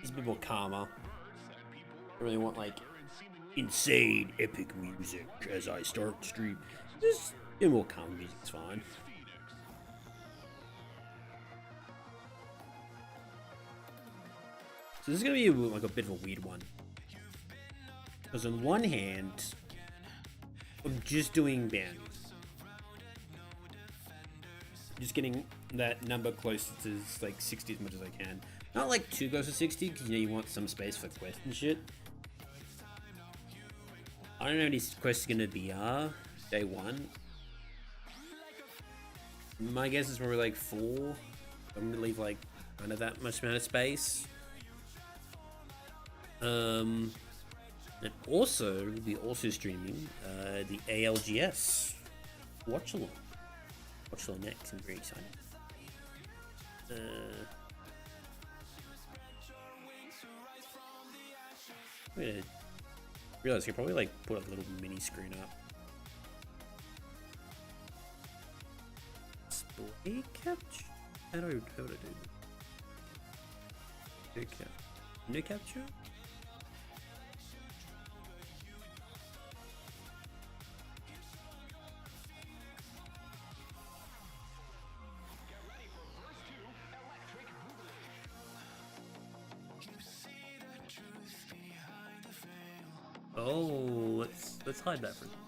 He's a bit more calmer. I really want like insane epic music as I start the stream. Just a more calm music's fine. So this is gonna be like a bit of a weird one. Because on one hand, I'm just doing bands. Just getting that number close to like 60 as much as I can. Not like too close to 60, because you know you want some space for quests and shit. I don't know how many quests are gonna be day one. My guess is probably like 4. I'm gonna leave like kind of that much amount of space. And also, we'll be also streaming the ALGS watch-along. Watch-along next, I'm very excited. I'm gonna realize I could probably like put a little mini screen up. Display capture? How do I do that? No capture? Oh, let's hide that for a second.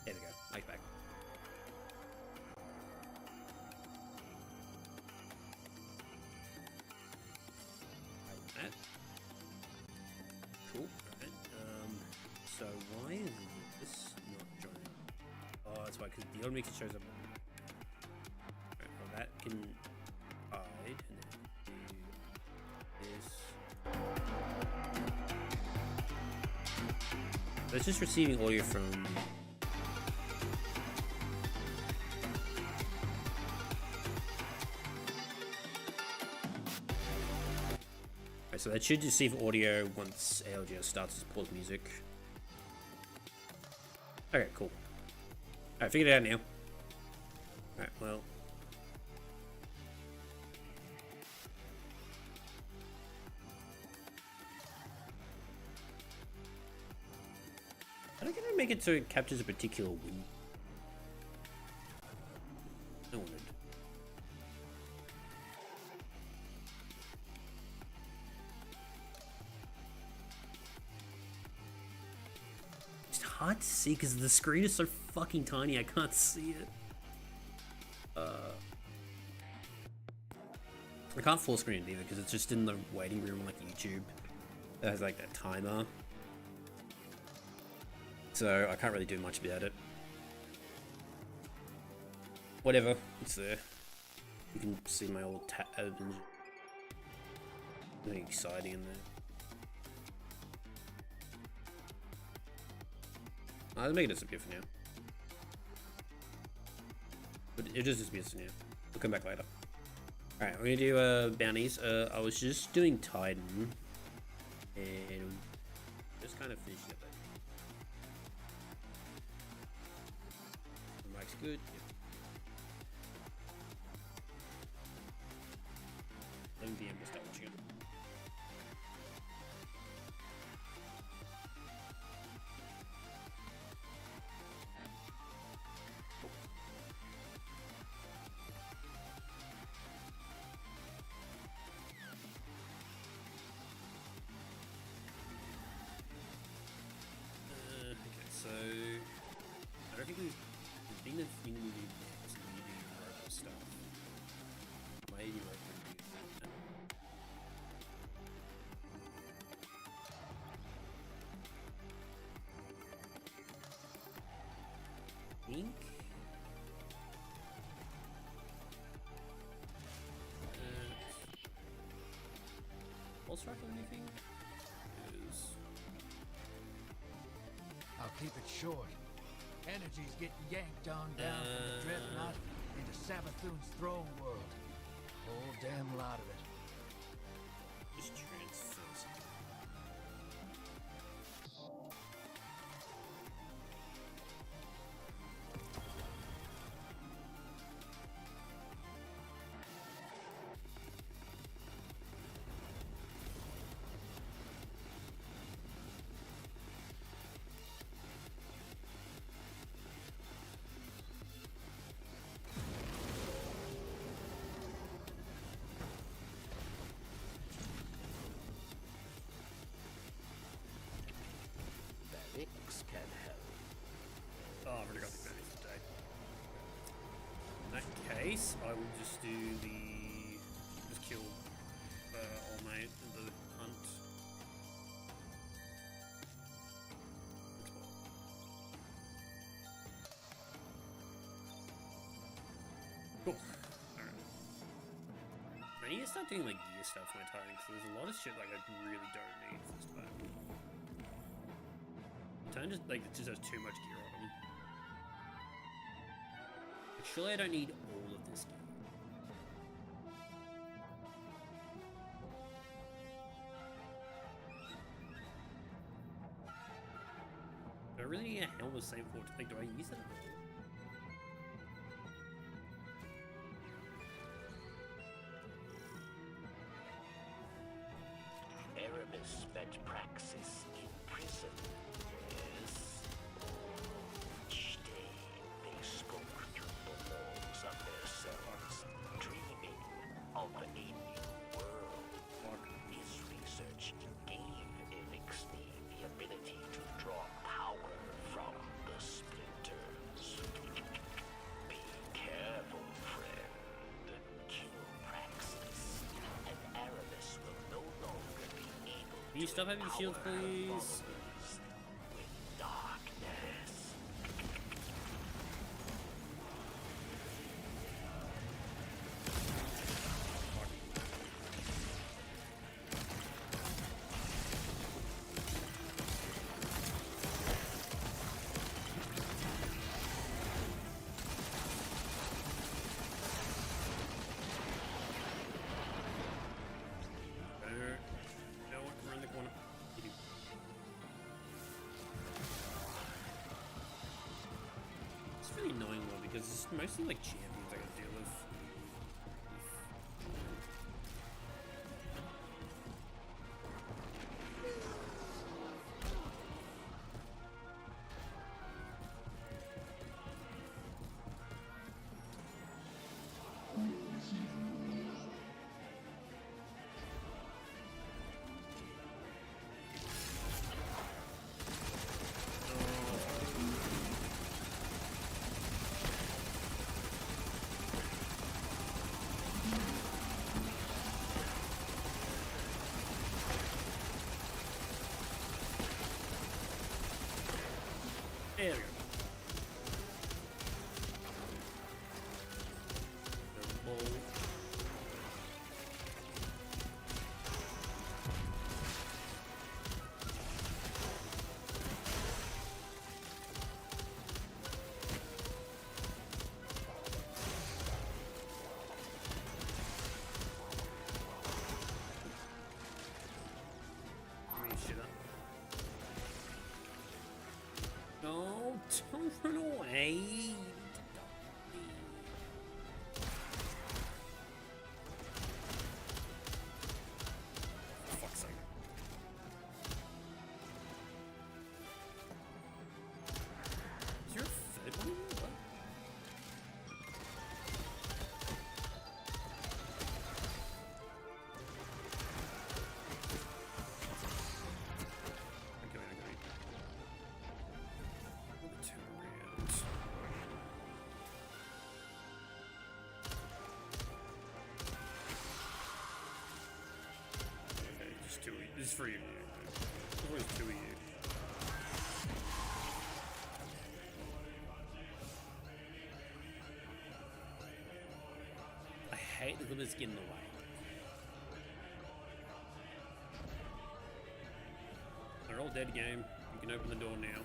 There we go. Mike's back. That. Cool. Right. So why is this not joining? Oh, that's why, because the automix shows up. Right, well, that can hide, and then do this. So it's just receiving audio from. So that should receive audio once ALGS starts to pause music. Okay, cool. Alright, figured it out now. Alright, well. it so it captures a particular wind. I wanted. It's hard to see because the screen is so fucking tiny. I can't see it. I can't full screen it either because it's just in the waiting room like YouTube. It has like that timer. So I can't really do much about it. Whatever, it's there. You can see my old tabs. Nothing exciting in there. I'll make it disappear for now. But it just disappears for now. We'll come back later. Alright, we're gonna do bounties. I was just doing Titan. And just kind of finishing up that. The mic's good. Yep. 11 PM we'll start watching it. So I don't think the thing that's in the movie is the robot stuff. Why are you recommending that? Ink? Pulse rifle anything? I'll keep it short. Energy's getting yanked on down from the Dreadnought into Savathun's throne world. A whole damn lot of it. Just transfers. Can help. Oh, I've already got the bounties today. In that case, I will just do the... just kill all mate in the hunt. Cool. Alright. I need to start doing like gear stuff for my Titan because there's a lot of shit like I really don't need for this Titan. Titan just like it just has too much gear on them. Like, surely I don't need all of this gear. Do I really need a helmet same for like do I use it? Erebus spent praxis in prison. Each day they spoke through the walls of their cells, dreaming of a new world. His research gave Elixni the ability to draw power from the splinters. Be careful, friend. Kill Praxis, and Erebus will no longer be able Can you stop having shields, please? with darkness. No, around the corner. It's really annoying though because it's mostly like champions I gotta deal with. away. For fuck's sake. Is there a third one? What? Okay, okay. Turn around. Okay, just two of you. This is for you. There's always two of you. I hate the limits getting in the way. They're all dead game. You can open the door now.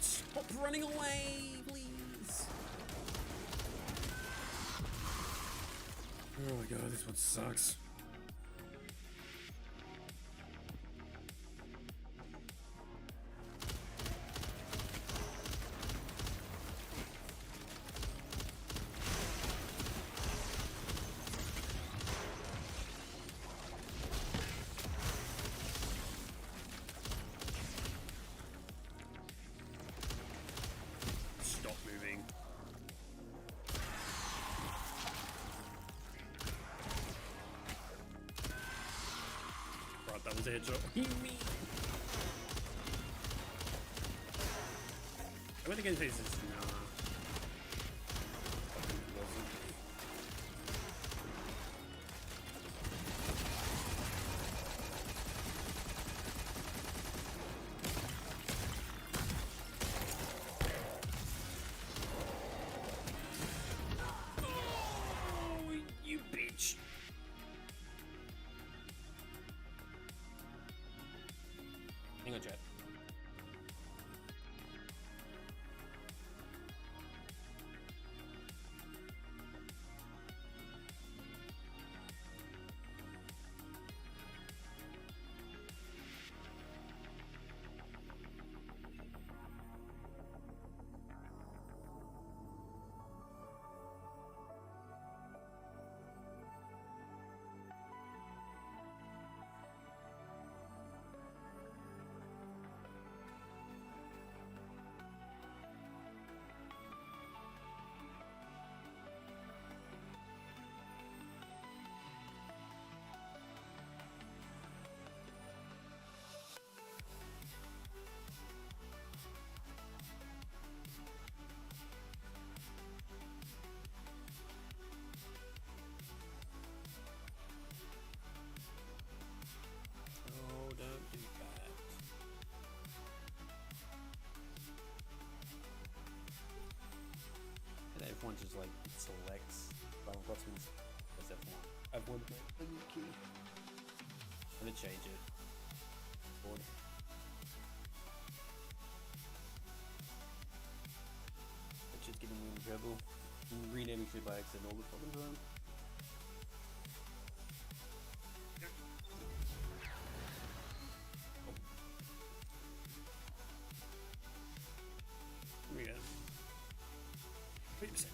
Stop running away, please. Oh my god, this one sucks. Stop moving. Right, that was a headshot. I went against this. Nah. Fucking wasn't. Oh, you bitch. Hang on, chat. Oh, don't do that. And everyone just like selects button buttons as F1. F1 key. I'm gonna change it. Board. It's just getting me in trouble. Renaming shit by accident all the fucking time. Here we go. 3%.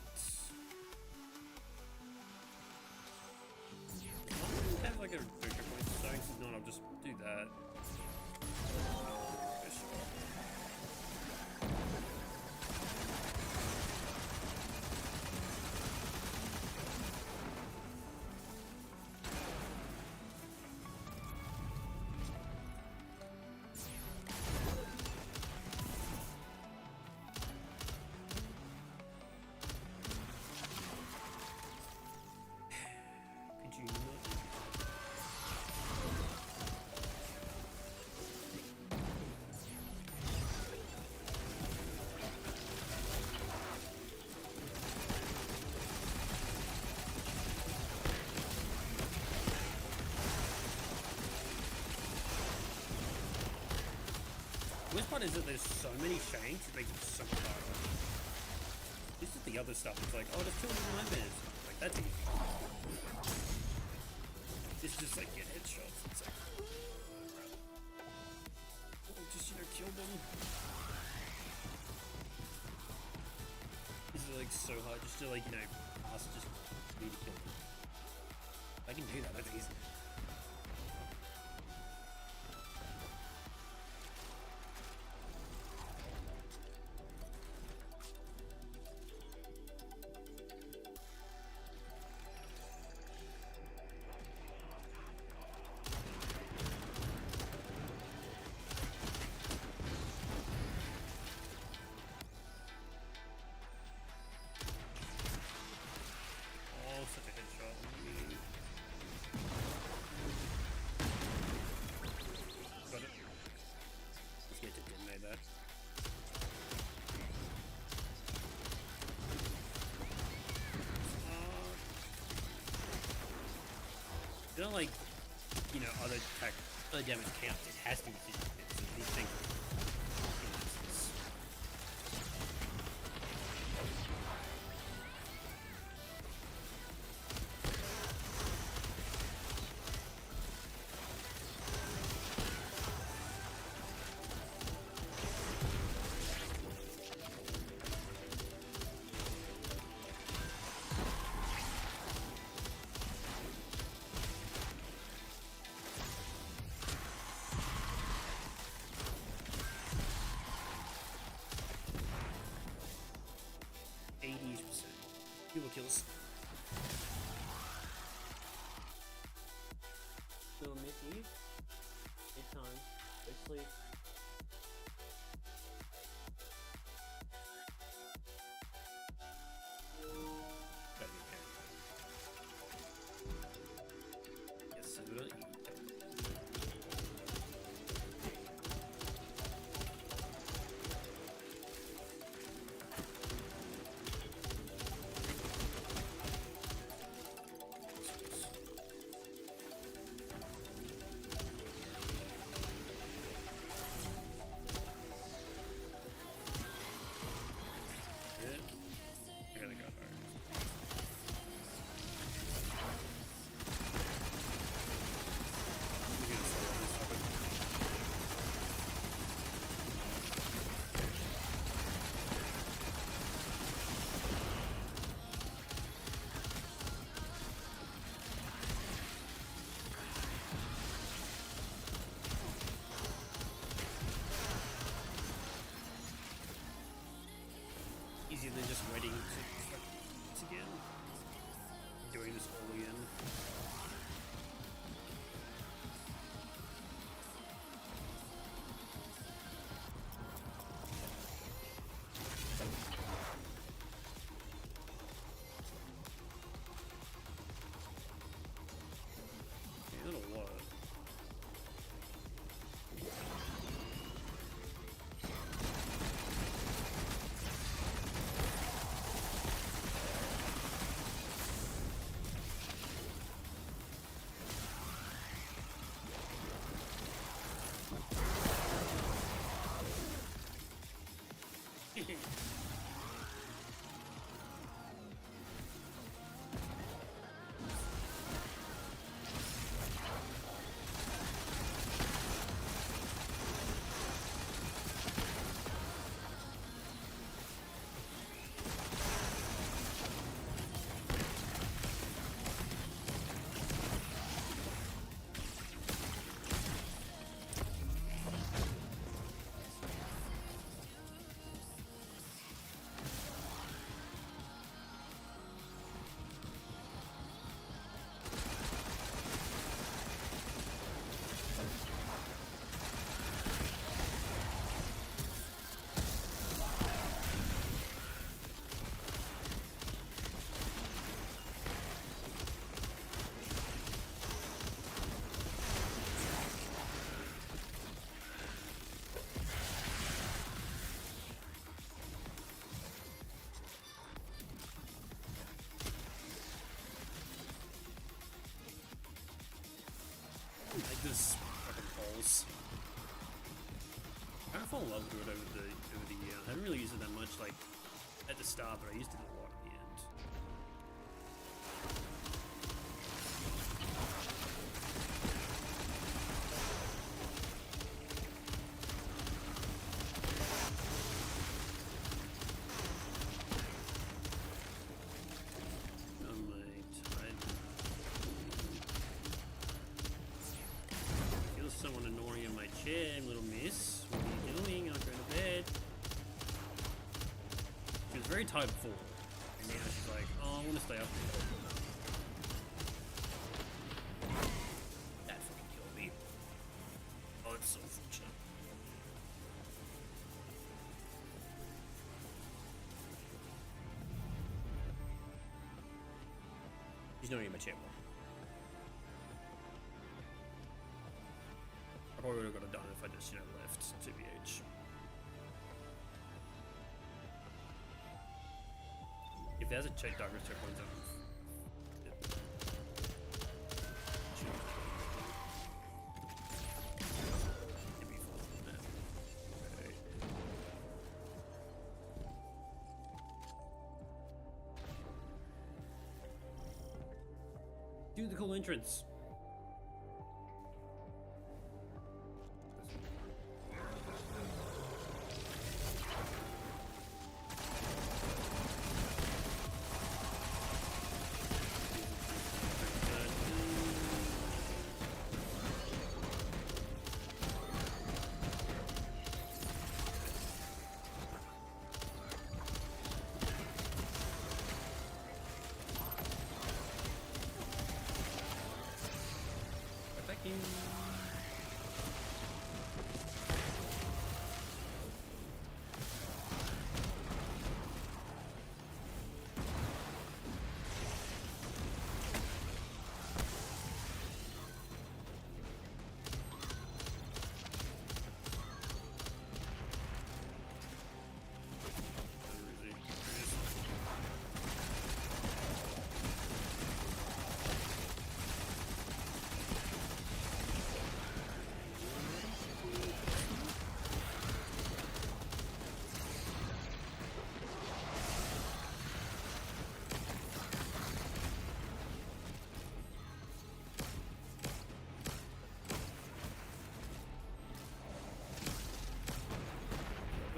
Have like a trigger point, so if not, I'll just do that. worst part is that there's so many shanks, it makes it so much harder. This is the other stuff. It's like, oh, just kill them in 9 minutes. Like, that's easy. It's just like get headshots. It's like, oh, just, you know, kill them. This is like so hard just to, like, you know, pass just need to kill them. I can do that, that's easy. Such a headshot. Got it. Let's get to detonate that. They don't like, you know, other damage counts. It has to be physical hits. So these things. People kills. So Miss Eve, it's time. Go sleep. Gotta be okay. Yes, really. Easier than just waiting to once again. Doing this all again. Yeah, that'll work. Like this fucking pulse. kind of fall in love with it over the year. I haven't really used it that much, like at the start, but I used it a lot at the end. Someone annoying in my chair, little miss. What are you doing? I'm going to bed. She was very tired before, and now she's like, oh, I want to stay up here. That fucking killed me. Oh, it's so unfortunate. She's not in my chair. I probably would have got it done if I just, you know, left 2BH. If there's a check Douglas checkpoint, do the cool entrance.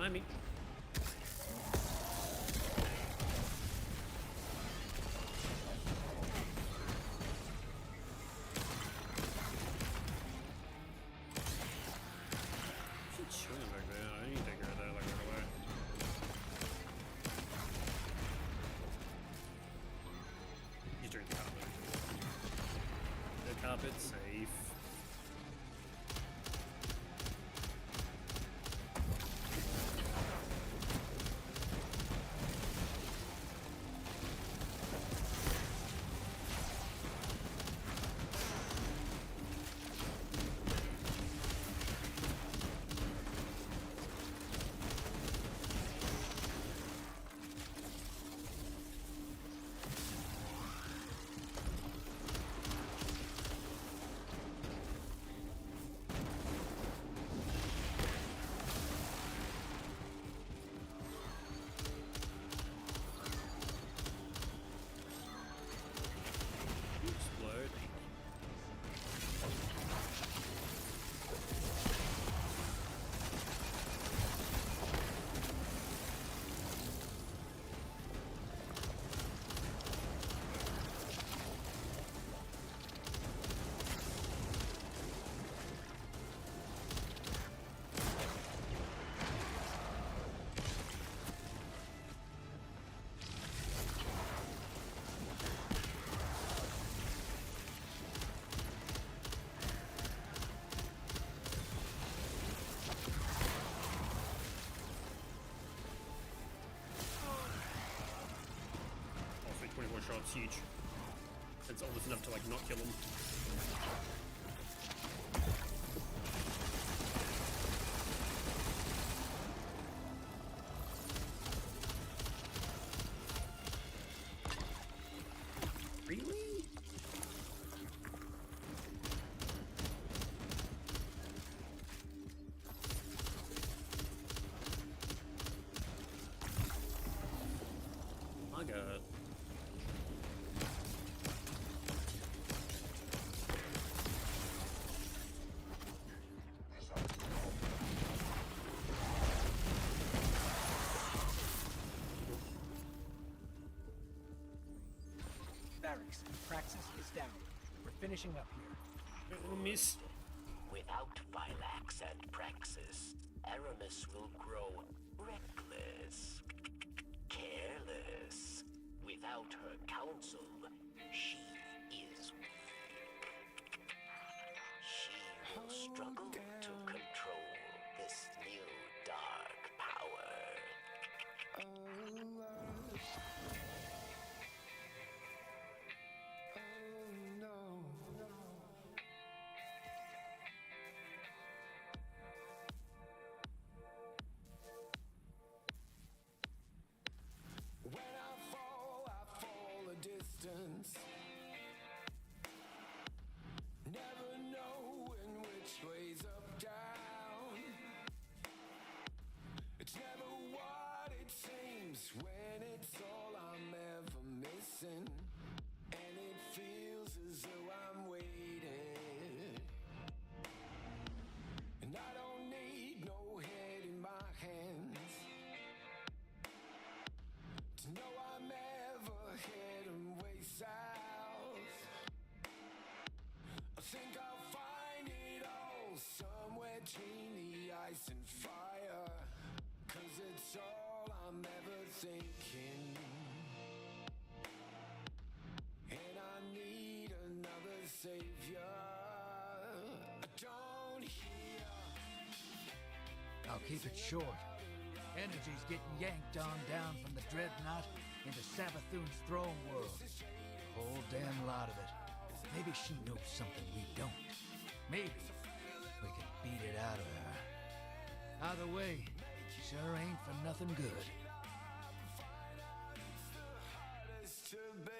Me. She's chilling back there. I need to take her out there like right away. He's doing the carpet. The carpet's safe. Shots huge. It's almost enough to like not kill him. Really? Phylax. Praxis is down. We're finishing up here. Oh, miss. Without Phylax and Praxis, Aramis will grow reckless, careless. Without her counsel, she is weak. She will struggle to control this new dark power. When I fall a distance. Never knowing which way's up, down. It's never what it seems when it's all I'm ever missing. And it feels as though I'm waiting. And I don't need no head in my hands to know I'm ever heading way south. I think I'll find it all somewhere between the ice and fire. 'Cause it's all I'm ever thinking. And I need another savior. I don't hear. I'll keep it short. Energy's getting yanked on down from the Dreadnought into Savathun's throne world. Whole damn lot of it. Maybe she knows something we don't. Maybe we can beat it out of her. Either way, sure ain't for nothing good. Hardest to be.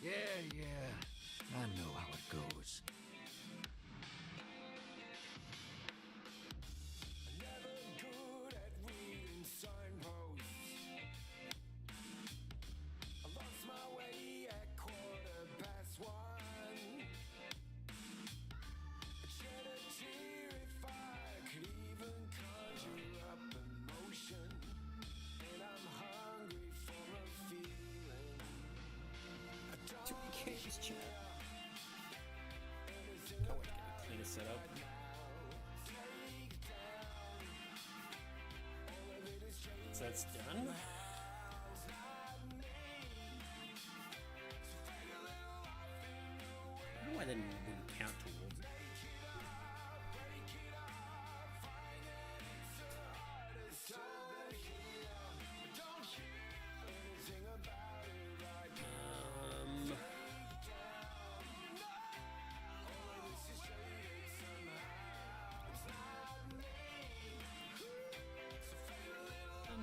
Yeah, I know how it goes. Never good at reading signposts. I lost my way at 1:15. I'd shed a tear if I could even conjure up emotion. And I'm hungry for a feeling. I don't Can't wait to get a cleaner setup. So that's done. I don't know why that wouldn't count towards it.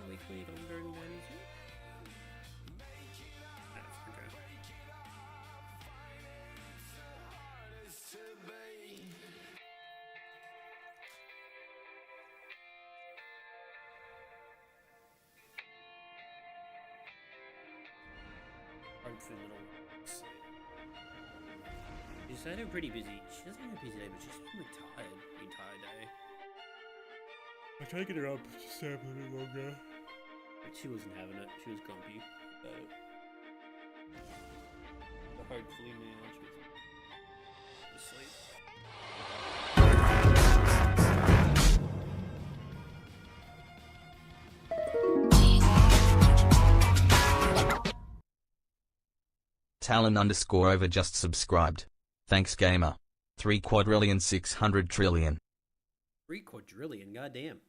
Weekly during 92? That's okay. Hopefully little. She's had her pretty busy. She doesn't have a busy day, but she's been tired the entire day. I tried to get her up to stay up a little longer. But she wasn't having it. She was grumpy. But hopefully now she gets to sleep. Talon_over just subscribed. Thanks gamer. 3,600,000,000,000,000. 3 quadrillion, goddamn.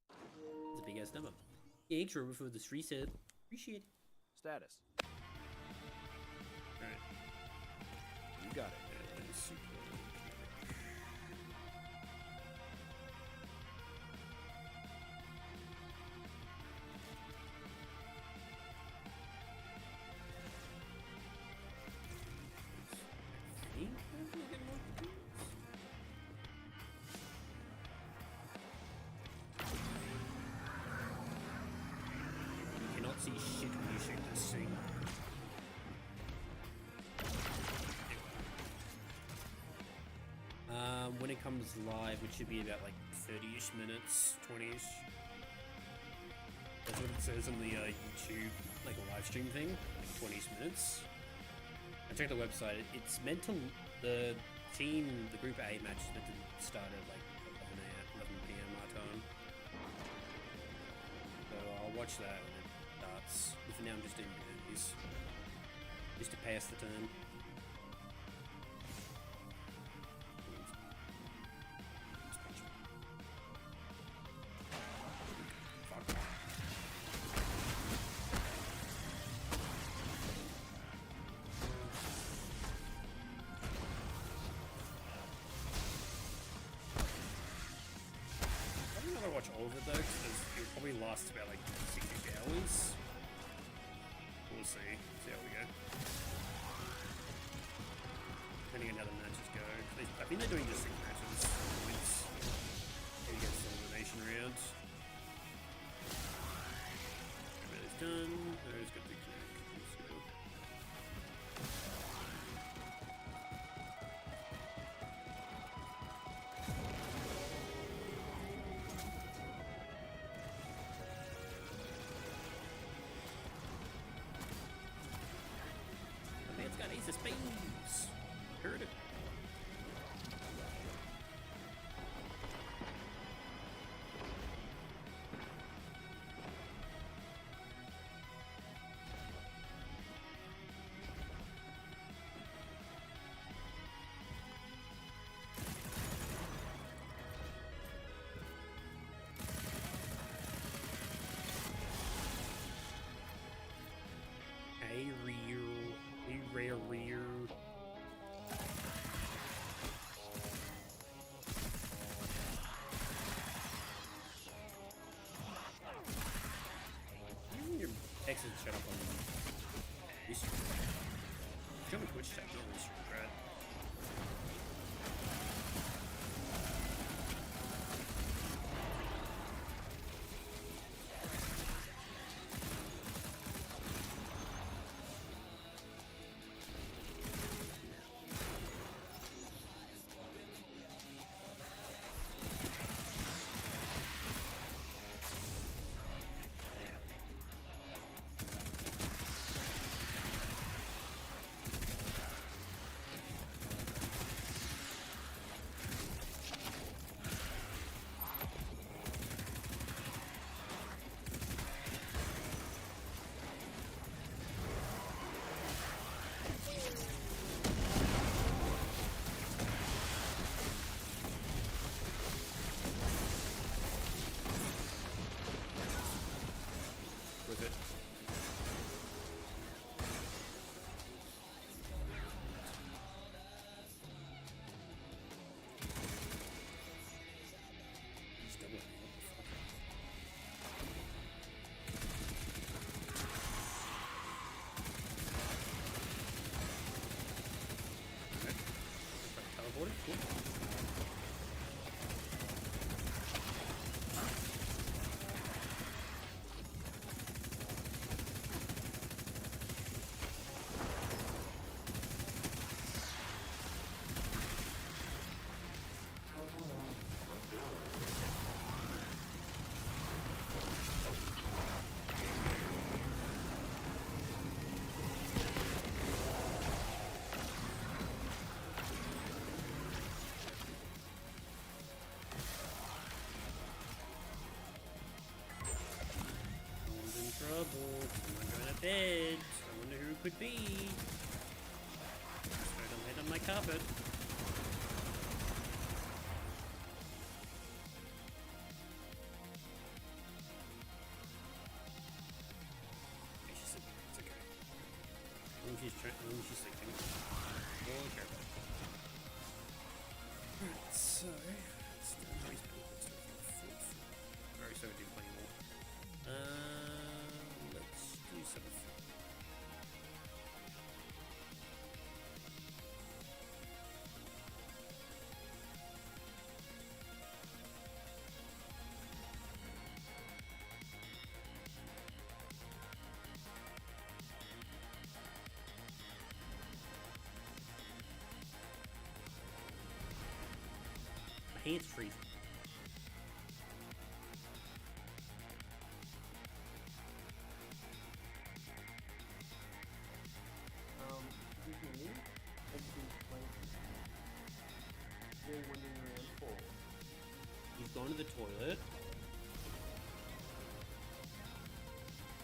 That's a big ass number. Thanks Robert for this reset. Appreciate it. Status. Alright. You got it. Super. See shit when you shoot this thing. When it comes live, which should be about like 30-ish minutes, 20-ish. That's what it says on the YouTube, like a live stream thing, like 20 minutes. I checked the website. It's meant to the group A match is meant to start at like 11 p.m. our time. So I'll watch that when it starts. But for now, I'm just doing burpees, just to pass the time. Watch all of it though, because it probably lasts about like 60 hours. We'll see. See how we go. Depending on how the matches go. I think they're doing just 6 matches. It's who gets the elimination round. Everybody's done. Who's got the kick? Let's go. It's got ace of spades. Heard it. Rear. Your exes shut up on restream. Show me Twitch chat, not restream, right? With it. Just double it. Okay. Teleport it. Cool. Trouble. I'm going to bed. I wonder who it could be. Just don't land on my carpet. Okay, she's sleeping. It's okay. As long as she's sleeping. We'll care about it. Alright, so let's do nice builds. Very so I do play more. Let's do some. My hand's freezing. going to the toilet.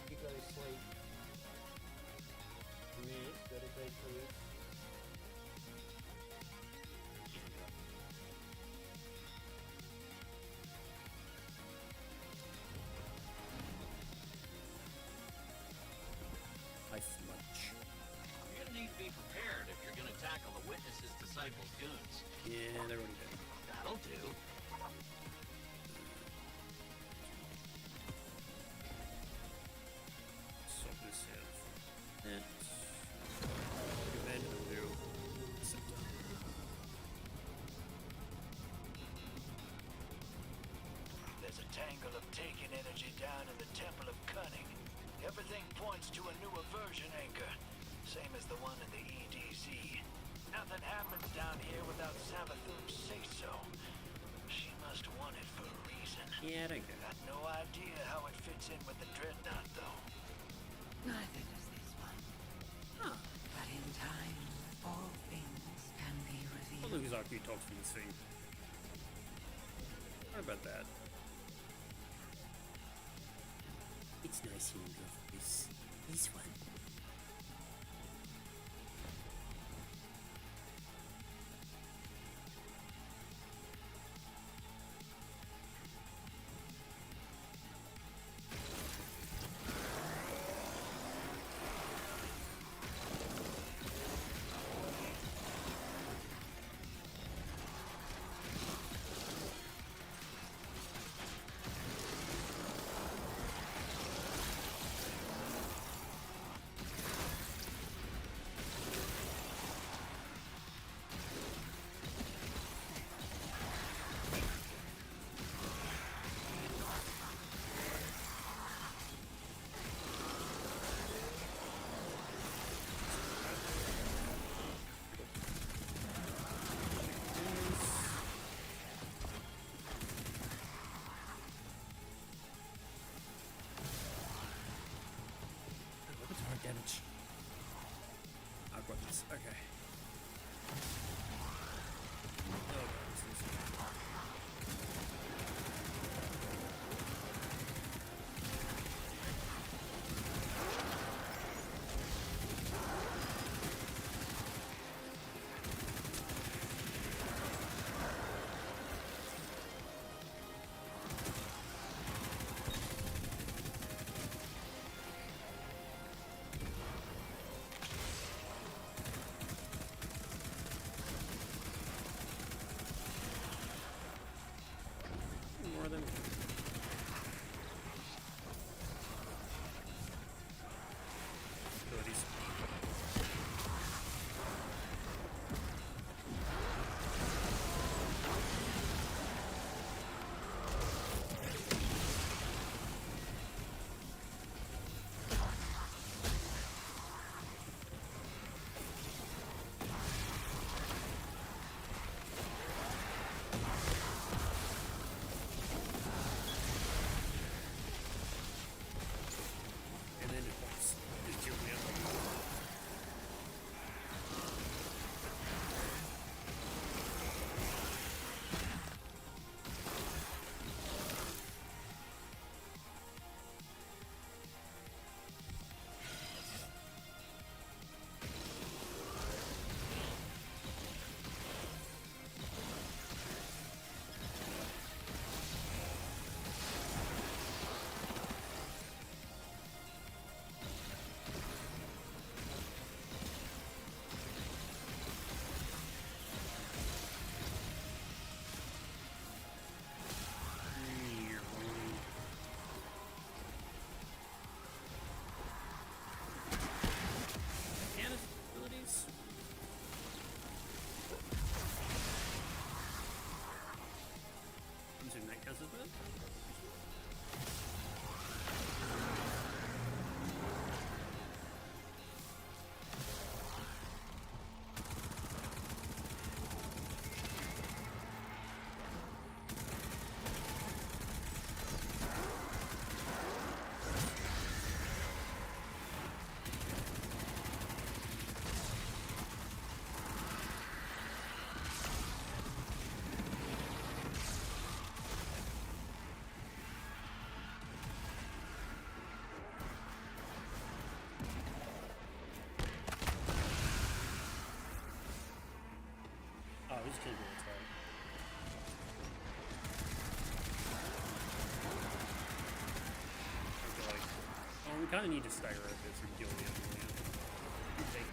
You go to sleep. Yes, go to bed, please. I smudge. You're gonna need to be prepared if you're gonna tackle the witness's disciples' goons. Yeah, they're already dead. That'll do. Swap this out. That's event and we'll do center. There's a tangle of taken energy down in the Temple of Cunning. Everything points to a newer version anchor, same as the one in the EDZ. Nothing happens down here without Savathun's say-so. She must want it for a reason. Yeah, I don't care. Got no idea how it fits in with the Dreadnought, though. Neither does this one. Huh. But in time, all things can be Well, revealed. Lucas Arcu talks from the sea. What about that? It's nice hearing your voice. This one. Damage. I've got this. Okay. Oh, this is... More of them. Abilities. And then it pops. Just kill me up. Cannon abilities. I'm assuming that counts as that. this could be attack. Okay, like, oh, we kind of need to stagger a bit for Gillian. Take it.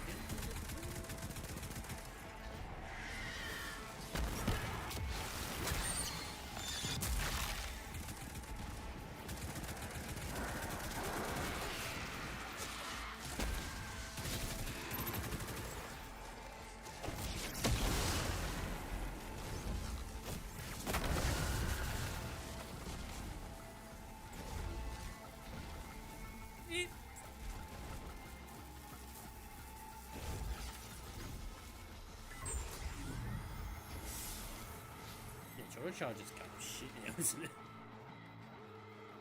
Charge is kind of shit now, isn't it?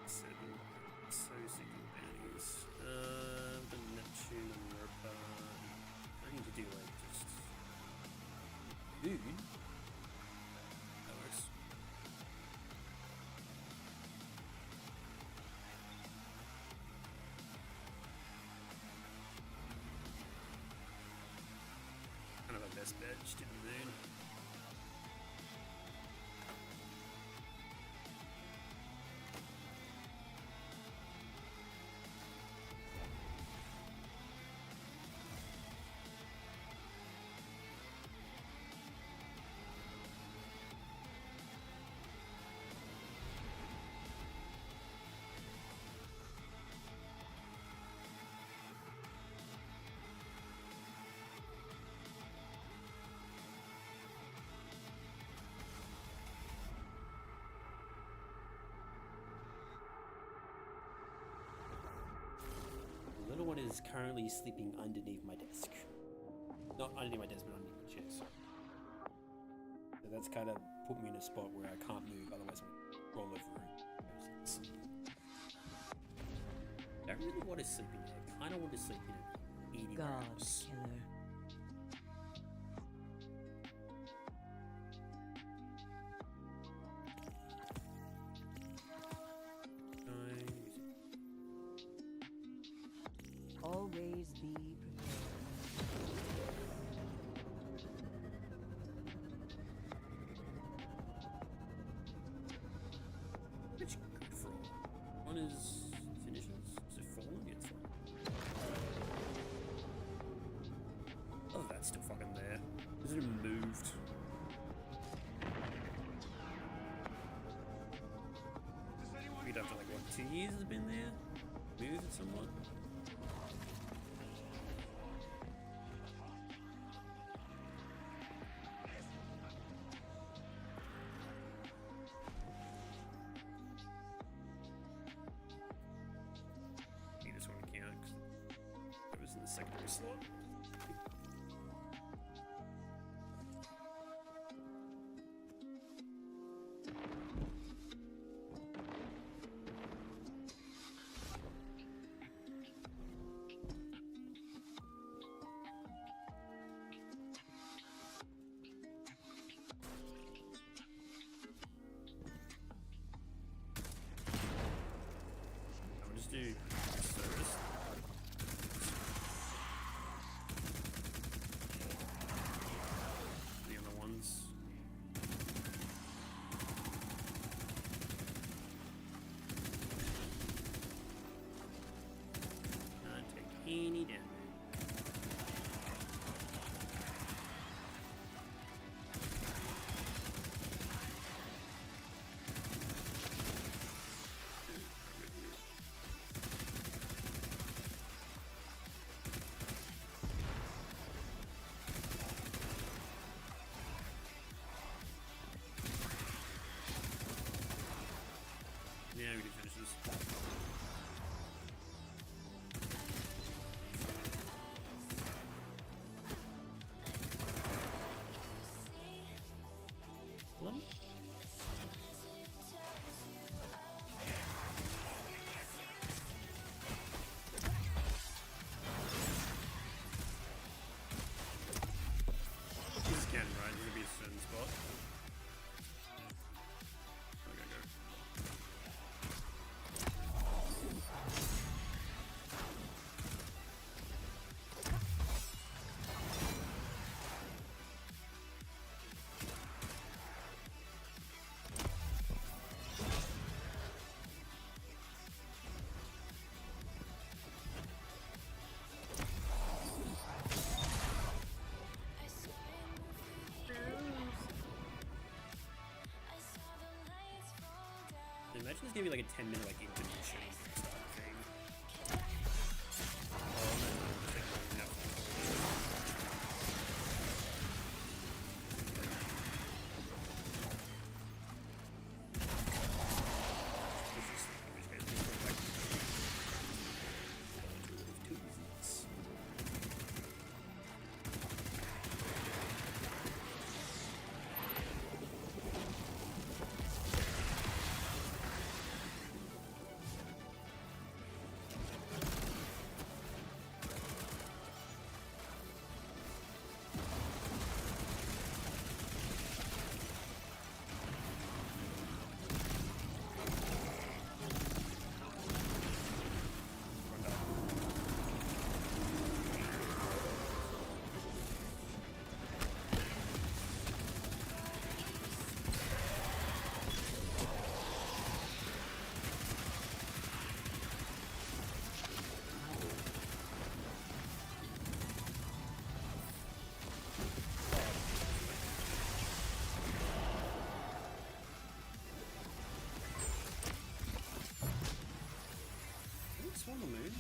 So sick of bounties. The Neptune and Europa. I need to do like just food. That works. Kind of a best bet, just do the moon. The little one is currently sleeping underneath my desk. Not underneath my desk, but underneath my chair. So that's kind of put me in a spot where I can't move, otherwise I'll roll over it. I don't really want to sleep in there. I kind of want to sleep in 80 God hours. killer. Always be prepared. Which good for all. One is finishes. Is it falling? It's falling. Oh, that's still fucking there. Isn't it moved? We'd after like what, 2 years has been there? Moved somewhat. I think this one can count because it was in the secondary slot. I'll just do service. Imagine just giving me like a 10-minute like intermission style thing. On the moon.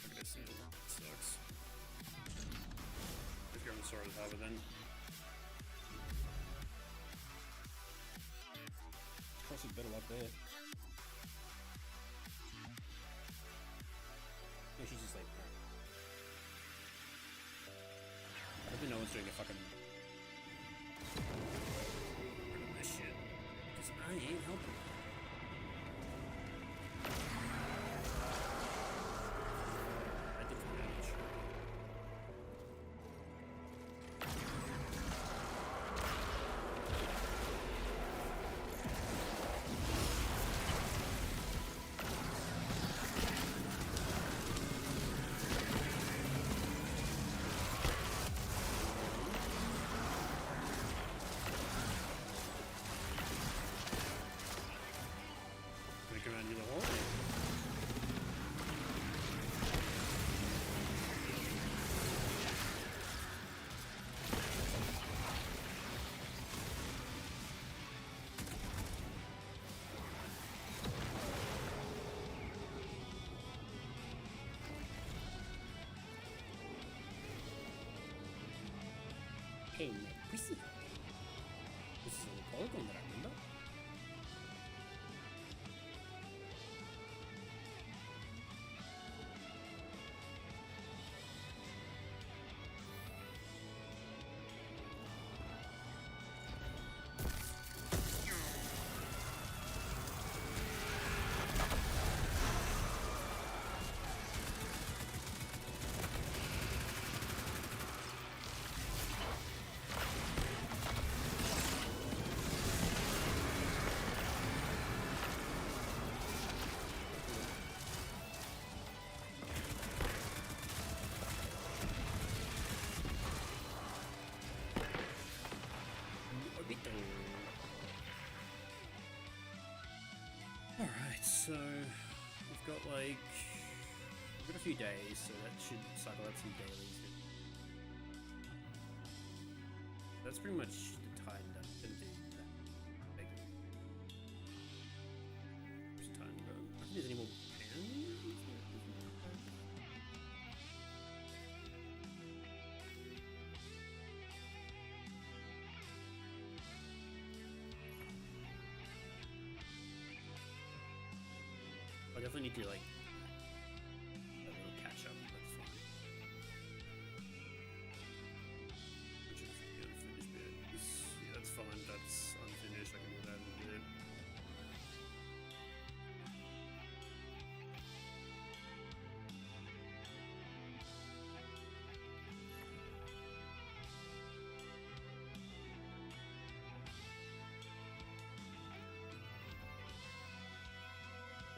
Look at this, sucks. If you're on the sword of it then. Cross a bit up there. No, she's just like I hope no one's doing a fucking this shit. Because I ain't helping. I did some damage. Around you the whole thing. Hey, pussy. This is a polygon that I remember. Alright, so we've got like a few days, so that should cycle out some dailies. That's pretty much the time that I'm gonna do that. Just time, but I don't think there's any more pans. I definitely need to like a little catch up. That's fine. Which is the unfinished bit. Yeah, that's fine. That's unfinished. I can do that in a bit.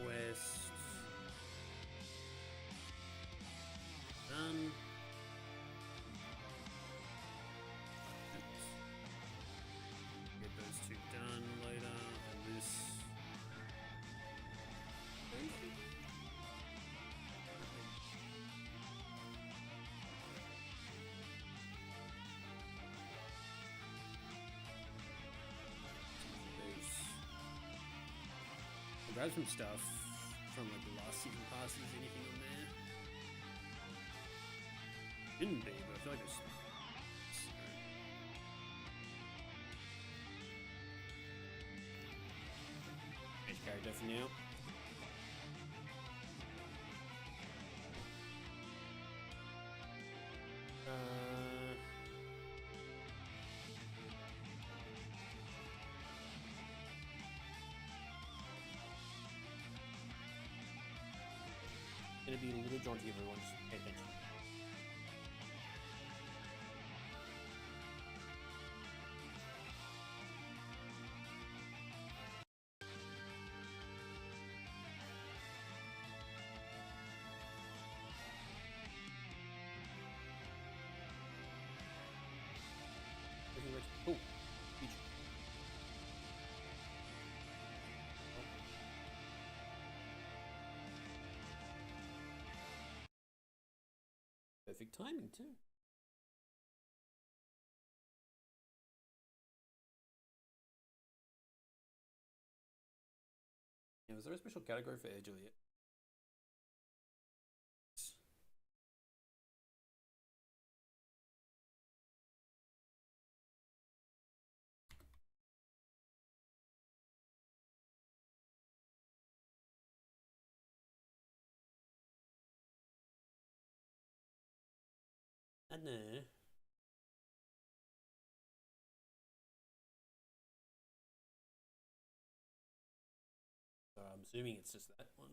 West. Done. Get those two done later. And this. grab some stuff from like the last season passes. Anything on there? Shouldn't be, but I feel like there's. Change character for now. Gonna be a little jaunty, everyone. Just pay attention. Oh, beach. Perfect timing too. Yeah, was there a special category for Air Juliet? I don't know. So I'm assuming it's just that one.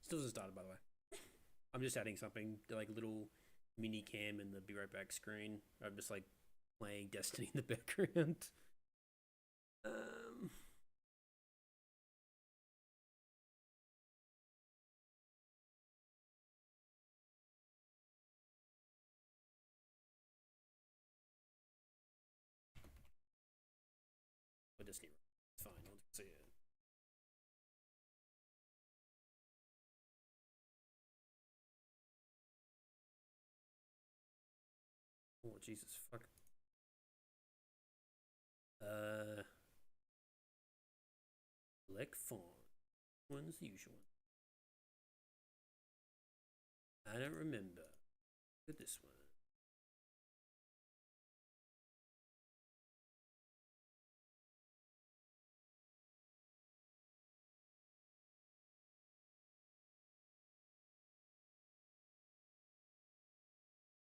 Still hasn't started, by the way. I'm just adding something, like a little mini cam in the be right back screen. I'm just like playing Destiny in the background. But Destiny, it's fine. I'll just see it. Oh Jesus, fuck. Select font. One's the usual one. I don't remember. Look at this one.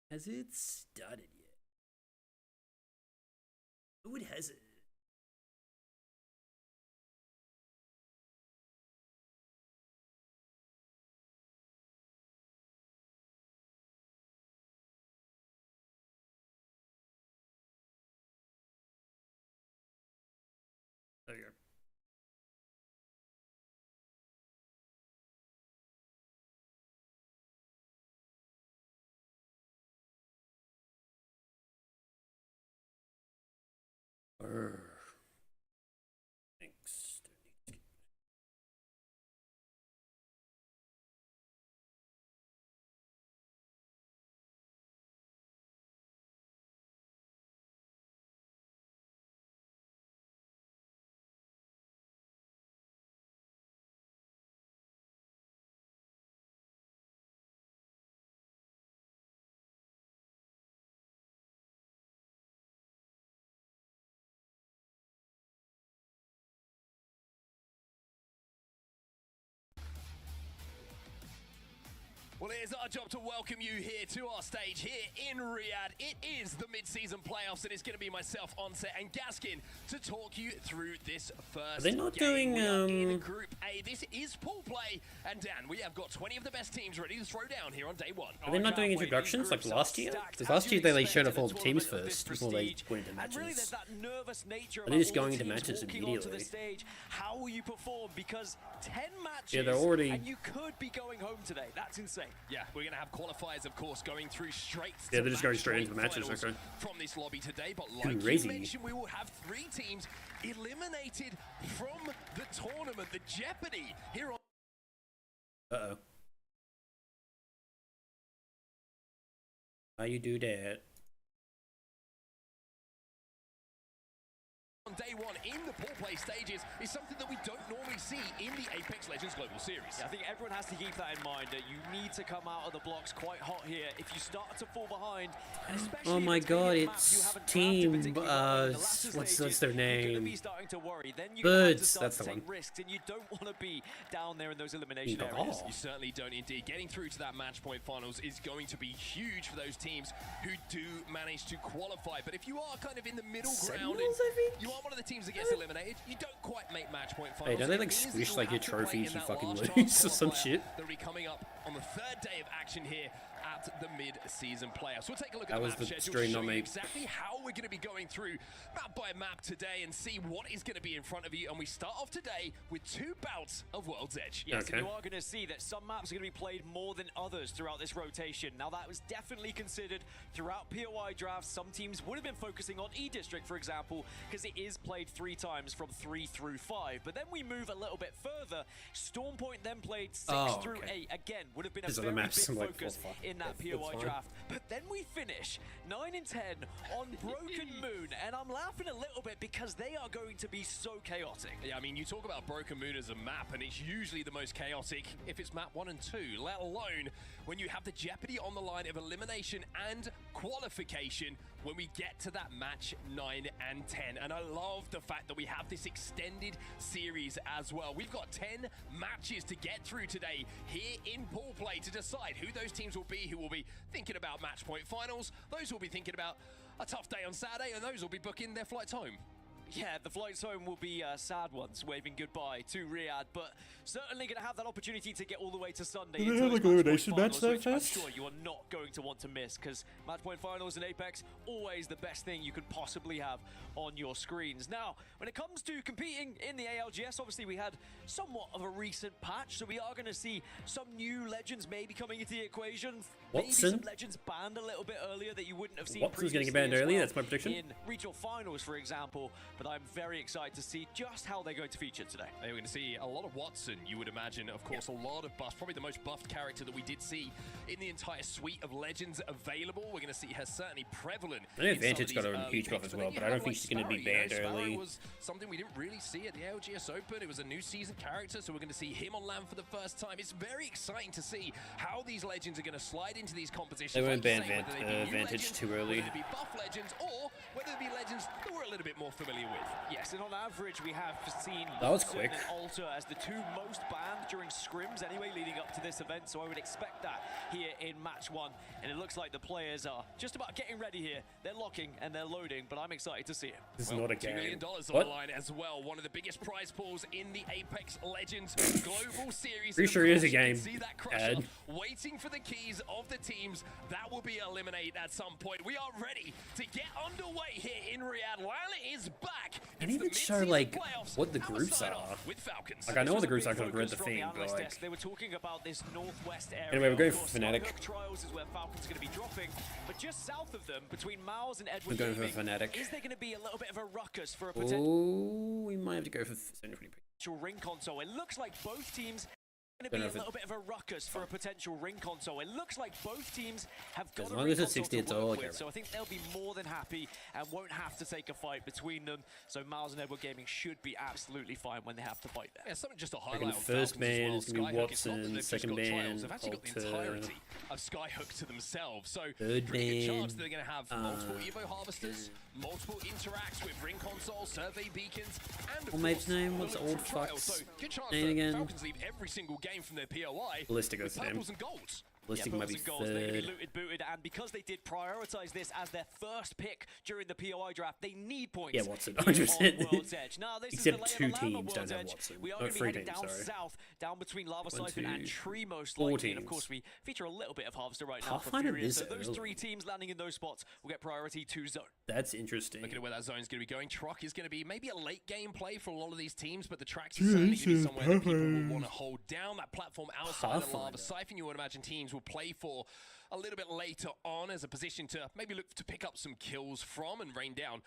Has it started yet? Oh, it hasn't. There you go. Thanks. Well, it is our job to welcome you here to our stage here in Riyadh. It is the mid-season playoffs, and it's going to be myself, Onset, and Gaskin to talk you through this first. Are they not game. doing We are in Group A. This is pool play, and Dan, we have got 20 of the best teams ready to throw down here on day one. Are they not doing introductions like last year? Because last year they like showed off all the teams first before they went into matches. Are they just going into matches immediately? How will you perform? Because 10 matches, yeah, they're already. And you could be going home today. That's insane. Yeah, we're going to have qualifiers, of course, going through straight. Yeah, they're just going straight into the matches. Okay. From this lobby today, but like you mentioned, we will have 3 teams eliminated from the tournament, the Jeopardy here on. Uh-oh. How you do that? On day one in the pool play stages is something that we don't normally see in the Apex Legends Global Series. Yeah, I think everyone has to keep that in mind, that you need to come out of the blocks quite hot here. If you start to fall behind, and especially oh my god, it's team, what's their name? Birds, that's the one. Risks, and you don't want to be down there in those elimination areas. You certainly don't indeed. Getting through to that match point finals is going to be huge for those teams who do manage to qualify. But if you are kind of in the middle ground, you are one of the teams that gets eliminated, you don't quite make match point finals. Hey, don't they like squish like your trophies you fucking lose or some shit? That'll be coming up on the 3rd day of action here at the mid-season playoffs. We'll take a look at the map schedule, show you exactly how we're going to be going through map by map today and see what is going to be in front of you. And we start off today with 2 bouts of World's Edge. Yes, and you are going to see that some maps are going to be played more than others throughout this rotation. Now, that was definitely considered throughout POI drafts. Some teams would have been focusing on E-District, for example, because it is played 3 times from 3 through 5. But then we move a little bit further. Stormpoint then played 6 through 8. Again, would have been a very big focus in that POI draft. But then we finish 9 and 10 on Broken Moon, and I'm laughing a little bit because they are going to be so chaotic. Yeah, I mean, you talk about Broken Moon as a map, and it's usually the most chaotic if it's map 1 and 2, let alone when you have the jeopardy on the line of elimination and qualification when we get to that match 9 and 10. And I love the fact that we have this extended series as well. We've got 10 matches to get through today here in pool play to decide who those teams will be, who will be thinking about match point finals, those will be thinking about a tough day on Saturday, and those will be booking their flights home. Yeah, the flights home will be sad ones, waving goodbye to Riyadh, but certainly going to have that opportunity to get all the way to Sunday. Do they have like a elimination match there first? I'm sure you are not going to want to miss, because match point finals in Apex, always the best thing you could possibly have on your screens. Now, when it comes to competing in the ALGS, obviously we had somewhat of a recent patch, so we are going to see some new legends maybe coming into the equation. Maybe some legends banned a little bit earlier that you wouldn't have seen Watson's going to get banned early, that's my prediction. In regional finals, for example. But I'm very excited to see just how they're going to feature today. We're going to see a lot of Watson, you would imagine. Of course, a lot of buffs. Probably the most buffed character that we did see in the entire suite of legends available. We're going to see her certainly prevalent. I know Vantage got a huge buff as well, but I don't think she's going to be banned early. Was something we didn't really see at the ALGS Open. It was a new season character, so we're going to see him on land for the first time. It's very exciting to see how these legends are going to slide into these competitions. They won't ban Vantage too early. Whether it be buff legends or whether it be legends that we're a little bit more familiar with. Yes, and on average, we have seen that was quick. Alter as the 2 most banned during scrims anyway, leading up to this event. So I would expect that here in match 1. And it looks like the players are just about getting ready here. They're locking and they're loading, but I'm excited to see it. This is not a game. $2 million on the line as well. One of the biggest prize pools in the Apex Legends Global Series. Pretty sure it is a game. See that crusher waiting for the keys of the teams that will be eliminated at some point. We are ready to get underway here in Riyadh. While it is back, and even show like what the groups are. Like I know what the groups are because I read the thing, but like they were talking about this northwest area. Anyway, we're going for Fnatic. Trials is where Falcon's going to be dropping, but just south of them, between Miles and Edward, I'm going for Fnatic. Is there going to be a little bit of a ruckus for a potential? Oh, we might have to go for ring console. It looks like both teams. Going to be a little bit of a ruckus for a potential ring console. It looks like both teams have got a ring console to work with, so I think they'll be more than happy and won't have to take a fight between them. So Miles and Edward Gaming should be absolutely fine when they have to fight there. Yeah, something just to highlight. First ban is going to be Watson, second ban, they've actually got the entirety of Skyhook to themselves. So third pretty good ban, chance they're going to have multiple Evo Harvesters, multiple interacts with ring console, survey beacons, and what mate's name? What's old fuck's name again? Falcons leave every single game from their POI Ballistic with name. purples and golds. Ballistic yeah, might be and goals, they're going to third. be looted, booted, and because they did prioritize this as their first pick during the POI draft, they need points. Yeah, Watson, here 100%. on World's Edge. Now, this Except is the two lay of the land on teams don't World's have Edge. Watson. We are Oh, going to be three heading teams, down sorry. south, down between Lava One, Siphon and two, Tree most four likely. And of teams. course, we feature a little bit of Harvester right now for Pathfinder Furious. So this those early. 3 teams landing in those spots will get priority to zone. That's interesting. Looking at where that zone's going to be going, Truck is going to be maybe a late game play for a lot of these teams, but the tracks is certainly going to be somewhere that people will want to hold down. That platform outside of Lava Siphon, you would imagine teams will play for a little bit later on as a position to maybe look to pick up some kills from and rain down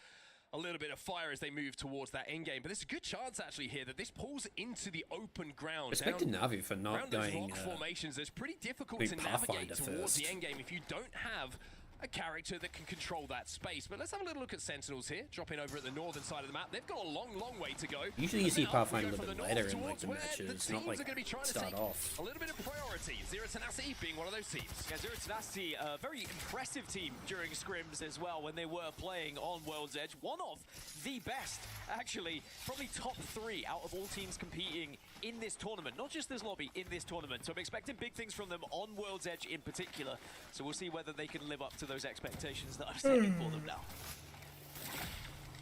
a little bit of fire as they move towards that end game. But there's a good chance actually here that this pulls into the open ground. Respect to Navi for not around those going rock formations. It's pretty difficult big to navigate Pathfinder towards the first. end game if you don't have a character that can control that space. But let's have a little look at Sentinels here, dropping over at the northern side of the map. They've got a long, long way to go. Usually you And see now Pathfinder we a go little from bit the later in north like the towards where matches, the not teams like are going to be trying to start take off. a little bit of priority. Zero Tenacity being one of those teams. Yeah, Zero Tenacity, a very impressive team during scrims as well when they were playing on World's Edge. One of the best, actually, probably top 3 out of all teams competing in this tournament. Not just this lobby, in this tournament. So I'm expecting big things from them on World's Edge in particular. So we'll see whether they can live up to those expectations that I've setting for them now.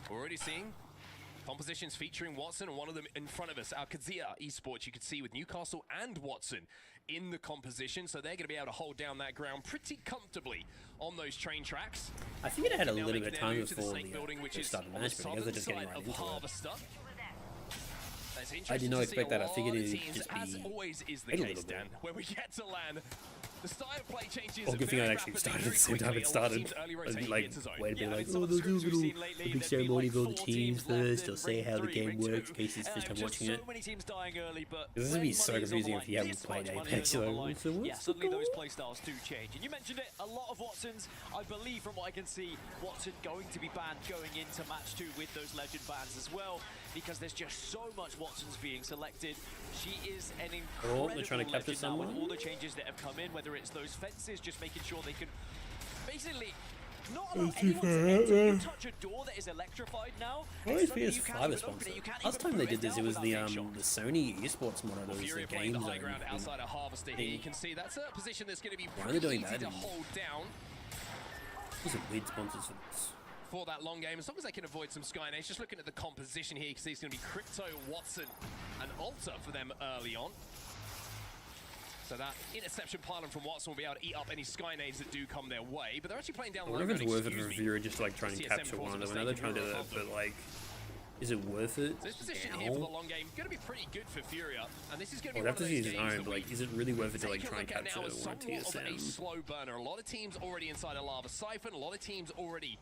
We're already seeing compositions featuring Watson, and one of them in front of us, our Kazia Esports, you could see with Newcastle and Watson in the composition, so they're going to be able to hold down that ground pretty comfortably on those train tracks. I think it had a Now little making bit of their time move to the before Snake building, which the is start of the on match, the but I guess they're southern just getting side right of into it. Harvester. That's I did interesting not to see expect that. I a figured lot of it'd teams, just as be always is the a little case, bit. Dan, when we get to land. The style of play changes. Oh, good thing very I actually rapidly, started at very the same time quickly. it A lot of started. teams early I'd rotating be like, into zone. wait a Yeah, bit, like, and some oh, of the they'll do scrims we've a seen lately, big there'd be ceremony like of all the 4 teams teams left first. They'll in say ring how the 3, game ring works 2. in case it's first time Just watching so it. many teams dying early, but This is when gonna be so money is on confusing the if you line, haven't this played much money Apex. is on You're the like, line, so what's yeah, the suddenly those goal? playstyles do change. And you mentioned it, a lot of Watsons, I believe from what I can see, Watson going to be banned going into match 2 with those legend bans as well, because there's just so much Watsons being selected. She is an incredible they're trying to capture legend now with someone? all the changes that have come in, whether it's those fences, just making sure they can basically not allow anyone to enter. You touch a door that is electrified now, and Always suddenly you can't PS5 even is open it, sponsored. you can't Last even time they boot did this, down it was the without being shot. Sony esports mod. It was Fury the playing game the high zone. ground outside of Harvester here. You can see that's a position that's going to be Why are they pretty doing easy that? to hold down These are weird sponsors for this. for that long game. As long as they can avoid some Skynades. Just looking at the composition here, you can see it's going to be Crypto, Watson, and Alta for them early on. So that interception pylon from Watson will be able to eat up any Skynades that do come their way. But they're actually playing down I low wonder if ground, it's worth it for excuse me. Viewer just to like try and TSM capture calls one a of them. I know they're mistake trying to do and that, Hero but like, is it worth it? So this position here for the now? long game going to be pretty good for Furia, and this is going Well, to be they one have to of see those his games own, that but we like, is it really worth it to like take a try and look at capture now as one somewhat of a TSM? slow burner. A lot of teams already inside a Lava Siphon, a lot of teams already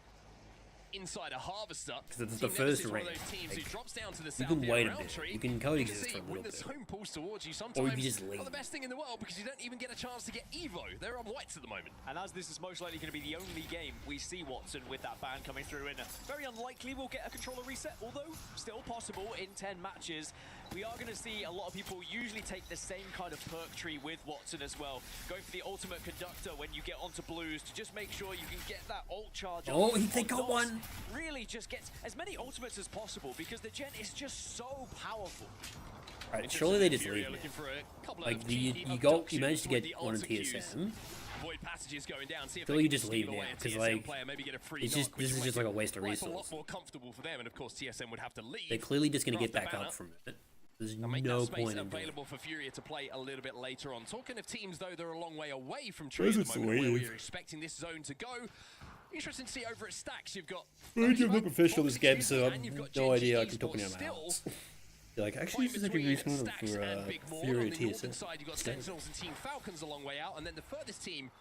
inside a Harvester. Because it's Team the first Nemesis is one of rank. those teams who Like, drops down to the you south can near wait a Roundtree. bit. You can You coexist see for a when little the bit. zone pulls towards you, Or sometimes you can just not leave. the best thing in the world because you don't even get a chance to get Evo. They're on whites at the moment. And as this is most likely going to be the only game we see Watson with that ban coming through in, very unlikely we'll get a controller reset, although still possible in 10 matches. We are going to see a lot of people usually take the same kind of perk tree with Watson as well, going for the ultimate conductor when you get onto blues to just make sure you can get that ult charge. Oh, on they got Nox. one. Really just gets as many ultimates as possible because the gen is just so powerful. Right, surely they just Furia leave looking it. for a couple Like, of you cheeky managed to abductions with get the one in ultra Qs. TSM. Avoid passages going down. See if Feel they you can just leave steal now, away a 'cause, TSM like, player, maybe get a free it's just- knock, this which is will just make like a it waste of quite resource. a lot more comfortable for them, and of course TSM would have to leave. They're clearly just going to Craft get the back banner up from it. There's and make no that space point in doing it. available for Furia to play a little bit later on. Talking of teams, though, they're a long way away from Tree at the Where's moment, where Wave? we are expecting this zone to go. Interesting to see over at Stacks, you've got... I'm not professional this game, so and I've you've got no Genji idea. I can Esports talk about my still house. They're like, actually, this is actually between really Stacks for and Big Morn. Fury On the northern TSM. side, you've got Stacks. Sentinels and Team Falcons a long way out, and then the furthest team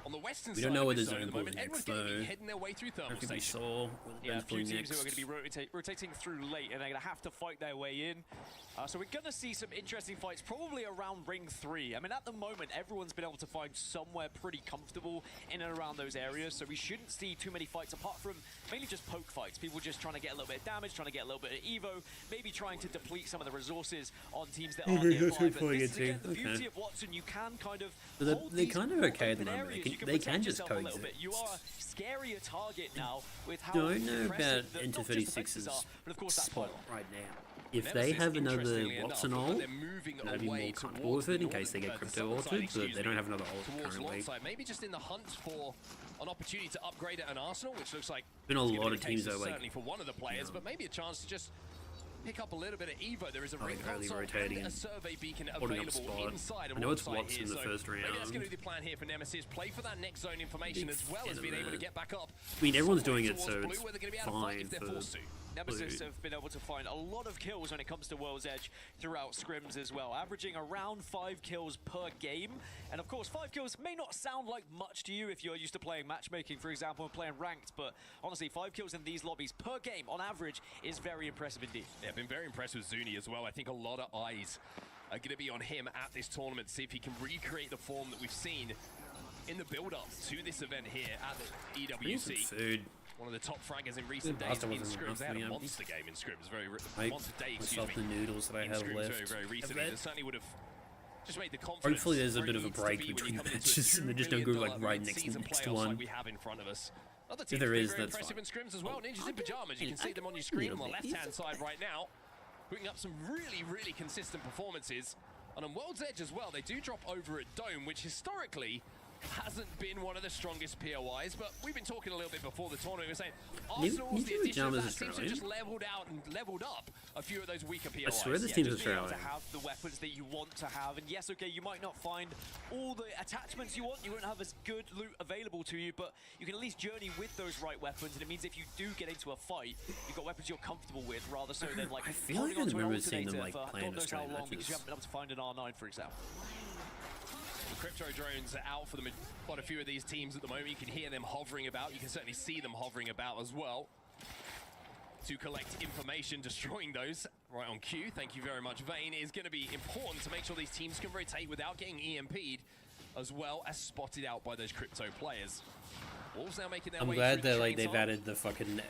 on the western We side don't know of where this the zone at zone the goes moment. next, Everyone's going to be though. heading their way through I thermal think we station. saw Yeah, a few pulling teams who are going next. to be rotating through late, and they're going to have to fight their way in. So we're going to see some interesting fights, probably around Ring 3. I mean, at the moment, everyone's been able to find somewhere pretty comfortable in and around those areas, so we shouldn't see too many fights, apart from mainly just poke fights. People just trying to get a little bit of damage, trying to get a little bit of Evo, maybe trying to deplete some of the resources on teams that aren't Okay, nearby. that's what But I'm this is, playing again, the into. beauty Okay. of Watson. You can kind of So they're- hold they're these kind of okay at the open moment. They areas. can- You they protect can just yourself a little bit. coexist. You are scarier target now with how Don't know impressive about the, Enter not just the fences 36's are, but of course that spot pylon. right now. if they Nemesis, have another interestingly enough, Watson looks like ult, they're moving I'd be more away comfortable towards with it the in case they get the crypto southern ulted, side, but excuse they don't me, have another ult towards currently. Lonside. Maybe just in the hunt for an opportunity to upgrade at an Arsenal, which looks like Been a it's gonna lot be of the teams case that are, like, certainly for one of the players, but maybe a chance to just pick up a little bit of Evo. There is a ring early console rotating and a and survey beacon holding up available spot. inside of I know it's Lonside Watson here, in the so first maybe that's going to round. be the plan here for Nemesis. Play for that next zone information Big as well as fan being of able to that. get back up. I mean, everyone's somewhere doing it, towards so blue it's where they're going to be able to fight fine if they're for forced to. Nemesis have been able to find a lot of kills when it comes to World's Edge throughout scrims as well, averaging around 5 kills per game. And of course, 5 kills may not sound like much to you if you're used to playing matchmaking, for example, and playing ranked, but honestly, 5 kills in these lobbies per game on average is very impressive indeed. Yeah, I've been very impressed with Zuni as well. I think a lot of eyes are going to be on him at this tournament, see if he can recreate the form that we've seen in the build-up to this event here at the Need some EWC. food. One of the top fraggers in recent days Pasta in wasn't scrims. enough They had for a me. monster game in scrims, I monster day, excuse myself me. the noodles that I in have scrims left. very recently. bet. That certainly would have just made the confidence. Hopefully there's a where bit it of a needs to break be when between you the come into a matches and they just don't go like right next to mid-season one. like we have in front of us. Other If teams there being is, very that's impressive fine. in scrims as well. Ninjas in pajamas. You can I see them on your can screen on feel the it. left-hand side right now, putting up some really consistent performances. And on World's Edge as well, they do drop over at Dome, which historically hasn't been one of the strongest POIs, but we've been talking a little bit before the tournament. We were saying Arsenal's the addition of that seems to have just leveled out and leveled up a few of those weaker POIs. I swear this Yeah, team's just being able Australian. to have the weapons that you want to have, and yes, okay, you might not find all the attachments you want, you won't have as good loot available to you, but you can at least journey with those right weapons, and it means if you do get into a fight, you've got weapons you're comfortable with, rather so than like I feel holding like I onto an remember seeing them, alternator like, for playing God knows how Australian long because you matches. haven't been able to find an R9, for example. The crypto drones are out for quite a few of these teams at the moment. You can hear them hovering about. You can certainly see them hovering about as well to collect information, destroying those right on cue. Thank you very much, Vayne. It is going to be important to make sure these teams can rotate without getting EMP'd, as well as spotted out by those crypto players. Wolves now making their I'm way glad through that the like they've chainsaw. added the fucking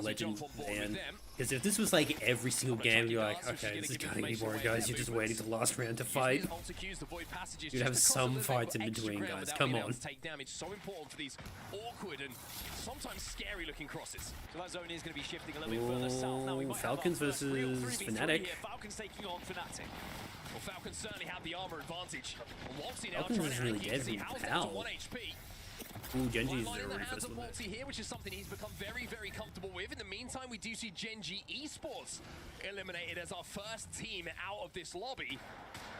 legend jump on board with man. them. Because if this was like every single I'm gonna game, chuck you're you like, darts, which is okay, gonna this is give kind of information boring, away guys. about You're just movements. waiting till the last round to Use fight. these ult cues, the void passages, You'd just have across a some little bit fights in extra between, ground guys. without Come being able on. to take damage. So important for these awkward and sometimes scary looking crosses. So that zone is going to be shifting a little bit further south. Now we might Falcons have our first real versus 3v3 Fnatic. here. Falcons taking on Fnatic. Well, Falcons certainly have the armor advantage. And Waltzy now Falcons trying is to really anchor. You dead can see from How's Pal. down to 1 HP. Ooh, Genji's Line in the there hands first of limit. Waltzy here, which is something he's become very comfortable with. In the meantime, we do see Genji Esports eliminated as our first team out of this lobby.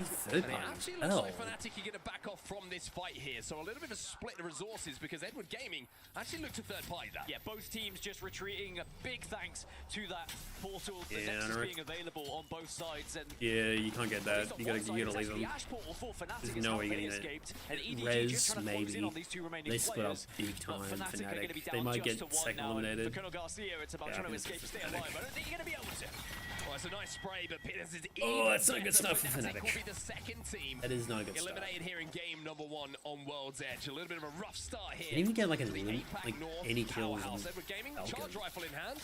Third And it party. actually looks Oh. like Fnatic are going to back off from this fight here. So a little bit of a split of resources because Edward Gaming actually looked to third party that. Yeah, both teams just retreating. A big thanks to that portal, the Yeah, Nexus I being available on both sides. And Yeah, you can't get that. on You one gotta side, leave it's actually them. the Ash portal for Fnatic There's is no how way they getting that. escaped. And EDG Res, just trying to focus in maybe. on these two remaining They split up players. big But time, Fnatic are going to Fnatic. be They down might just get to one second now. And eliminated. for Colonel Garcia, it's about Yeah, trying to I think escape, it's stay Fnatic. alive. I don't think you're going to be able to. Well, it's a nice spray, but Peters is Oh, that's not even good stuff for better. Fnatic. Will be the second team That is not a good start. eliminated here in game number 1 on World's Edge. A little bit of a rough start here. Didn't even get like for the APAC like North any kills powerhouse. on Edward Gaming, Falcon. charge rifle in hand.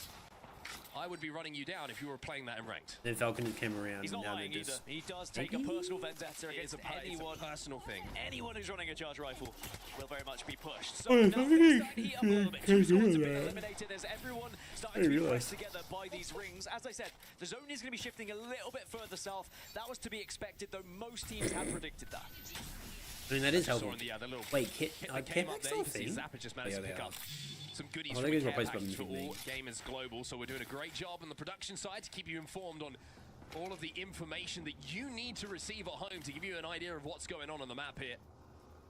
I would be running you down if you were playing that in ranked. Then Falcon came around He's and not now they're lying either. just He does take a personal vendetta It is against anyone. it's a personal thing. Anyone who's running a charge rifle will very much be pushed. So now things start to heat up a little bit. Two squads have been eliminated as everyone starting to be pressed together by these rings. As I said, the zone is going to be shifting a little bit further south. That was to be expected, though most teams had predicted that. I mean, that is Saw helpful. on the other little Wait, hit that care came up pack's there. still You a can see thing? Zappa just managed Yeah, to they pick are. up some goodies Oh, from they're the gonna care replace package for Button all thing. Gamers Global. So we're doing a great job on the production side to keep you informed on all of the information that you need to receive at home to give you an idea of what's going on the map here.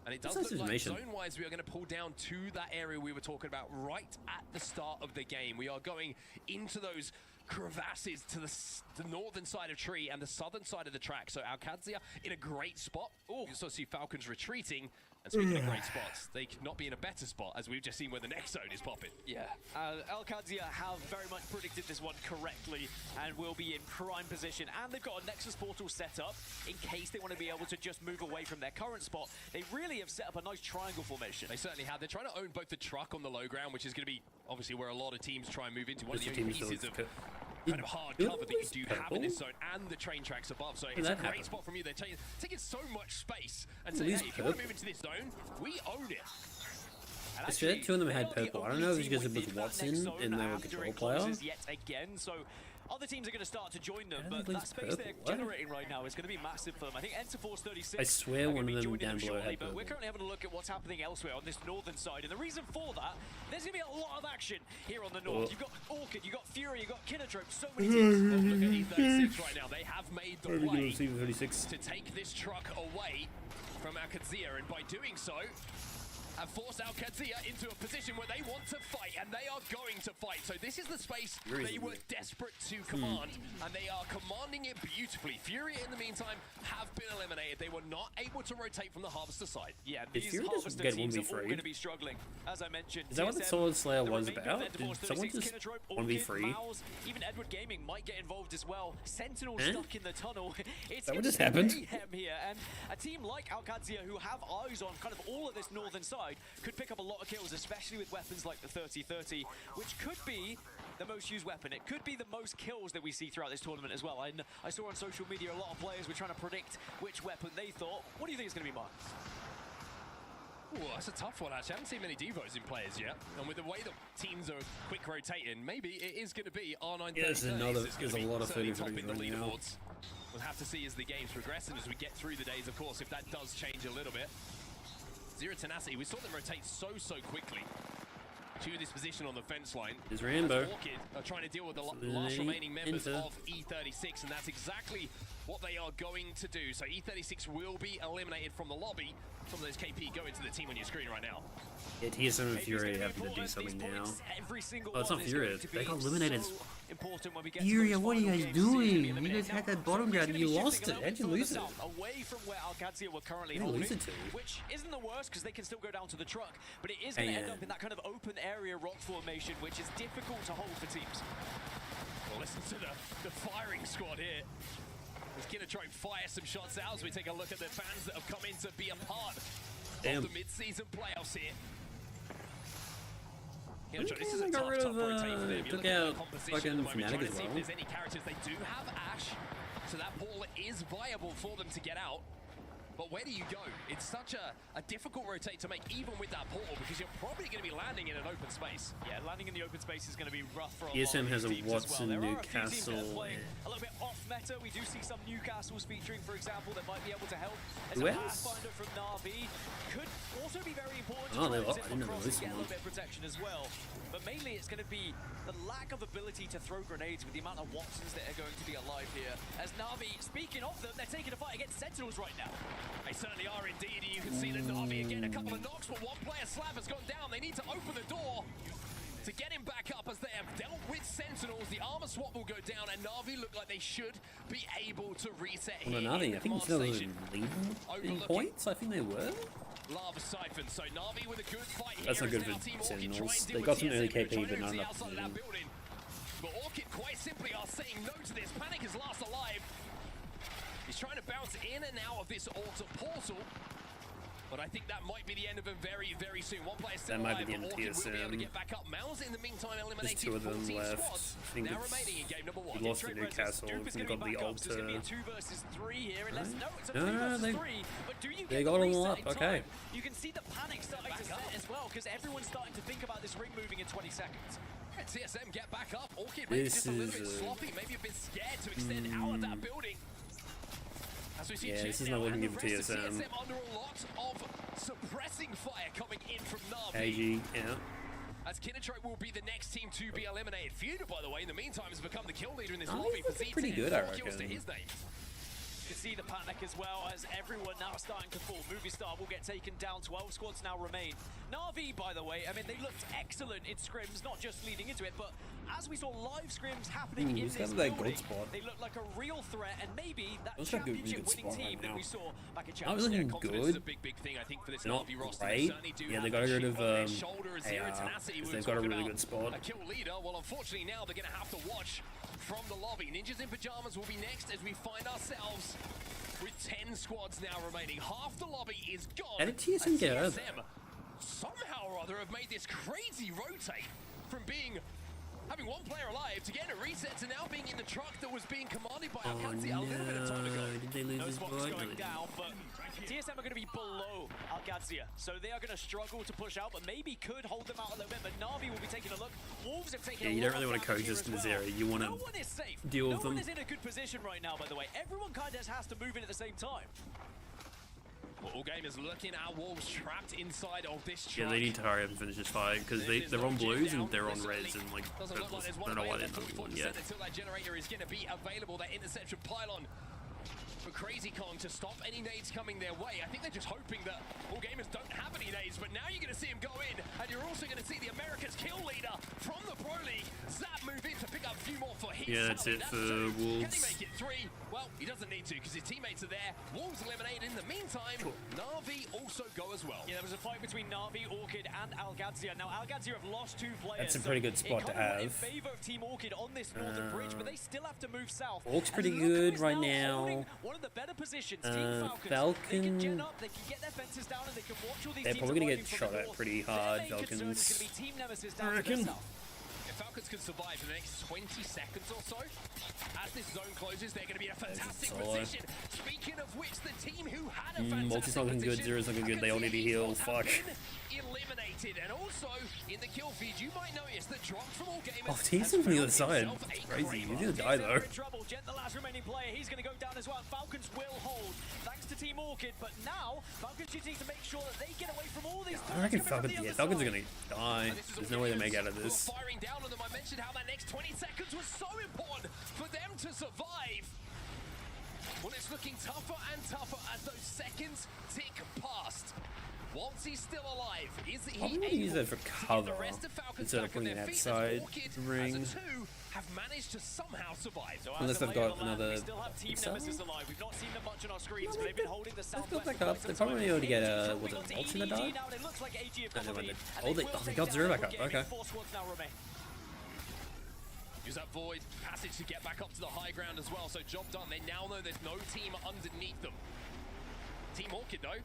And it does That's look like information. zone-wise we are going to pull down to that area we were talking about right at the start of the game. We are going into those crevasses to the northern side of Tree and the southern side of the track. So Alcadzia in a great spot. Oh, you also see Falcons retreating. And speaking of great spots, they could not be in a better spot, as we've just seen where the next zone is popping. Yeah, ALGS have very much predicted this one correctly and will be in prime position. And they've got a Nexus portal set up in case they want to be able to just move away from their current spot. They really have set up a nice triangle formation. They certainly have. They're trying to own both the truck on the low ground, which is going to be obviously where a lot of teams try and move into. One of the Most only teams pieces don't of kind of hard Did cover that you do have in this zone, and the train tracks above. So it's a that great happen? spot from you. They're taking so much space and Did saying, these hey, if you want to purple? move into this zone, we own it. And I swear two of them they had are the purple. I don't only know if it's team because it was within that Watson next zone and they were after control it player. closes yet again. So other teams are going to start to join them, I but don't think that space they're purple, what? generating right now is going to be massive for them. I think Enterforce 36 I swear are one going of to them be joining down them below shortly, had but we're purple. currently having a look at what's happening elsewhere on this northern side, and the reason for that, there's going to be a lot of action here on the north. You've got Orchid, you've got Fury, you've got Kinotrope, so many teams. Well, look at E36 right now. They have made the Probably play gonna see 36. to take this truck away from Alcadzia, and by doing so, have forced Alcadzia into a position where they want to fight, and they are going to fight. So this is the space they were desperate to command, and they are commanding it beautifully. Fury, in the meantime, have been eliminated. They were not able to rotate from the Harvester side. Yeah, If these Fury doesn't Harvester get teams are 1v3'd, all going to be struggling. As I mentioned, is that what the TSM, Sword Slayer the was remainder of about? Enterforce Did someone 36, just Kinotrope, 1v3? Orchid, Mouse, even Edward Gaming might get involved as well. Sentinel stuck in the tunnel. It's That what gonna just be happened? mayhem here, and a team like Alcadzia, who have eyes on kind of all of this northern side, could pick up a lot of kills, especially with weapons like the 30-30, which could be the most used weapon. It could be the most kills that we see throughout this tournament as well. And I saw on social media a lot of players were trying to predict which weapon they thought. What do you think is going to be, Marcus? Ooh, that's a tough one, actually. I haven't seen many Devos in players yet. And with the way that teams are quick rotating, maybe it is going to be R930. Yeah, there's another- It's gonna there's a be lot of certainly 30-30s topping the running now. leaderboards. We'll have to see as the games progress and as we get through the days, of course, if that does change a little bit. Zero Tenacity, we saw them rotate so quickly to this position on the fence line. There's Rainbow. As Orchid are trying to deal with the So last they remaining members enter. of E36, and that's exactly what they are going to do. So E36 will be eliminated from the lobby. Some of those KP go into the team on your screen right now. Yeah, TSM and Fury have to do something now. Every single Oh, it's not one is Fury. going to They be got eliminated. so important when we get to Fury, those what are you final guys games. This is gonna be doing? a You minute. guys Now, had that bottom Fury's ground gonna and you be lost shifting it. a How'd you little lose it? further south, away from where Alcadzia were currently How'd you lose holding, it to? which isn't the worst because they can still go down to the truck, but it is going to end up in that kind of open area rock formation, which is difficult to hold for teams. Well, listen to the firing squad here. As Kinotrope fire some shots out as we take a look at the fans that have come in to be a part of the mid-season playoffs here. Kinotrope, this is a got rid tough of, rotate for them. You took look at the out composition at fucking the moment, Fnatic trying to as see if well. there's any characters. They do have Ash, so that ball is viable for them to get out. But where do you go? It's such a difficult rotate to make, even with that portal, because you're probably going to be landing in an open space. Yeah, landing in the open space is going to be rough for a lot ESM of has a these teams as Watson, well. There are a few teams that are Newcastle, playing a little bit off meta. We do see some Newcastles featuring, for example, that might be able to help. As Who a else? Pathfinder from Na'Vi could also be very important to Oh, they close are. in I didn't know across this and get a one. little bit of protection as well. But mainly it's going to be the lack of ability to throw grenades with the amount of Watsons that are going to be alive here. As Na'Vi, speaking of them, they're taking a fight against Sentinels right now. They certainly are indeed. You can see that Na'Vi are getting a couple of knocks, but one player slab has gone down. They need to open the door to get him back up as they have dealt with Sentinels. The armor swap will go down, and Na'Vi look like they should be able to reset Well, here. Na'Vi, in I the think command they were station. leading in Overlooking points. I think they were. Lava Siphon, so Na'Vi with a good fight here. That's not as good now for Team Orchid try and Sentinels. deal They with got some TSM, early who are KP, trying to but not move to the enough outside of that position. building. But Orchid quite simply are saying no to this. Panic is last alive. He's trying to bounce in and out of this altar portal. But I think that might be the end of him very, very soon. One player still That might alive, be the end but of Orchid will be able to TSM. get back up. Mouse in the meantime There's eliminated 2 of them 14 left. squads. I think Now it's remaining in game number 1. we lost to Trade versus Newcastle. Dupe I is think gonna got be the back up, so it's going to be a altar. 2 versus 3 here. Unless, Right. no, it's a No, 3 no, versus they- 3. But do you they get got the them all reset up, in okay. time? You can see the panic starting to set as well, because everyone's starting to think about this ring moving in 20 seconds. TSM get back up. Orchid maybe This just a little bit is, sloppy, maybe a bit scared to extend out of that building. As we see Yeah, Jet this is now not looking and good the for rest of TSM. TSM under a lot of suppressing fire coming in from Na'Vi. AG, yeah. As Kinotrope will be the next team to be eliminated. Fuder, by the way, in the meantime, has become the kill leader in this Oh, lobby he's for looking Z10. pretty good, I 4 kills to reckon. his name. You can see the panic as well as everyone now starting to fall. Movie Star will get taken down. 12 squads now remain. Na'Vi, by the way, I mean, they looked excellent in scrims, not just leading into it, but as we saw live scrims happening in who's this got that gold building, spot? they look like a real threat, and maybe that Looks like a really good championship winning spot team right that now. we saw back in I was Champions looking Confidence is a good. big, big thing, I think, for this Not Na'Vi roster. They great. certainly do Yeah, have they got a rid chip of on their shoulder as Zero AR, Tenacity because we they've were got a talking really about. good spot. A kill leader. Well, unfortunately, now they're going to have to watch from the lobby. Ninjas in Pajamas will be next as we find ourselves with 10 squads now remaining. Half the lobby is gone. How did TSM get out of TSM somehow or other have made this crazy rotate from having one player alive to getting a reset to now being in the truck that was being commanded by Alcadzia a little bit of time ago. Did they lose No his spots void? going down, but TSM are going to be below Algadzia, so they are going to struggle to push out, but maybe could hold them out a little bit. But Na'Vi will be taking a look. Wolves have taken Yeah, a you lot don't really of want to damage here coexist as in this well. area. You want No to one is safe. deal No with one them. is in a good position right now, by the way. Everyone kind of has to move in at the same time. Well, all gamers looking at Wolves trapped inside of this Yeah, truck. they need to hurry up and finish this fight because they're on blues and they're on reds and like purples. I don't know why they're not on yet. Until that generator is going to be available, that interception pylon for Crazy Kong to stop any nades coming their way. I think they're just hoping that all gamers don't have any nades, but now you're going to see him go in, and you're also going to see the America's kill leader from the Pro League, Zap, move in to pick up a few more for his. Yeah, that's it for Wolves. Can he make it 3? Well, he doesn't need to because his teammates are there. Wolves eliminated. In the meantime, Na'Vi also go as well. Yeah, there was a fight between Na'Vi, Orchid, and ALGS. Now, ALGS have lost 2 players. That's a pretty good spot to have. In favor of Team Orchid on this northern bridge, but they still have to move south. Orc's pretty And look good who's right now holding now. one of the better positions, Team Falcons. They can gen up, they can get their fences down, and they can watch all these They're teams probably gonna arriving get from the shot at north. pretty Their hard, main concern is Falcons. gonna be Team Nemesis I down to the reckon. south. If Falcons can survive for the next 20 seconds or so, as this zone closes, they're going to be in a fantastic solo. position. Speaking of which, the team who had a fantastic Multi's not looking good, position, Zero's looking good, they all need to heal, have fuck. been eliminated. And also, in the kill feed, you might notice the drop from all gamers. Oh, team's has from the found other side. himself a It's crazy. great You're gonna die though. In trouble. Jet, the last remaining player, he's going to go down as well. Falcons will hold, thanks to Team Orchid. But now, Falcons just need to make sure that they get away from all these. I reckon threats coming from Falcons, the yeah, other Falcons are side. gonna die. There's no way they make out of this. Firing down on them. I mentioned how that next 20 seconds was so important for them to survive. Well, it's looking tougher and tougher as those seconds tick past. Once he's still alive, is he I'm gonna able use that for to get cover the rest of Falcons instead of back on putting their it feet as outside Orchid, the ring. as a 2 have managed to somehow survive. So Unless they've got another We still have Team missile? Nemesis alive. We've not seen them much on our screens, No, but they've been holding the Let's southwest. build back for up. quite some They're probably time. able to get AG was it jumping ults in the onto dark? EG now, and it looks like AG have No, come they in, did. and Oh, they will take got down Zero back Orchid up, Gaming. okay. 4 squads now remain. Use that void passage to get back up to the high ground as well. So job done. They now know there's no team underneath them. Team Orchid though.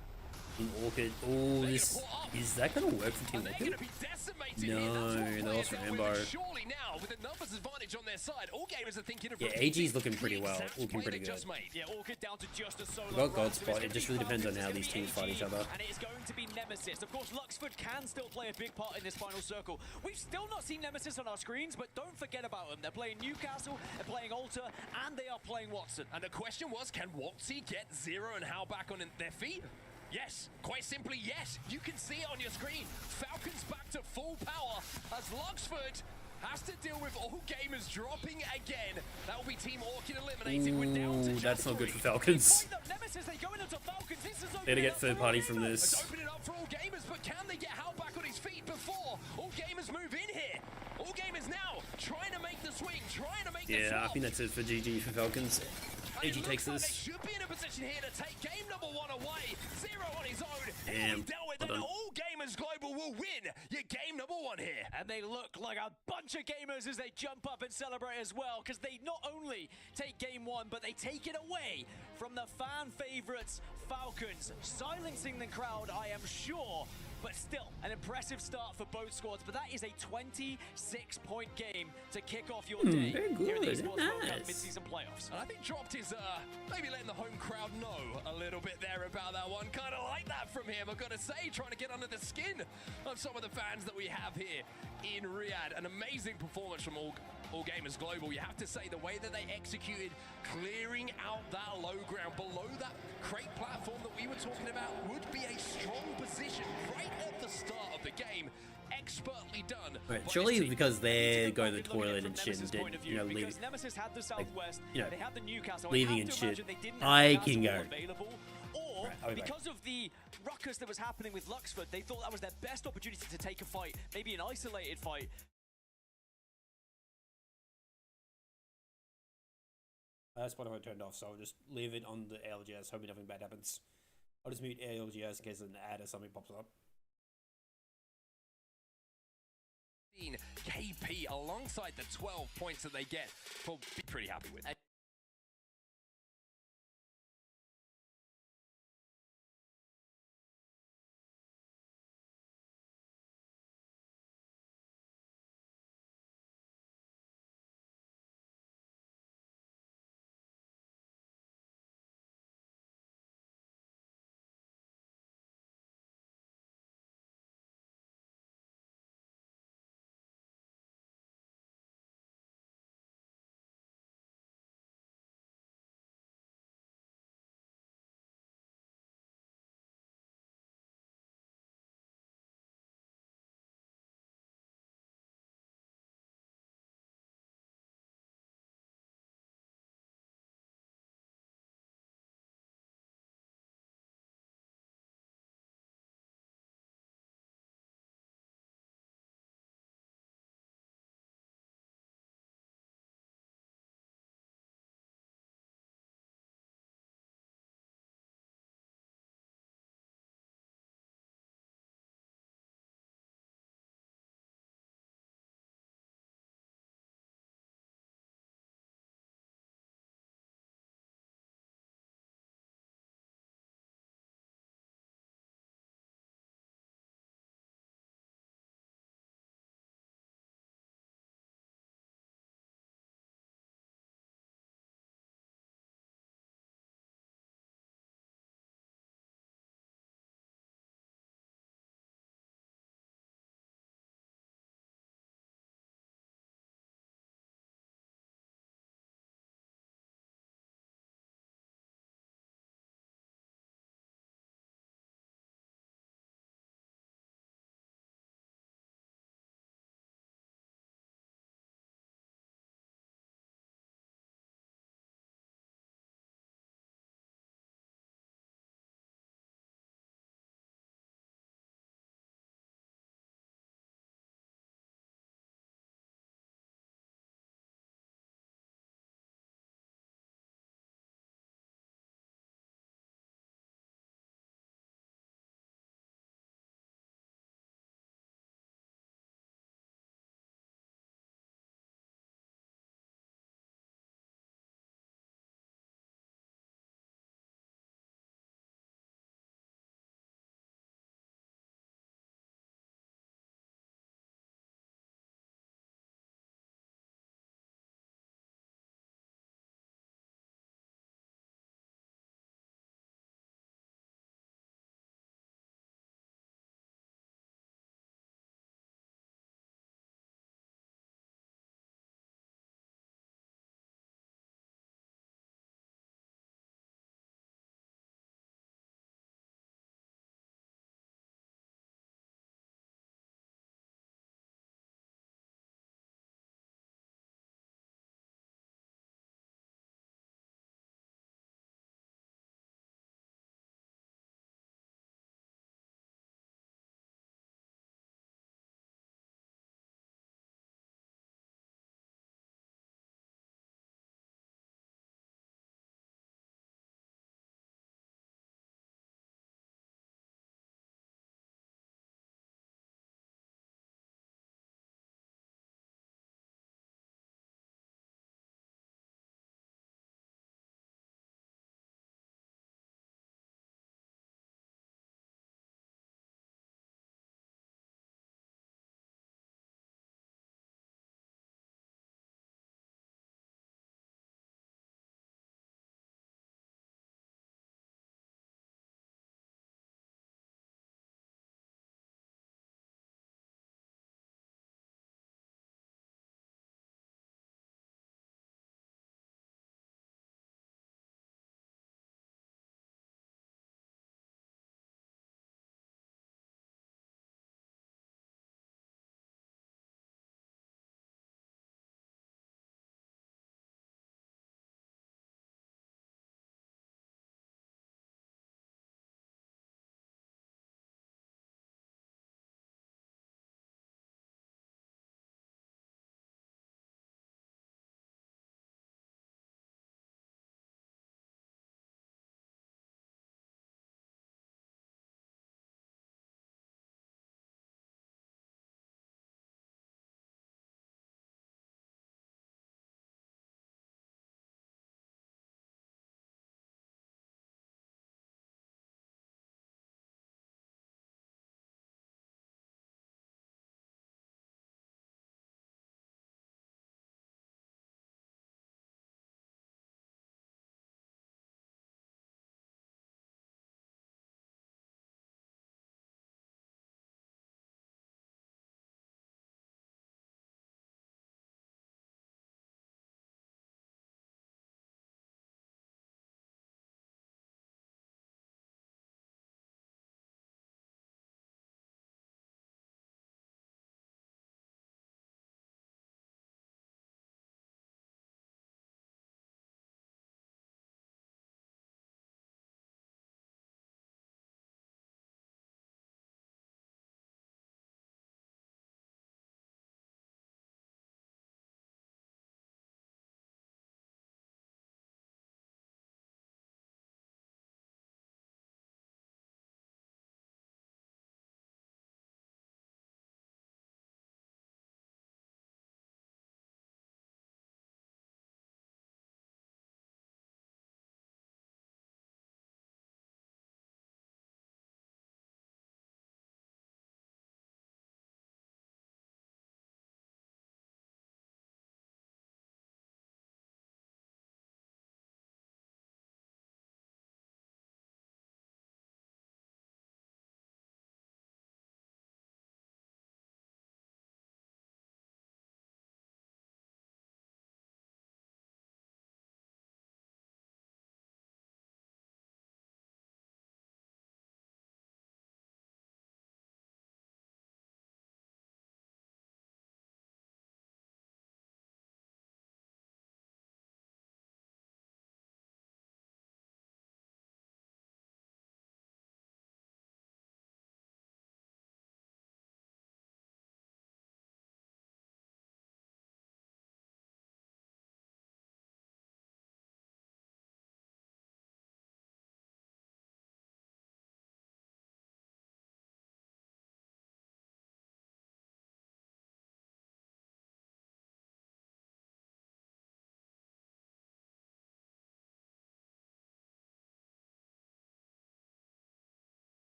Team Orchid. Oh, this is that gonna work for Team They're Orchid? going to be decimated No, here. That's what they players lost dealt Rambo. with, and surely now, with a numbers advantage on their side, all gamers are thinking of Yeah, repeating AG's looking pretty the well, exact looking play pretty they good. just made. Yeah, Orchid down to just a solo. We've got run, God so spot. it's It gonna just be really depends on Falcons, how it's these gonna be teams fight each AG, other. And it is going to be Nemesis. Of course, Luxford can still play a big part in this final circle. We've still not seen Nemesis on our screens, but don't forget about them. They're playing Newcastle, they're playing Alter, and they are playing Watson. And the question was, can Watsy get Zero and Hal back on their feet? Yes, quite simply yes. You can see it on your screen. Falcons back to full power as Luxford has to deal with all gamers dropping again. That will be Team Orchid eliminated. We're down to Ooh, just that's not good 3. for Falcons. Nemesis, they go into Falcons. This is They're to get third party from Let's this. open it up for all gamers, but can they get Hal back on his feet before all gamers move in here? All gamers now trying to make the swing, trying to make the Yeah, I swap. think that's it for GG for Falcons. And it AG takes looks like this. They should be in a position here to take game number 1 away. Zero on his own. He'll Damn. be dealt with, Well and done. all gamers global will win your game number 1 here. And they look like a bunch of gamers as they jump up and celebrate as well, because they not only take game 1, but they take it away from the fan favorites, Falcons, silencing the crowd, I am sure. But still, an impressive start for both squads. But that is a 26-point game to kick off your day very here in the good, Esports World Cup nice. mid-season playoffs. And I think Dropped is maybe letting the home crowd know a little bit there about that one. Kind of like that from him, I've got to say, trying to get under the skin of some of the fans that we have here in Riyadh. An amazing performance from all Gamers Global. You have to say the way that they executed, clearing out that low ground below that crate platform that we were talking about would be a strong position right at the start of the game. Expertly done. Right, by surely this team. because they're going to the Looking at it toilet from and shit Nemesis' and point of did, you know, view, leaving. because Nemesis had the Southwest, you know, they had the Newcastle. leaving I have and to shit. imagine they didn't have I Newcastle can go. available, or Right, I'll be back. because of the ruckus that was happening with Luxford, they thought that was their best opportunity to take a fight, maybe an isolated fight. Spotify turned off, so I'll just leave it on the ALGS, hoping nothing bad happens. I'll just mute ALGS in case an ad or something pops up. KP alongside the 12 points that they get, we'll be pretty happy with.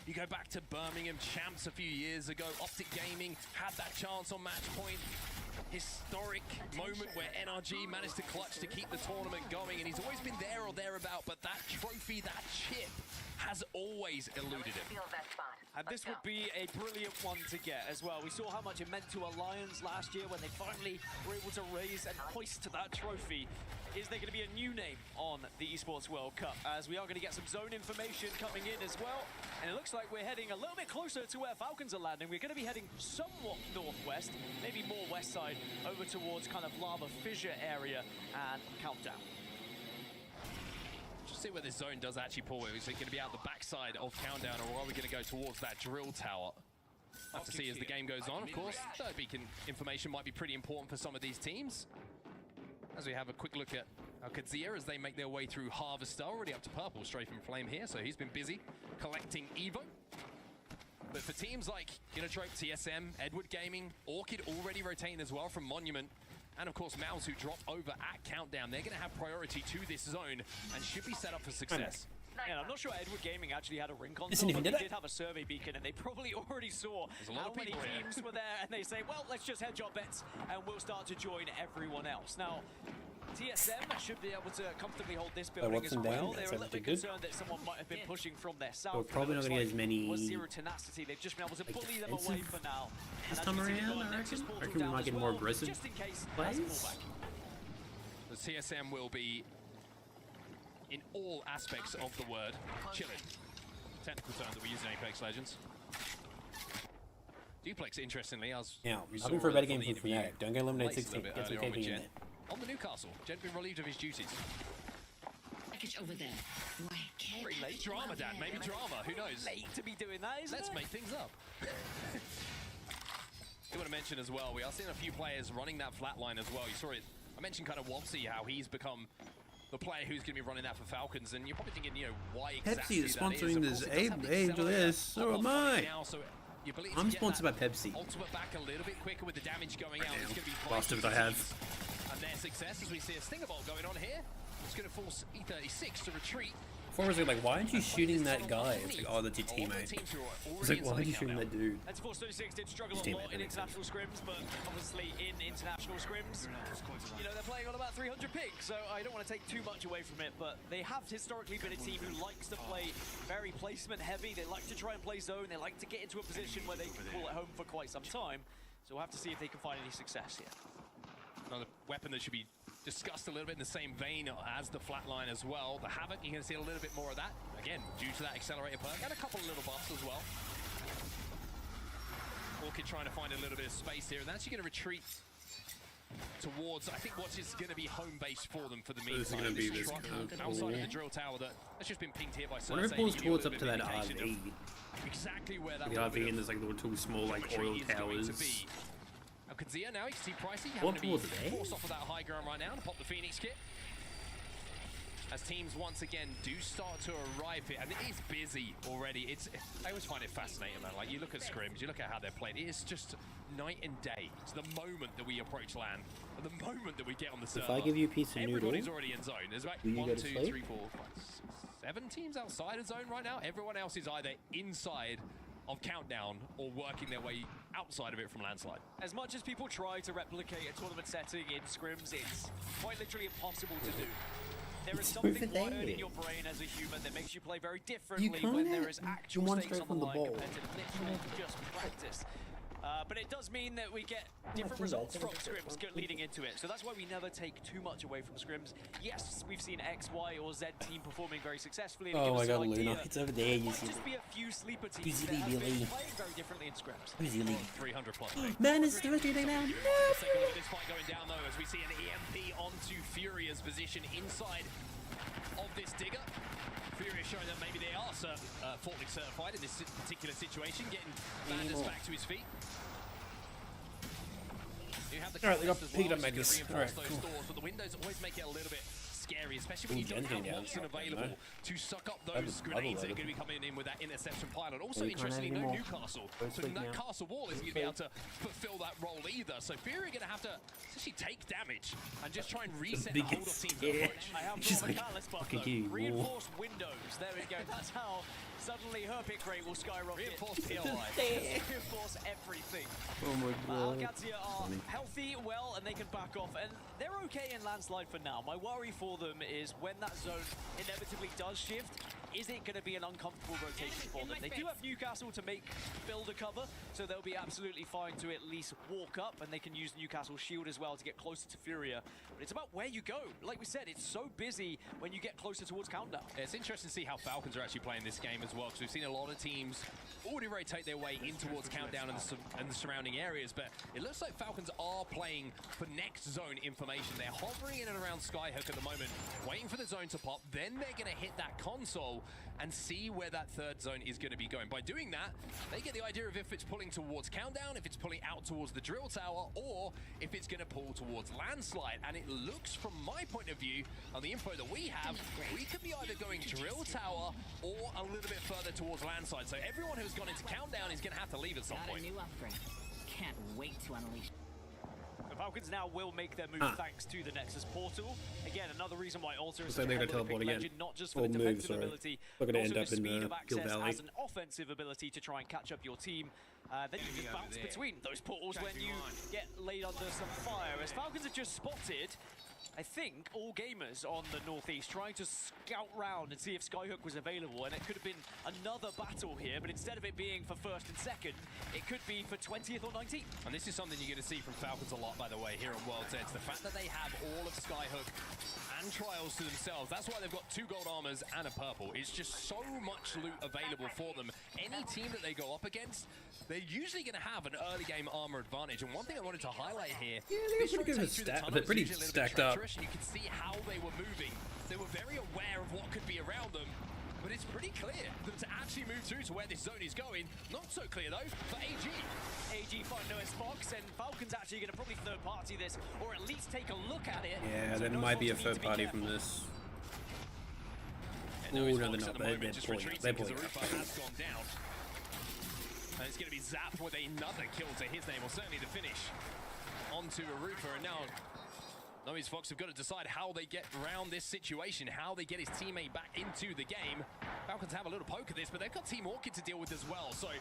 You go back to Birmingham champs a few years ago. Optic Gaming had that chance on match point. Historic moment where NRG managed to clutch to keep the tournament going, and he's always been there or thereabout, but that trophy, that chip, has always eluded him. And this would be a brilliant one to get as well. We saw how much it meant to Alliance last year when they finally were able to raise and hoist that trophy. Is there going to be a new name on the Esports World Cup? As we are going to get some zone information coming in as well. And it looks like we're heading a little bit closer to where Falcons are landing. We're going to be heading somewhat northwest, maybe more west side, over towards kind of Lava Fissure area and Countdown. Just see where this zone does actually pull. Is it going to be out the backside of Countdown, or are we going to go towards that drill tower? Have to see as the game goes on, of course. Third beacon information might be pretty important for some of these teams. As we have a quick look at ALGS as they make their way through Harvester, already up to purple, Strafe and Flame here, so he's been busy collecting Evo. But for teams like Innotrope, TSM, Edward Gaming, Orchid already rotating as well from Monument, and of course Mouse who dropped over at Countdown, they're going to have priority to this zone and should be set up for success. And I'm not sure Edward Gaming actually had a ring console, Isn't even but they did it? did have a survey beacon, and they probably already saw how many teams were there, and they say, well, let's just hedge our bets, and we'll start to join everyone else. Now, TSM should be able to comfortably hold this building as well. They're a little bit concerned that someone might have been pushing from their south. We're probably not going to get as many was Zero Tenacity. They've just been able to bully them away for now. this time around, I reckon. I reckon we might get more aggressive just in case plays. The TSM will be, in all aspects of the word, chilling. Technical term that we use in Apex Legends. Duplex, interestingly, as now, hoping for a better game from Fnatic. Don't get eliminated 16. Get some KP in there. On the Newcastle, Jen been relieved of his duties. Package over there. Pretty late drama, Dad. Maybe drama. Who knows? Late to be doing that, isn't Let's it? make things up. I want to mention as well, we are seeing a few players running that flat line as well. You saw it. I mentioned kind of Wobsy, how he's become the player who's going to be running that for Falcons, and you're probably thinking, you know, why exactly Pepsi is sponsoring this. ALGS, so am I. I'm sponsored by Pepsi. Ultimate back a little bit quicker with the damage going out. It's going to be Last of it I have. And their success as we see a Stinger Bolt going on here. It's going to force E36 to retreat. Before I was like, why aren't you shooting that guy? It's like, oh, that's your teammate. It's like, why are you shooting that dude? And Force 36 did struggle a lot in international scrims, but obviously in international scrims, you know, they're playing on about 300 ping, so I don't want to take too much away from it, but they have historically been a team who likes to play very placement heavy. They like to try and play zone. They like to get into a position where they can call it home for quite some time. So we'll have to see if they can find any success here. Another weapon that should be discussed a little bit in the same vein as the flatline as well. The Havoc, you're going to see a little bit more of that. Again, due to that accelerator perk, and a couple of little buffs as well. Orchid trying to find a little bit of space here, and that's actually going to retreat towards, I think, what is going to be home base for them for the meantime. This is going to be this truck outside of the drill tower that's just been pinged here by Cersei. Wonder if it pulls towards up to that RV. Exactly where that the RV and there's like little two small like oil towers. ALGS now, you can see Pricey having to be forced off of that high ground right now to pop the Phoenix kit. As teams once again do start to arrive here, and it is busy already. I always find it fascinating, man. Like, you look at scrims, you look at how they're played, it is just night and day. It's the moment that we approach land, and the moment that we get on the server. If I give you a piece of noodle, everybody's already in zone. There's about 1, 2, 3, 4, 5, 6, 7 teams outside of zone right now. Everyone else is either inside of Countdown or working their way outside of it from Landslide. As much as people try to replicate a tournament setting in scrims, it's quite literally impossible to do. There is something wired in your brain as a human that makes you play very differently when there is actual stakes on the line compared to literally just practice. But it does mean that we get different results from scrims leading into it. So that's why we never take too much away from scrims. Yes, we've seen X, Y, or Z team performing very successfully. Oh my god, Luna. It's over there, you see. Just be a few sleeper teams that have been playing very differently in scrims. Who's he leading? 300 plus. Man, it's still doing now. Let's take a look at this fight going down though, as we see an EMP onto Furia's position inside of this digger. Furia showing that maybe they are faultly certified in this particular situation, getting Landers back to his feet. You have the Alright, they got as picked well, up so you can Magnus. reinforce Alright, those cool. doors, but the windows always make it a little bit scary, especially when you don't have Watson available to suck up those grenades that are going to be coming in with that interception pile. And also, interestingly, no Newcastle. So that castle wall isn't going to be able to fulfill that role either. So Fury are going to have to essentially take damage and just try and reset the hold-off team's approach. I have She's brought like, the catalyst buff, fucking though. key. Reinforced windows. There we go. That's how suddenly her pick rate will skyrocket. Reinforced POI. Reinforce everything. Oh my god. ALGS are healthy, well, and they can back off, and they're okay in landslide for now. My worry for them is when that zone inevitably does shift, is it going to be an uncomfortable rotation for them? They do have Newcastle to make builder cover, so they'll be absolutely fine to at least walk up, and they can use Newcastle's shield as well to get closer to Furia. But it's about where you go. Like we said, it's so busy when you get closer towards countdown. Yeah, it's interesting to see how Falcons are actually playing this game as well, because we've seen a lot of teams already rotate their way in towards countdown and the surrounding areas, but it looks like Falcons are playing for next zone information. They're hovering in and around Skyhook at the moment, waiting for the zone to pop, then they're going to hit that console and see where that third zone is going to be going. By doing that, they get the idea of if it's pulling towards countdown, if it's pulling out towards the drill tower, or if it's going to pull towards landslide. And it looks, from my point of view, on the info that we have, we could be either going drill tower or a little bit further towards landslide. So everyone who's gone into countdown is going to have to leave at some point. Got a new upgrade. Can't wait to unleash. The Falcons now will make their move thanks to the Nexus portal. Again, another reason why Alter is So they're such a gonna teleport again. legend, not just for the defensive ability, They're but gonna also end up the in speed the of Hill access Valley. as an offensive ability to try and catch up your team. Then you can bounce between those portals when you get laid under some fire. As Falcons have just spotted, I think, all gamers on the northeast trying to scout round and see if Skyhook was available, and it could have been another battle here, but instead of it being for first and second, it could be for 20th or 19th. And this is something you're going to see from Falcons a lot, by the way, here on World's Edge. The fact that they have all of Skyhook and Trials to themselves, that's why they've got 2 gold armors and a purple. It's just so much loot available for them. Any team that they go up against, they're usually going to have an early game armor advantage. And one thing I wanted to highlight here, this rotate through the tunnel they're pretty is usually a little bit stacked up. treacherous, and you can see how they were moving. They were very aware of what could be around them, but it's pretty clear that to actually move through to where this zone is going, not so clear though for AG. AG find no Xbox, and Falcon's actually going to probably third party this, or at least take a look at it. Yeah, So there no might be a Fox need to third party careful. from this. And Oh, those no, Fox they're at not. the They're moment just pulling. retreating They're because the pulling. Roofer has gone down. And it's going to be zapped with another kill to his name, or certainly the finish onto a Roofer. And now Noise Fox have got to decide how they get around this situation, how they get his teammate back into the game. Falcons have a little poke at this, but they've got Team Orchid to deal with as well. So,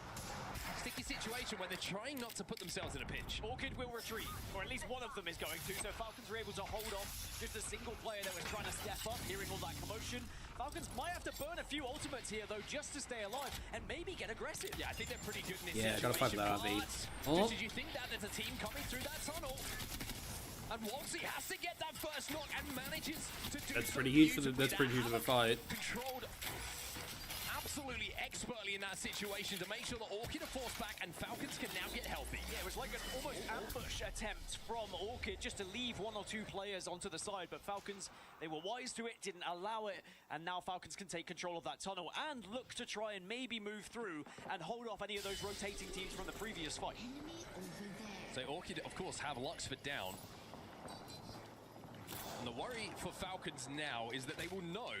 sticky situation where they're trying not to put themselves in a pinch. Orchid will retreat, or at least one of them is going to, so Falcons were able to hold off just a single player that was trying to step up, hearing all that commotion. Falcons might have to burn a few ultimates here, though, just to stay alive and maybe get aggressive. Yeah, I think they're pretty good in this Yeah, situation. gotta fight for that RV. Oh. Did you think that there's a team coming through that tunnel? And Wolsey has to get that first knock and manages to do That's so pretty huge for the. beautifully. That's pretty huge of a fight. Controlled absolutely expertly in that situation to make sure that Orchid are forced back and Falcons can now get healthy. Yeah, it was like an almost ambush attempt from Orchid just to leave 1 or 2 players onto the side, but Falcons, they were wise to it, didn't allow it, and now Falcons can take control of that tunnel and look to try and maybe move through and hold off any of those rotating teams from the previous fight. So Orchid, of course, have Luxford down. And the worry for Falcons now is that they will know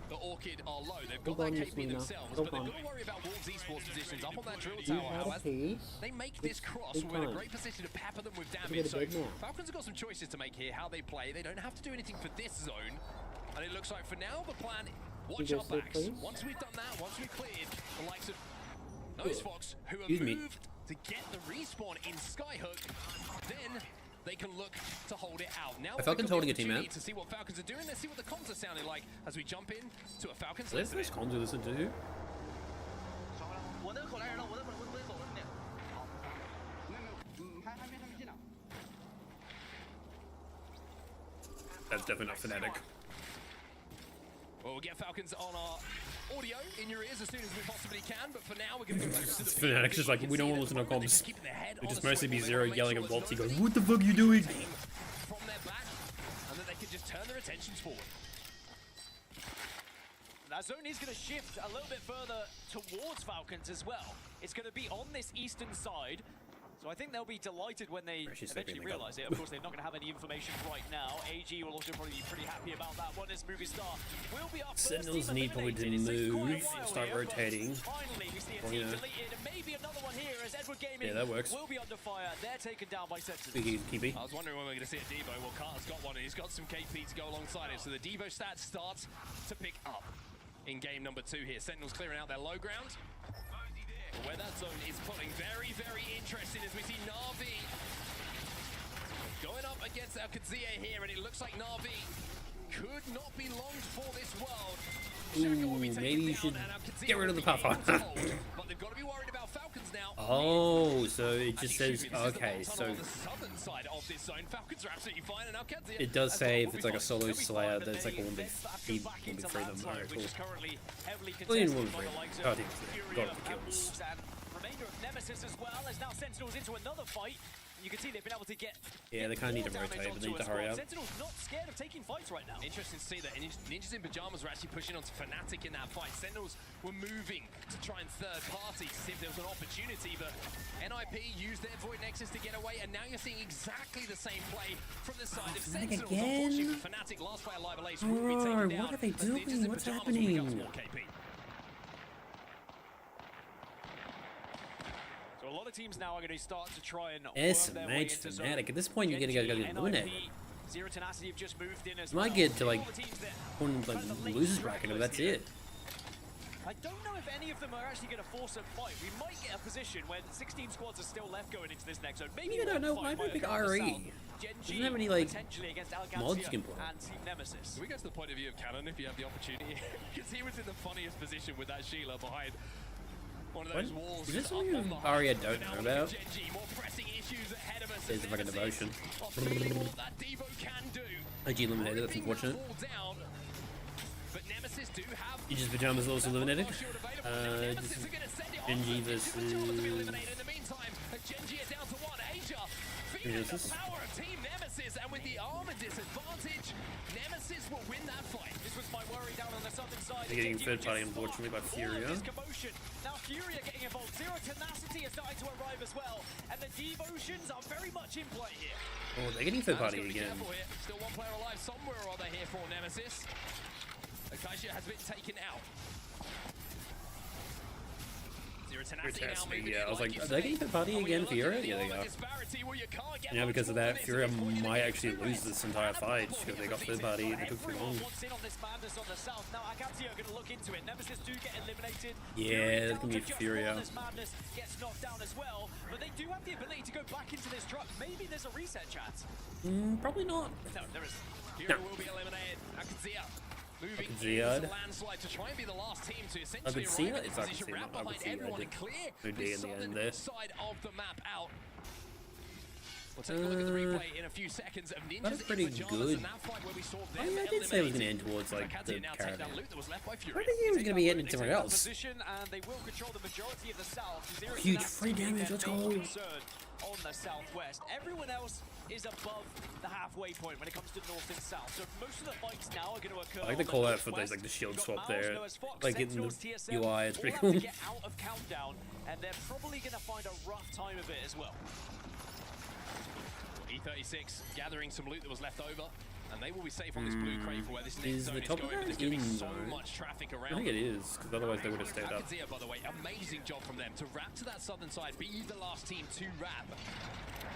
that Orchid are low. They've got that KP themselves, but they've got to worry about Wolves Esports positions up on that drill tower. However, they make this cross, we're in a great position to pepper them with damage. So Falcons have got some choices to make here, how they play. They don't have to do anything for this zone. And it looks like for now, the plan, watch our backs. Once we've done that, once we've cleared the likes of Nose Fox, who have moved to get the respawn in Skyhook, then they can look to hold it out. Now Falcons holding a team out. to see what Falcons are doing. Let's see what the comms are sounding like as we jump in to a Falcons. There's nice comms to listen to. That's definitely not Fnatic. Well, we'll get Falcons on our audio in your ears as soon as we possibly can, but for now we're going to go back to the Fnatic's just like, we don't want to listen to comms. It It just mostly be Zero yelling at Waltzy going, what the fuck are you doing? From their back, and that they can just turn their attentions forward. That zone is going to shift a little bit further towards Falcons as well. It's going to be on this eastern side. So I think they'll be delighted when they She's eventually sleeping, realize it. Of course, they're not going to have any information right now. AG will also probably be pretty happy about that one as Movie Star will be our first Sentinels team need probably to eliminated. It's taken quite a move while and start here, but rotating. Finally, we see a Well, team you know. deleted, and maybe another one here as Edward Gaming Yeah, that works. will be under fire. They're taken down by Sentinels. Keepy. I was wondering when we were going to see a Devo. Well, Carter's got one, and he's got some KP to go alongside it. So the Devo stats start to pick up in game number 2 here. Sentinels clearing out their low ground. But where that zone is pulling, very, very interesting as we see Na'Vi going up against ALGS here, and it looks like Na'Vi could not be long for this world. Ooh, maybe you should get rid of the Pathfinder. But they've got to be worried about Falcons now. Oh, so it just says, okay, so on the southern side of this zone, Falcons are absolutely fine, and ALGS it does say if it's like a solo Slayer, that it's like a 1v3 them. Alright, cool. Well, in 1v3. God, got the kills. Remainder of Nemesis as well, as now Sentinels into another fight. You can see they've been able to get. Yeah, they kind of need to rotate, but they need to hurry up. Sentinels not scared of taking fights right now. Interesting to see that Ninjas in Pajamas were actually pushing onto Fnatic in that fight. Sentinels were moving to try and third party to see if there was an opportunity, but NIP used their Void Nexus to get away, and now you're seeing exactly the same play from the side of Sentinels. Unfortunately for Fnatic, last player alive Alace will be taken down. What are they doing? What's happening? So a lot of teams now are going to start to try and S worm their way match into zone. Fnatic. At this point, you're gonna go eliminate. Zero Tenacity have just moved in as You might well. get to like All the teams that one like kind of the late losers bracket, but that's stragglers it. I don't know if any of them are actually going to force a fight. We might get a position when 16 squads are still left going into this next zone. Maybe You don't know. one I fight don't might think occur in the RE. south. Gen G Doesn't have any like potentially against ALGS mods you can play. and Team Nemesis. Can we go to the point of view of Cannon if you have the opportunity? Because he was in the funniest position with that Sheila behind one of those walls. Is this up something on the Aria heights. don't Now know look at about? Gen G, more pressing issues ahead of us. There's the fucking Nemesis devotion. are feeling what that Devo can do. IG eliminated, that's Ripping that unfortunate. wall down, but Nemesis do have Ninjas Pajamas also eliminated. Shield available. This is Nemesis are gonna send it off. Genji Two Pajamas will be versus eliminated. In the meantime, Gen G is down to 1. Asia feeling the Nemesis. power of Team Nemesis, and with the armor disadvantage, Nemesis will win that fight. This was my worry down on the southern side. They're getting Gen G third party, just unfortunately, by spot all of Furia. this commotion. Now Furia getting involved. Zero Tenacity is starting to arrive as well, and the Devotions are very much in play here. Oh, they're getting third party Be again. careful here. Still one player alive somewhere or other here for Nemesis. Akaisha has been taken out. Zero Tenacity now Tenacity, moving yeah, in, I was like, you are they say. getting third party And we again, look at Furia? the Yeah, they armor are. disparity where you can't get Yeah, much because of more that, than Furia this before you might get actually two lose rounds. this entire fight because they got third party. They took too long. Everyone wants in on this madness on the south. Now Akantia are going to look into it. Nemesis do get eliminated. Yeah, that's down gonna be to just Furia. one as madness gets knocked down as well. But they do have the ability to go back into this truck. Maybe there's a reset chance. Probably not. No, there is. Furia will be eliminated. Akazia moving Akazia. into the landslide to try and be the last team to essentially Akazia? arrive in It's a position Akazia, right not behind Akazia. everyone I and clear No D the in the end southern there. side of the map out. We'll take a look at the replay in a few seconds of Ninjas That was pretty in Pajamas good. and that fight where we saw them I did say it was going to eliminated. end towards like Akazia the now take down caravan. loot that was left by I Fury. think he was going to be heading They somewhere take that else. Position and they will control the majority of the south. Zero Huge Tenacity free being damage, their let's main go. concern on the southwest. Everyone else is above the halfway point when it comes to north and south. So most of the fights now are going to occur. I like the on call out for northwest. those like the shield You've swap got there, Miles, Noah's Fox, like in the Sentinels, TSM, UI. It's pretty all cool. have to get out of countdown, and they're probably going to find a rough time of it as well. E36 gathering some loot that was left over, and they will be safe on this blue crate for where this next Is zone the is top going. guy But there's going to be in so zone? much traffic I around. think it is, because otherwise they would have stayed up. Akazia, by the way, amazing job from them to wrap to that southern side, be the last team to wrap.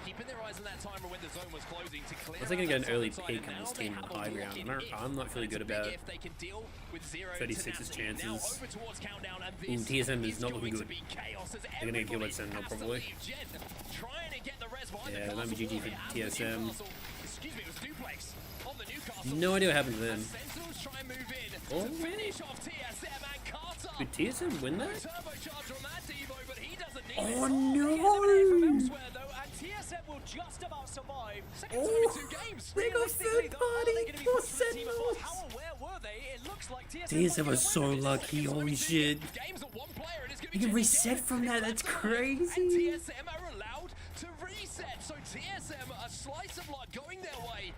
Keeping their eyes on that timer when the zone was closing to clear. I was thinking out an that early southern side, peak and on this now they team have on a high walk-in ground. if. I'm not feeling And good it's a big about if they can deal with Zero 36's Tenacity. Now chances. over towards countdown, and Ooh, this TSM is not going looking to good. be chaos as They're gonna get killed by everybody Sentinel, has to probably. leave. Jen trying to get the res behind Yeah, the that might be castle GG wall for here, and the TSM. Newcastle- Excuse me, it was Duplex on the Newcastle. No idea what happened to them. And Sentinels try and move in Oh. to finish off TSM and Carter. Did TSM win that? Turbocharge on that Devo, but he doesn't need Oh, it. no. Get eliminated from elsewhere, though, and TSM will just about survive. Second time in 2 games. They got Realistically, third though, are party they gonna be for pushed to the team of four? Sentinels. How aware were they? It looks like TSM TSM might was get so away with it. lucky, holy shit. Games at one player, and it's gonna You be can Jimmy reset Garrett. from that, that's And crazy. TSM are allowed to reset, so TSM, a slice of luck going their way.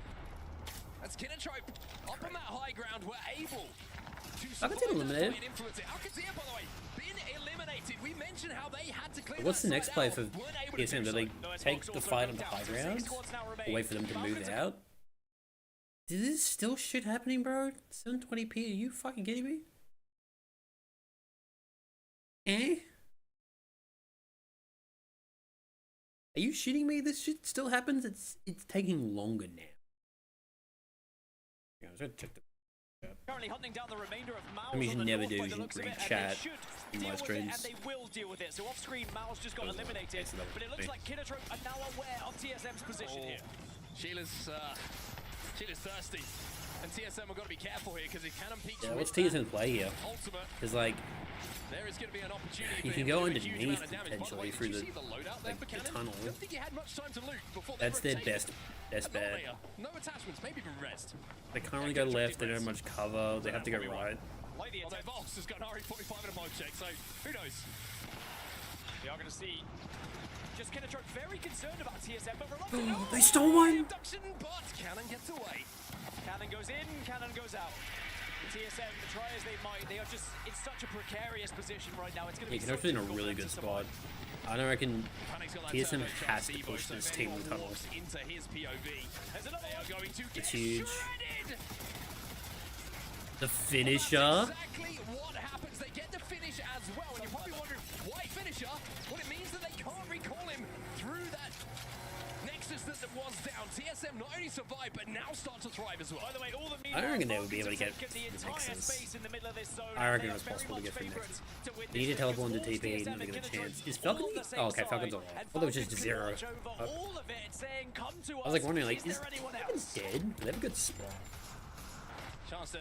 As Kinnetrope up on that high ground were able Falcons get eliminated. What's the next play for TSM? Do they take the fight on the high ground? Or wait for them to move out? Is this still shit happening, bro? 720p? Are you fucking kidding me? Eh? Are you shitting me? This shit still happens? It's taking longer now. Yeah, I was gonna check the Currently hunting down the remainder of Maus. I mean, you on the never north do by the looks of read it, and chat they should in my deal with it, streams. and they will deal with it. So off screen, Maus just got eliminated, but it looks like Kinatrope are now aware of TSM's position here. Sheila's thirsty, and TSM have got to be careful here because if Cannon peaks. Yeah, what's TSM's play here? Because like, there is going to be an opportunity. you can go underneath potentially through the tunnel. That's their best bet. No attachments, maybe even rest. They can't really go left. They don't have much cover. They have to go right. Although Vox has got an RE45 and a mode check, so who knows? We are going to see. Just Kinatrope very concerned about TSM, but reluctant. They stole one. Abduction, but Cannon gets away. Cannon goes in, Cannon goes out. TSM, try as they might, they are just in such a precarious position right now. It's going to be Kinatrope's in a really good spot. I don't reckon TSM has to push this team in the tunnel. Into his POV. They are going to It's get huge. shredded. The finisher. Exactly what happens. They get the finish as well, and you're probably wondering why finisher? Well, it means that they can't recall him through that nexus that was down. TSM not only survived, but now start to thrive as well. By the way, all the I don't reckon they would be able to get the the entire nexus. space in the middle of this zone. I reckon it's possible to get the nexus. You need to teleport into TP and to get a chance. Is Falcon? Oh, okay, Falcon's alive. I thought it was just 0. I was like wondering, like, is Falcon dead? Do they have a good spot? Chance to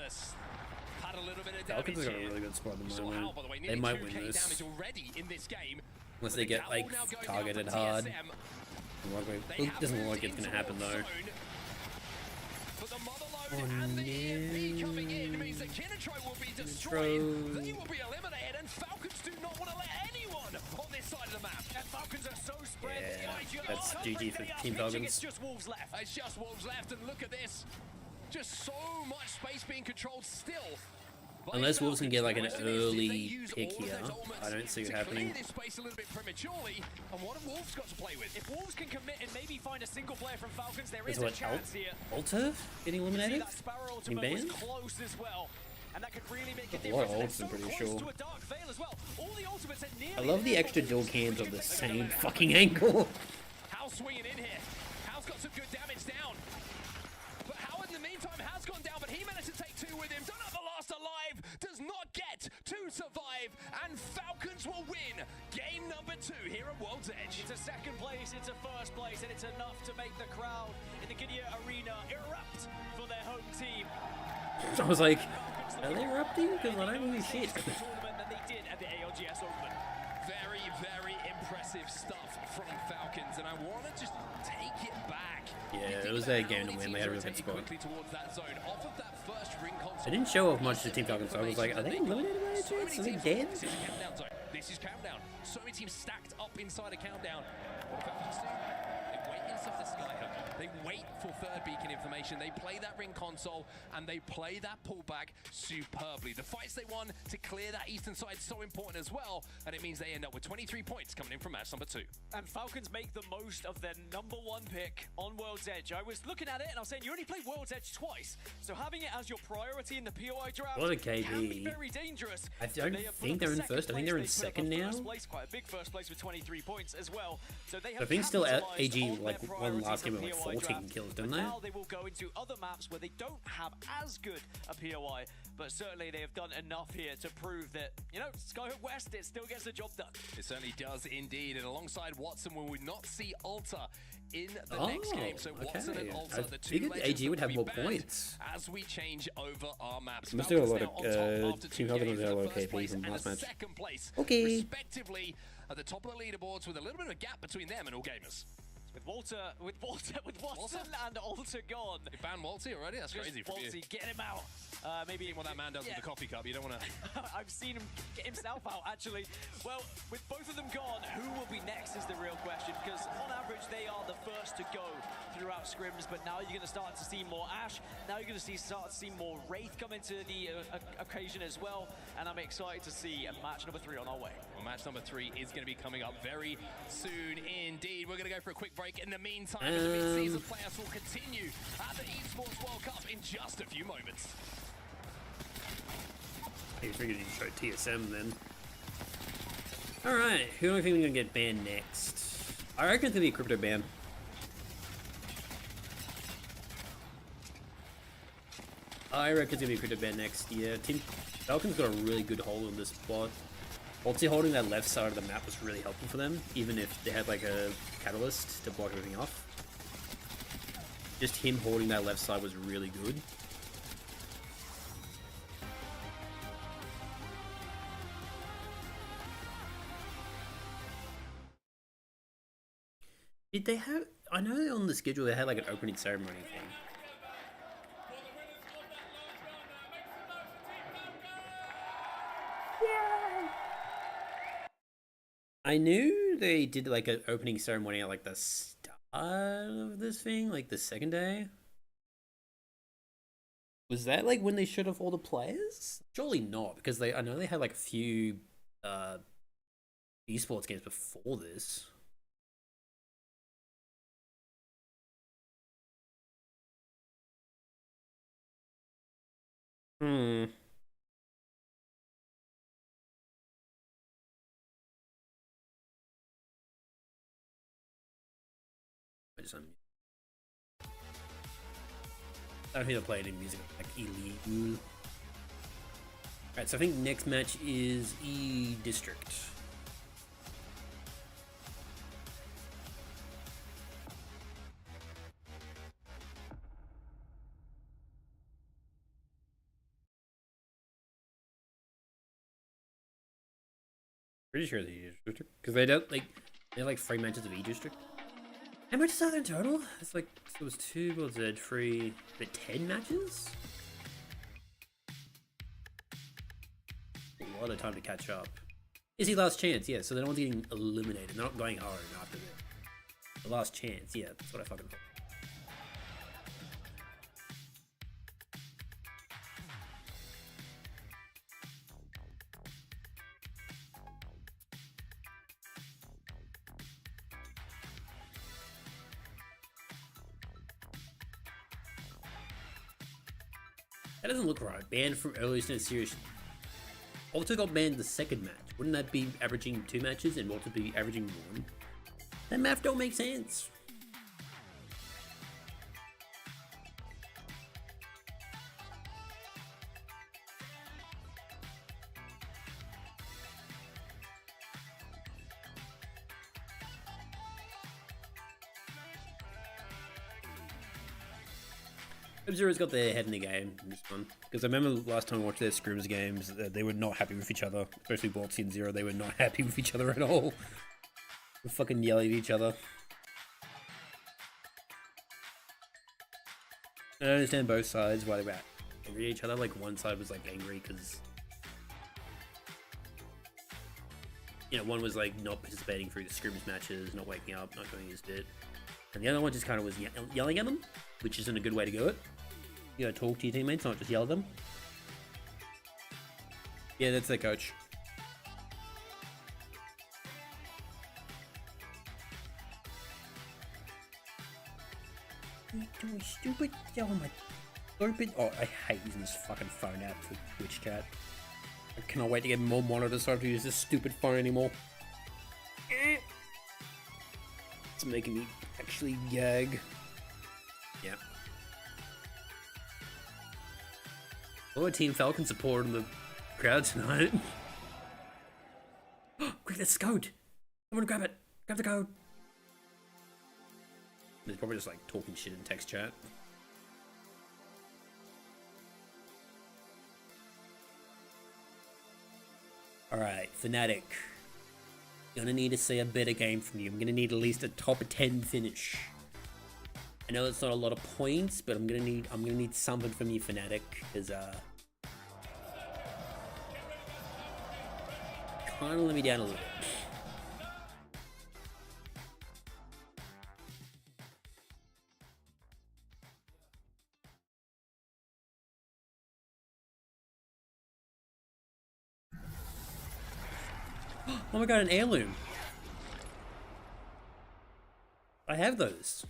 pad a little bit of Falcons damage are in a here. really good spot at the So moment. how, by the way, They nearly might 2K win this. damage already in this game. Unless they get, like, targeted hard. It doesn't look like it's going to happen, though. Oh, no. Coming in means that Kinatrope will be destroyed. They will be eliminated, and Falcons do not want to let anyone on this side of the map. And Falcons are so spread. Yeah, that's GG for Team Falcons. It's just Wolves left. It's just Wolves left, and look at this. Just so much space being controlled still. Unless Wolves can get like an early pick here, I don't see it happening. This space a little bit prematurely, and what have Wolves got to play with? If Wolves can commit and maybe find a single player from Falcons, there is Is a what, chance here. Alta getting eliminated? That Sparrow Team ultimate was banned? close as well. And that could really make a A lot difference. of ults, I'm pretty close sure. to a dark veil as well. All the ultimates are nearly I love the there. extra dual cans on the same fucking angle. How's swinging in here. How's got some good damage down. But How in the meantime has gone down, but he managed to take 2 with him. Don't have the last alive. Does not get to survive. And Falcons will win game number 2 here at World's Edge. It's a second place, it's a first place, and it's enough to make the crowd in the Gideon Arena erupt for their home team. I was like, are they erupting? Because I don't really see it. The tournament that they did at the ALGS Open. Very, very impressive stuff from Falcons, and I want to just take it back. Yeah, it was their game to win. They had a really good spot. Towards that zone. Off of that first ring console. I didn't show off much to Team Falcons, so I was like, are they eliminated by a chance? Are they dead? This is countdown zone. This is countdown. So many teams stacked up inside a countdown. What do Falcons do? They wait inside the sky hook. They wait for third beacon information. They play that ring console and they play that pullback superbly. The fights they won to clear that eastern side is so important as well, and it means they end up with 23 points coming in from match number 2. And Falcons make the most of their #1 pick on World's Edge. I was looking at it and I was saying, you only played World's Edge twice, so having it as your priority in the POI draft What a can be KD. very dangerous. I don't think they're in first. I think they're in second now. Place, quite a big first place with 23 points as well. So they have I think still capitalized AG on like their won priority last game from with like POI 14 draft. kills, didn't But they? now they will go into other maps where they don't have as good a POI, but certainly they have done enough here to prove that, you know, Skyhook West, it still gets the job done. It certainly does indeed, and alongside Watson, we would not see Alta in the next game. So Watson and Alta, I the 2 figured legends AG would that have will more be banned points. as we change over our maps. Must have a lot Falcons of, now on top after Team 2 Falcons games, have a lot the of first KP place from and last the match. second place, Okay. respectively, at the top of the leaderboards with a little bit of a gap between them and All Gamers. With Watson and Alter gone. You banned Walty already? That's Just crazy from you. Walty, get him out. Maybe Seeing what that man does with the coffee cup, you don't want to... I've seen him get himself out, actually. Well, with both of them gone, who will be next is the real question, because on average, they are the first to go throughout scrims, but now you're going to start to see more Ash. Now you're going to start to see more Wraith come into the occasion as well, and I'm excited to see a match number 3 on our way. Well, match number 3 is going to be coming up very soon indeed. We're going to go for a quick break. In the meantime, the mid-season playoffs will continue at the Esports World Cup in just a few moments. I figured you'd show TSM then. Alright, who do I think we're gonna get banned next? I reckon it's gonna be a crypto ban. I reckon it's gonna be a crypto ban next year. Team Falcon's got a really good hold on this plot. Also holding that left side of the map was really helpful for them, even if they had like a catalyst to block everything off. Just him holding that left side was really good. Did they have... I know on the schedule they had like an opening ceremony thing. Yeah. I knew they did like an opening ceremony at like the start of this thing, like the second day. Was that like when they showed off all the players? Surely not, because I know they had like a few esports games before this. I just unmute. I don't think they'll play any music like illegal. Alright, so I think next match is E District. Pretty sure the E District, because they don't like they have like 3 matches of E District. How much is that in total? It's like it was 2, World Z, 3, but 10 matches. A lot of time to catch up. Is he last chance? Yeah. So they're not getting eliminated. They're not going hard after the last chance. Yeah, that's what I fucking thought. That doesn't look right. Banned from earliest in a series. Walter got banned the second match. Wouldn't that be averaging 2 matches and Walter be averaging 1? That math don't make sense. Zero's got their head in the game in this one. Because I remember last time I watched their scrims games, they were not happy with each other. Especially Waltzy and Zero, they were not happy with each other at all. They fucking yelling at each other. I don't understand both sides, why they were angry at each other. Like, one side was like angry because... You know, one was like not participating through the scrims matches, not waking up, not doing his bit. And the other one just kind of was yelling at them, which isn't a good way to go it. You gotta talk to your teammates, not just yell at them. Yeah, that's their coach. You doing stupid? Oh my stupid. Oh, I hate using this fucking phone app for Twitch chat. I cannot wait to get more monitors so I don't have to use this stupid phone anymore. It's making me actually gag. Yeah. Oh, Team Falcon support in the crowd tonight. Quick, that's the code. Someone grab it. Grab the code. They're probably just like talking shit in text chat. Alright, Fnatic. Gonna need to see a better game from you. I'm gonna need at least a top 10 finish. I know it's not a lot of points, but I'm gonna need something from you, Fnatic, because kind of let me down a little bit. Oh my god, an heirloom. I have those.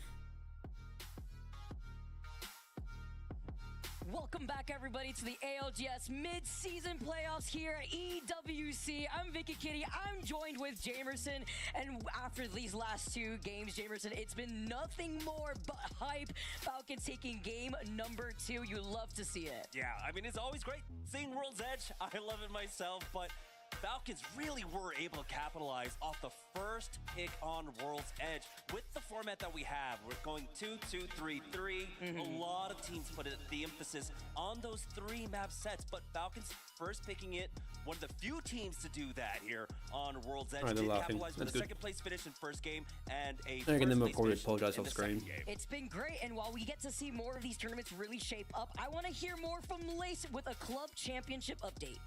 Welcome back, everybody, to the ALGS mid-season playoffs here at EWC. I'm Vicky Kitty. I'm joined with Jamerson, and after these last two games, Jamerson, it's been nothing more but hype. Falcons taking game number 2. You love to see it. Yeah, I mean, it's always great seeing World's Edge. I love it myself, but Falcons really were able to capitalize off the first pick on World's Edge. With the format that we have, we're going 2-2-3-3. A lot of teams put the emphasis on those 3 map sets, but Falcons first picking it, one of the few teams to do that here on World's Edge. Did capitalize with a second place finish in first game and a first place finish apologize in off the screen. second game. It's been great, and while we get to see more of these tournaments really shape up, I want to hear more from Lace with a club championship update.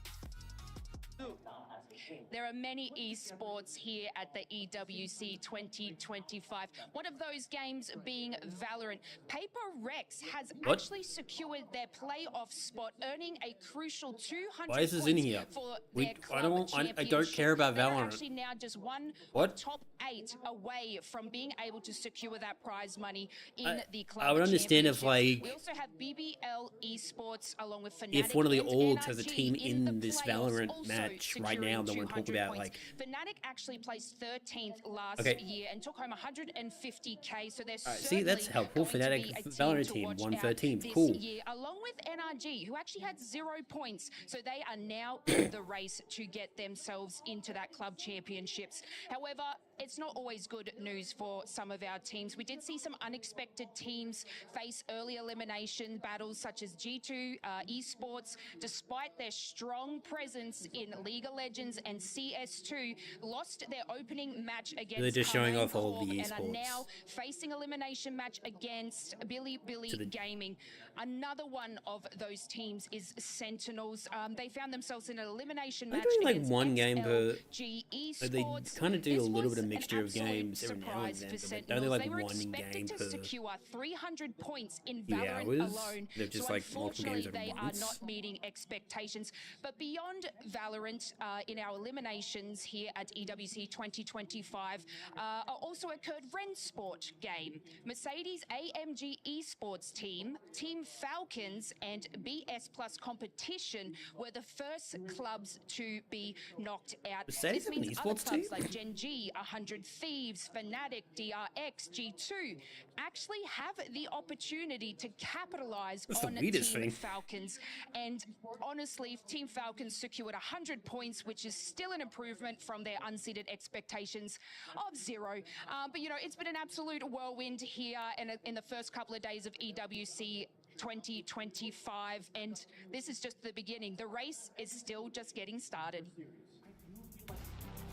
There are many esports here at the EWC 2025. One of those games being Valorant. Paper Rex has actually secured their playoff spot, earning a crucial 200 Why is this in here? for We, their I club don't care about They're Valorant. actually now just one What? of top 8 away from being able to secure that prize money in the club I would understand if, championship. like, We also have BBL Esports along with Fnatic if one of the and ALGS has a NRG team in the this playoffs, Valorant also match right now that I want to talk 200 about, points. like, Fnatic actually placed 13th last Okay. year and took home 150k. So there's see, that's helpful. Fnatic Valorant team won 13th. this Cool. year, along with NRG, who actually had 0 points. So they are now in the race to get themselves into that club championships. However, it's not always good news for some of our teams. We did see some unexpected teams face early elimination battles such as G2 Esports. Despite their strong presence in League of Legends and CS2, lost their opening match against They're just showing off all of the and are esports. now facing elimination match against Billy Gaming. Another one of those teams is Sentinels. They found themselves in an elimination They're match doing like against one game per. XLG But they Esports. kind of do a This little bit of was mixture an of games absolute every now and surprise then. for But they Sentinels. only like They were one expected game to per secure 300 points in few Valorant hours. alone. They're just so like multiple games unfortunately, at they once. are not meeting expectations. But beyond Valorant, in our eliminations here at EWC 2025, also occurred Rensport game. Mercedes AMG Esports team, Team Falcons, and BS Plus Competition were the first clubs to be knocked out. Mercedes This have an means other esports clubs team? like Gen G, 100 Thieves, Fnatic, DRX, G2 actually have the opportunity to capitalize That's the on weirdest Team thing. Falcons. And honestly, Team Falcons secured 100 points, which is still an improvement from their unseeded expectations of 0. But, you know, it's been an absolute whirlwind here in the first couple of days of EWC 2025, and this is just the beginning. The race is still just getting started.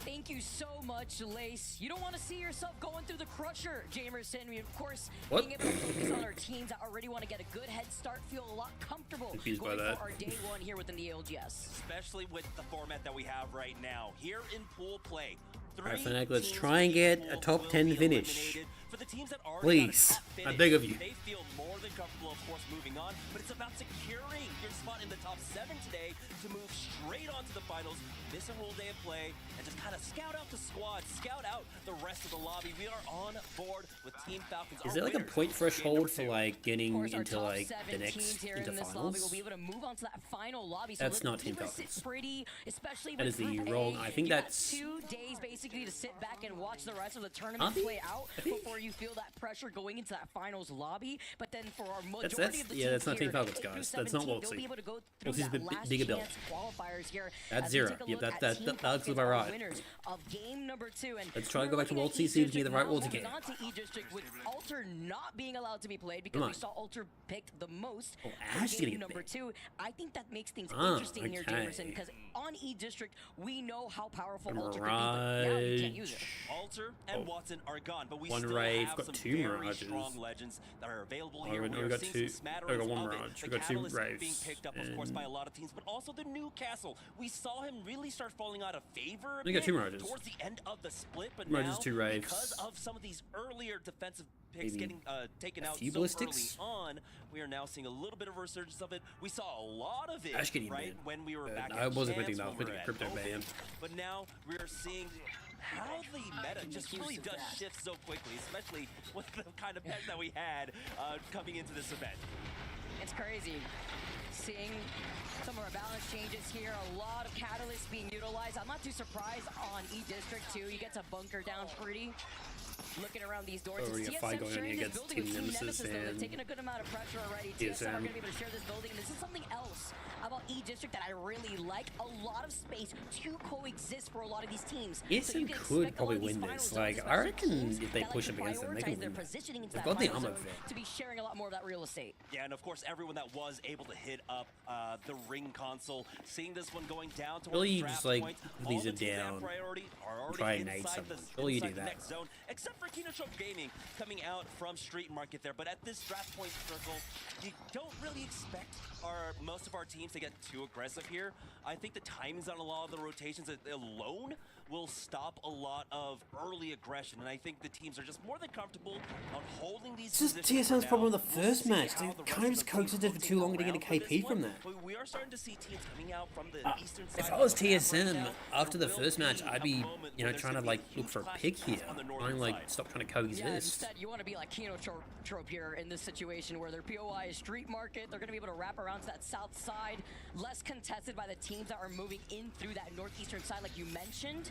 Thank you so much, Lace. You don't want to see yourself going through the crusher, Jamerson. We, of course, What? being able to focus on our teams that already want to get a good head start, feel a lot comfortable Confused by going that. for our day 1 here within the ALGS. Especially with the format that we have right now. Here in pool play, Alright, Fnatic, let's try and get a top 10 finish. For the teams that already got a Please. top I finish, beg of you. They feel more than comfortable, of course, moving on, but it's about securing your spot in the top 7 today to move straight on to the finals, miss a whole day of play, and just kind of scout out the squad, scout out the rest of the lobby. We are on board with Team Falcons. Is Our there like a winners point in game threshold number for 2. like getting Of course, our into top like 7 the next teams here into in this lobby finals? will be able to move on to that final lobby. So That's let not the Team keepers sit Falcons. pretty, especially That with is the Group wrong- A. I think You got that's- 2 days basically to sit back and watch the rest of the Are tournament they? play out I think- before you feel that pressure going into that finals lobby, but then for our majority of the yeah, that's not Team here, Falcons, 8 through guys. That's not 17, Waltzy. they'll be able to go through Waltzy's that a last bigger build. chance qualifiers here. That's as we zero. take a Yep, look at that Team looks Falcons, about our right. winners of game number 2. And Let's try to we're go back to looking at Waltzy, see if we can get the right now Waltzy moving game. on to E-District with Alter not being allowed to be played because Come we on. saw Alter picked the most Oh, for Ash is gonna game get number picked. 2. I think that makes things Ah, interesting here, okay. Jamerson, because on E-District, we know how powerful A Alter can be, but now you can't use it. Alter and Watson are gone, but we One still Rave, have got some 2 very Mirages. strong legends that are available Oh, here. we We are got seeing 2. some I got smatterings 1 of it. Mirage. The We got 2 Catalyst Raves. being picked up, of course, by a lot of teams, but also the Newcastle. We saw him really start falling out of favor a We got bit 2 Mirages. towards the end of the split, but Mirages, now, 2 Raves. because of some of these earlier defensive picks Maybe getting taken a out few so ballistics? early on, we are now seeing a little bit of a resurgence of it. We saw a lot of it, Ash getting right, banned. when we were back I at wasn't Champs, expecting that. I was when we expecting were a at crypto Open. ban. But now we are seeing how the meta just really does shift so quickly, especially with the kind of pets that we had coming into this event. It's crazy. Seeing some of our balance changes here, a lot of catalysts being utilized. I'm not too surprised on E-District too. You get to bunker down pretty. Looking around these doors, Already it's a fight TSM going on sharing here this against building with Team Team Nemesis Nemesis, though. They're and taking a good amount of pressure already. TSM are going to be able to share this building, and this is something else about E-District that I really like. A lot of space to coexist for a lot of these teams. TSM could probably win this. Like, I reckon if they push up against them, they can win. They've got the armor for it. To be sharing a lot more of that real estate. Yeah, and of course, everyone that was able to hit up the ring console, seeing this one going down towards Really, the you draft just like point, leave all the it teams at down. priority are already Try and nade inside someone. the, Surely you do inside the that. next zone, except for Kinotrope Gaming coming out from Street Market there. But at this draft point circle, you don't really expect most of our teams to get too aggressive here. I think the timings on a lot of the rotations alone will stop a lot of early aggression, and I think the teams are just more than comfortable on holding these This is positions for TSM's now. problem in the We'll first see match. how They the kind of rest just of the teams coexisted for will too long to take get a around for KP this from one. that. But we are starting to see teams coming out from the eastern side. If I of was the map right TSM now. after the There first will match, be I'd a be, moment you where know, there's trying to gonna like be look for a huge pick clashes here. on the I'm northern like, side. stop trying to Yeah, coexist. instead you want to be like Kinotrope here in this situation where their POI is Street Market. They're going to be able to wrap around to that south side, less contested by the teams that are moving in through that northeastern side like you mentioned.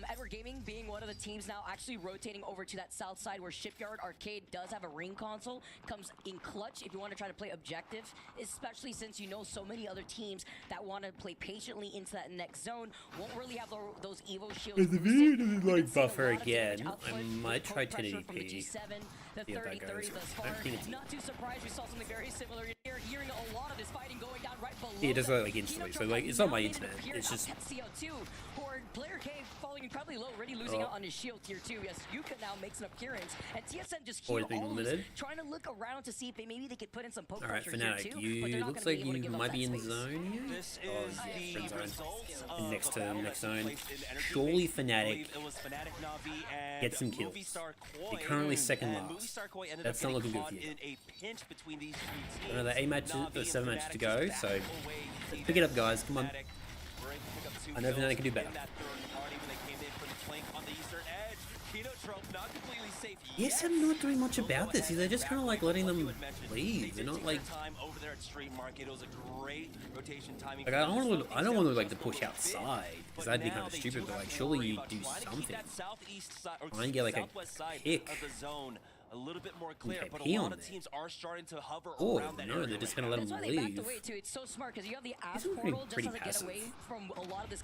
Edward Gaming being one of the teams now actually rotating over to that south side where Shipyard Arcade does have a ring console. Comes in clutch if you want to try to play objective, especially since you know so many other teams that want to play patiently into that next zone won't really have those Evo shields. If the boosted. video doesn't We've been like seeing a buffer lot of damage again, output I with might try poke pressure from the 1080p. G7, the See how that 30-30 goes. thus I far. think it's- Not too surprised we saw something very similar here. Hearing a lot of this fighting going down right below. Yeah, it does them. like instantly, so Kinotrope like has it's not now my made an internet. appearance It's just up at CO2, who are player K falling incredibly low, already losing Oh. out on his shield tier 2. Yes, Yuka now makes an appearance, and TSM just Always hear being all of this, limited. trying to look around to see if maybe they could put in some poke all right, pressure here Fnatic. too. but they're You not looks gonna like be able to you give up might that be in space. zone here. This Oh, is yeah, the friend zone. results of Next the turn, battle next that took zone. place in Energy Surely Bank. I Fnatic believe it was Fnatic, Navi, and get some kills. Movistar Koi. They're currently second And last. Movistar Koi ended That's up not getting looking good caught for you. in a pinch between these two teams. Another 8 matches, Navi and 7 matches to Fnatic go, just so battled away. let's pick it up, guys. Come on. Fnatic were able to pick up 2 I know kills Fnatic can do better. in that third party when they came in for the flank on the eastern edge. Kinotrope not completely safe Yes, yet. I'm not doing much about this. They're just kind of like letting them They leave. did They're not take like. their time over there at Street Market. It was a great rotation timing. Like I don't want to. I don't want to like to push outside because that'd be kind of stupid. But like, surely you do something. Try and get like a pick. Of the zone a little bit more clear, but a KP lot on of there. teams are starting to hover Oh around that no, area they're just right gonna let That's them why they backed leave. away too. It's so smart because you have the Ash Isn't portal just pretty as a passive. getaway from a lot of this.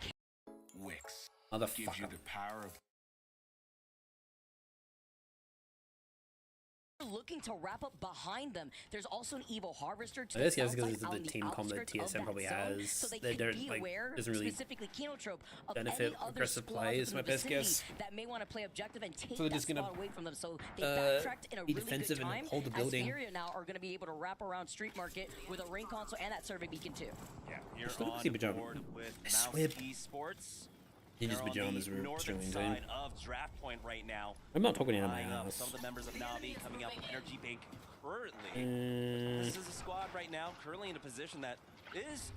Wix gives you Motherfucker. the power of Looking to wrap up behind them. There's also an Evo Harvester to I guess the yes, south because side it's on the the team comp that outskirts of TSM that probably zone, has. so they They can don't be like aware, doesn't really specifically Kinotrope, of benefit any other aggressive squads play is within my the best vicinity guess. that may want to play objective and take So they're that just gonna, spot away from them. So they uh, backtracked in a be really defensive good and time. hold the building. As Furia now are going to be able to wrap around Street Market with a ring console and that survey beacon too. Yeah, you're Still on see pajama. board with I Mouse swear. Esports. Ninja's They're on pajamas the were northern Australian side team. of Draft Point right now. I'm not talking into my Eyeing up ass. some of the members of Navi coming out from Energy Bank currently. Uh, This is a squad right now currently in a position that is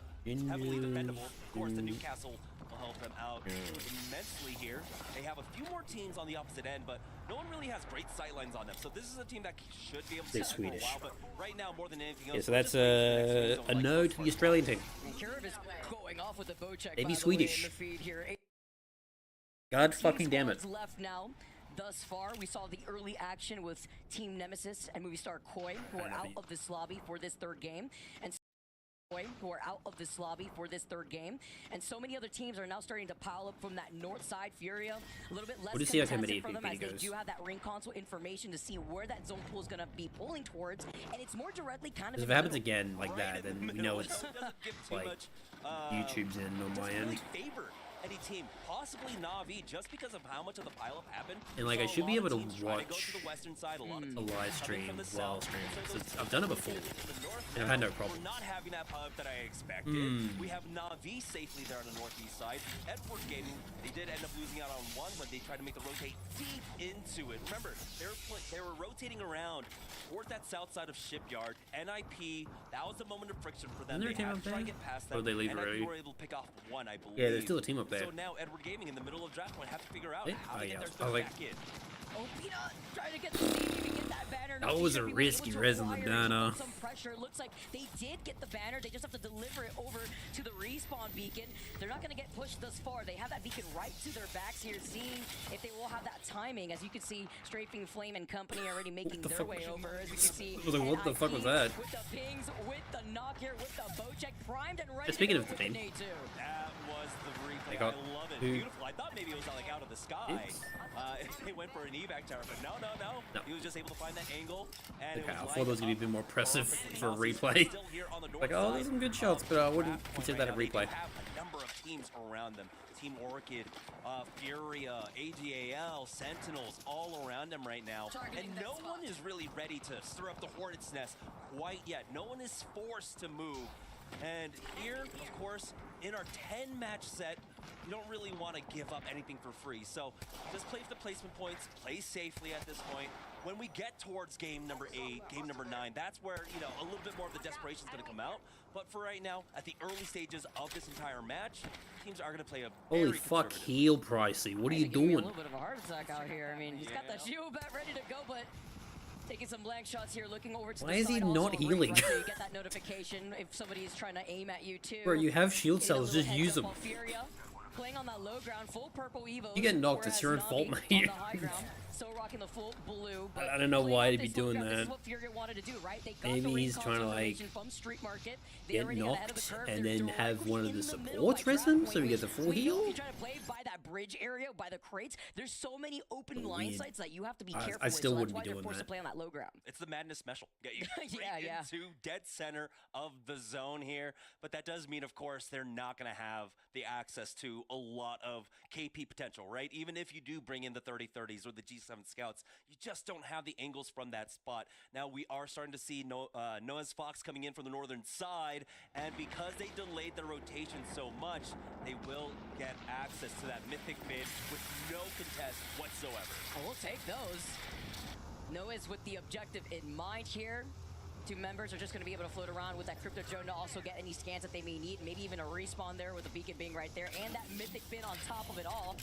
heavily defendable. Of course, the Newcastle will help them out immensely here. They have a few more teams on the opposite end, but no one really has great sightlines on them. So this is a team that should be able to They're stay for a Swedish. while. But right now, more than anything else, Yeah, so we're that's just waiting for the next a phase of no life to the Australian team. Curve is going off with the bow check. Maybe by the way, Swedish. in the feed here. God Two fucking damn it. squads left now. thus far. We saw the early action with Team Nemesis and movie star Koi, who are out of this lobby for this third game, and so many other teams are now starting to pile up from that north side. Furia, a little bit less contested for them, as they do have that ring console information to see where that zone pool is going to be pulling towards, and it's more directly kind of. If it happens again like that, then we know it's like YouTube's in on my end. Any team, possibly Na'Vi, just because of how much of the pileup happened. And like, I should be able to watch a live stream while streaming. I've done it before, and I've had no problem. Not having that pileup that I expected. We have Na'Vi safely there on the northeast side. Edward Gaming, they did end up losing out on one when they tried to make the rotate deep into it. Remember, they were rotating around toward that south side of Shipyard. NIP, that was the moment of friction for them. They had to try and get past them. Or they leave early. They were able to pick off one, I believe. Yeah, there's still a team up there. So now Edward Gaming in the middle of draft point have to figure out how to get their I stuff was like, back in. Oh, Peanut trying to get the save, even get that banner. that was a risky res in the banner. Some pressure. Looks like they did get the banner. They just have to deliver it over to the respawn beacon. They're not going to get pushed thus far. They have that beacon right to their backs here, seeing if they will have that timing. As you can see, Strafing Flame and company already making their way over. As you can see, I was like, what the fuck was that? With the pings, with the knock here, with the bow check, primed and ready. Speaking of the ping, that was the replay. I love it. Beautiful. I thought maybe it was like out of the sky. They went for an evac tower, but no. He was just able to find that angle. And okay, I thought it was going to be a bit more impressive for a replay. Like, oh, there's some good shots, but I wouldn't consider that a replay. Have a number of teams around them. Team Orchid, Furia, AGAL, Sentinels, all around them right now. And no one is really ready to stir up the Hornet's Nest quite yet. No one is forced to move. And here, of course, in our 10-match set, you don't really want to give up anything for free. So just play for the placement points, play safely at this point. When we get towards game number 8, game number 9, that's where, you know, a little bit more of the desperation is going to come out. But for right now, at the early stages of this entire match, teams are going to play a holy fuck, heal Pricey. What are you doing? A little bit of a heart attack out here. I mean, he's got the shield bat ready to go, but taking some blank shots here, looking over to Why the is side he also not healing? So you get that notification if somebody is trying to aim at you too. Bro, you have shield cells, just use them. Furia, playing on that low ground, full purple Evo. You get knocked, it's your own fault, mate. Still rocking the full blue. I don't know why he'd be doing that. This is what Furia wanted to do, right? They got maybe he's trying to like get knocked and then have one of the supports res him so he gets a full heal. If you try to play by that bridge area, by the crates, there's so many open line sites that you have to be careful with. I still so wouldn't that's be why doing they're forced that. to play on that low ground. It's the madness special. Get you yeah. into dead center of the zone here. But that does mean, of course, they're not going to have the access to a lot of KP potential, right? Even if you do bring in the 30-30s or the G7 scouts, you just don't have the angles from that spot. Now we are starting to see Noah's Fox coming in from the northern side, and because they delayed their rotation so much, they will get access to that mythic mid with no contest whatsoever. Oh, we'll take those. Noah's with the objective in mind here. Two members are just going to be able to float around with that Crypto Drone to also get any scans that they may need. Maybe even a respawn there with the beacon being right there. And that mythic bin on top of it all.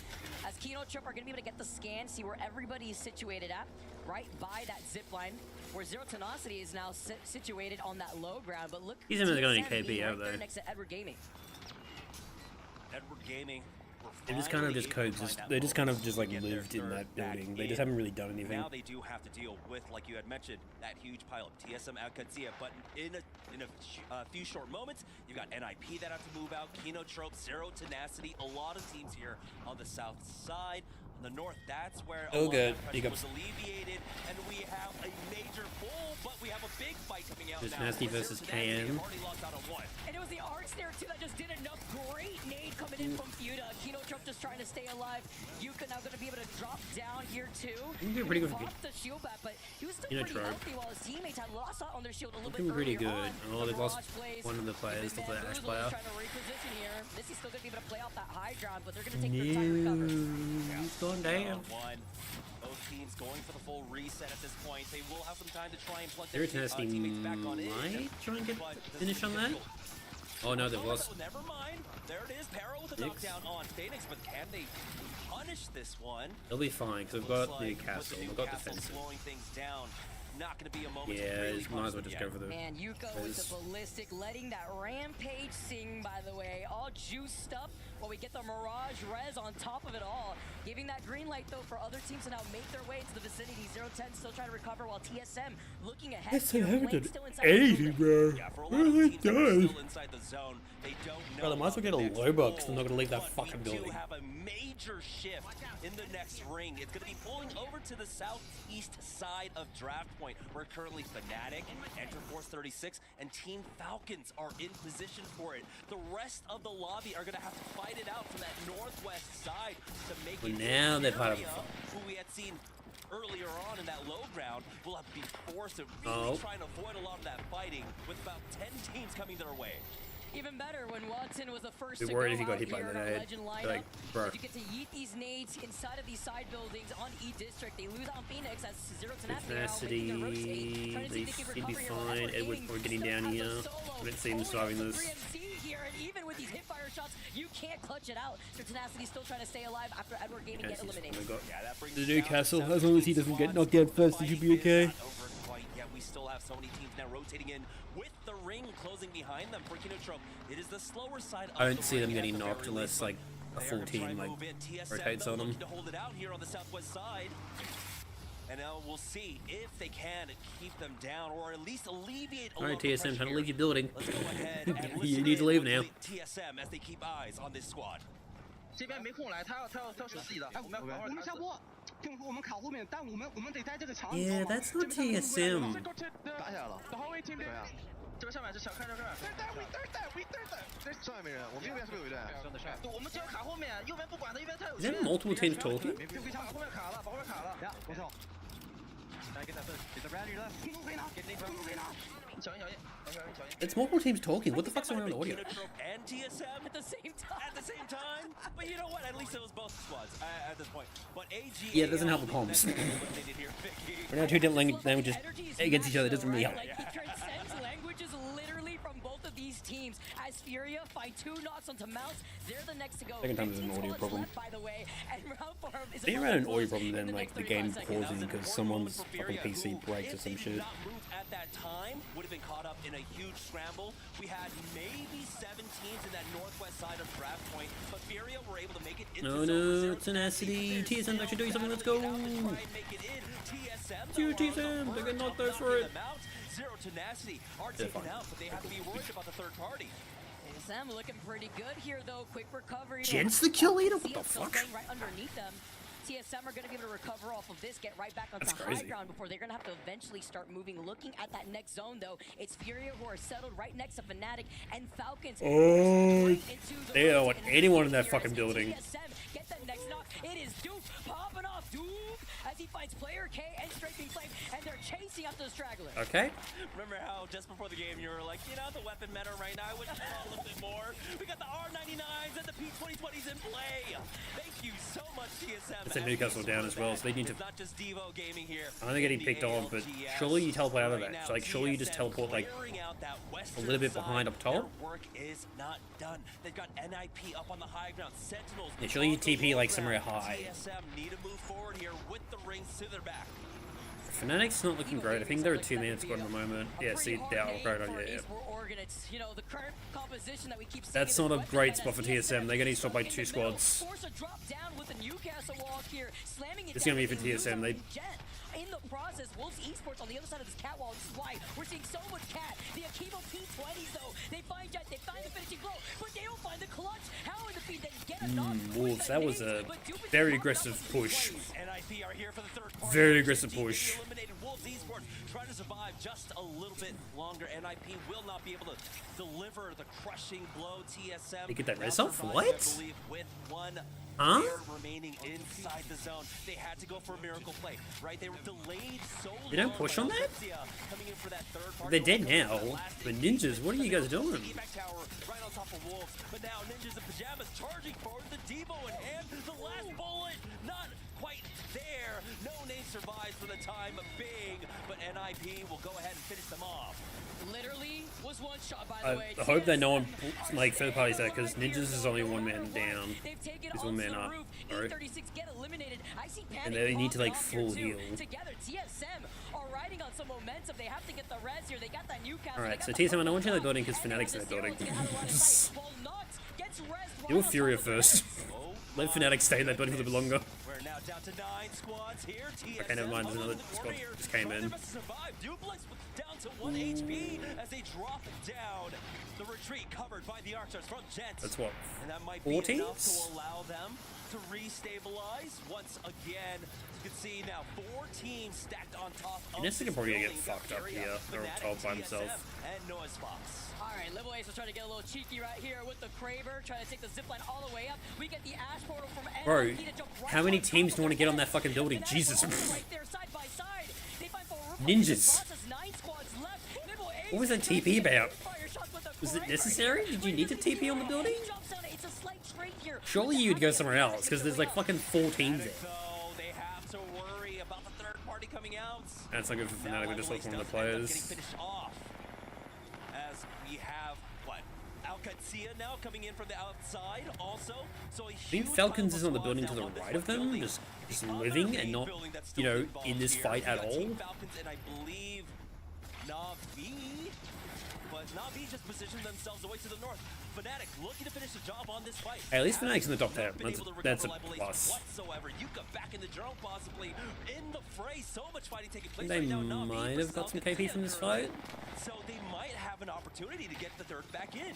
As Kino Trip are going to be able to get the scan, see where everybody is situated at. Right by that zip line. Where Zero Tenacity is now situated on that low ground. But look, he's even going to KP out there. Next to Edward Gaming. Edward Gaming. They just kind of just coexist. They just kind of just like lived in that building. They just haven't really done anything. Now they do have to deal with, like you had mentioned, that huge pile of TSM Alcazia. But in a few short moments, you've got NIP that have to move out, Kino Trope, Zero Tenacity, a lot of teams here on the south side. On the north, that's where a lot of pressure was alleviated, and we have a major pull, but we have a big fight coming out now. Nasty versus KM. And it was the Arcs there too that just did enough. Great nade coming in from Fuda. Kino Trump just trying to stay alive. Yuka now going to be able to drop down here too. He's doing pretty good. Popped the shield back, but he was still pretty healthy while his teammates had lost out on their shield a little bit earlier. Pretty good. Oh, they've lost one of the players to the Ash player. Trying to reposition here. This is still going to be able to play off that high ground, but they're going to take their time to recover. He's going down. Both teams going for the full reset at this point. They will have some time to try and plug their teammates back on in. Might try and get finish on that. Oh no, they've lost. Never mind. There it is. Perro with a knockdown on Phoenix, but can they punish this one? They'll be fine because they've got the castle. They've got defensive. Slowing things down. not going to be a moment. Yeah, to really might as well just go for the. Man, Yuko with the ballistic, letting that rampage sing, by the way. All juiced up while we get the Mirage Res on top of it all. Giving that green light, though, for other teams to now make their way into the vicinity. 0-10 still trying to recover, while TSM looking ahead. Yes, I here, haven't Blake done still inside 80, bro. Yeah, for a What lot of have I teams that are done? still inside the zone, they don't know. Bro, I might as well get a what the low box. next I'm not gonna leave that but fucking we do building. have a major shift in the next ring. It's going to be pulling over to the southeast side of Draft Point, where currently Fnatic, Enter Force 36, and Team Falcons are in position for it. The rest of the lobby are going to have to fight it out from that northwest side to make Well, it. now they're part of Furia, the who we had seen earlier on in that low ground, will have to be forced to really try and avoid a lot of that fighting, with about 10 teams coming their way. Even better when Watson was the first Be to worried go if he got out hit by here in the our nade. legend Like, lineup. bro. You get to yeet these nades inside of these side buildings on E District. They lose on Phoenix as Zero Tenacity, they should be fine. Edward, we're getting down here. I don't see him surviving this. Here, and even with these hipfire shots, you can't clutch it out. So Tenacity still trying to stay alive after Edward Gaming get eliminated. The Newcastle, as long as he doesn't get knocked out first, he should be okay. Yeah, we still have so many teams now rotating in with the ring closing behind them. For Kinotro, it is the slower side of I don't the see them ring getting at the knocked very unless least, like a but they are full gonna try team and like move in. TSM, rotates though, on them. looking to hold it out here on the southwest side. And now we'll see if they can keep them down or at least alleviate a Alright, little TSM, trying to pressure leave your building. Let's go ahead and You listen need to in leave with now. the TSM as they keep eyes on this squad. 这边没空来，他要守自己的。我们要我们下播，就是我们卡后面，但我们得在这个墙。 Yeah, that's not TSM. 打起来了。对啊。这边上面这小看这儿。上面没人，我们右边是不是有一队？我们只要卡后面，右边不管他，右边太有 Is there multiple teams talking? 把后面卡了，把后面卡了。呀，我操！It's multiple teams talking. What the fuck's going on with audio? And TSM at the same time. But you know what? At least it was both squads at this point. But AG. Yeah, it doesn't help with comms. We're now two different languages against each other. It doesn't really help. Like, he transcends languages literally from both of these teams. As Furia find 2 knocks onto Mounts, they're the next to go. Second time there's an 15 audio squads problem. left, by the way, and round 4 is I think around an audio problem, then like the game pauses because someone's fucking PC breaks or some shit. At that time, would have been caught up in a huge scramble. We had maybe 7 teams in that northwest side of Draft Point, but Furia were able to make it into Oh no, Tenacity. TSM's actually doing something. Let's go. Two TSM. They're getting knocked out for it. Zero Tenacity are taken out, but they have to be worried about the third party. TSM looking pretty good here, though. Quick recovery. Gents the kill leader? What the fuck? Right underneath them. TSM are going to be able to recover off of this, get right back onto That's high crazy. ground before they're going to have to eventually start moving. Looking at that next zone, though, it's Furia who are settled right next to Fnatic and Falcons. Oh, they don't want anyone in that fucking building. TSM get the next knock. It is Duke popping off. Duke as he finds Player K and Strafing Flame, and they're chasing after the straggler. Okay. Remember how just before the game you were like, you know, the weapon meta right now, I wish we saw a little bit more. We got the R99s and the P2020s in play. Thank you so much, TSM. It's a Newcastle down as well, so they need to. It's not just Devo gaming here. I know they're getting picked on, but surely you teleport out of that. So like, surely you just teleport like a little bit behind up top. Their work is not done. They've got NIP up on the high ground. Sentinels. Yeah, surely you TP like somewhere high. TSM need to move forward here with the rings to their back. Fnatic's not looking great. I think they're a 2-man squad at the moment. Yeah, see, they are right on. Yeah. You know, the current composition that we keep That's not a great spot for TSM. They're gonna need to stop by 2 squads. Force a drop down with the Newcastle walk here, slamming it It's down gonna be for and losing TSM. They. Jet. In the process, Wolves Esports on the other side of this cat wall. This is why we're seeing so much cat. The Akibo P20s though, they find Jet, they find the finishing blow, but they don't find the clutch. How in the feed they get a knock? Wolves, that was a very aggressive push. NIP are here for the third party. Very aggressive push. Eliminated Wolves Esports trying to survive just a little bit longer. NIP will not be able to deliver the crushing blow. TSM. They get that res now off? surviving, What? I believe, with one Huh? player remaining inside the zone. They had to go for a miracle play, right? They were delayed so long. They don't push on that? Coming in for that third party. They're dead now. But ninjas, what are you guys doing? Evac tower right on top of Wolves, but now ninjas in pajamas charging forward. The Devo in hand, the last bullet not quite there. No name survives for the time being, but NIP will go ahead and finish them off. Literally was one shot, by the way. I hope that no one like third parties that, because Ninjas is only one man down. He's one man up. Alright. And they need to like full heal. Together, TSM are riding on some momentum. They have to get the res here. They got that Newcastle. Alright, so TSM, I don't want you in the building because Fnatic's in the building. Deal with Furia first. Let Fnatic stay in that building for a little bit longer. We're now down to 9 squads here. Okay, never mind. There's another squad just came in. Duplex down to 1 HP as they drop down. The retreat covered by the Archers from Jets. That's what, And that might 4 be enough teams? to allow them to restabilize once again. You can see now 4 teams stacked on top of Nessa can probably get building. fucked up Furia, here. They're all top by TSM, himself. and Noise Fox. Alright, Level Ace will try to get a little cheeky right here with the Kraber, trying to take the zipline all the way up. We get the Ash Portal from Bro, NLP to jump right how many on top teams of do you want to the get on that Res. fucking building? Jesus. Right there, side by side. They find for Ninjas. 9 squads left. Level Ace What was that TP about? fire shots with the Was it Kraber. necessary? Did you need to TP on the building? Jumps down. It's a slight trade here. Surely you'd go somewhere else, because there's like fucking 4 teams there. So they have to worry about the third party coming out. That's not good for Fnatic, we just lost one of the Getting players. finished off as we have what ALGS now coming in from the outside also. So I think Falcons is on the building to the right of them, just living and not, you know, in this fight at all. Falcons and I believe Na'Vi, but Na'Vi just positioned themselves away to the north. Fnatic looking to finish the job on this fight. Hey, at least Fnatic's in the top 10. Been able to That's a recover plus. whatsoever. Yuka back in the drone possibly in the fray. So much fighting taking place They right now. Na'Vi might have got some KP from this fight. So they might have an opportunity to get the third back in.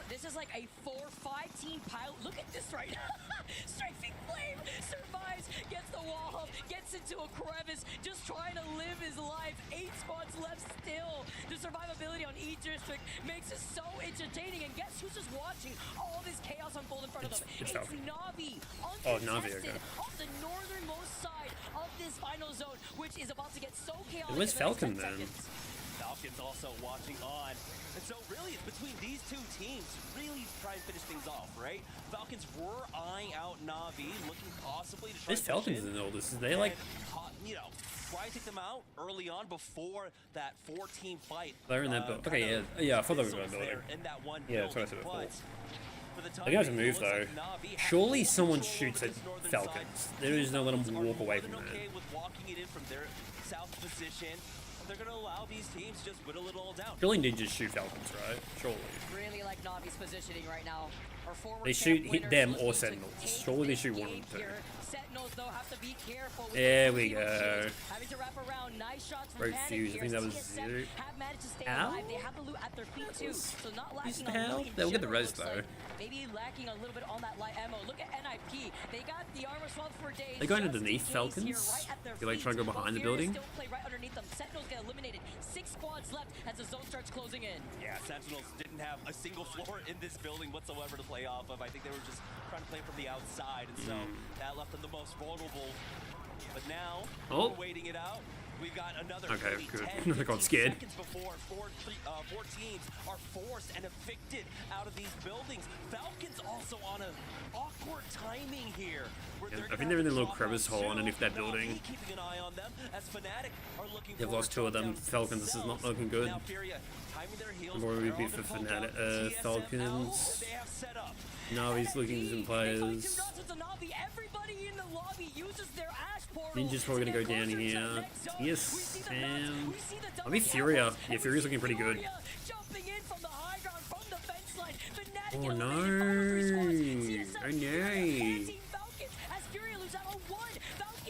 This is like a 4-5 team pile. Look at this right now. Strafing Flame survives, gets the wall up, gets into a crevice, just trying to live his life. 8 spots left still. The survivability on E-District makes it so entertaining. And guess who's just watching all this chaos unfold in front of them? It's Na'Vi. Oh, Na'Vi, okay. On the northernmost side of this final zone, which is about to get so chaotic. Where's in the next Falcon 10 then? seconds. Falcons also watching on. And so really it's between these 2 teams really try and finish things off, right? Falcons were eyeing out Na'Vi, looking possibly to try This and Falcons push in. in all this. They like, And, you know, try to take them out early on before that 4-team fight. they're in that building. Okay, yeah, I thought they were in that building. In that one Yeah, that's what I said building, before. but for the time They have to being, it move looks though. like Na'Vi have Surely full someone control shoots over at this northern Falcons. side. There is no let them Are walk away more from than okay that. with walking it in from their south position. They're going to allow these teams just whittle it all down. Surely Ninjas shoot Falcons, right? Surely. Really like Navi's positioning right now. Our former They champ shoot hit winners them looking or to Sentinels. take Surely they this shoot one of game them too. here. Sentinels though have to be careful. With There the we zero go. shields. Having to wrap around. Nice shots from Great Panic fuse. I here. think that was TSM zero. have managed to stay Ow? alive. They have the loot at their feet too. So not Use lacking the on hell? loot in They'll get the general, res looks though. like. Maybe lacking a little bit on that light ammo. Look at NIP. They got the armor swap for days. They going just in underneath case Falcons? here, right at their They like feet. try to go behind the Furia building? Still play right underneath them. Sentinels get eliminated. 6 squads left as the zone starts closing in. Yeah, Sentinels didn't have a single floor in this building whatsoever to play off of. I think they were just trying to play from the outside, and so that left them the most vulnerable. But now, we're waiting it out. We've got another Okay, maybe good. 10, I got 15 scared. seconds before four teams are forced and evicted out of these buildings. Falcons also on an awkward timing here. I think they're in the little crevice hole underneath that building. Keeping an eye on them as Fnatic are looking. They've lost 2 of them. Falcons, this is not looking good. Now Furia timing their heels. What would it be for Fnatic? Falcons. They have set up. Navi's looking at some players. Everybody in the lobby uses their Ash portal. Ninja's probably gonna go down here. Yes, Sam. I mean Furia. Yeah, Furia's looking pretty good. Jumping in from the high ground from the fence line. Fnatic Oh no! eliminated Oh no! as Furia loses out on 1.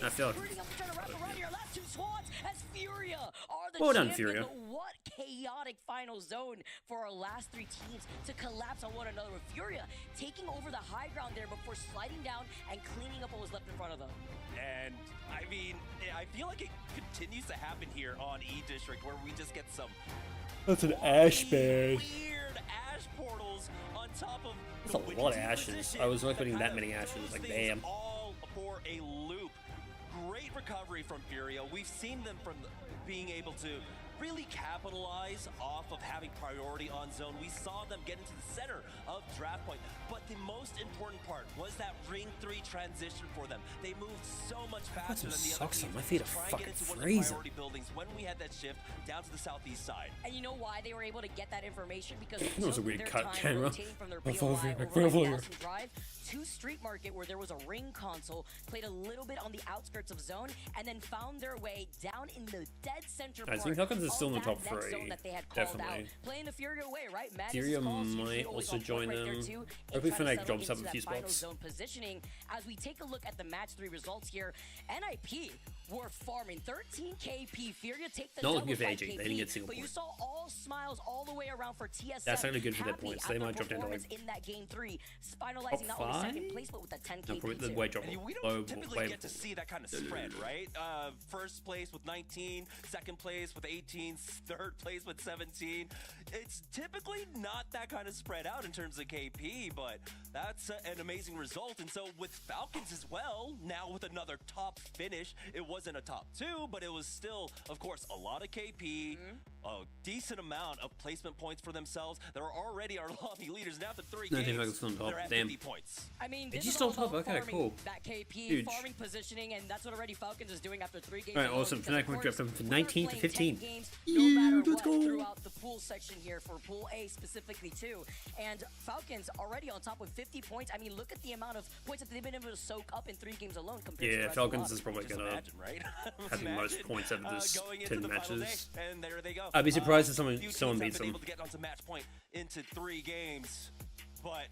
I feel like Hurting up to try to wrap around your last 2 squads as Furia are the well done, champions. Furia. What chaotic final zone for our last 3 teams to collapse on one another, with Furia taking over the high ground there before sliding down and cleaning up what was left in front of them. And I mean, I feel like it continues to happen here on E-District, where we just get some That's an ash bag. weird ash portals on top of That's a lot of ashes. I was not expecting that many ashes. Like, damn. all for a loop. Great recovery from Furia. We've seen them from being able to really capitalize off of having priority on zone. We saw them get into the center of draft point, but the most important part was that ring 3 transition for them. They moved so much faster than the other teams My feet are to try and fucking get into one of the freezing. priority buildings when we had that shift down to the southeast side. And you know why they were able to get that information? Because That was a weird their cut time camera. rotating from their I fall for POI it, I over fall on for the it. Austin Drive to Street Market, where there was a ring console, played a little bit on the outskirts of zone, and then found their way down in the dead center I part think Falcons is still in the of top that next 3. zone that they had called Definitely. out. Playing the Fury away, right? Madness Fury calls seems to be might always also on point join right there them. too, and Hopefully trying to Fnatic settle jumps up into a few that final spots. zone positioning. As we take a look at the match 3 results here, NIP were farming 13 KP. Fury take the Not double looking good for by AG. They KP, didn't get a single but you point. saw all smiles all the way around for TSM. That's not good for their happy points. at They the might drop down to, like, performance in that game 3, finalizing not only second 5? place but with a 10 No, KP probably the too. way drop. And we low, don't typically way get to see that kind of spread, right? First place with 19, second place with 18, third place with 17. It's typically not that kind of spread out in terms of KP, but that's an amazing result. And so with Falcons as well, now with another top finish, it wasn't a top 2, but it was still, of course, a lot of KP, a decent amount of placement points for themselves. They're already our lobby leaders. Now after 3 No, I think games, Falcons on top. they're at Damn. 50 points. I mean, Is this he is still all top? about Okay, farming cool. that KP, Huge. farming positioning, and that's what already Falcons is doing after 3 games. Alright, alone, awesome. because, Fnatic of went course, from 19 to we're playing 15. 10 games, no matter Let's what, go. throughout the pool section here for Pool A specifically too. And Falcons already on top with 50 points. I mean, look at the amount of points that they've been able to soak up in 3 games alone compared to the Yeah, rest of the Falcons lobby. is probably Just gonna imagine, right? have the most Imagine, points out of this going into 10 the final matches. day, and there they go. I'd be surprised if Few teams someone have beats been them. able to get onto match point into 3 games, but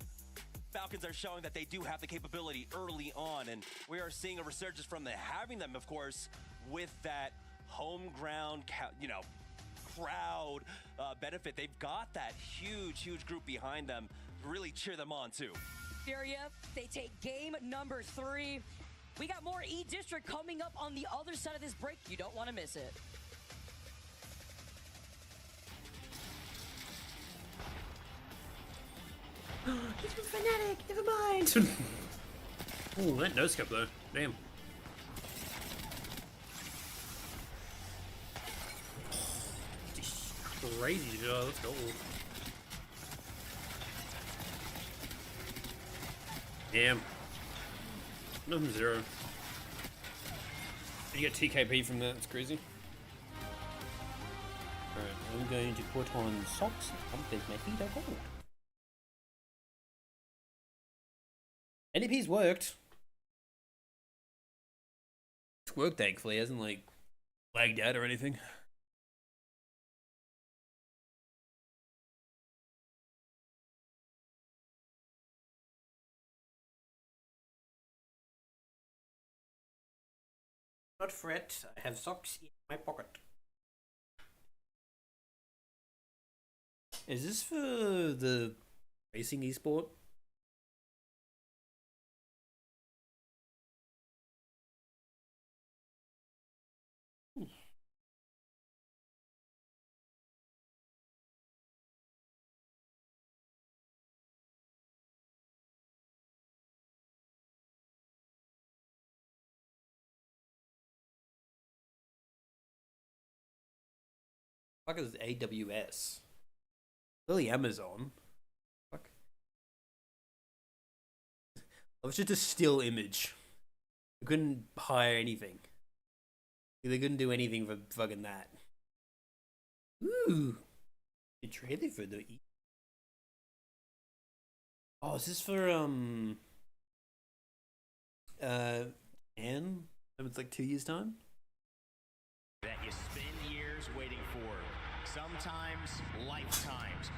Falcons are showing that they do have the capability early on, and we are seeing a resurgence from having them, of course, with that home ground, crowd benefit. They've got that huge group behind them to really cheer them on too. Furia, they take game number 3. We got more E-District coming up on the other side of this break. You don't want to miss it. He's from Fnatic, never mind. Oh, that no scope though. Damn. Crazy, dude. Let's go. Damn. Nothing 0. You get TKP from that, it's crazy. Alright, I'm going to put on socks and make my feet are cold. NDP's worked. It's worked, thankfully. It hasn't, like, lagged out or anything. Not fret, I have socks in my pocket. Is this for the racing esport? Fuck is AWS? Really Amazon. Fuck. It was just a still image. They couldn't hire anything. They couldn't do anything for fucking that. Ooh. A trailer for the Oh, is this for Anne? It's like 2 years time? That you spend years waiting for, sometimes lifetimes.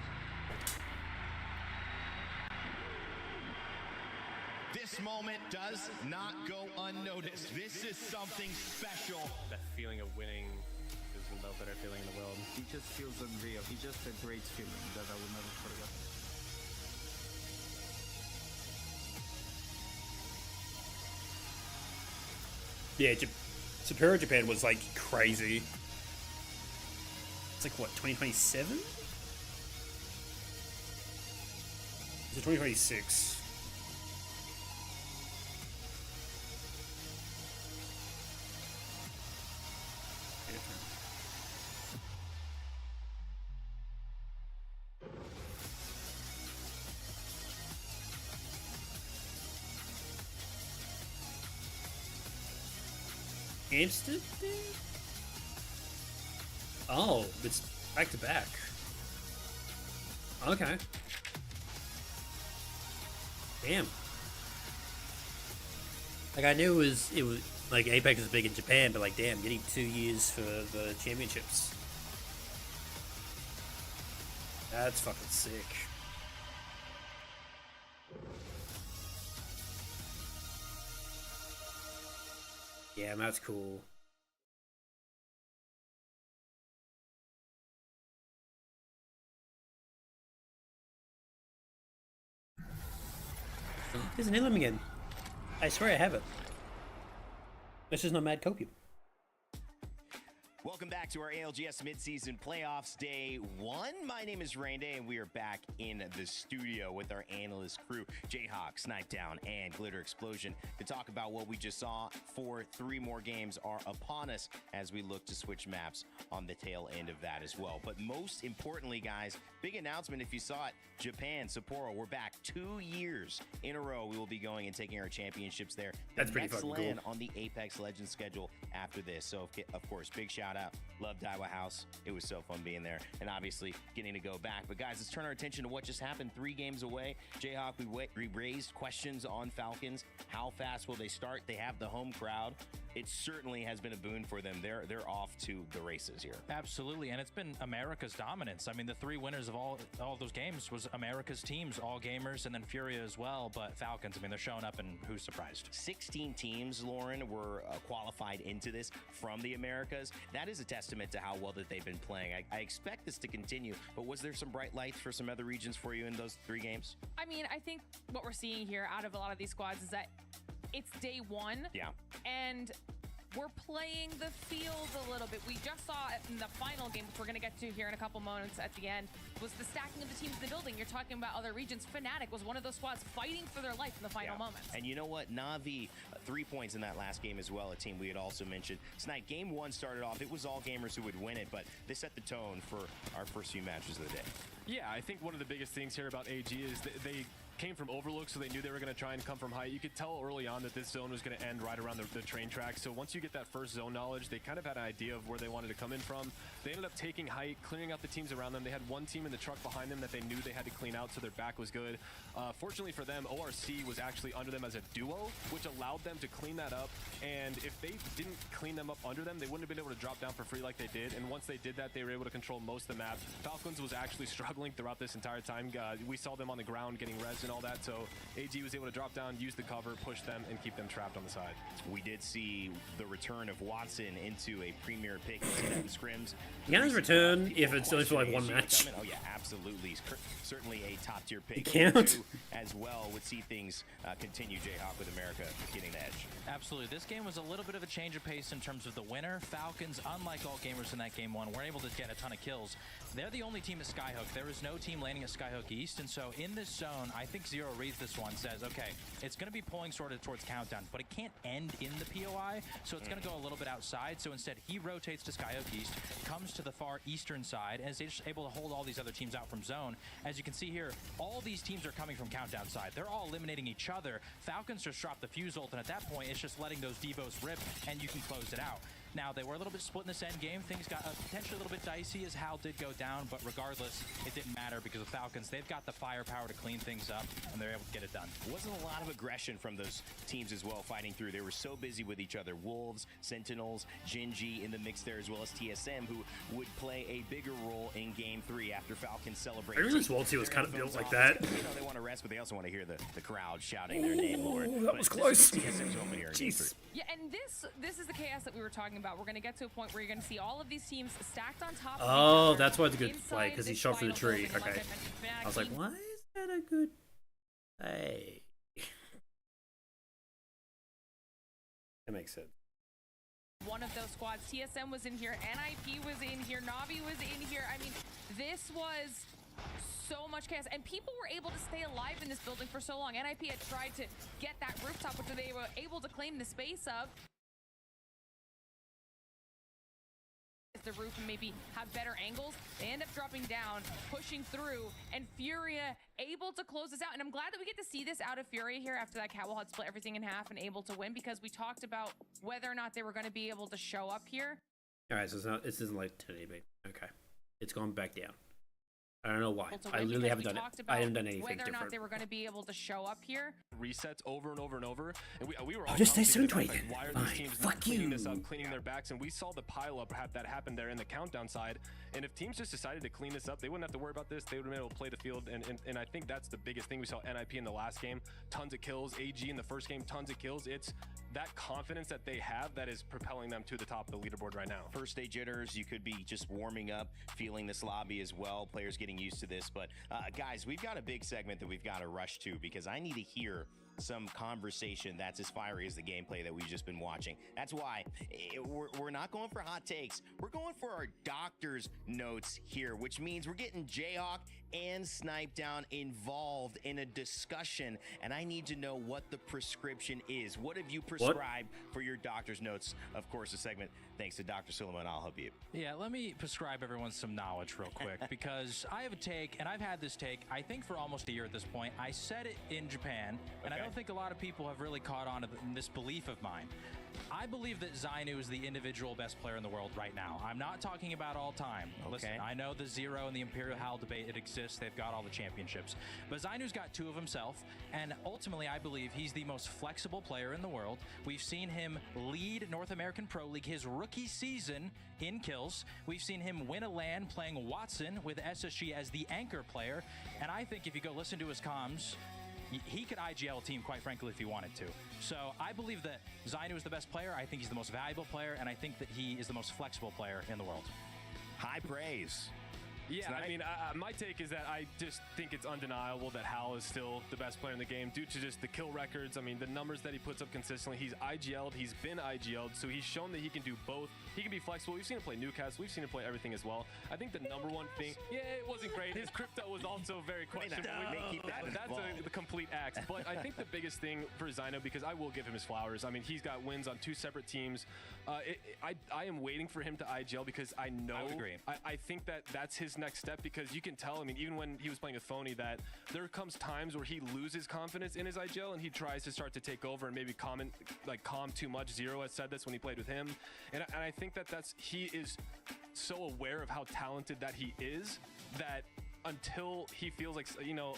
This moment does not go unnoticed. This is something special. That feeling of winning is no better feeling in the world. It just feels unreal. It's just a great feeling that I will never forget. Yeah, Superior Japan was like crazy. It's like what, 2027? Is it 2026? Amsterdam? Oh, it's back to back. Okay. Damn. Like I knew it was like Apex is big in Japan, but like damn, getting 2 years for the championships. That's fucking sick. Yeah, that's cool. There's an emblem again. I swear I have it. This is not mad copium. Welcome back to our ALGS midseason playoffs day 1. My name is Rainday, and we are back in the studio with our analyst crew, Jayhawk, Snipe Down, and Glitter Explosion, to talk about what we just saw. 3 more games are upon us as we look to switch maps on the tail end of that as well. But most importantly, guys, big announcement if you saw it, Japan, Sapporo, we're back 2 years in a row. We will be going and taking our championships there. That's pretty next fucking land cool. on the Apex Legends schedule after this. So, of course, big shout out. Love Daiwa House. It was so fun being there, and obviously getting to go back. But guys, let's turn our attention to what just happened 3 games away. Jayhawk, we raised questions on Falcons. How fast will they start? They have the home crowd. It certainly has been a boon for them. They're off to the races here. Absolutely, and it's been America's dominance. I mean, the 3 winners of all those games was America's teams, All Gamers, and then Furia as well. But Falcons, I mean, they're showing up, and who's surprised? 16 teams, Lauren, were qualified into this from the Americas. That is a testament to how well that they've been playing. I expect this to continue, but was there some bright lights for some other regions for you in those 3 games? I mean, I think what we're seeing here out of a lot of these squads is that it's day 1. Yeah. And we're playing the field a little bit. We just saw it in the final game, which we're going to get to here in a couple moments at the end, was the stacking of the teams in the building. You're talking about other regions. Fnatic was one of those squads fighting for their life in the final moments. And you know what? Na'Vi, 3 points in that last game as well, a team we had also mentioned. Tonight, game 1 started off, it was All Gamers who would win it, but they set the tone for our first few matches of the day. Yeah, I think one of the biggest things here about AG is they came from Overlook, so they knew they were going to try and come from height. You could tell early on that this zone was going to end right around the train track. So once you get that first zone knowledge, they kind of had an idea of where they wanted to come in from. They ended up taking height, clearing out the teams around them. They had one team in the truck behind them that they knew they had to clean out, so their back was good. Fortunately for them, ORC was actually under them as a duo, which allowed them to clean that up. And if they didn't clean them up under them, they wouldn't have been able to drop down for free like they did. And once they did that, they were able to control most of the map. Falcons was actually struggling throughout this entire time. We saw them on the ground getting res and all that, so AG was able to drop down, use the cover, push them, and keep them trapped on the side. We did see the return of Watson into a premier pick in scrims. He can return if it's only for like 1 match. Oh yeah, absolutely. Certainly a top tier pick. He can't. As well would see things continue. Jayhawk with America getting the edge. Absolutely. This game was a little bit of a change of pace in terms of the winner. Falcons, unlike All Gamers in that game 1, were able to get a ton of kills. They're the only team at Skyhook. There is no team landing at Skyhook East, and so in this zone, I think Zero reads this one, says, okay, it's going to be pulling sort of towards Countdown, but it can't end in the POI, so it's going to go a little bit outside. So instead, he rotates to Skyhook East, comes to the far eastern side, and is just able to hold all these other teams out from zone. As you can see here, all these teams are coming from Countdown side. They're all eliminating each other. Falcons just drop the fuse ult, and at that point, it's just letting those Devos rip, and you can close it out. Now, they were a little bit split in this end game. Things got potentially a little bit dicey as Hal did go down, but regardless, it didn't matter because of Falcons. They've got the firepower to clean things up, and they're able to get it done. Wasn't a lot of aggression from those teams as well fighting through. They were so busy with each other. Wolves, Sentinels, Genji in the mix there, as well as TSM, who would play a bigger role in Game 3 after Falcons celebrate. I remember this World 2 was kind of built like that. You know, they want to rest, but they also want to hear the crowd shouting their name, Lord. That was close. TSM's home here in Game 3. Yeah, and this is the chaos that we were talking about. We're going to get to a point where you're going to see all of these teams stacked on top of each Oh, other that's why it's a good play, because he shot through the tree. building, Okay. like I was like, why is that a good play? That makes sense. One of those squads. TSM was in here, NIP was in here, Navi was in here. I mean, this was so much chaos, and people were able to stay alive in this building for so long. NIP had tried to get that rooftop, which they were able to claim the space of. the roof and maybe have better angles. They end up dropping down, pushing through, and Furia able to close this out. And I'm glad that we get to see this out of Furia here after that Catwall had split everything in half and able to win, because we talked about whether or not they were going to be able to show up here. All right, so it's not, this isn't like 1080p. Okay, it's gone back down. I don't know why. To I win, literally haven't because done we it. talked I about haven't done anything whether or different. not they were going to be able to show up here. Resets over and over and over, and we were all just say constantly 720 like, then. why are Fine. these teams Fuck not cleaning you. this up, cleaning their backs? And we saw the pile up that happened there in the countdown side. And if teams just decided to clean this up, they wouldn't have to worry about this. They would have been able to play the field. And I think that's the biggest thing. We saw NIP in the last game, tons of kills. AG in the first game, tons of kills. It's that confidence that they have that is propelling them to the top of the leaderboard right now. First day jitters, you could be just warming up, feeling this lobby as well, players getting used to this. But guys, we've got a big segment that we've got to rush to, because I need to hear some conversation that's as fiery as the gameplay that we've just been watching. That's why we're not going for hot takes. We're going for our doctor's notes here, which means we're getting Jayhawk and Snipedown involved in a discussion, and I need to know what the prescription is. What have you prescribed for your doctor's notes? Of course, a segment thanks to Dr. Suleiman. I'll help you. Yeah, let me prescribe everyone some knowledge real quick, because I have a take, and I've had this take, I think, for almost a year at this point. I said it in Japan, and I don't think a lot of people have really caught on to this belief of mine. I believe that Zainu is the individual best player in the world right now. I'm not talking about all time. Listen, I know the Zero and the Imperial Howl debate, it exists. They've got all the championships. But Zainu's got 2 of himself, and ultimately I believe he's the most flexible player in the world. We've seen him lead North American Pro League his rookie season in kills. We've seen him win a LAN playing Watson with SSG as the anchor player. And I think if you go listen to his comms, he could IGL a team, quite frankly, if he wanted to. So I believe that Zainu is the best player. I think he's the most valuable player, and I think that he is the most flexible player in the world. High praise. Yeah, I mean, my take is that I just think it's undeniable that Hal is still the best player in the game due to just the kill records. I mean, the numbers that he puts up consistently. He's IGL'd, he's been IGL'd, so he's shown that he can do both. He can be flexible. We've seen him play Newcastle. We've seen him play everything as well. I think the number one thing, it wasn't great. His crypto was also very questionable. That's a complete axe. But I think the biggest thing for Zainu, because I will give him his flowers. I mean, he's got wins on 2 separate teams. I am waiting for him to IGL, because I know. I would agree. I think that that's his next step, because you can tell, I mean, even when he was playing with Phony, that there comes times where he loses confidence in his IGL and he tries to start to take over and maybe calm too much. Zero has said this when he played with him. And I think that he is so aware of how talented that he is, that until he feels like, you know,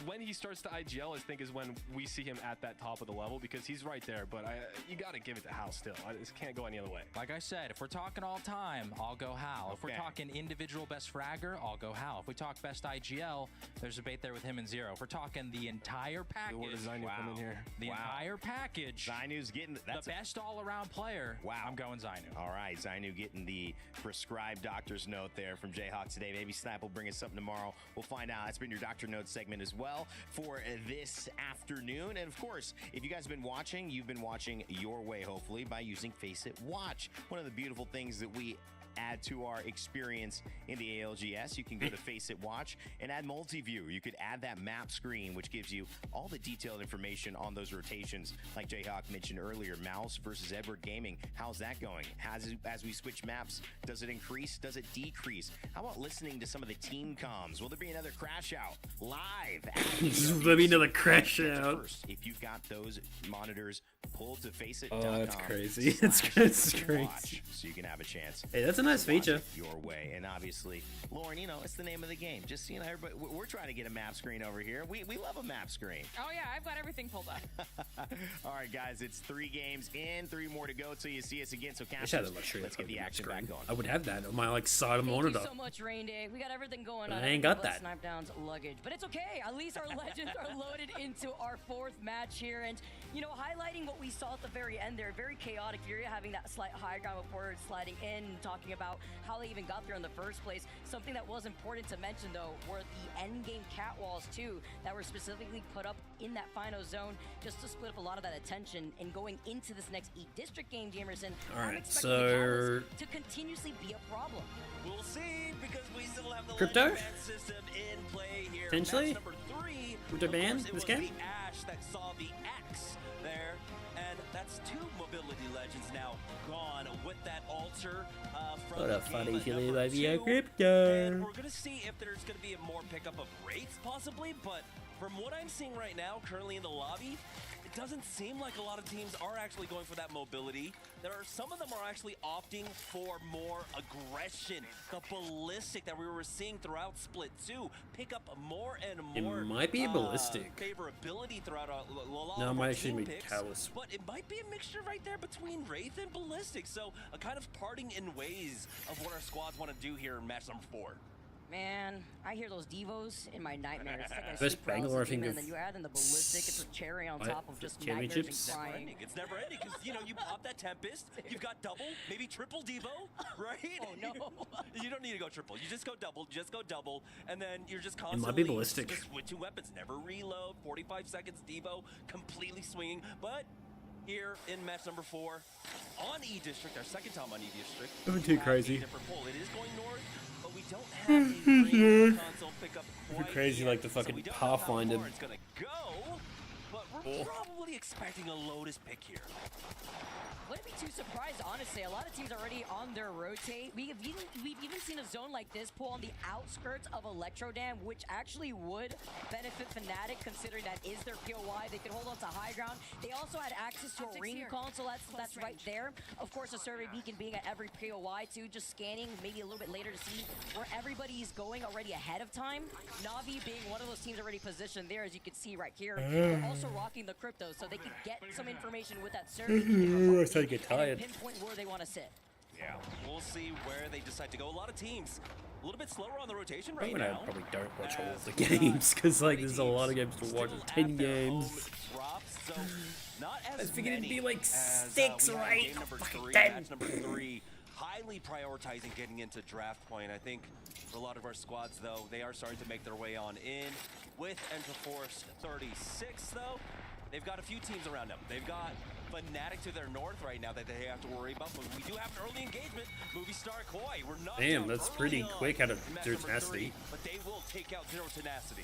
when he starts to IGL, I think is when we see him at that top of the level, because he's right there. But you got to give it to Hal still. I just can't go any other way. Like I said, if we're talking all time, I'll go Hal. If we're talking individual best fragger, I'll go Hal. If we talk best IGL, there's a debate there with him and Zero. If we're talking the entire package, come in here. The entire package, Zainu's getting the best all-around player. I'm going Zainu. All right, Zainu getting the prescribed doctor's note there from Jayhawk today. Maybe Snipe will bring us something tomorrow. We'll find out. That's been your Doctor Notes segment as well for this afternoon. And of course, if you guys have been watching, you've been watching your way, hopefully, by using Faceit Watch. One of the beautiful things that we add to our experience in the ALGS, you can go to Faceit Watch and add multi-view. You could add that map screen, which gives you all the detailed information on those rotations. Like Jayhawk mentioned earlier, Mouse versus Edward Gaming. How's that going? As we switch maps, does it increase? Does it decrease? How about listening to some of the team comms? Will there be another crash out live? Let me know the crash out. First, if you've got those monitors pulled to Faceit.com. Oh, that's crazy. That's crazy. So you can have a chance. Hey, that's a nice feature. Your way. And obviously, Lauren, you know, it's the name of the game. Just, you know, everybody, we're trying to get a map screen over here. We love a map screen. Oh, yeah, I've got everything pulled up. All right, guys, it's 3 games in, 3 more to go till you see us again. So, I wish I had a luxury. let's get the action back going. I would have that on my side of the Thank monitor. you so much, Rain Day. We got everything going But on. I ain't got that. Snipedown's luggage, but it's okay. At least our legends are loaded into our 4th match here, and you know, highlighting what we saw at the very end there, very chaotic. Furia having that slight high ground before sliding in, talking about how they even got there in the first place. Something that was important to mention though were the end game catwalls too, that were specifically put up in that final zone just to split up a lot of that attention. And going into this next E District game, Jamerson, All I'm right, expecting the so catwalls to continuously be a problem. We'll see, because we still have the Crypto? legend ban system in play here. Potentially? Match number 3. Crypto Of ban course, it this was game? the Ash that saw the X there, and that's 2 mobility legends now gone with that altar from What the a funny game feeling number might be a 2. crypto. And we're gonna see if there's gonna be a more pickup of Wraiths possibly, but from what I'm seeing right now, currently in the lobby, it doesn't seem like a lot of teams are actually going for that mobility. Some of them are actually opting for more aggression. The ballistic that we were seeing throughout Split 2 pick up more and more. It might be a ballistic. Favorability throughout a lot No, it of might our actually team be picks, Callus. but it might be a mixture right there between Wraith and ballistic. So a kind of parting in ways of what our squads want to do here in match number 4. Man, I hear those devos in my nightmares. It's like I Best sleep Bangalore paralysis thing demon, of and then you add in the ballistic. It's a cherry on what? top of The just nightmares championships? and Never crying. ending. It's never ending because you pop that Tempest, you've got double, maybe triple Devo, right? Oh no! You don't need to go triple. You just go double, and then you're just It constantly might be ballistic. just switching weapons. Never reload. 45 seconds Devo, completely swinging. But here in match number 4 on E District, our second time on E District, Nothing we too have a crazy. different pull. It is going north, but we don't have a great console pickup Pretty quite crazy, yet, like the so fucking we don't know how Pathfinder. far it's gonna go, but we're probably expecting a Lotus pick here. Wouldn't be too surprised, honestly. A lot of teams already on their rotate. We've even seen a zone like this pull on the outskirts of Electro Dam, which actually would benefit Fnatic, considering that is their POI. They can hold on to high ground. They also had access to a ring console that's right there. Of course, a survey beacon being at every POI too, just scanning maybe a little bit later to see where everybody's going already ahead of time. Navi being one of those teams already positioned there, as you can see right here. They're also rocking the crypto, so they can get some information with that survey beacon. I started to get tired. And pinpoint where they want to sit. Yeah, we'll see where they decide to go. A lot of teams a little bit slower on the rotation right I now. probably don't watch all of the games because like there's a lot of games to watch. There's 10 games. Drops, so not I as figured it'd be many like as, 6, we had right? Game number Fucking 3, 10. match number 3. Highly prioritizing getting into draft point. I think for a lot of our squads, though, they are starting to make their way on in. With Enterforce 36, though, they've got a few teams around them. They've got Fnatic to their north right now that they have to worry about, but we do have an early engagement. Movie Star Koi, we're not Damn, that's pretty quick out of Zero Tenacity. but they will take out Zero Tenacity.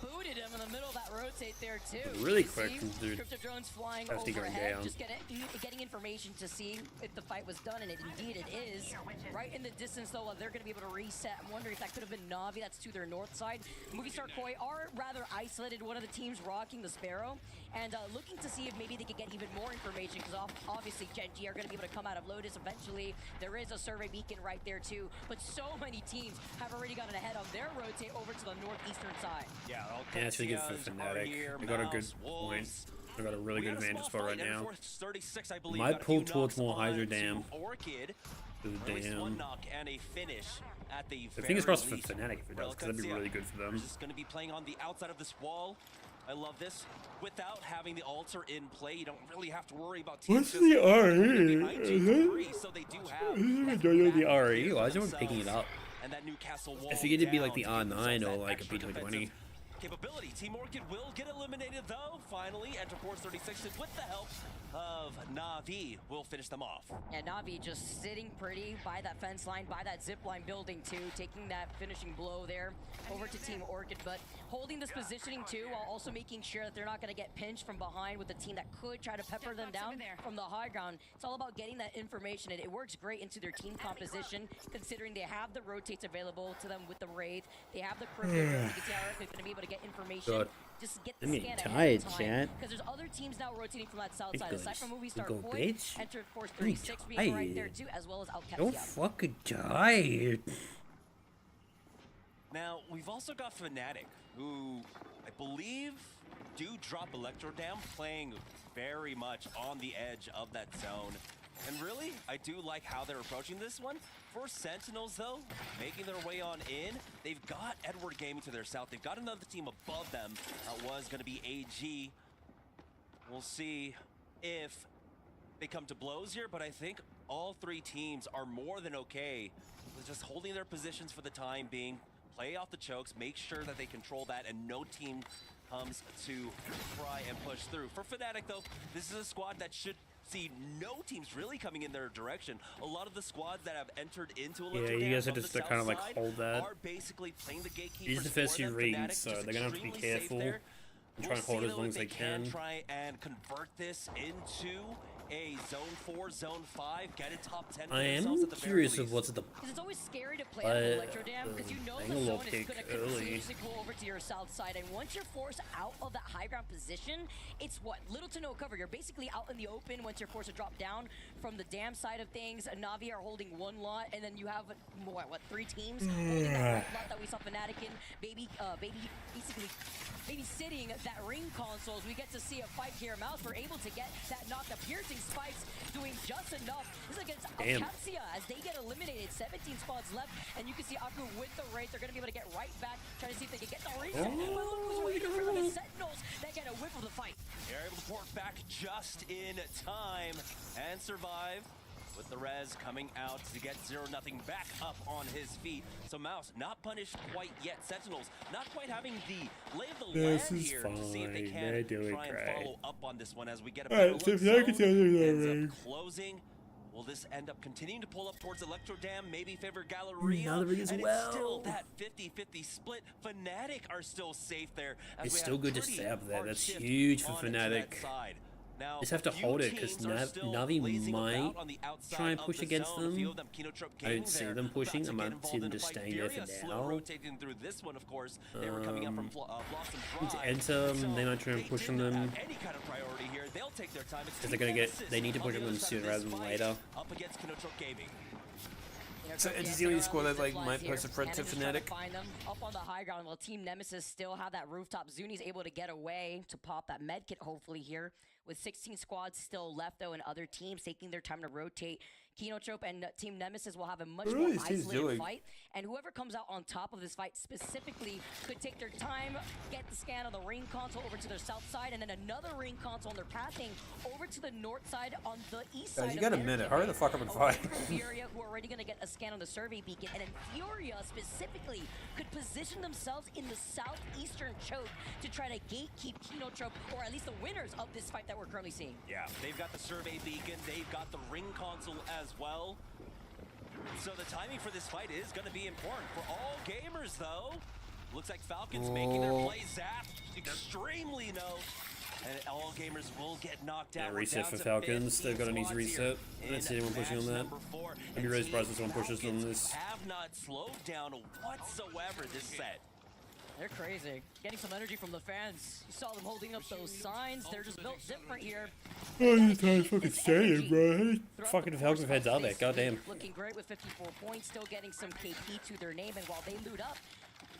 Booted him in the middle of that rotate there too. Really You quick see from Dude. Crypto drones flying Tenacity going overhead, down. just getting information to see if the fight was done, and indeed it is. Right in the distance though, they're going to be able to reset. I'm wondering if that could have been Navi. That's to their north side. Movie Star Koi are rather isolated. One of the teams rocking the Sparrow, and looking to see if maybe they could get even more information, because obviously Genji are going to be able to come out of Lotus eventually. There is a survey beacon right there too, but so many teams have already gotten ahead on their rotate over to the northeastern side. Yeah, Yeah, that's really good for Fnatic. They got a good point. They got a really good advantage spot right now. 36, I believe. Might pull towards more Hydra Dam. Orchid. The One Dam. knock and a finish at the The fingers crossed for least. Fnatic if it does, because that'd be really good for them. Just going to be playing on the outside of this wall. I love this. Without having the altar in play, you don't really have to worry about teams. What's the RE? behind G3, so they do have The RE? Why is everyone picking it up? and that Newcastle wall I figured it'd be like down the to R9 give themselves or that like a extra P2020. defensive capability. Team Orchid will get eliminated though. Finally, Enterforce 36 with the help of Na'Vi will finish them off. Yeah, Navi just sitting pretty by that fence line, by that zip line building too, taking that finishing blow there over to Team Orchid, but holding this positioning too, while also making sure that they're not going to get pinched from behind with a team that could try to pepper them down from the high ground. It's all about getting that information, and it works great into their team composition, considering they have the rotates available to them with the Wraith. They have the crypto. You can see how they're going to be able to get information. God. Just get the I'm getting scan tired, ahead of time, chat. because there's other teams now rotating from that south Big side. guys. Aside from Movie Star Big ol' Koi, bitch. Enter Force I'm 36 being right there tired. too, as well as Don't Alkesia. fucking tired. Now, we've also got Fnatic, who I believe do drop Electro Dam, playing very much on the edge of that zone. And really, I do like how they're approaching this one. For Sentinels, though, making their way on in, they've got Edward Gaming to their south. They've got another team above them. Was going to be AG. We'll see if they come to blows here, but I think all three teams are more than okay with just holding their positions for the time being, play off the chokes, make sure that they control that, and no team comes to try and push through. For Fnatic, though, this is a squad that should see no teams really coming in their direction. A lot of the squads that have entered into Yeah, you guys have to just kind of like hold that. are basically playing the gatekeepers. These are the first few for them. rings, Fnatic so just they're gonna have to be extremely safe careful there. and try and hold as long as they can. can. Try and convert this into a zone 4, zone 5, get a top 10 for I themselves am at the very curious least. of what's at the Because it's always scary to play out of Electro Dam because you know the Bangalore zone is pick going to early. continuously pull over to your south side, and once you're forced out of that high ground position, it's what? Little to no cover. You're basically out in the open once you're forced to drop down from the dam side of things. Navi are holding one lot, and then you have what 3 teams holding that lot that we saw Fnatic in. Basically sitting that ring console as we get to see a fight here. Mouse were able to get that knock. The piercing spikes doing just enough. This is against Algs as they get eliminated. 17 spots left, and you can see Aku with the raid. They're going to be able to get right back, trying to see if they can get the reset. But look who's waiting for the Sentinels that get a whiff of the fight. They're able to port back just in time and survive. With the res coming out to get 0-0 back up on his feet. So Mouse not punished quite yet. Sentinels not quite having the lay of the land here to see if they can try and follow up on this one as we get a better look. Ends up closing. Will this end up continuing to pull up towards Electro Dam, maybe favor Galleria? And it's still that 50-50 split. Fnatic are still safe there. It's still good to stay up there. That's huge for Fnatic. Just have to hold it because Navi might try and push against them. I don't see them pushing. I might see them just staying there for now. Rotating through this one, of course. They were coming up from Blossom Drive. Enter them. They might try and push on them. Any kind of priority here. They'll take their time. Because they're gonna get. They need to push on them sooner rather than later. Up against Kinotrope Gaming. So it's the only squad that like might pose a threat to Fnatic. Find them up on the high ground while Team Nemesis still have that rooftop. Zuni's able to get away to pop that med kit hopefully here. With 16 squads still left though, and other teams taking their time to rotate. Kinotrope and Team Nemesis will have a much more isolated fight, and whoever comes out on top of this fight specifically could take their time, get the scan of the ring console over to their south side, and then another ring console on their pathing over to the north side on the east side. Guys, you got a minute. Hurry the fuck up and fight. Furia, who are already going to get a scan on the survey beacon, and then Furia specifically could position themselves in the southeastern choke to try to gatekeep Kinotrope, or at least the winners of this fight that we're currently seeing. Yeah, they've got the survey beacon, they've got the ring console as well. So the timing for this fight is going to be important for all gamers, though. Looks like Falcons making their play zap extremely no. And all gamers will get knocked out. Yeah, reset for Falcons. They've got an easy reset. I don't see anyone pushing on that. I'd be really surprised if someone pushes on this. Have not slowed down whatsoever this set. They're crazy. Getting some energy from the fans. You saw them holding up those signs. They're just built different here. I'm just trying to fucking stay bro. Fucking Falcons heads out there. Goddamn. Looking great with 54 points. Still getting some KP to their name. And while they loot up,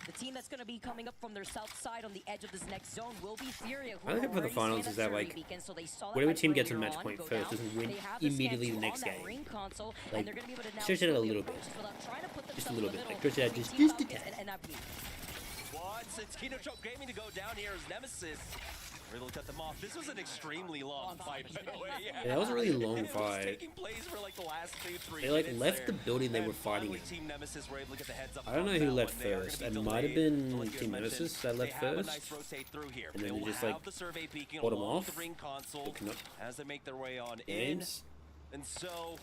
the team that's going to be coming up from their south side on the edge of this next zone will be Furia. I think for the finals is that like whatever team gets a match point first doesn't win immediately the next game. Like stretch it out a little bit, just a little bit. Like stretch it out just a tad. It's Kinotrope Gaming to go down here as Nemesis. Really cut them off. This was an extremely long fight, by the way. Yeah, that was a really long fight. Taking place for like the last 2-3 They like left the building they were fighting in. Team Nemesis were able to get the heads up. I don't know who left first. It might have been Team Nemesis that left first. And then they just like bought them off. As they make their way on in. And so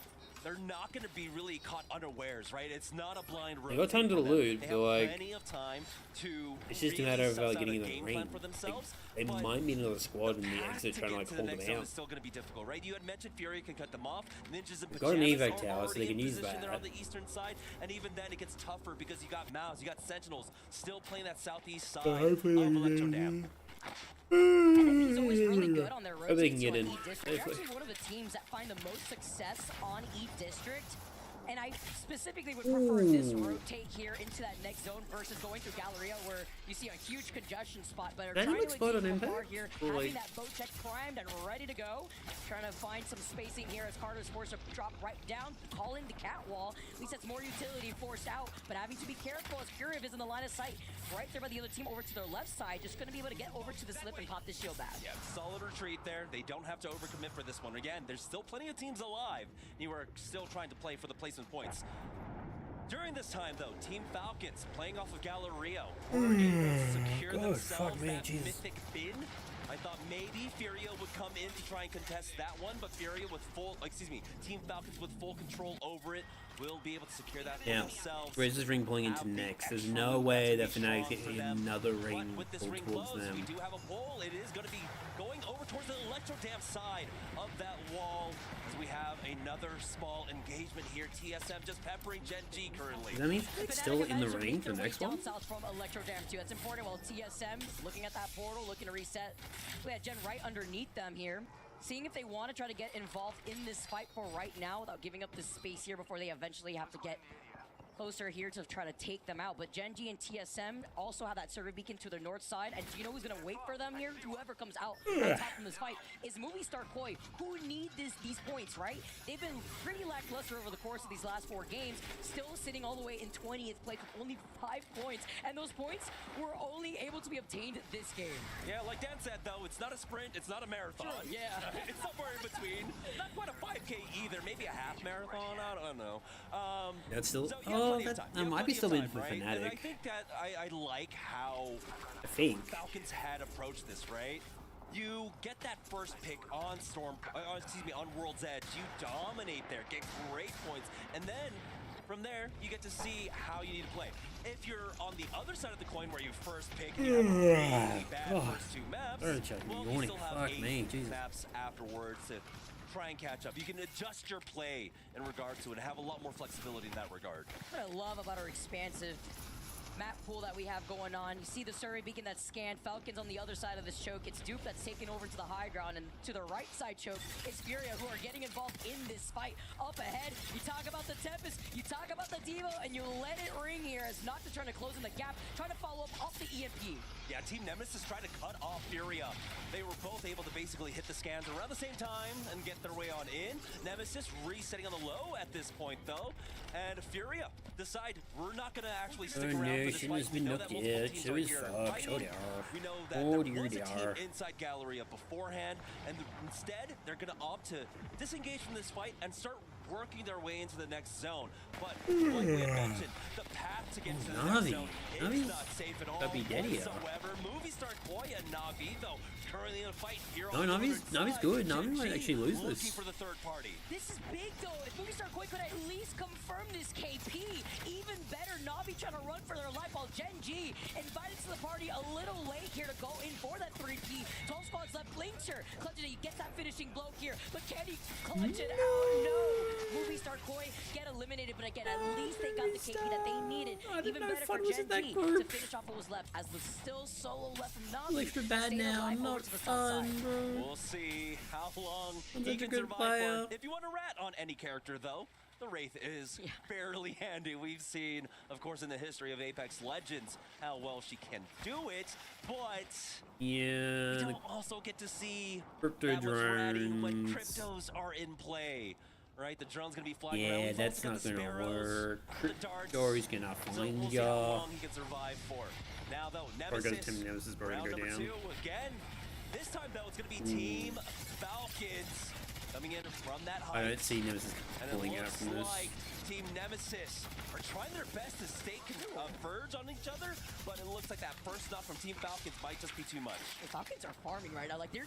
they're not going to be really caught unawares, right? It's not a blind road. They got time to loot, but like plenty of time to it's just a matter of getting in the ring. Like, it might be another squad in the exit trying to like hold them out. It's still going to be difficult, right? You had mentioned Fury can cut them off. Ninjas and got an Pajamas evac tower, so they can use that. They're on the eastern side, and even then it gets tougher because you got Mouse, you got Sentinels still playing that southeast side of Electro Dam. NFP's always really good on their road. They can get in. They're actually one of the teams that find the most success on E-District. And I specifically would prefer this rotate here into that next zone versus going through Galleria where you see a huge congestion spot. But are trying to spot on engage impact? here, having that boat check primed and ready to go. Trying to find some spacing here as Carter's forced to drop right down, calling the cat wall. At least that's more utility forced out, but having to be careful as Curiv is in the line of sight. Right there by the other team over to their left side, just going to be able to get over to the slip and pop this shield back. Yeah, solid retreat there. They don't have to overcommit for this one. Again, there's still plenty of teams alive. You are still trying to play for the placement points. During this time, though, Team Falcons, playing off of Gallerio, were able to secure God, themselves fuck me, that Jesus. mythic bin. I thought maybe Furia would come in to try and contest that one, but Furia with Team Falcons with full control over it will be able to secure that for Yeah, themselves. Razor's ring pulling into next. There's no way that Fnatic's getting another ring With this pulled ring towards closed, we them. do have a pull. It is going to be going over towards the Electro Dam side of that wall. So we have another small engagement here. TSM just peppering Gen G currently. Does that mean Fnatic's still in the ring for the next one? Down south from Electro Dam too. That's important. While TSM looking at that portal, looking to reset. We had Gen right underneath them here. Seeing if they want to try to get involved in this fight for right now without giving up this space here before they eventually have to get closer here to try to take them out. But Gen G and TSM also have that survey beacon to their north side, and do you know who's gonna wait for them here? Whoever comes out on top from this fight is Movie Star Koi, who need these points, right? They've been pretty lackluster over the course of these last 4 games, still sitting all the way in 20th place with only 5 points, and those points were only able to be obtained this game. Yeah, like Dan said, though, it's not a sprint, it's not a marathon. Sure, yeah. It's somewhere in between. Not quite a 5K either, maybe a half marathon, I don't know. That's still. So, yeah, plenty of time. That Yeah, might be plenty of still in time, for right? And I Fnatic. think that I like how I think. Falcons had approached this, right? You get that first pick on on World's Edge. You dominate there, get great points, and then from there you get to see how you need to play. If you're on the other side of the coin where you first pick, and you have a really bad God. first 2 maps. Sorry, Chuck, Well, yawning. you still have Fuck 8 me, Jesus. maps afterwards to try and catch up. You can adjust your play in regard to it and have a lot more flexibility in that regard. What I love about our expansive map pool that we have going on. You see the survey beacon that's scanned. Falcons on the other side of this choke. It's Duke that's taken over to the high ground, and to the right side choke, it's Furia who are getting involved in this fight. Up ahead, you talk about the Tempest, you talk about the Devo, and you let it ring here as Nocta trying to close in the gap, trying to follow up off the EMP. Yeah, Team Nemesis tried to cut off Furia. They were both able to basically hit the scans around the same time and get their way on in. Nemesis resetting on the low at this point, though. And Furia decide we're not going to actually stick around for this fight. We know that multiple teams are here fighting. We know that there was a team inside Galleria beforehand, and instead they're going to opt to disengage from this fight and start working their way into the next zone. But like we had mentioned, the path to get into the next zone is not safe at all whatsoever. Movie star Koi and Na'Vi, though, currently in a fight here. No, Navi's good. Navi might actually lose looking this. for the third party. This is big, though. If Movie Star Koi could at least confirm this KP, even better. Na'Vi trying to run for their life while Gen G invited to the party a little late here to go in for that 3P. 12 squads left. Blinker clutches it. He gets that finishing blow here, but can he clutch it out? No. Movie Star Koi get eliminated, but again, at least they got the KP that they needed. Even better for Gen G to finish off what was left, as the still solo left from Na'Vi. Extra bad now. Not fun, bro. We'll see how long I'm he such a can good survive player. for. If you want to rat on any character, though, the Wraith is fairly handy. We've seen, of course, in the history of Apex Legends, how well she can do it, but Yeah. you don't also get to see Crypto that much ratting when drones. cryptos are in play. Right, the drone's gonna be flying around. Yeah, We've that's also not got the gonna Sparrows, work. the darts. Dory's gonna So find we'll see how ya. long he can survive for. Now though, Or go to Nemesis, Team Nemesis, but we're round gonna go number down. 2 again. This time though, it's gonna be Team Falcons coming in from that height. I don't see Nemesis And pulling it out looks from this. like Team Nemesis are trying their best to stay converge on each other, but it looks like that first knock from Team Falcons might just be too much. The Falcons are farming right now. Like they're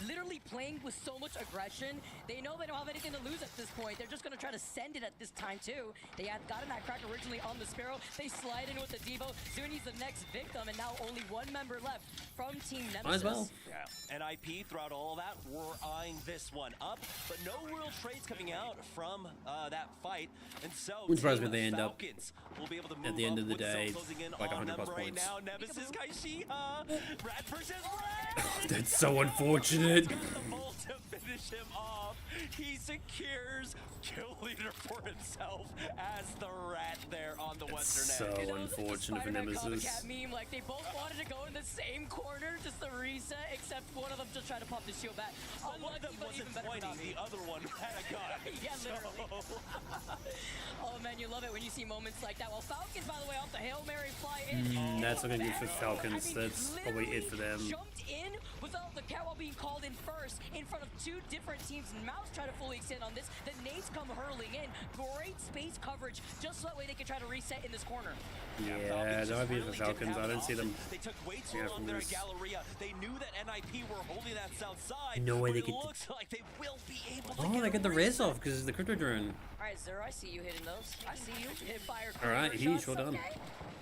literally playing with so much aggression. They know they don't have anything to lose at this point. They're just gonna try to send it at this time too. They had gotten that crack originally on the Sparrow. They slide in with the Devo. Zuni's the next victim, and now only one member left from Team Nemesis. Might as well. Yeah, NIP throughout all that, we're eyeing this one up, but no real trades coming out from that fight, and so Wouldn't surprise me Team if they end up Falcons will be able to move at the end up of the with Cell day, closing in like on 100 them plus right points. now. Nemesis Kaishiha, Rat versus Rat. That's so unfortunate. The ult to finish him off. He secures kill leader for himself as the Rat there on the western So edge. unfortunate for Nemesis. Copycat meme, like they both wanted to go in the same corner just to reset. reset, except one of them just tried to pop the shield back. Well, one of them wasn't pointing, the other one had a gun. Yeah, literally. Oh man, you love it when you see moments like that. Well, Falcons, by the way, off the Hail Mary fly in. That's looking good for Falcons. That's probably it for them. Jumped in without the catwalk being called in first in front of two different teams. Mouse try to fully extend on this. The nades come hurling in. Great space coverage, just so that way they can try to reset in this corner. Yeah, that might be the Falcons. I don't see them. They took way too long there in Galleria. They knew that NIP were holding that south side. No way they could. It looks like they will be able to. Oh, they get the res off because of the crypto drone. All right, Zero, I see you hitting those. I see you hit fire. All right, he's well done.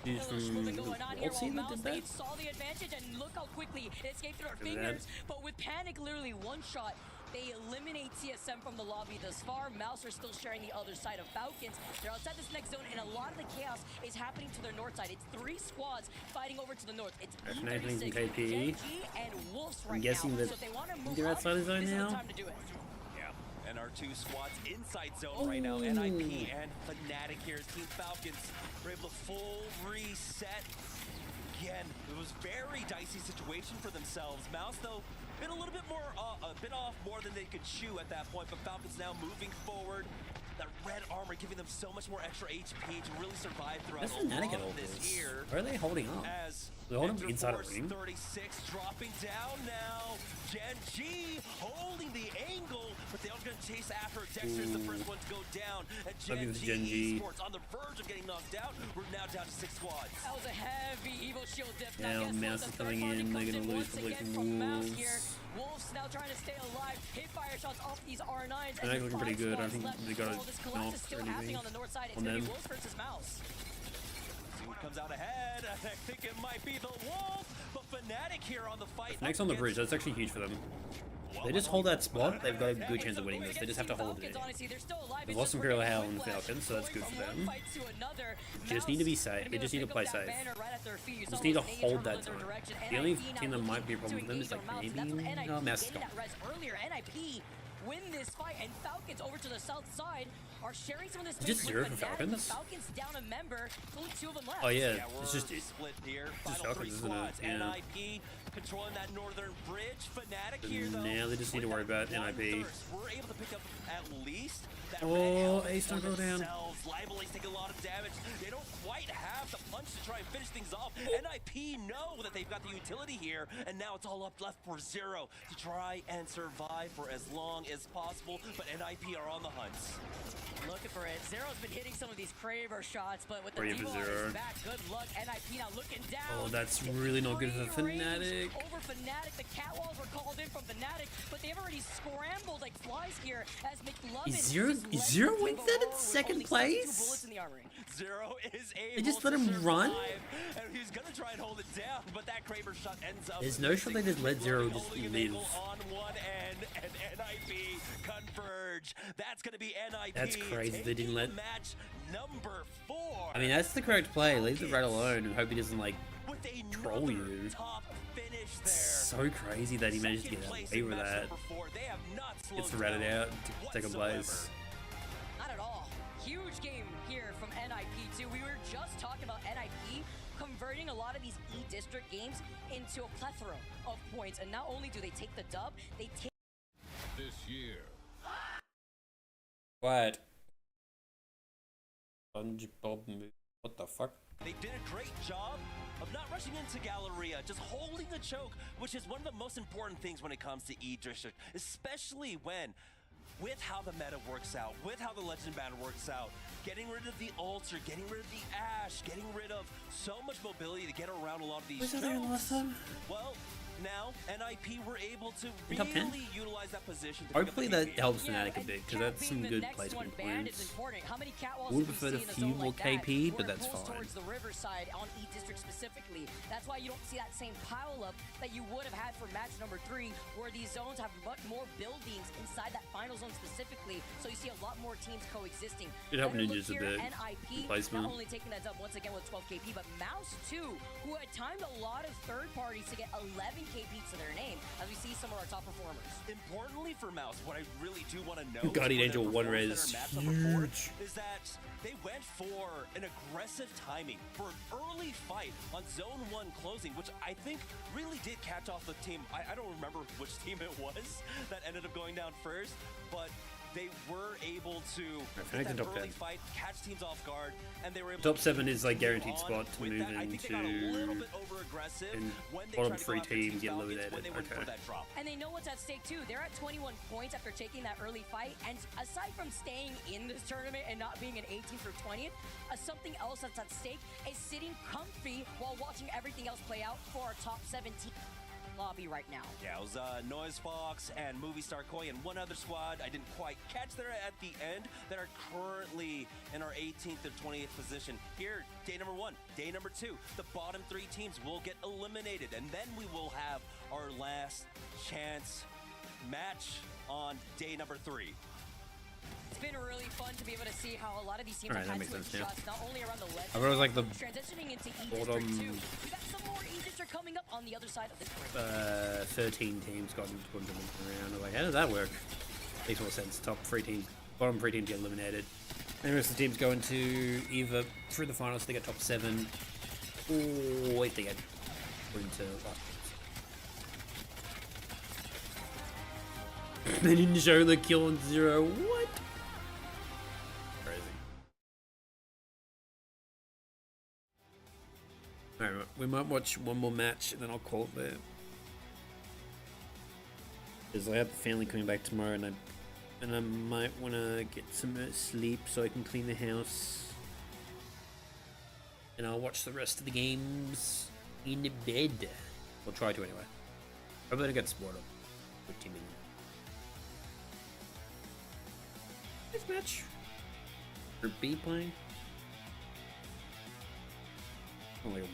He's from World Scene that did that. Saw the advantage and look how quickly it escaped through our fingers. But with Panic literally one shot, they eliminate TSM from the lobby thus far. Mouse are still sharing the other side of Falcons. They're outside this next zone, and a lot of the chaos is happening to their north side. It's 3 squads fighting over to the north. It's E36, Genji, and Wolves right I'm guessing now. that So if they want to move they're outside the zone now. time to do it. And our 2 squads inside zone right now. NIP and Fnatic here as Team Falcons were able to full reset. Again, it was very dicey situation for themselves. Mouse, though, been a little bit more, a bit off more than they could chew at that point, but Falcons now moving forward. That red armor giving them so much more extra HP to really survive throughout all of this year. Where are they holding up? As They're holding inside a ring. 36 dropping down now. Genji holding the angle, but they are going to chase after it. Dexter is the first one to go down. And Genji Esports on the verge of getting knocked out. We're now down to 6 squads. That was a heavy Evo Shield dip. Now Mouse is coming in. They're going to lose probably from Wolves. Wolves now trying to stay alive. Hit fire shots off these R9s. They're looking pretty good. I think they got this collapse is still happening on the north side. It's going to be Wolves versus Mouse. See who comes out ahead. I think it might be the Wolf, but Fnatic here on the fight. Next on the bridge. That's actually huge for them. They just hold that spot, they've got a good chance of winning this. They just have to hold it. They've lost Imperial Hell on the Falcons, so that's good for them. They just need to be safe. They just need to play safe. They just need to hold that zone. The only team that might be a problem with them is like maybe Mouse is gone. Win this fight, and Falcons over to the south side are sharing some of this. Just 0 for Falcons? Falcons down a member, only 2 of them left. Oh yeah, it's just split here. Just Falcons, isn't it? Yeah. NIP controlling that northern bridge. Fnatic here though. Now they just need to worry about NIP. We're able to pick up at least that Ace don't go down. Liabilities take a lot of damage. They don't quite have the punch to try and finish things off. NIP know that they've got the utility here, and now it's all up left for Zero to try and survive for as long as possible, but NIP are on the hunt. Looking for it. Zero's been hitting some of these Kraber shots, but with the Brave Devo on Zero. his back, good luck. NIP now looking down. Oh, that's really not good for Fnatic. Over Fnatic, the catwalls were called in from Fnatic, but they've already scrambled like flies here as McLovin. Zero wins that in second place? Zero is able They just let to him run? survive, and he's gonna try and hold it down, but that Kraber shot ends up. There's no shot they just let Zero just Holding an live. angle on one end, and NIP converge. That's gonna be NIP. That's crazy. They didn't let. Match number 4. I mean, that's the correct play. Leave the red alone and hope he doesn't like with troll you. top finish there. So crazy that he managed to get away with that. Gets the Reddit out to take a place. Not at all. Huge game here from NIP2. We were just talking about NIP converting a lot of these E-District games into a plethora of points. And not only do they take the dub, they take... This year. What? SpongeBob movie. What the fuck? They did a great job of not rushing into Galleria, just holding the choke, which is one of the most important things when it comes to E-District, especially when, with how the meta works out, with how the Legend Banner works out, getting rid of the Altar, getting rid of the Ash, getting rid of so much mobility to get around a lot of these Was that last time? Well, now NIP were able to Top 10? really utilize that position. To Hopefully that helps Fnatic a bit, because that's some good placement points. Would prefer a few more KP, but that's fine. Towards the riverside on E-District specifically. That's why you don't see that same pile up that you would have had for match number 3, where these zones have much more buildings inside that final zone specifically. So you see a lot more teams coexisting. It helped Better look Ninjas a here, bit. NIP Placement. not only taking that up once again with 12 KP, but Mouse too, who had timed a lot of third parties to get 11 KP to their name. As we see some of our top performers. Importantly for Mouse, what I really do want to know Guardian Angel 1 res huge. Is that they went for an aggressive timing for an early fight on Zone 1 closing, which I think really did catch off the team. I don't remember which team it was that ended up going down first, but they were able to get that early fight, catch teams off guard, and they were able Top to 7 is like guaranteed spot to move into, and bottom 3 teams get eliminated. Okay. And they know what's at stake too. They're at 21 points after taking that early fight, and aside from staying in this tournament and not being an 18th or 20th, something else that's at stake is sitting comfy while watching everything else play out for our top 17 lobby right now. Yeah, it was Noise Fox and Movie Star Koi and one other squad I didn't quite catch there at the end that are currently in our 18th or 20th position. Here, day number 1, day number 2, the bottom 3 teams will get eliminated, and then we will have our last chance match on day number 3. It's been really fun to be able to see how a lot of these teams have had to adjust, not only around the ledge, I was like the transitioning into E-District 2. We got some more E-District coming up on the other side of this break. 13 teams got into one round. Like, how does that work? Makes more sense. Top 3 teams, bottom 3 teams get eliminated. And the rest of the teams go into either through the finals, they get top 7, or if they get into last place. They didn't show the kill on 0. What? Crazy. Alright, we might watch one more match and then I'll call it there. Because I have the family coming back tomorrow, and I might want to get some sleep so I can clean the house. And I'll watch the rest of the games in bed. I'll try to anyway. I better get spoiled. Good team in there. This match. Group B playing. Only a 1A.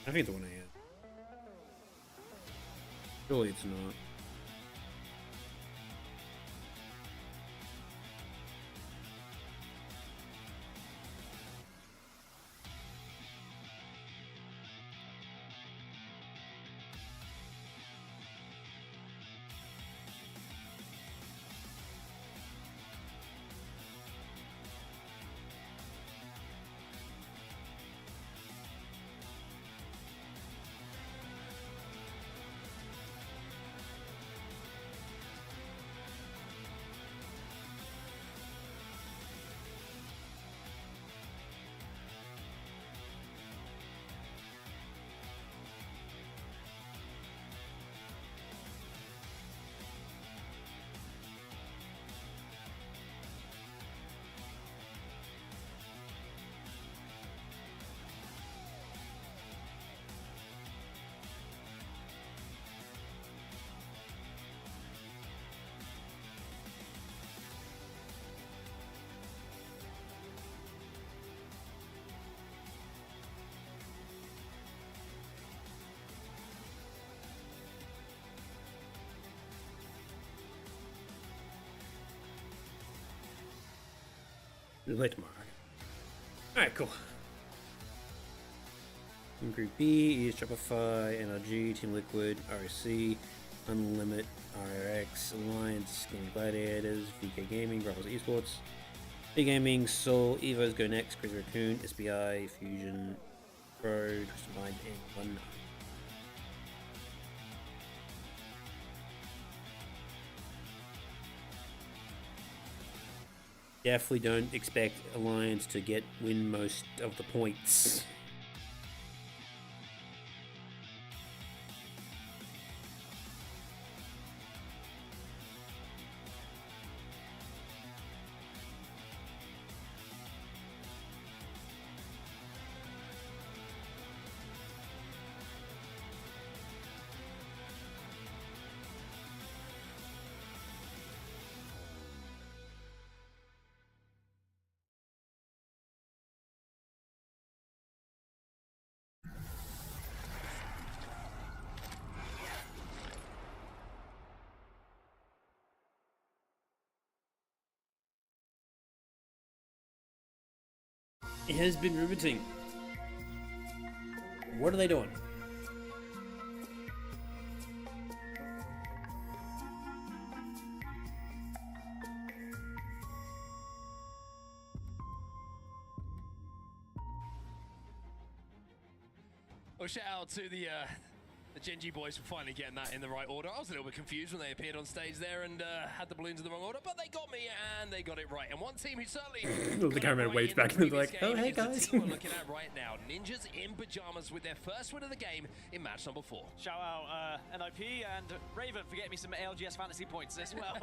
I think it's a 1A. Surely it's not. Late tomorrow. Alright, cool. In Group B is Shopify, NRG, Team Liquid, ROC, Unlimit, RX, Alliance, Gaming Gladiators, VK Gaming, Brothers Esports, B Gaming, Soul, Evo's Go Next, Crazy Raccoon, SBI, Fusion, Pro, Twisted Mind, and One. Definitely don't expect Alliance to win most of the points. It has been riveting. What are they doing? Well, shout out to the Gen G boys for finally getting that in the right order. I was a little bit confused when they appeared on stage there and had the balloons in the wrong order, but they got me and they got it right. And one team who certainly the cameraman waves back and they're like, oh, hey guys. We're looking at right now, Ninjas in pajamas with their first win of the game in match number 4. Shout out NIP and Raven for getting me some ALGS fantasy points as well.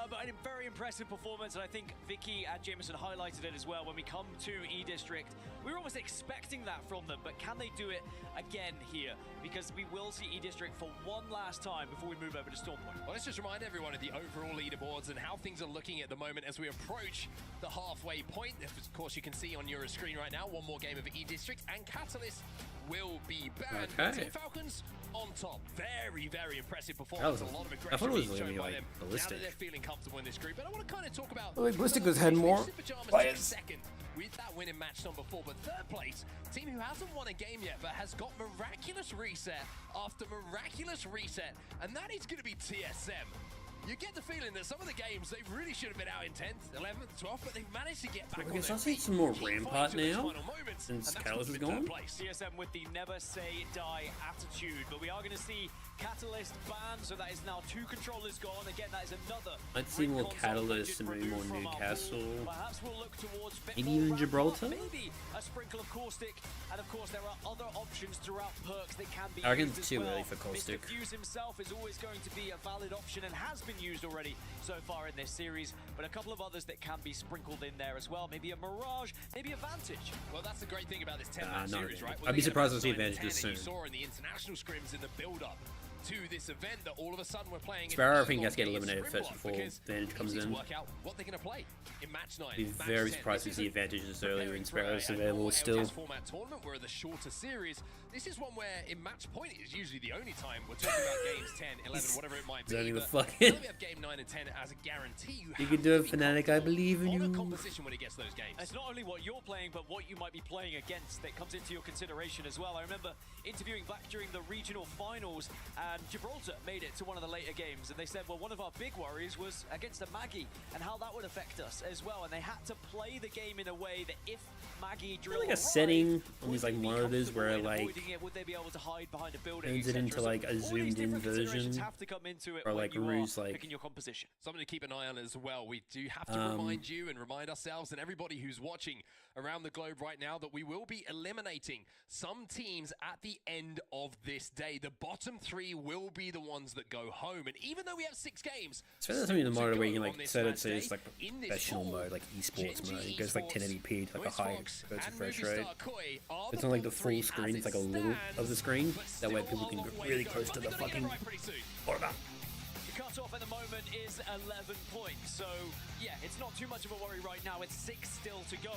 But a very impressive performance, and I think Vicky and Jameson highlighted it as well. When we come to E-District, we were almost expecting that from them, but can they do it again here? Because we will see E-District for one last time before we move over to Stormpoint. Well, let's just remind everyone of the overall leaderboards and how things are looking at the moment as we approach the halfway point. Of course, you can see on your screen right now, one more game of E-District, and Catalyst will be banned. Okay. Team Falcons on top. Very, very impressive performance. A lot of I thought it was aggression going to be shown by like them. Ballistic. Now that they're feeling comfortable in this group, and I want to kind of talk about... Well, like Ballistic was had more players. Second with that win in match number 4, but third place, team who hasn't won a game yet, but has got miraculous reset after miraculous reset, and that is going to be TSM. You get the feeling that some of the games, they really should have been out in 10th, 11th, 12th, but they've managed to get back I on guess their I'll see feet. some more Keep Rampart fighting to those now, final moments, since and that's Catalyst is put them in gone. third place. TSM with the never say die attitude, but we are going to see Catalyst banned, so that is now 2 controllers gone. Again, that is another. I'd see more Catalyst and maybe more Newcastle. Maybe even Gibraltar? Maybe a sprinkle of Caustic, and of course there are other options throughout perks that can be I reckon used it's as too well. early for Caustic. Mr. Fuse himself is always going to be a valid option and has been used already so far in this series, but a couple of others that can be sprinkled in there as well. Maybe a Mirage, maybe a Vantage. Well, that's the great thing about this 10-match no, series, right? I'd be surprised to see Advantages soon. You saw in the international scrims in the build-up to this event that all of a sudden we're playing. Sparrow, I think, has to get eliminated first before Advantage comes in. Work out what they're going to play in match 9. I'd be very surprised to see Advantages earlier when Sparrow's available still. Format tournament, we're the shorter series. This is one where in match point is usually the only time we're talking about games 10, 11, whatever it might be. Zoning the But fuck now in. that we have game 9 and 10 as a guarantee. You can do it, Fnatic. I believe in you. Competition when it gets those games. It's not only what you're playing, but what you might be playing against that comes into your consideration as well. I remember interviewing back during the regional finals, and Gibraltar made it to one of the later games, and they said, well, one of our big worries was against a Maggie and how that would affect us as well, and they had to play the game in a way that if Maggie drilled Like a setting on these like monitors where like would they be able to hide behind a building, turns it into like a zoomed in version, have to come into it or when like you Rue's are like picking your composition. Something to keep an eye on as well. We do have to remind you and remind ourselves and everybody who's watching around the globe right now that we will be eliminating some teams at the end of this day. The bottom 3 will be the ones that go home, and even though we have 6 games, so there's something in the monitor where you can like set it to this like professional mode, like esports mode. It goes like 1080p to like a high refresh rate. It's not like the full screen, it's like a little of the screen. That way people can get really close to the fucking border. The cutoff at the moment is 11 points, so yeah, it's not too much of a worry right now. It's 6 still to go.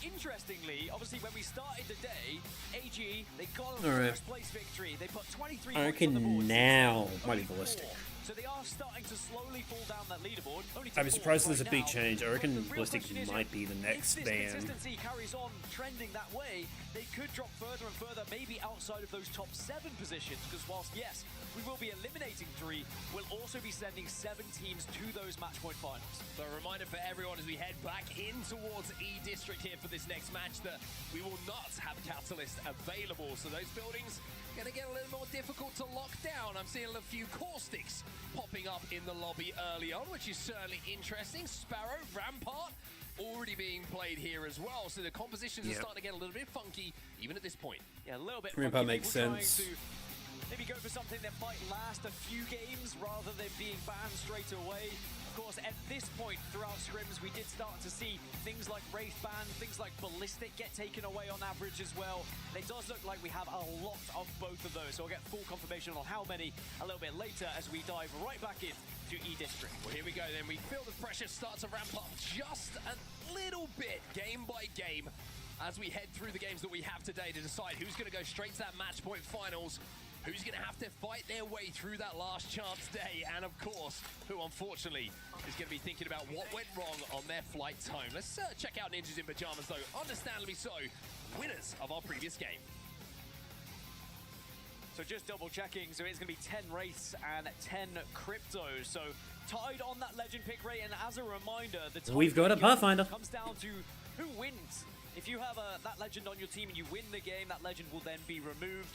Interestingly, obviously when we started the day, AG, they got a first place victory. They put 23 I points on the board. reckon now might be Ballistic. So they are starting to slowly fall down that leaderboard. I'd be surprised if there's a big change. I reckon Ballistic might be the next if this ban. consistency carries on trending that way, they could drop further and further, maybe outside of those top 7 positions, because whilst, yes, we will be eliminating 3, we'll also be sending 7 teams to those match point finals. So a reminder for everyone as we head back in towards E-District here for this next match that we will not have Catalyst available. So those buildings going to get a little more difficult to lock down. I'm seeing a few Caustics popping up in the lobby early on, which is certainly interesting. Sparrow, Rampart, already being played here as well. So the compositions are starting to get a little bit funky, even at this point. Yeah, a little bit Rampart makes sense. Maybe go for something that might last a few games rather than being banned straight away. Of course, at this point throughout scrims, we did start to see things like Wraith ban, things like Ballistic get taken away on average as well. And it does look like we have a lot of both of those, so I'll get full confirmation on how many a little bit later as we dive right back in to E-District. Well, here we go then. We feel the pressure start to ramp up just a little bit, game by game, as we head through the games that we have today to decide who's going to go straight to that match point finals, who's going to have to fight their way through that last chance day, and of course, who unfortunately is going to be thinking about what went wrong on their flights home. Let's check out Ninjas in Pajamas, though, understandably so, winners of our previous game. So just double checking, so it's going to be 10 Wraiths and 10 Cryptos. So tied on that legend pick rate, and as a reminder, the We've got a Pathfinder. comes down to who wins If you have that legend on your team and you win the game, that legend will then be removed.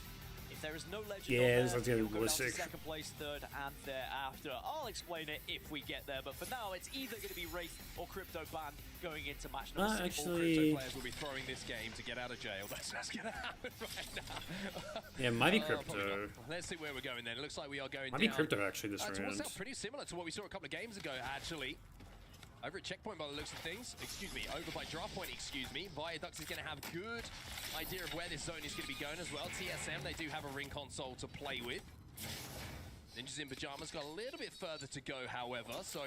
If there is no legend Yeah, on there, this one's gonna be you'll go down to ballistic. second place, third, and thereafter. I'll explain it if we get there, but for now, it's either going to be Wraith or Crypto ban going into match number 6. All crypto players will be throwing this game to get out of jail. That's what's going to happen right now. Yeah, might be Probably Crypto. not. Let's see where we're going then. It looks like we are going Might be down. Crypto actually this Towards round. that, pretty similar to what we saw a couple of games ago, actually. Over at Checkpoint by the looks of things, over by Draft Point, Viaducts is going to have good idea of where this zone is going to be going as well. TSM, they do have a ring console to play with. Ninjas in Pajamas got a little bit further to go, however, so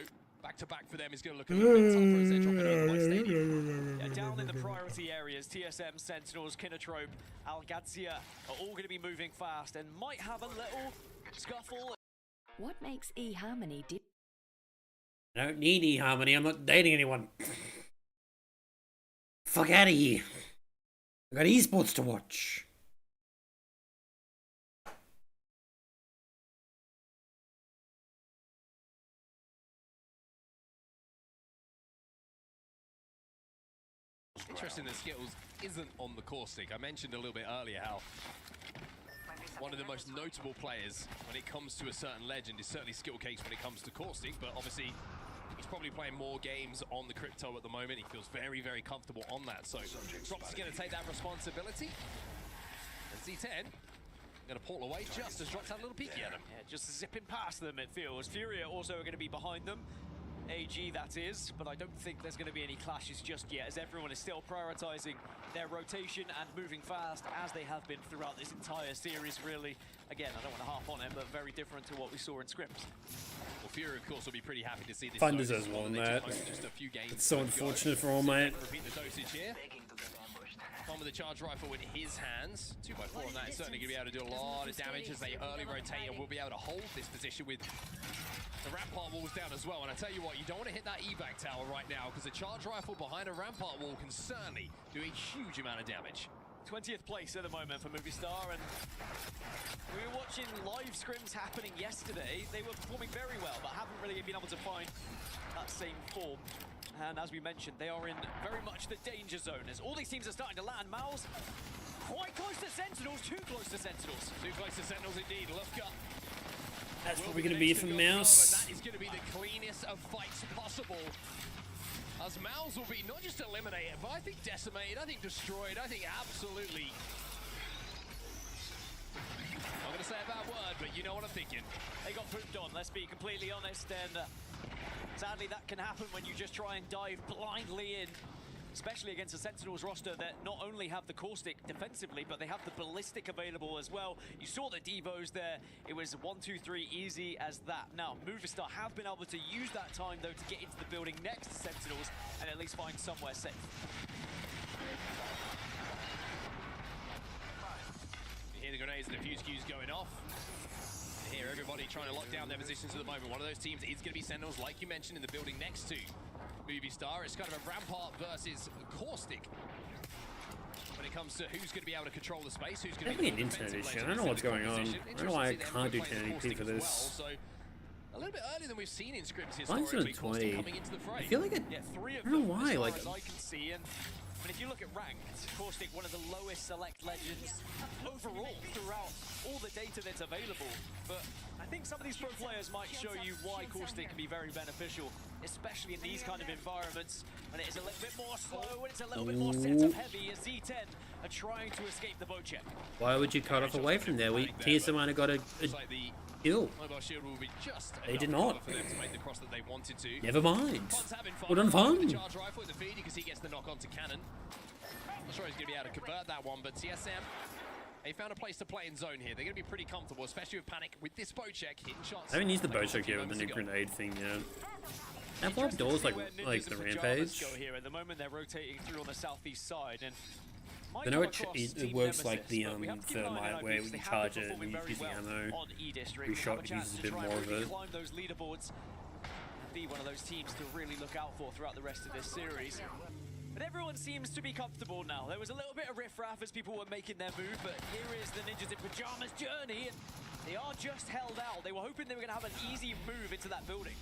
back-to-back for them is going to look a little bit tougher as they're dropping over by Stadium. Yeah, down in the priority areas, TSM, Sentinels, Kinotrope, ALGS are all going to be moving fast and might have a little scuffle. What makes eHarmony dip? I don't need eHarmony, I'm not dating anyone. Fuck out of here. I got esports to watch. Interesting that Skittles isn't on the core stick. I mentioned a little bit earlier how one of the most notable players when it comes to a certain legend is certainly Skittlecakes when it comes to core stick, but obviously he's probably playing more games on the crypto at the moment. He feels very, very comfortable on that. So Drops is going to take that responsibility. And Z10 going to pull away just as Drops had a little peeky at him. Yeah, just zipping past them, it feels. Furia also are going to be behind them. AG, that is, but I don't think there's going to be any clashes just yet, as everyone is still prioritizing their rotation and moving fast, as they have been throughout this entire series, really. Again, I don't want to harp on it, but very different to what we saw in scrims. Well, Fury, of course, will be pretty happy to see this. Fun deserves more than that. Just a few games It's so unfortunate for all, mate. Repeat the dosage here. Tom with the charge rifle in his hands. 2x4 on that is certainly going to be able to do a lot of damage as they early rotate, and we'll be able to hold this position with the rampart walls down as well. And I tell you what, you don't want to hit that evac tower right now, because a charge rifle behind a rampart wall can certainly do a huge amount of damage. 20th place at the moment for Movistar, and we were watching live scrims happening yesterday. They were performing very well, but haven't really been able to find that same form. And as we mentioned, they are in very much the danger zone, as all these teams are starting to land. Mouse quite close to Sentinels, too close to Sentinels. Too close to Sentinels indeed, look up. That's probably going to be it for Mouse. And that is going to be the cleanest of fights possible. As Mouse will be not just eliminated, but I think decimated, I think destroyed, I think absolutely. I'm going to say a bad word, but you know what I'm thinking. They got pooped on, let's be completely honest, and sadly that can happen when you just try and dive blindly in. Especially against the Sentinels roster that not only have the caustic defensively, but they have the ballistic available as well. You saw the Devos there. It was 1, 2, 3 easy as that. Now, Movistar have been able to use that time, though, to get into the building next to Sentinels and at least find somewhere safe. You hear the grenades and the fuse cues going off. You hear everybody trying to lock down their positions at the moment. One of those teams is going to be Sentinels, like you mentioned, in the building next to Movistar. It's kind of a rampart versus caustic when it comes to who's going to be able to control the space, who's going to be Definitely an internet issue. I don't know what's going on. I don't know why I can't do 1080p for this. So a little bit earlier than we've seen in scrims Mine's historically. doing 20. Coming into the fray. I feel like it. Yeah, 3 of I don't know them, why. as far Like, as I can see, and I mean, if you look at ranked, Caustic, one of the lowest select legends overall throughout all the data that's available. But I think some of these pro players might show you why Caustic can be very beneficial, especially in these kind of environments when it is a little bit more slow, when it's a little bit more setup heavy, as Z10 are trying to escape the boat check. why would you cut off away from there? TSM might have got a kill. Mobile shield will be just They did enough not. for them to make the cross that they wanted to. Never mind. Fon's having fun. Well done, Fon. The charge rifle at the feed because he gets the knock onto cannon. Not sure he's going to be able to convert that one, but TSM, they found a place to play in zone here. They're going to be pretty comfortable, especially with Panic with this bow check, hitting shots. I haven't used the bow check yet with the new grenade thing yet. That blow up doors like the rampage. Go here. At the moment, they're rotating through on the southeast side, and I know it works like the thermite where when you charge it and you use the ammo. Every shot uses a bit more of it. Climb those leaderboards and be one of those teams to really look out for throughout the rest of this series. But everyone seems to be comfortable now. There was a little bit of riffraff as people were making their move, but here is the Ninjas in Pajamas journey, and they are just held out. They were hoping they were going to have an easy move into that building.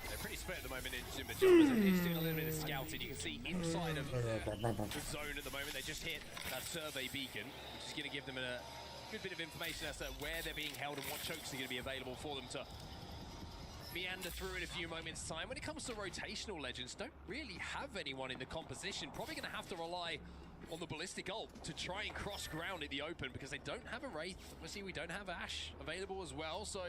They're pretty is fit at the moment in pajamas. He's doing a little bit of scouting. You can see inside of the zone at the moment. They just hit that survey beacon, which is going to give them a good bit of information as to where they're being held and what chokes are going to be available for them to meander through in a few moments' time. When it comes to rotational legends, don't really have anyone in the composition. Probably going to have to rely on the ballistic ult to try and cross ground in the open because they don't have a Wraith. Obviously, we don't have Ashe available as well, so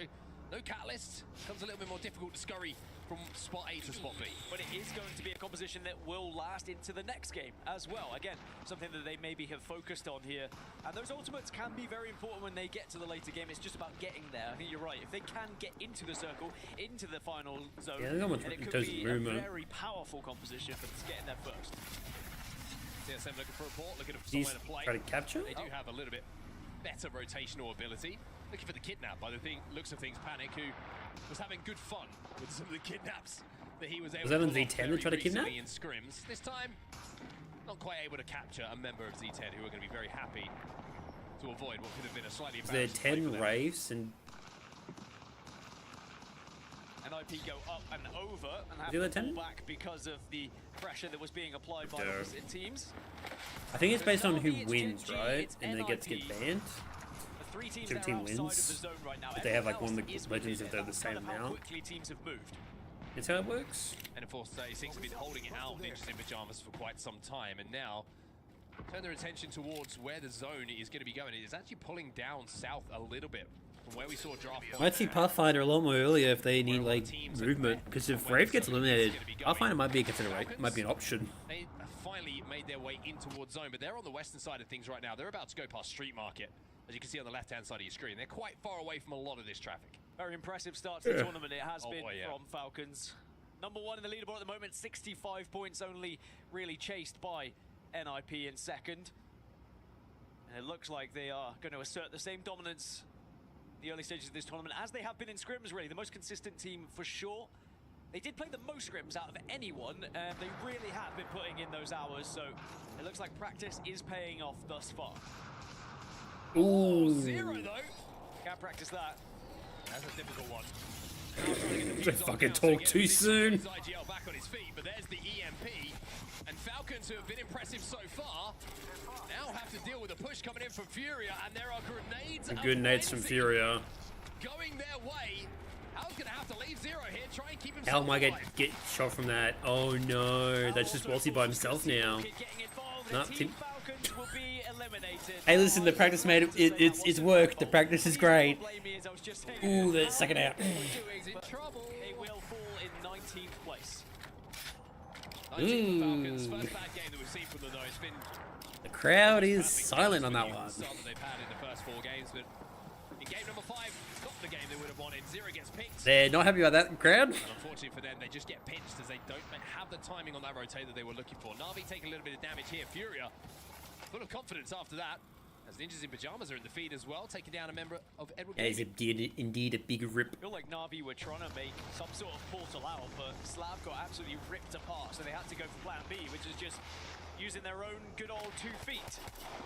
no Catalyst. Becomes a little bit more difficult to scurry from spot A to spot B. But it is going to be a composition that will last into the next game as well. Again, something that they maybe have focused on here. And those ultimates can be very important when they get to the later game. It's just about getting there. I think you're right. If they can get into the circle, into the final zone, then it could be a very powerful composition for them to get in there first. CSM looking for a port, looking for somewhere to play. Try to capture? They do have a little bit better rotational ability. Looking for the kidnap by the looks of things. Panic, who was having good fun with some of the kidnaps that he was able that to on pull off Z10 that tried to kidnap? in scrims. This time, not quite able to capture a member of Z10 who are going to be very happy to avoid what could have been a slightly Is there embarrassing 10 Wraiths and IP go up and over and have Do they to pull 10? back because of the pressure that was being applied by Duh. opposite teams. I think it's based on who It's wins, Gen G, right? it's And then it gets to get NIP. banned. The three teams Whichever that are team outside of the wins. zone right now. If they have like Everyone one of the else is legends within if they're it. the That's same kind of how amount. quickly teams have moved. That's how it works. And Enforcer seems to be holding it out Ninjas in Pajamas for quite some time, and now turn their attention towards where the zone is going to be going. It is actually pulling down south a little bit from where we saw draft. I'd see Pathfinder a lot more earlier if they need like movement, because if Wraith gets eliminated, Pathfinder might be a consideration, might be an option. They finally made their way in towards zone, but they're on the western side of things right now. They're about to go past Street Market, as you can see on the left-hand side of your screen. They're quite far away from a lot of this traffic. Very impressive start to the tournament. It has been boy, yeah. from Falcons. Number one in the leaderboard at the moment, 65 points, only really chased by NIP in second. And it looks like they are going to assert the same dominance in the early stages of this tournament as they have been in scrims, really. The most consistent team for sure. They did play the most scrims out of anyone, and they really have been putting in those hours, so it looks like practice is paying off thus far. Ooh. Zero, though. Can't practice that. That's a difficult one. They fucking talk too soon. IGL back on his feet, but there's the EMP. And Falcons, who have been impressive so far, now have to deal with a push coming in from Furia, and there are grenades. Good nades from Furia. Going their way. Hal's gonna have to leave Zero here, try and keep him. Hal might get shot from that. Oh no, that's just Walsy by himself now. Nah, Falcons will be eliminated. Hey, listen, the practice made it. It's worked. The practice is great. Ooh, they're second out. They will fall in 19th place. Falcons, first bad game that we've seen from them, though. It's been The crowd is silent on that one. start that they've had in the first 4 games, but in game number 5, it's not the game they would have wanted. Zero gets picked. They're not happy about that crowd. And unfortunately for them, they just get pinched as they don't have the timing on that rotate that they were looking for. Na'Vi taking a little bit of damage here. Furia, full of confidence after that. As Ninjas in Pajamas are in the feed as well, taking down a member of Edward Yeah, he's indeed a big rip. I feel like Na'Vi were trying to make some sort of portal out, but Slav got absolutely ripped apart, so they had to go for plan B, which is just using their own good old 2 feet.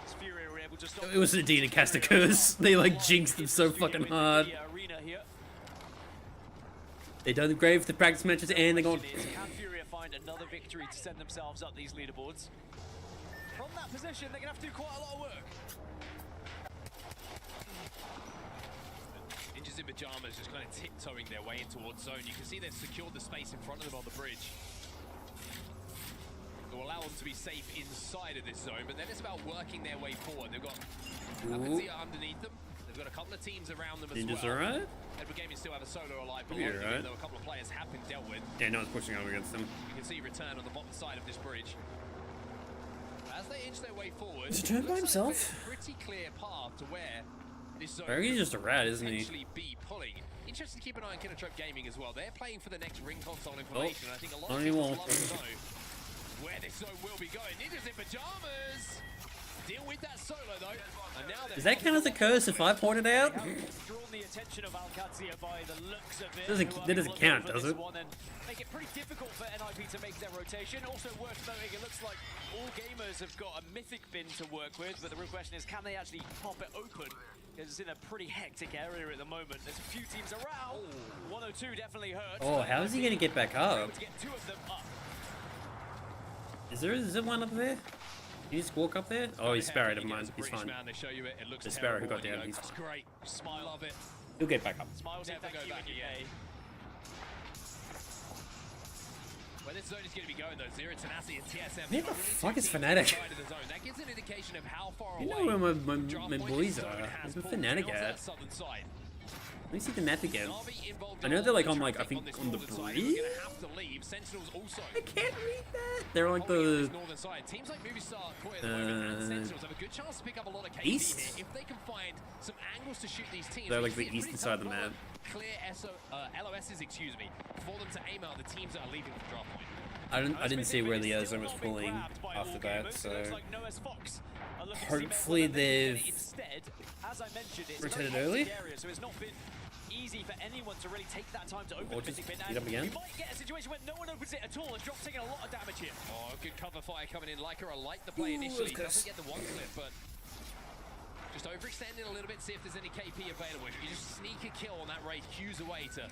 As Furia were able to stop. It was indeed a cast a curse. They like jinxed them so fucking hard. Arena here. They done the grave the practice matches and they're going. Can Furia find another victory to send themselves up these leaderboards? From that position, they're gonna have to do quite a lot of work. Ninjas in Pajamas just kind of tiptoeing their way in towards zone. You can see they've secured the space in front of them on the bridge. It will allow them to be safe inside of this zone, but then it's about working their way forward. They've got Alpenzia underneath them. They've got a couple of teams around them as Ninjas well. alright? Edward Gaming still have a solo alive, but Yeah, right. though a couple of players have been dealt with. Yeah, no one's pushing over against them. You can see Return on the bottom side of this bridge. As they inch their way forward, Is Return by looks like himself? a pretty clear path to where this zone I think he's just a rat, isn't he? potentially be pulling. Interesting to keep an eye on Kinotrope Gaming as well. They're playing for the next ring console information, and I think a lot not of people anymore. love to know where this zone will be going. Ninjas in Pajamas deal with that solo though. And now Does that count as a curse if I point it out? Drawn the attention of Alcazia by the looks of it. That doesn't count, does it? Make it pretty difficult for NIP to make their rotation. Also worth noting, it looks like all gamers have got a mythic bin to work with, but the real question is, can they actually pop it open It's in a pretty hectic area at the moment. There's a few teams around. 102 definitely hurts. Oh, how is he gonna get back up? To get 2 of them up. Is there one up there? Can you just walk up there? Oh, he's Sparrow, never mind. He's fine. They show you it. It looks The Sparrow who got terrible, down, and you he's go, fine. Great. Smile. Love it. He'll get back up. Smiles Never thank go you back when you again. pay. Where this zone is going to be going though, Zero Tenacity and TSM. Who the only fuck two is teams Fnatic? inside of the zone. That gives an indication of how far You away know where draft my point boys this zone are. has Where's the pulled Fnatic down at? that southern side. Let me see the map again. Navi involved I in know all they're like the on like I traffic think this on the northern side. breeze. We're gonna have to leave. Sentinels also. I can't read that. They're on like holding up the this northern side. Teams like Movistar, Koei at the moment, and Sentinels have a good chance to pick up a lot of KP east? here if they can find some angles to shoot these teams. They're It like should the be a eastern pretty side of the tough map. Clear LOSs, excuse me, for them to aim out the teams that are leaving from draft point. I didn't see where the zone was pulling after that, so hopefully they've Instead, as I mentioned, it's rotated a very early. hectic area, so it's not been easy for anyone to really take that time to open Or the just Mythic Bin. beat up again. We might get a situation where no one opens it at all, and Drop's taking a lot of damage here. Oh, good cover fire coming in. Leica, I like the play initially. Doesn't get the one clip, but just overextending a little bit, see if there's any KP available. If you just sneak a kill on that Wraith, Q's away to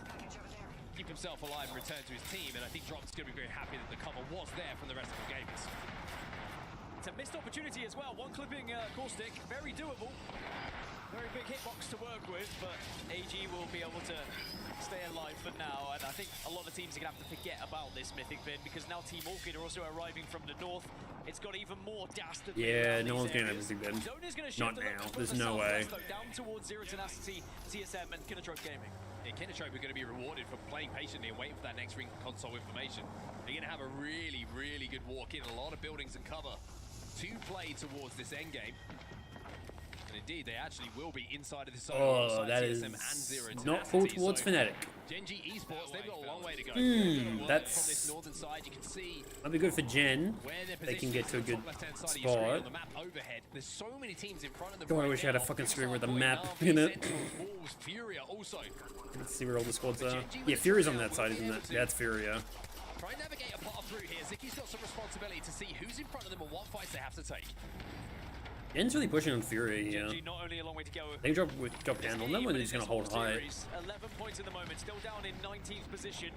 keep himself alive and return to his team. And I think Drop's going to be very happy that the cover was there from the rest of the gamers. It's a missed opportunity as well. One clipping Caustic, very doable. Very big hitbox to work with, but AG will be able to stay alive for now. And I think a lot of teams are going to have to forget about this Mythic Bin because now Team Orchid are also arriving from the north. It's got even more dastardly. Yeah, no one's getting a Mythic Bin. Zone is gonna Not shift a little now. bit There's from the no way. southwest, though, down towards Zero Tenacity, TSM, and Kinotrope Gaming. Yeah, Kinotrope are going to be rewarded for playing patiently and waiting for that next ring console information. They're going to have a really, really good walk in. A lot of buildings and cover to play towards this end game. And indeed, they actually will be inside of this zone. Oh, that is not full towards Fnatic. Genji Esports, they've got a long way to go. That's from this northern side. You can see might be good for Gen. where their They can get to a good side of your screen spot. on the map overhead. There's so many teams in front of them. God, I right wish I had a now. fucking screen with a Movistar, map Navi, in it. Sentinels, Wolves, Furia also. Let's see where all the squads are. Yeah, Fury's on that side, isn't it? Yeah, it's Furia. Try and navigate a path through here. Zicky's got some responsibility to see who's in front of them and what fights they have to take. Gen's really pushing on Fury, yeah. Genji not only a long way to go. They drop down on them when they're just gonna hold high. 11 points in the moment, still down in 19th position.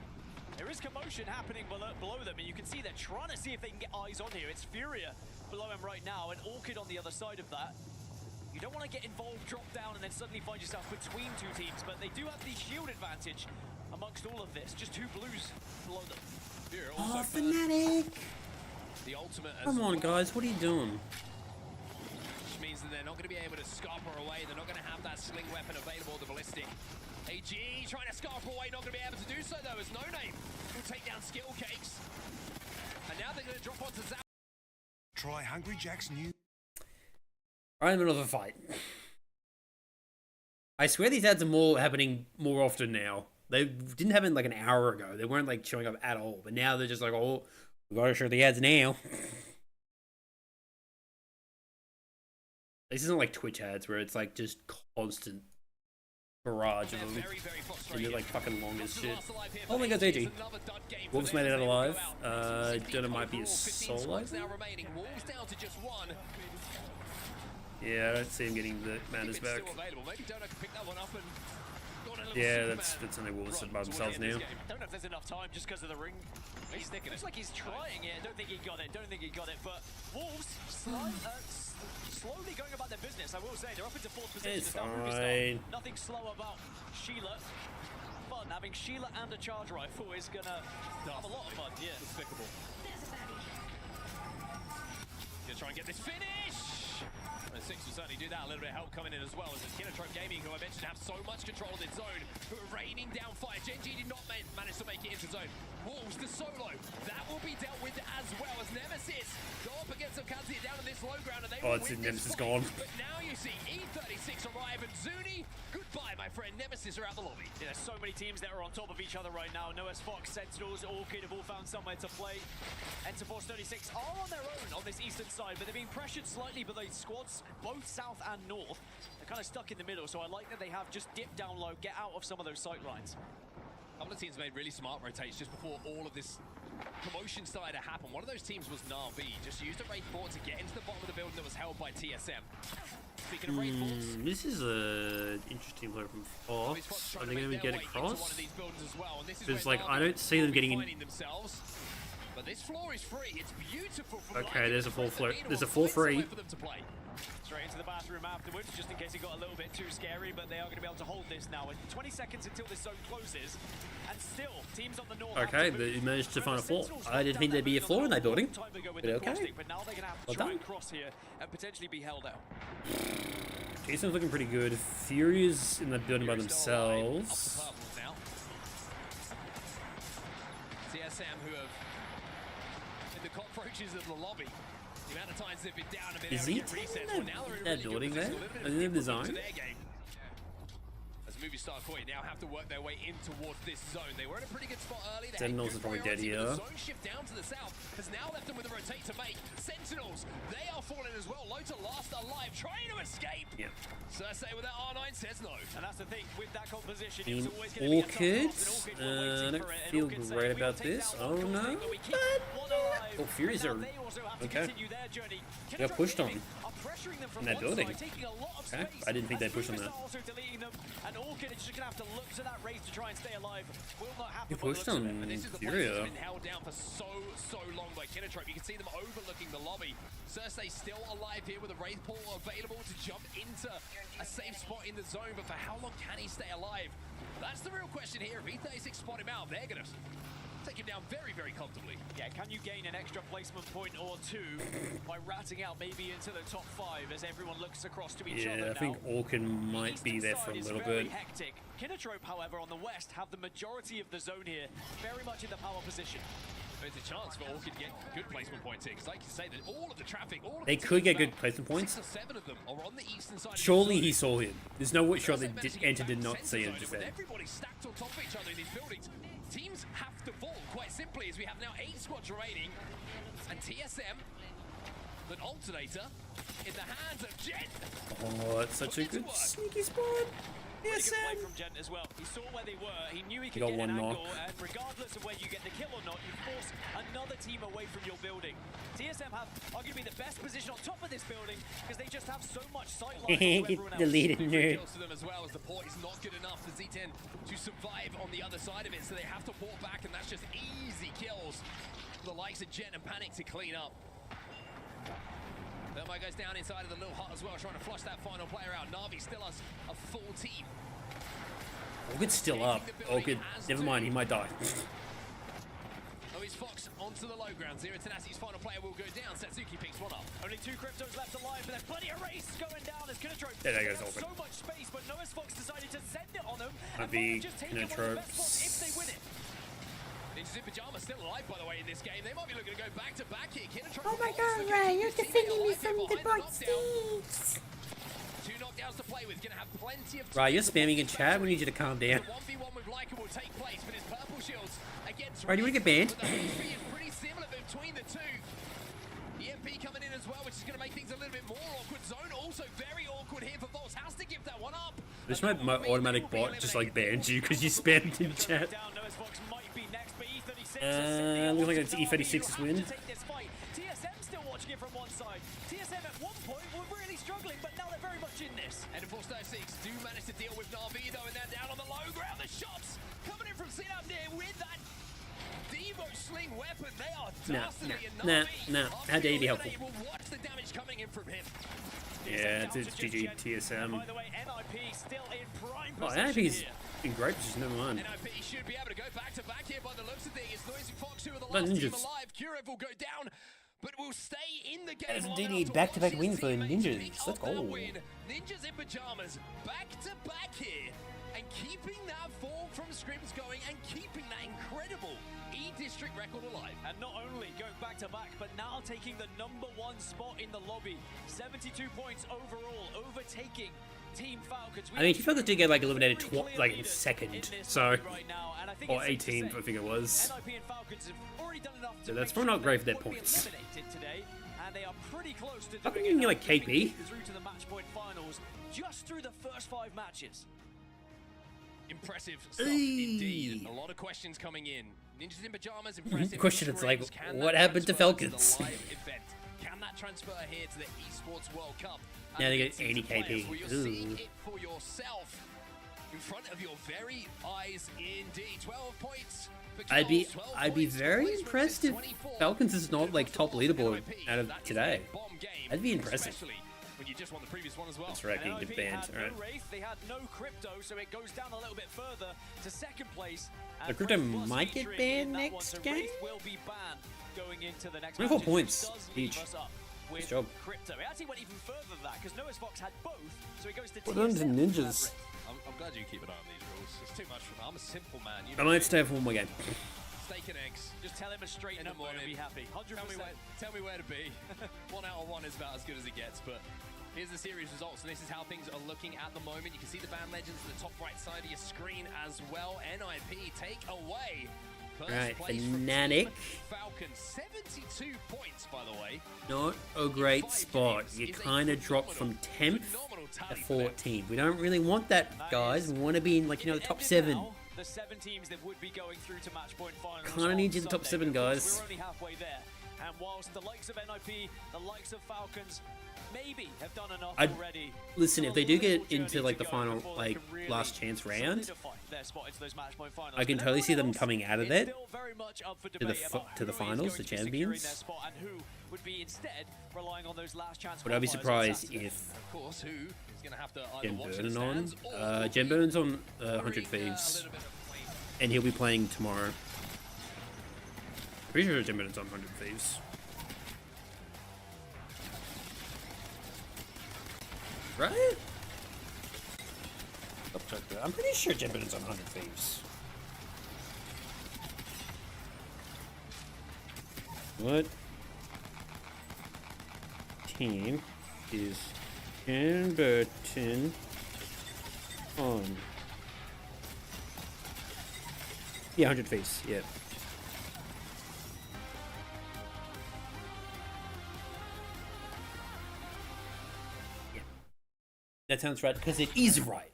There is commotion happening below them, and you can see they're trying to see if they can get eyes on here. It's Furia below him right now, and Orchid on the other side of that. You don't want to get involved, drop down, and then suddenly find yourself between two teams, but they do have the shield advantage amongst all of this. Just 2 blues below them. Furia Oh, also Fnatic! the ultimate as Come on, well, guys, what are you doing? which means that they're not going to be able to scupper away. They're not going to have that sling weapon available, the ballistic. AG trying to scupper away, not going to be able to do so though, as No Name will take down Skill Cakes. And now they're going to drop onto Zap. Try Hungry Jack's new. Alright, middle of a fight. I swear these ads are happening more often now. They didn't happen like an hour ago. They weren't like showing up at all. But now they're just like, oh, we gotta show the ads now. This isn't like Twitch ads where it's like just constant barrage of them. And they're like fucking long as shit. Oh my god, AG. Wolves made it out alive. Don't know, might be a solo. Now remaining. Wolves down to just 1. Yeah, I don't see him getting the Manas back. Still available. Maybe Dono can pick that one up and go on a little Yeah, Superman that's only Wolves run by towards themselves the end of now. this game. Don't know if there's enough time just because of the ring. He's sticking Looks it. like he's trying it. Don't think he got it. Don't think he got it. But Wolves slowly going about their business. I will say they're up into 4th position. It's Now fine. Nothing slow about Sheila. Fun having Sheila and a charge rifle is gonna have a lot of fun. Yeah. Despicable. Gonna try and get this finish. And Six will certainly do that. A little bit of help coming in as well as the Kinotrope Gaming, who I mentioned have so much control of its zone, who are raining down fire. Genji did not manage to make it into zone. Wolves, the solo, that will be dealt with as well as Nemesis go up against some Kazi down in this low ground, and they will Oh, it's win Nemesis this gone. fight. But now you see E36 arrive, and Zuni, goodbye, my friend. Nemesis are out the lobby. Yeah, there's so many teams that are on top of each other right now. Noah's Fox, Sentinels, Orchid have all found somewhere to play. Enter Force 36 are on their own on this eastern side, but they're being pressured slightly by the squads, both south and north. They're kind of stuck in the middle, so I like that they have just dipped down low, get out of some of those sight lines. A couple of teams made really smart rotates just before all of this commotion started to happen. One of those teams was Na'Vi. Just used a Wraith Board to get into the bottom of the building that was held by TSM. Speaking of Wraith Boards, this is a interesting play from Fox. Are they going to get across? Because like I don't see them getting in. But this floor is free. It's beautiful. Okay, there's a full floor. There's a full free. Straight into the bathroom afterwards, just in case it got a little bit too scary, but they are going to be able to hold this now. 20 seconds until this zone closes, and still, teams on the north. Okay, they managed to find a floor. I didn't think there'd be a floor in that building. But okay. But now they're going to have to try and cross here and potentially be held out. Jason's looking pretty good. Fury is in that building by themselves. TSM, who have the cockroaches of the lobby. The amount of times they've been down a bit. Is he taking that building there? Is it in the zone? As Movistar Koi now have to work their way in towards this zone. They were in a pretty good spot early. Sentinels is probably dead here. The zone shift down to the south has now left them with a rotate to make. Sentinels, they are falling as well. Lota last alive, trying to escape. Yep. Cersei with that R9 says no. And that's the thing with that composition. In Orchid, I don't feel great about this. Oh no. Oh, Furies are okay. They got pushed on in that building. Okay, I didn't think they pushed on that. And Orchid is just gonna have to look to that race to try and stay alive. Will not happen. You pushed on Furia. Been held down for so long by Kinotrope. You can see them overlooking the lobby. Cersei still alive here with a Wraith Pool available to jump into a safe spot in the zone, but for how long can he stay alive? That's the real question here. If E36 spot him out, they're gonna take him down very comfortably. Yeah, can you gain an extra placement point or two by ratting out maybe into the top 5 as everyone looks across to each other now? Yeah, I think Orchid might be there for a little bit. Hectic. Kinotrope, however, on the west have the majority of the zone here, very much in the power position. There's a chance for Orchid to get good placement points here, because like you say, that all of the traffic, they could get good placement points. 6 or 7 of them are on the eastern side. Surely he saw him. There's no way sure they did not see him just then. Everybody stacked on top of each other in these buildings. Teams have to fall, quite simply, as we have now 8 squads remaining, and TSM, an alternator, in the hands of Jen. Oh, that's such a good sneaky spot. Really good play from Gent as well. He saw where they were. He knew he could get an angle, and regardless of where you get the kill or not, you force another team away from your building. TSM have arguably the best position on top of this building because they just have so much sight line to everyone else. Deleted nerd. Kills to them as well, as the port is not good enough for Z10 to survive on the other side of it, so they have to port back, and that's just easy kills for the likes of Jet and Panic to clean up. Thermo goes down inside of the little hut as well, trying to flush that final player out. Na'Vi still has a full team. Orchid's still up. Orchid, never mind, he might die. Oh, it's Fox onto the low ground. Zero Tenacity's final player will go down. Satsuki picks one up. Only 2 cryptos left alive, but there's plenty of race going down as Kinotrope. There goes Orchid. So much space, but Noah's Fox decided to send it on them. Might be Kinotrope's. If they win it. Ninjas in Pajamas still alive, by the way, in this game. They might be looking to go back to back here. Kinotrope. Oh my god, Ray, you're defending me from the bot sticks. 2 knockdowns to play with. Gonna have plenty of. Right, you're spamming in chat. We need you to calm down. The 1v1 with Leica will take place, but his purple shields against. Right, do you want to get banned? The HP is pretty similar between the 2. EMP coming in as well, which is going to make things a little bit more awkward. Zone also very awkward here for Volts. Has to give that one up. This my automatic bot just like bans you because you spammed in chat. Looks like it's E36's win. TSM still watching it from one side. TSM at one point were really struggling, but now they're very much in this. And Force 6 do manage to deal with Na'Vi though, and they're down on the low ground. The shots coming in from Sinab there with that Devo sling weapon. They are dastardly Nah. How dare you be helpful? Will watch the damage coming in from him. Yeah, it's GG TSM. By the way, NIP still in prime Oh, position NIP's here. in great position, never mind. NIP should be able to go back to back here by the looks of things. It's Noisy Fox who are the But last team Ninjas. alive. Kurev will go down, but will stay in the game. That's long indeed enough to back-to-back watch win his for teammates Ninjas. pick Let's up that go. win. Ninjas in pajamas, back to back here, and keeping that form from scrims going, and keeping that incredible E-District record alive. And not only going back to back, but now taking the #1 spot in the lobby. 72 points overall, overtaking Team Falcons. I mean, Team Falcons did get like eliminated in second, so or 18th, I think it was. NIP and Falcons have already done enough to So that's probably not great for their points. eliminated today, and they are pretty close to How can doing you enough like to make KP? it through to the match point finals just through the first 5 matches. Impressive stuff indeed. A lot of questions coming in. Ninjas in pajamas, impressive. Question, it's like, Can what that happened to transfer Falcons? the live event? Can that transfer here to the Esports World Cup? Now they And get the 80 players, KP. well, you're seeing it for yourself in front of your very eyes indeed. 12 points. for I'd be Coles, 12 I'd be points for very placements impressed if 24. Falcons is not like top leaderboard out of today. Bomb game, That'd be impressive. especially when you just won the previous one as well. That's right, And getting NIP banned. had Alright. no Wraith, they had no Crypto, so it goes down a little bit further to second place. The And Crypto Wraith was might get featuring in banned that one, next so game? Wraith will be banned going into the next 24 matches, points which does leave each. us up with Nice job. Crypto. It actually went even further than that, because Noah's Fox had both, so it goes to Well done to TSM. Ninjas. I'm glad you keep an eye on these rules. It's too much for me. I'm a simple man. You I know might me. stay for one more game. Steak and eggs. Just tell him a straight In the number and morning. be happy. 100%. Tell me where to be. 1 out of 1 is about as good as it gets, but here's the series results, and this is how things are looking at the moment. You can see the band legends at the top right side of your screen as well. NIP take away first Alright, place from Fnatic. Team Falcons. 72 points, by the way. Not a great spot. You kind of dropped from 10th to 14th. We don't really want that, guys. We want to be in, like, you know, the top 7. The 7 teams that would be going through to match point finals. Kinda need you in the top Sunday, 7, but of course guys. We're only halfway there. And whilst the likes of NIP, the likes of Falcons, maybe have done enough I'd already. listen, if they do get journey into to like the go final, before they like can really last chance round, solidify their spot into those match point finals. I can But totally see them everyone else, coming out of it's that still very much up for to the debate about to the who is finals, going the to be securing their champions. spot and who would be instead relying on those last chance But I'd be qualifiers on surprised Saturday. if Of course, who is going to have to either Jen watch the Burden on. stands or Jen Burden's on 100 worrying, Thieves, a little bit of blame. and he'll be playing tomorrow. Pretty sure Jen Burden's on 100 Thieves. Right? Double check that. I'm pretty sure Jen Burden's on 100 Thieves. What team is Jen Burton on? Yeah, 100 Thieves, yeah. That sounds right, because it is right.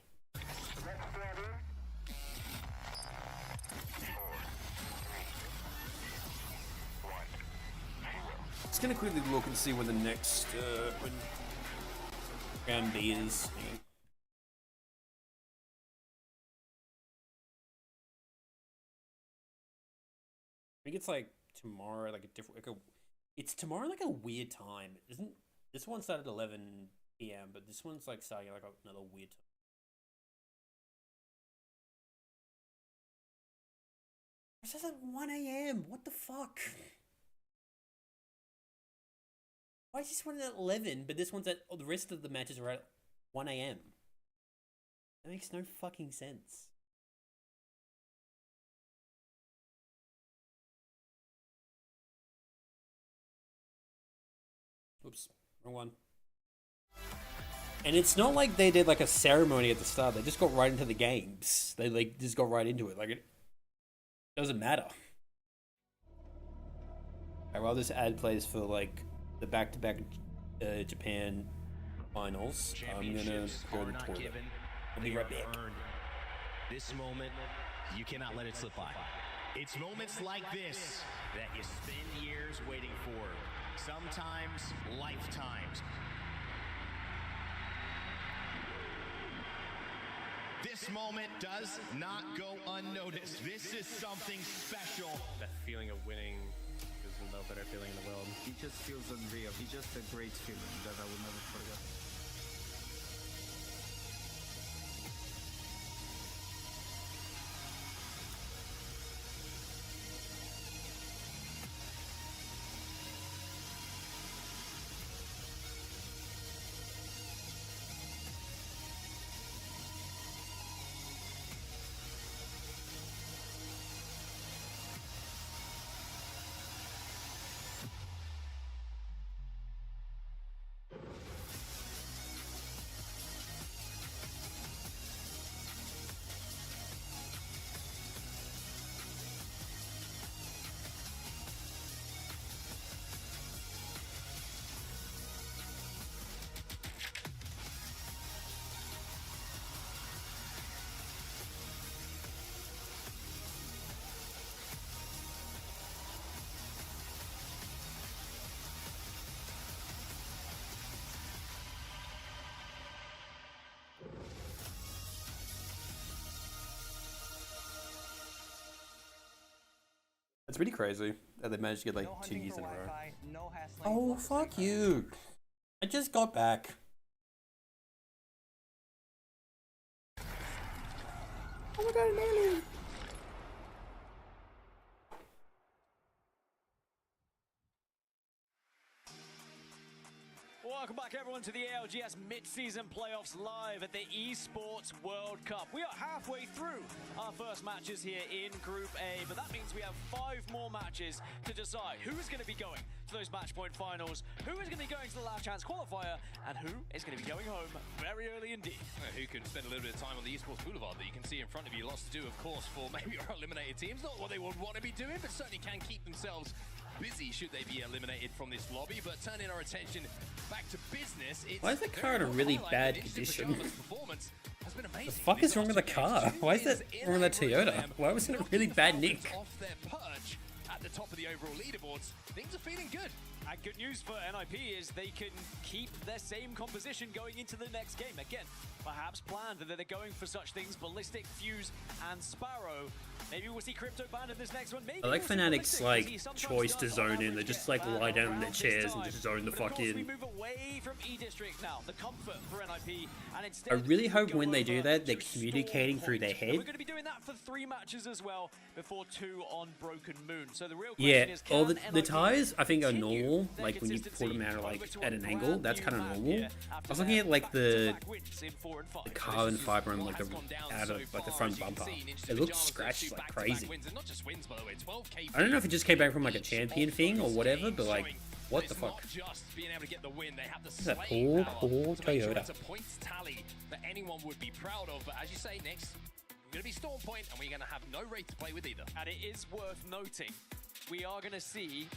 Just gonna quickly look and see when the next when round B is. Hang on. I think it's like tomorrow, like a different. Like it's tomorrow, like a weird time. Isn't this one started at 11 p.m. but this one's like starting at like another weird time. It says at 1 a.m. What the fuck? Why is this one at 11, but this one's at... Oh, the rest of the matches are at 1 a.m. That makes no fucking sense. Oops, wrong one. And it's not like they did like a ceremony at the start. They just got right into the games. They like just got right into it. Like it doesn't matter. I'd rather just add players for like the back-to-back Japan finals. I'm gonna go to the tournament. I'll be right back. This moment, you cannot let it slip by. It's moments like this that you spend years waiting for, sometimes lifetimes. This moment does not go unnoticed. This is something special. That feeling of winning is no better feeling in the world. It just feels unreal. It's just a great feeling that I will never forget. It's pretty crazy that they managed to get like 2 years in a row. Oh, fuck you. I just got back. Oh my god, Nelly. Welcome back, everyone, to the ALGS mid-season playoffs live at the Esports World Cup. We are halfway through our first matches here in Group A, but that means we have 5 more matches to decide who is going to be going to those match point finals, who is going to be going to the last chance qualifier, and who is going to be going home very early indeed. Who can spend a little bit of time on the Esports Boulevard that you can see in front of you. Lots to do, of course, for maybe our eliminated teams. Not what they would want to be doing, but certainly can keep themselves busy should they be eliminated from this lobby. But turning our attention back to business, it's why is the car in a really bad condition? Performance has been amazing. The fuck is wrong with the car? Why is that wrong with the Toyota? Why was it a really bad nick? Off their perch at the top of the overall leaderboards, things are feeling good. And good news for NIP is they can keep their same composition going into the next game. Again, perhaps planned that they're going for such things, Ballistic, Fuse, and Sparrow. Maybe we'll see Crypto banned in this next one. Maybe I like Fnatic's like choice to zone in. They just like lie down in their chairs and just zone the fuck in. We move away from E-District now, the comfort for NIP, and instead I really hope when they do that, they're communicating through their head. we're going to be doing that for 3 matches as well before 2 on Broken Moon. So the real question Yeah, is, all can the NIP tires I think are normal. Like when you put them out like at an angle, that's kind of normal. I was looking at like the carbon fiber and like the out of like the front bumper. It looks scratched like crazy. Not just wins, by the way, 12K. I don't know if it just came back from like a champion thing or whatever, but like, what the fuck? Just being able to get the win, they have the Is that poor Toyota? It's a points tally that anyone would be proud of. But as you say, next, we're going to be Storm Point, and we're going to have no Wraith to play with either. And it is worth noting, we are going to see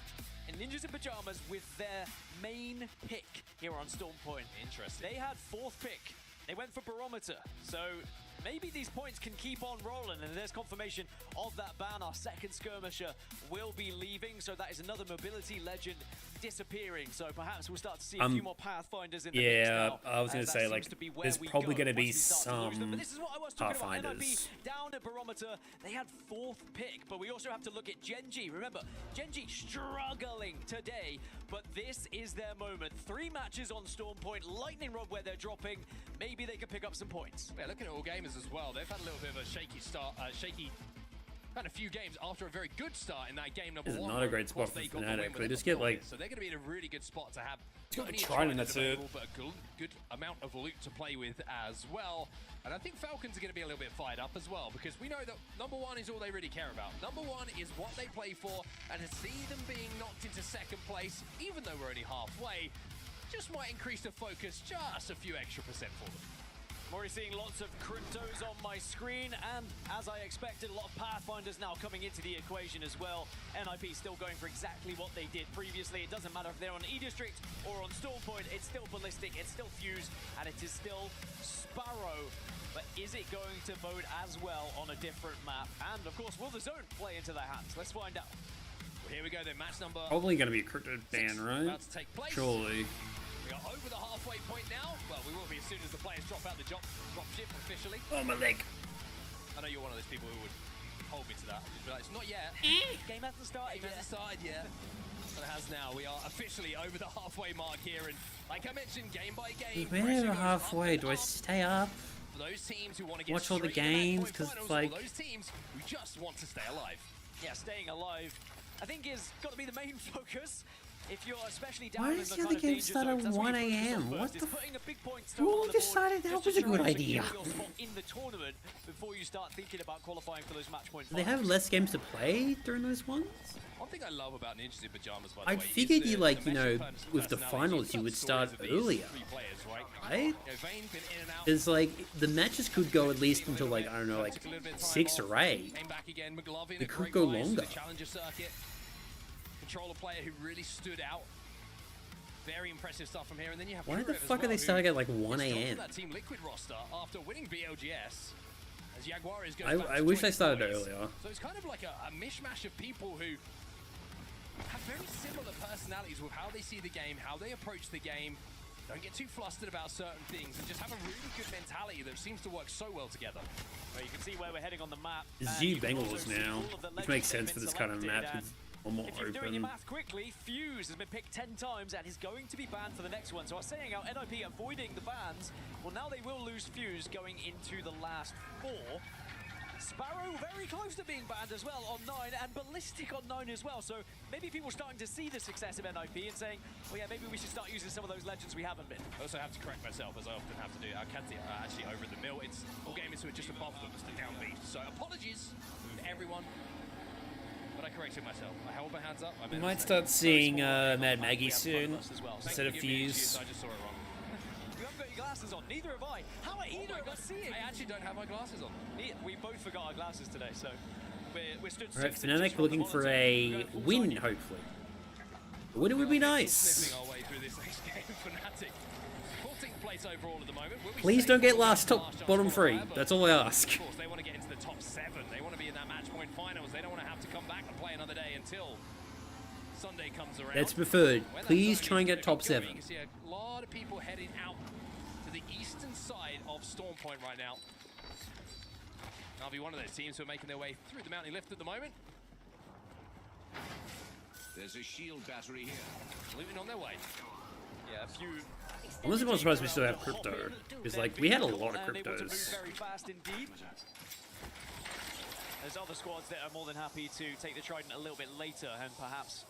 Ninjas in Pajamas with their main pick here on Storm Point. Interesting. They had 4th pick. They went for Barometer. So maybe these points can keep on rolling, and there's confirmation of that ban. Our second skirmisher will be leaving, so that is another mobility legend disappearing. So perhaps we'll start to see a few more Pathfinders in the mix now. I was going to say, like, there's probably going to be some Pathfinders. Down at Barometer, they had 4th pick, but we also have to look at Genji. Remember, Genji struggling today, but this is their moment. 3 matches on Storm Point, Lightning Rod where they're dropping. Maybe they can pick up some points. Yeah, looking at all gamers as well, they've had a little bit of a shaky start, had a few games after a very good start in that game number 1. This is not a great spot for Fnatic. They just get like... So they're going to be in a really good spot to have got the Trident, that's it. But a good amount of loot to play with as well. And I think Falcons are going to be a little bit fired up as well, because we know that number 1 is all they really care about. Number 1 is what they play for, and to see them being knocked into 2nd place, even though we're only halfway, just might increase the focus just a few extra % for them. I'm already seeing lots of Cryptos on my screen, and as I expected, a lot of Pathfinders now coming into the equation as well. NIP still going for exactly what they did previously. It doesn't matter if they're on E-District or on Storm Point, it's still Ballistic, it's still Fuse, and it is still Sparrow. But is it going to vote as well on a different map? And of course, will the zone play into their hands? Let's find out. Well, here we go then, match number... Probably going to be a crypto ban, right? About to take place. Surely. We are over the halfway point now. Well, we will be as soon as the players drop out the drop ship officially. Oh, my leg. I know you're one of those people who would hold me to that. You'd be like, it's not yet. Game hasn't started yet. Game hasn't started yet. But it has now. We are officially over the halfway mark here. And like I mentioned, game by game. We're halfway. Do I stay up? For those teams who want to get watch all the games? Because, like... those teams who just want to stay alive. Yeah, staying alive, I think, is got to be the main focus. If you're especially down Why in does the the kind other of game danger start zones, at that's 1 where you focus AM? on What first, the is f... putting a big point Who decided that was a good idea? In the tournament before you start thinking about qualifying for those match point Do they have less games to play during those ones? One thing I love about Ninjas in Pajamas, by the I way, figured you, like, you know, with the finals, you would start earlier, right? Because, like, the matches could go at least until, like, I don't know, like, 6 or 8. It could go longer. Controller player who really stood out. Very impressive stuff from here, and then you have. Why the fuck are they starting at like 1 AM? That Team Liquid roster after winning BLGS. As Jaguar is I wish they started earlier. So it's kind of like a mishmash of people who have very similar personalities with how they see the game, how they approach the game. Don't get too flustered about certain things and just have a really good mentality that seems to work so well together. Well, you can see where we're heading on the map. It's G Bengals now, which makes sense for this kind of map. It's more if you're doing open. your math quickly, Fuse has been picked 10 times and is going to be banned for the next one. So I was saying out NIP avoiding the bans. Well, now they will lose Fuse going into the last 4. Sparrow very close to being banned as well on 9, and Ballistic on 9 as well. So maybe people are starting to see the success of NIP and saying, well, yeah, maybe we should start using some of those legends we haven't been. I also have to correct myself, as I often have to do. Alcanti are actually over the mill. It's all gamers who are just above them, it's the down beat. So apologies to everyone. But I corrected myself. I held my hands up. We might start seeing Mad Maggie soon instead of Fuse. I just saw it wrong. You haven't got your glasses on, neither have I. How are either of us seeing? I actually don't have my glasses on. We both forgot our glasses today, so we're stood. Alright, Fnatic looking for a win, hopefully. A winner would be nice. Sniffing our way through this next game, Fnatic. 14th place overall at the moment. Please don't get last bottom 3. That's all I ask. Of course, they want to get into the top 7. They want to be in that match point finals. They don't want to have to come back and play another day until Sunday comes around. That's preferred. Please try and get top 7. You can see a lot of people heading out to the eastern side of Storm Point right now. I'll be one of those teams who are making their way through the mountain lift at the moment. There's a shield battery here. Looting on their way. Yeah, a few. I'm not surprised we still have crypto. Because, like, we had a lot of cryptos. Very fast indeed. There's other squads that are more than happy to take the Trident a little bit later and perhaps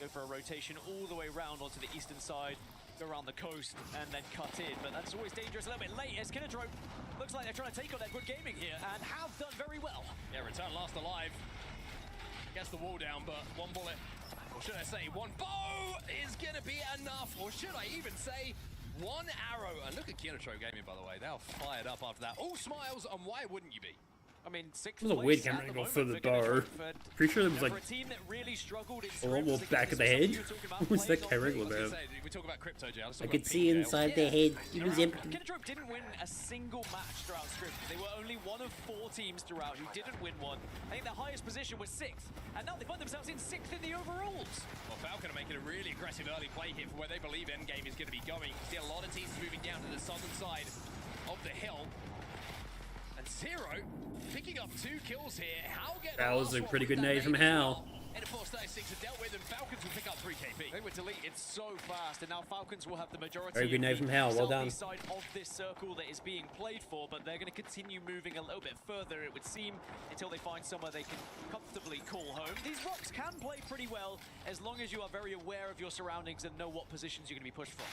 go for a rotation all the way around onto the eastern side, go around the coast, and then cut in. But that's always dangerous a little bit late as Kinedrope looks like they're trying to take on Edward Gaming here and have done very well. Yeah, return last alive. Gets the wall down, but one bullet, or should I say one bow, is going to be enough. Or should I even say one arrow? And look at Kinedrope Gaming, by the way. They're fired up after that. All smiles, and why wouldn't you be? I mean, It was a weird camera angle for the bar. Pretty sure there was like a lot more back of the head. What's that camera angle about? We talk about crypto, Jay. I could see inside the head. It was empty. Kinedrope didn't win a single match throughout Script. They were only one of 4 teams throughout who didn't win one. I think their highest position was 6th, and now they find themselves in 6th in the overalls. Well, Falcon are making a really aggressive early play here for where they believe endgame is going to be going. You see a lot of teams moving down to the southern side of the hill. And Zero picking up 2 kills here. That was a pretty good nade from Hal. And of course, 36 are dealt with, and Falcons will pick up 3 KP. They were deleted so fast, and now Falcons will have the majority Very good nade from Hal. Well done. Side of this circle that is being played for, but they're going to continue moving a little bit further, it would seem, until they find somewhere they can comfortably call home. These rocks can play pretty well as long as you are very aware of your surroundings and know what positions you're going to be pushed from.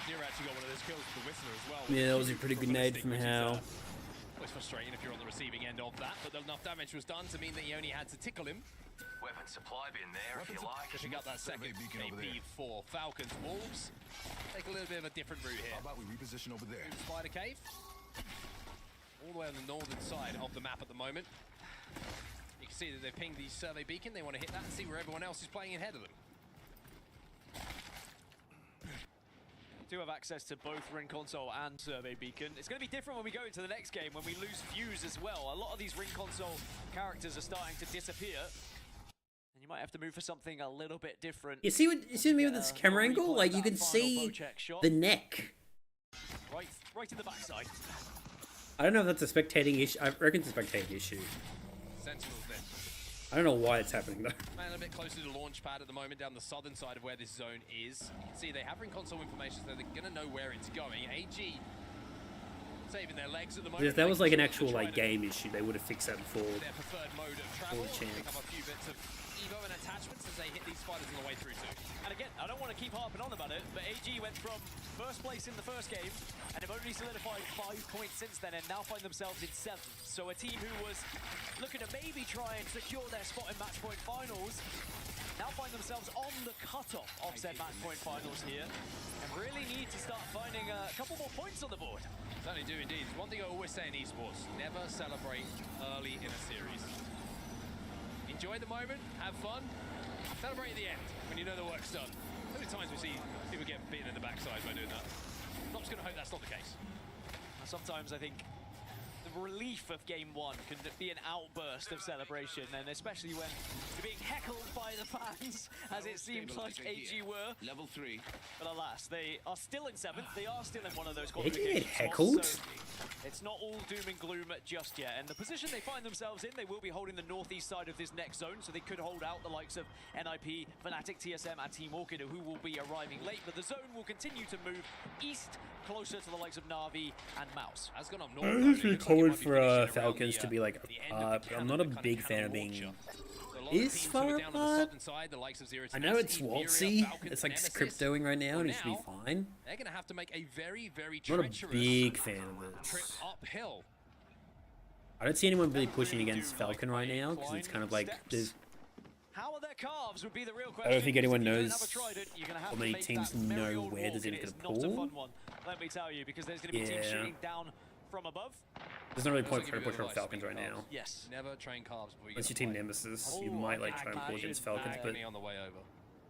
Zero actually got one of those kills with the Whistler as well. Yeah, that was a pretty good nade from Hal. It's frustrating if you're on the receiving end of that, but enough damage was done to mean that he only had to tickle him. Weapon supply bin there, if you like. Pushing up that second KP for Falcons. Wolves take a little bit of a different route here. How about we reposition over there? Spider Cave. All the way on the northern side of the map at the moment. You can see that they've pinged the survey beacon. They want to hit that and see where everyone else is playing ahead of them. Do have access to both Ring Console and Survey Beacon. It's going to be different when we go into the next game, when we lose Fuse as well. A lot of these Ring Console characters are starting to disappear. And you might have to move for something a little bit different. You see me with this camera angle? Like, you can see the neck. Right in the backside. I don't know if that's a spectating issue. I reckon it's a spectating issue. Sentinels then. I don't know why it's happening though. Man, a bit closer to launch pad at the moment, down the southern side of where this zone is. You can see they have Ring Console information, so they're going to know where it's going. AG saving their legs at the moment. If that was like an actual like game issue, they would have fixed that before. Their preferred mode of travel. Chance. Pick up a few bits of Evo and attachments as they hit these spiders on the way through too. And again, I don't want to keep harping on about it, but AG went from first place in the first game and have only solidified 5 points since then and now find themselves in 7th. So a team who was looking to maybe try and secure their spot in match point finals now find themselves on the cutoff of said match point finals here and really need to start finding a couple more points on the board. Certainly do indeed. One thing I always say in esports, never celebrate early in a series. Enjoy the moment, have fun, celebrate at the end when you know the work's done. How many times we see people get beaten in the backside by doing that? I'm not just going to hope that's not the case. Sometimes I think the relief of game one can be an outburst of celebration, and especially when you're being heckled by the fans, as it seemed like AG were. Level 3. But alas, they are still in 7th. They are still in one of those They can qualification get heckled? spots, so it's not all doom and gloom just yet. And the position they find themselves in, they will be holding the northeast side of this next zone, so they could hold out the likes of NIP, Fnatic, TSM, and Team Orchid, who will be arriving late. But the zone will continue to move east, closer to the likes of Na'Vi and Mouse. Has gone up I north. think it's common for Falcons to be like apart, but I'm not a big fan of being this far apart. I know it's Waltzy, it's like cryptoing right now, and it should be fine. They're going to have to make a very, very I'm not a treacherous big fan of trip this. uphill. I don't see anyone really pushing against Falcon right now, because it's kind of like, there's... How are their calves would be the real I question. don't think anyone If you don't knows have a trident, you're gonna have how to many make teams that know Muriel where walk, there's and even it's gonna not a pull. fun one, let me tell you, because there's going to be teams Yeah. shooting down from above. There's not really point trying to push on Falcons right now. Yes. Never train calves before you Unless get you on team the plane. Nemesis, you might like try and pull against Falcons, but... Me on the way over.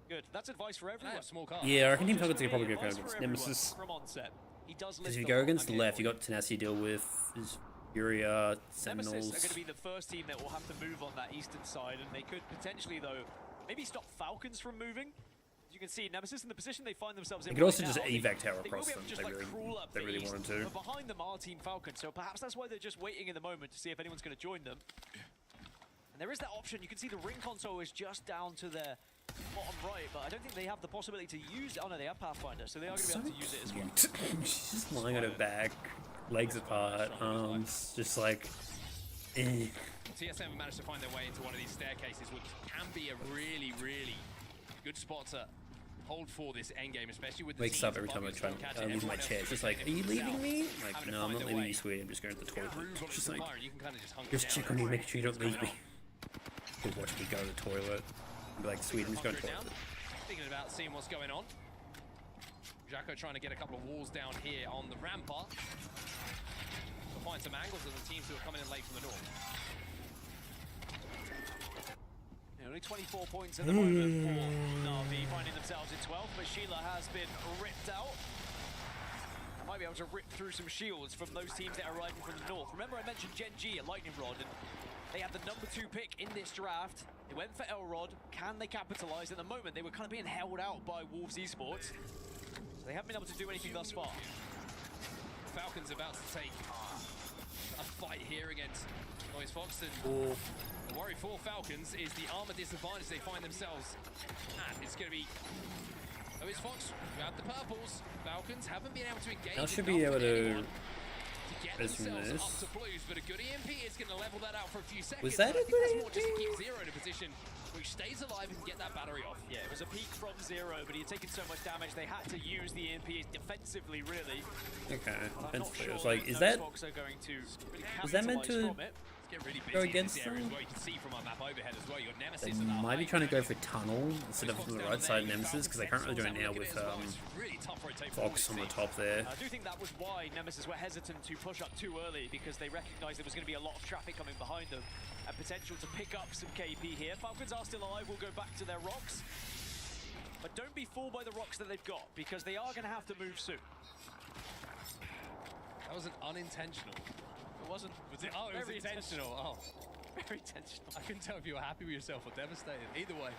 Good. That's advice for everyone. Small car. Yeah, I reckon Team Falcons can probably go Advice against for everyone Nemesis. from onset. He does Because if live you the go long against the game left, for you got Tenacity to deal with, there's Furia, Nemesis are going Sentinels. to be the first team that will have to move on that eastern side, and they could potentially, though, maybe stop Falcons from moving. As you can see, Nemesis in the position they find themselves in. They could also right just now, evac tower they will across be them. able to just, crawl up They the really east, wanted to. But behind them are Team Falcons, so perhaps that's why they're just waiting in the moment to see if anyone's going to join them. And there is that option. You can see the ring console is just down to their bottom right, but I don't think they have the possibility to use it. Oh no, they have Pathfinder, so they are going to be able to use it as well. She's just lying on her back, legs apart, arms, just like... Eh. TSM have managed to find their way into one of these staircases, which can be a really, really good spot to hold for this endgame, especially with the Wakes teams up every above time I you try still and catching leave my everyone else chair. It's just like, are moving you leaving south, me? having Like, to no, I'm find not their leaving way. you, sweetie. I'm just going to the toilet. Groove on It's just the like, fire, you can kind of just hunker just down check on you, make sure you don't what's leave going me. You'll watch me go to the toilet. I'll be like, sweet, I'm just going to the Hunker it toilet. down, thinking about seeing what's going on. Jacko trying to get a couple of walls down here on the rampart to find some angles of the teams who are coming in late from the north. Yeah, only 24 points at the moment for Na'Vi, finding themselves in 12th, but Sheila has been ripped out. I might be able to rip through some shields from those teams that are arriving from the north. Remember I mentioned Gen G at Lightning Rod, and they had the number 2 pick in this draft. They went for Elrod. Can they capitalize? At the moment, they were kind of being held out by Wolves Esports. So they haven't been able to do anything thus far. Falcons about to take a fight here against Noise Fox, and the worry for Falcons is the armor disadvantage they find themselves at. It's going to be Noise Fox without the purples. Falcons haven't been able to engage. I should be able to get As from themselves this. up to blues, but a good EMP is going to level that out for a few seconds. Was that but I a think that's good more just to keep EMP? Zero in a position which stays alive and get that battery off. Yeah, it was a peak from Zero, but he had taken so much damage they had to use the EMP defensively, really. Okay, I'm not defensively. sure I was like, is Noise that... Fox are going to really Was that meant capitalise to from it. Get really go busy in against this area them? as well. You can see from our map overhead as well. Your Nemesis They and that might be height. trying to go for tunnel instead of the right side Nemesis, because they can't really do it now with Really tough rotate Fox on the top there. I do think that was why Nemesis were hesitant to push up too early, because they recognised there was going to be a lot of traffic coming behind them and potential to pick up some KP here. Falcons are still alive, will go back to their rocks. But don't be fooled by the rocks that they've got, because they are going to have to move soon. That was an unintentional. It wasn't. Was it? Oh, it was Very intentional. Oh. Very intentional. I couldn't tell if you were happy with yourself or devastated. Either way.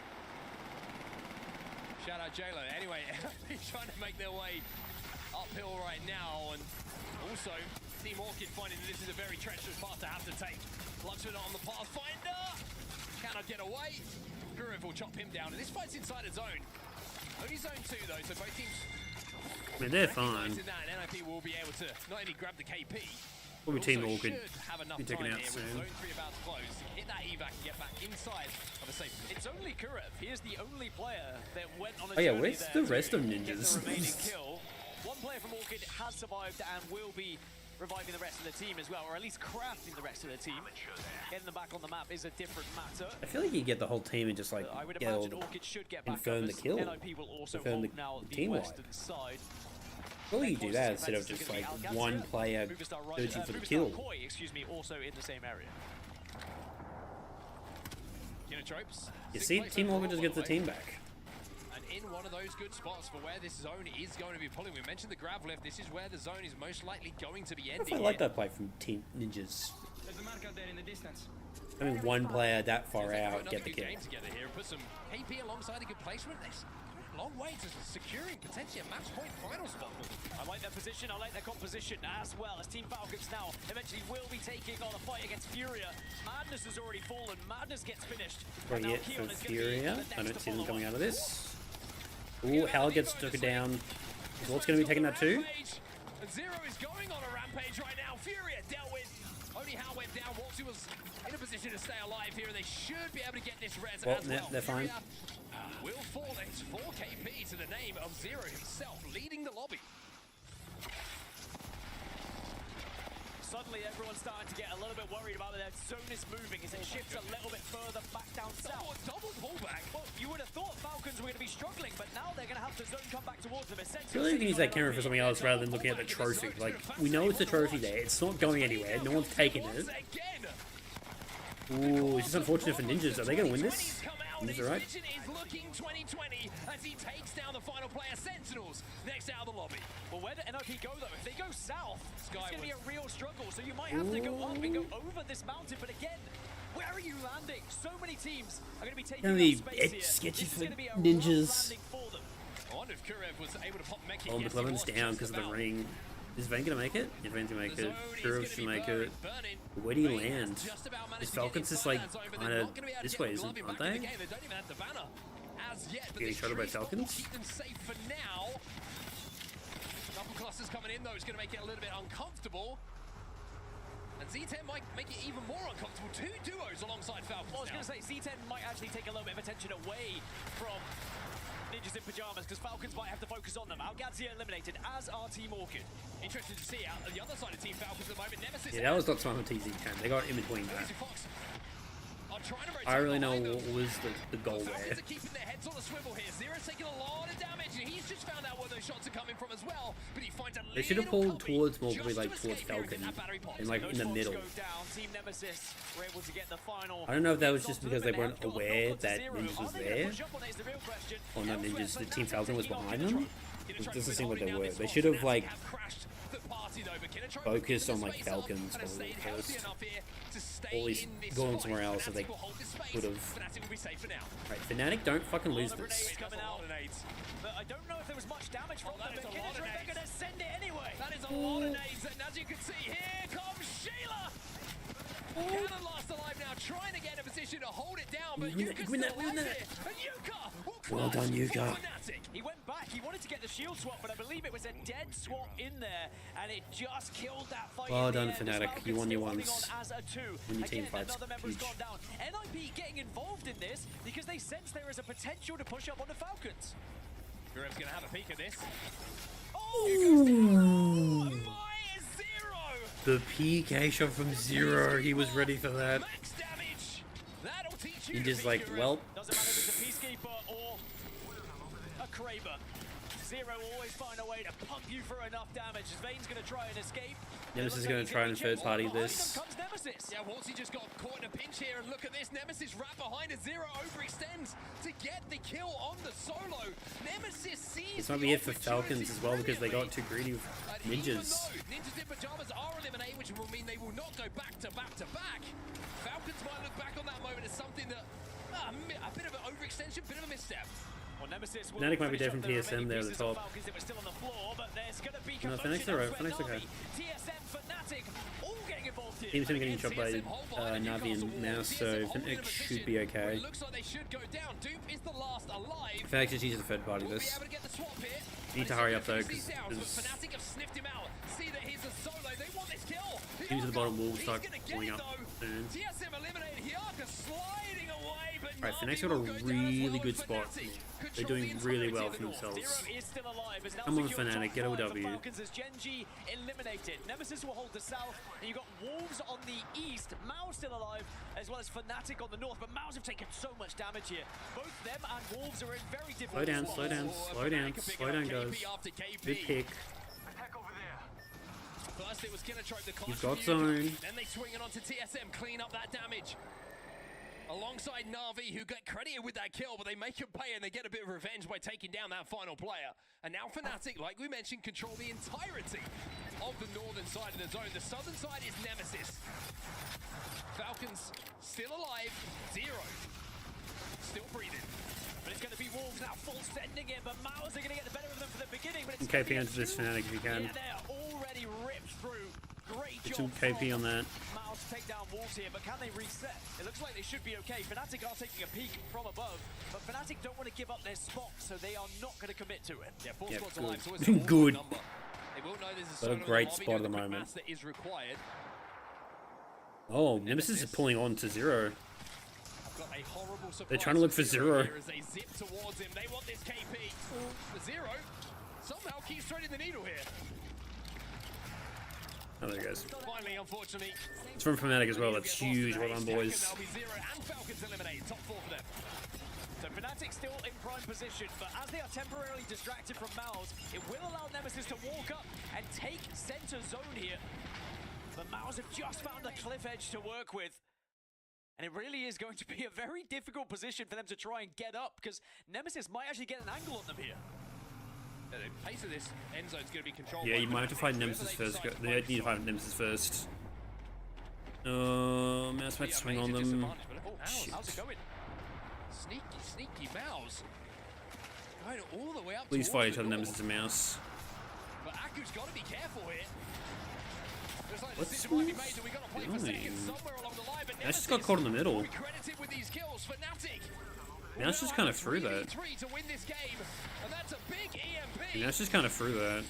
Shout out J-Lo. Anyway, he's trying to make their way uphill right now, and also Team Orchid finding that this is a very treacherous path to have to take. Luxman on the Pathfinder. Cannot get away. Guruv will chop him down, and this fight's inside a zone. Only zone 2 though, so both teams. I mean, they're fine. recognizing that, and NIP will be able to not only grab the KP, Probably Team also Orchid should have enough be taken time out here soon. with zone 3 about to close. Hit that evac and get back inside of a safe position. It's only Guruv. He is the only player that went on a Oh yeah, journey where's there the rest of to get ninjas? the remaining kill. One player from Orchid has survived and will be reviving the rest of the team as well, or at least crafting the rest of the team. Getting them back on the map is a different matter. I feel like you get the whole team and just like I would get all imagine Orchid should get back confirm up the as kill. NIP will also Confirm hold the now the team wipe. western side. Well, you do that instead of Defense is just gonna like be ALGS one here. player Movistar Rush- searching for the Movistar kill. Koi, excuse me, also in the same area. Unitropes. You see, Team Orchid just gets the team back. And in one of those good spots for where this zone is going to be pulling. We mentioned the grav lift. This is where the zone is most likely going to be ending. I like that play from Team Ninjas. There's a marker there in the distance. Having one player that far out get the kill. Together here, put some KP alongside a good placement. There's a long way to securing potentially a match point final spot. I like their position, I like their composition as well, as Team Falcons now eventually will be taking on a fight against Furia. Madness has already fallen, Madness gets finished. Right yet for Furia. I don't see them coming out of this. Ooh, Hal gets took down. Is Walt's going to be taking that too? Zero is going on a rampage right now. Furia dealt with. Only Hal went down. Waltzy was in a position to stay alive here, and they should be able to get this res as well. They're fine. Will fall. It's 4 KP to the name of Zero himself, leading the lobby. Suddenly everyone's starting to get a little bit worried about that zone is moving as it shifts a little bit further back down south. Double pullback. Well, you would have thought Falcons were going to be struggling, but now they're going to have the zone come back towards them. I feel like you can use that camera for something else rather than looking at the trophy. Like, we know it's a trophy there. It's not going anywhere. No one's taking it. Ooh, it's just unfortunate for Ninjas. Are they going to win this? Ninjas are right. Is looking 2020 as he takes down the final player, Sentinels, next out of the lobby. Well, where do NRP go, though? If they go south, it's going to be a real struggle, so you might have to go up and go over this mountain, but again, where are you landing? So many teams are going to be taking up space here. Sketchy for Ninjas. I wonder if Kurev was able to pop Meki. Oh, McLevin's down because of the ring. Is Vayne going to make it? Yeah, Vayne's going to make it. Kurev should make it. Where do you land? Is Falcons just like kind of this way, aren't they? Getting shot by Falcons? Keep them safe for now. Double clusters coming in though is going to make it a little bit uncomfortable. And Z10 might make it even more uncomfortable. 2 duos alongside Falcons. Well, I was going to say, Z10 might actually take a little bit of attention away from Ninjas in Pajamas, because Falcons might have to focus on them. ALGS eliminated, as are Team Orchid. Interesting to see out the other side of Team Falcons at the moment. Nemesis. Yeah, that was not smart with TZ10. They got in between that. I really know what was the goal there. Falcons are keeping their heads on the swivel here. Zero's taking a lot of damage, and he's just found out where those shots are coming from as well. But he finds a they should have pulled towards more, probably like towards Falcon, and like in the middle. Team Nemesis were able to get the final. I don't know if that was just because they weren't aware that Ninjas was there, or not Ninjas, the Team Falcon was behind them. It doesn't seem like they were. They should have like focused on like Falcons probably first. Or at least gone somewhere else if they could have. Right, Fnatic, don't fucking lose this. But I don't know if there was much damage from them, but they're going to send it anyway. That is a lot of nades, and as you can see, here comes Sheila! Cannon last alive now, trying to get in a position to hold it down, but Yuka still has it. And Yuka! Well done, Yuka. He went back, he wanted to get the shield swap, but I believe it was a dead swap in there, and it just killed that fight. Well done, Fnatic. You won your ones. When your team Again, fights, another member's huge. gone down. NIP getting involved in this because they sense there is a potential to push up on the Falcons. Gurev's going to have a peek at this. Ooh. The PK shot from Zero. He was ready for that. He just like, well. Doesn't matter if it's a Peacekeeper or a Kraber. Zero always find a way to pump you for enough damage. Vayne's going to try and escape. Nemesis is going to try and third party this. Yeah, Waltzy just got caught in a pinch here, and look at this. Nemesis right behind it. Zero overextends to get the kill on the solo. Nemesis sees This might be it for Falcons as well because they got too greedy with Ninjas. Ninjas in Pajamas are eliminated, which will mean they will not go back to back to back. Falcons might look back on that moment as something that, a bit of an overextension, bit of a misstep. Well, Nemesis Fnatic might be dead from TSM there at the top. No, Fnatic's alright. Fnatic's okay. Team's getting shot by Navi and Mouse, so Fnatic should be okay. Fnatic just uses the third party this. You need to hurry up though, because teams at the bottom will start pulling up soon. Alright, Fnac's got a really good spot. They're doing really well for themselves. Come on, Fnatic, get a W. Falcons as Gen G eliminated. Nemesis will hold the south, and you've got Wolves on the east. Mao still alive, as well as Fnatic on the north, but Mao's have taken so much damage here. Both them and Wolves are in very different Slow down, spots. slow down, slow down, slow down, guys. Good pick. First it was Kinotrope, the You've got zone. Then they swing it onto TSM, clean up that damage. alongside Na'Vi, who get credited with that kill, but they make him pay and they get a bit of revenge by taking down that final player. And now Fnatic, like we mentioned, control the entirety of the northern side of the zone. The southern side is Nemesis. Falcons still alive, 0. Still breathing. But it's going to be Wolves now full sending it, but Mauers are going to get the better of them for the beginning. But it's KP into this Fnatic if you can. Yeah, they're already ripped through. Great Get job some KP on that. Mauers to take down Wolves here, but can they reset? It looks like they should be okay. Fnatic are taking a peek from above, but Fnatic don't want to give up their spot, so they are not going to commit to it. Yeah, 4 Yep, squads good. alive, so it's a Good. number. They will know there's a What a solo in the great lobby, spot at know the quick moment. maths that is required. Oh, Nemesis is pulling on to 0. Got a horrible surprise. They're trying to look for 0. Here as they zip towards him. They want this KP. The 0 somehow keeps threading the needle here. Oh, there he goes. Finally, unfortunately, It's from Fnatic as well. That's huge. Well done, boys. that'll be 0 and Falcons eliminated. Top 4 for them. So Fnatic still in prime position, but as they are temporarily distracted from Maus, it will allow Nemesis to walk up and take center zone here. But Maus have just found a cliff edge to work with. And it really is going to be a very difficult position for them to try and get up, because Nemesis might actually get an angle on them here. The pace of this end zone's going to be controlled. Yeah, by you might have to find Nemesis first. They need to find Nemesis first. Mouse might swing on them. Shit. How's it going? Sneaky Mouse. Going all the way up. Please fight each other, Nemesis and Mouse. But Aku's got to be careful here. Looks like the What's decision might be made that we got to play for doing? seconds somewhere along the line. But Mouse just got caught in the middle. will be credited with these kills. Fnatic. Mouse just kind of threw that. 3v3 to win this game, and that's a big EMP. Mouse just kind of threw that.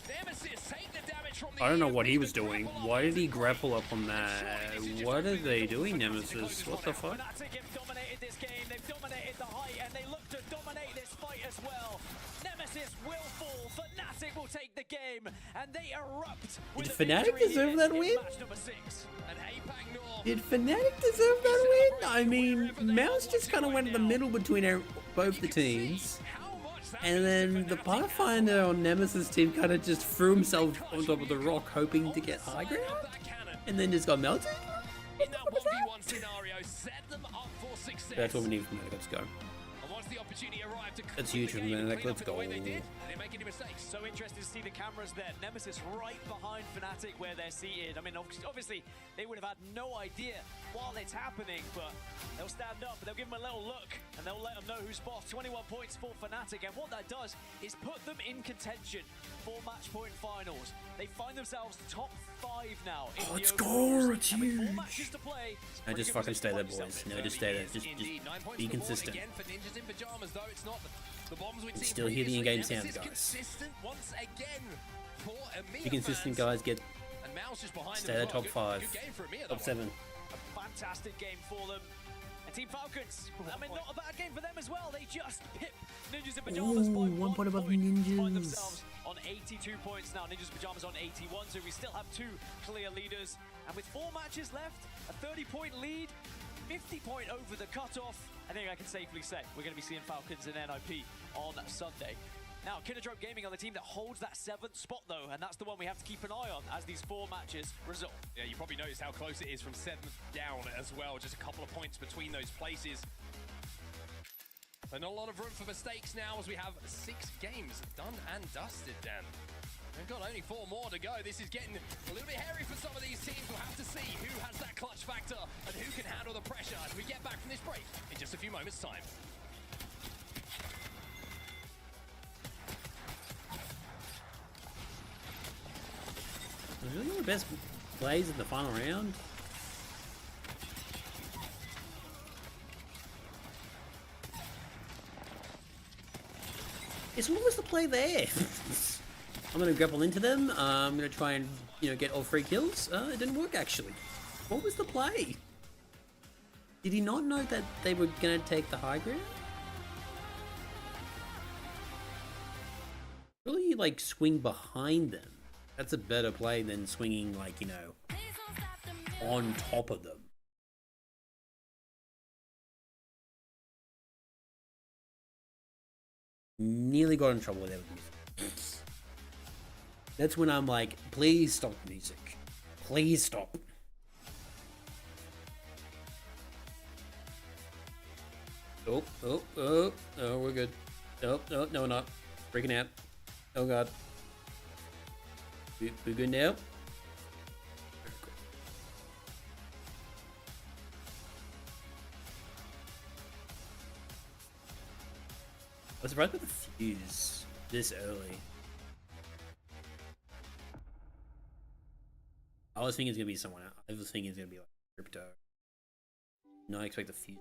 Nemesis take the damage from the I don't know what he was doing. Why did he grapple up on that? What are they doing, Nemesis? What the fuck? Fnatic have dominated this game, they've dominated the height, and they look to dominate this fight as well. Nemesis will fall, Fnatic will take the game, and they erupt with Did a Fnatic victory deserve here that in win? match number 6. And APAC North. Did Fnatic deserve that win? I mean, Mouse just kind of went in the middle between both the teams. And then the Pathfinder on Nemesis team kind of just threw himself on top of the rock hoping to get high ground. And then just got melted. In that 1v1 scenario, set them up for success. That's what we need from Fnatic. Let's go. And once the opportunity arrived to That's huge from Fnatic. Let's go. They didn't make any mistakes. So interested to see the cameras there. Nemesis right behind Fnatic where they're seated. I mean, obviously, they would have had no idea while it's happening, but they'll stand up, they'll give them a little look, and they'll let them know who's boss. 21 points for Fnatic, and what that does is put them in contention for match point finals. They find themselves top 5 now. Let's go. It's and with 4 huge. matches to play, No, just fucking stay there, boys. No, just stay there. Just be consistent. Again for Ninjas in Pajamas, though it's not the bombs we've seen Still hear the previously. in-game sounds, Nemesis guys. consistent once again for EMEA Be consistent, fans. guys. Get And Mouse just behind stay them at as well. top 5, Good game for EMEA, top that 7. a fantastic game for them. And Team Falcons, I mean, not a bad game for them as well. They just pip Ninjas in Pajamas by 1 point above find Ninjas. themselves on 82 points now. Ninjas Pajamas on 81, so we still have 2 clear leaders. And with 4 matches left, a 30-point lead, 50 point over the cutoff, I think I can safely say we're going to be seeing Falcons and NIP on Sunday. Now, Kindredrome Gaming are the team that holds that 7th spot, though, and that's the one we have to keep an eye on as these 4 matches result. Yeah, you probably noticed how close it is from 7th down as well. Just a couple of points between those places. And not a lot of room for mistakes now as we have 6 games done and dusted, Dan. We've got only 4 more to go. This is getting a little bit hairy for some of these teams. We'll have to see who has that clutch factor and who can handle the pressure as we get back from this break in just a few moments' time. Was really one of the best plays in the final round? Yes, what was the play there? I'm gonna grapple into them. I'm gonna try and get all 3 kills. It didn't work actually. What was the play? Did he not know that they were gonna take the high ground? Really, like swing behind them. That's a better play than swinging like on top of them. Nearly got in trouble with everything. That's when I'm like, please stop the music. Please stop. Oh, we're good. Oh, no, we're not. Breaking out. Oh god. We good now? I was surprised with the fuse this early. I was thinking it's gonna be someone else. I was thinking it's gonna be like Crypto. No, I expect the fuse.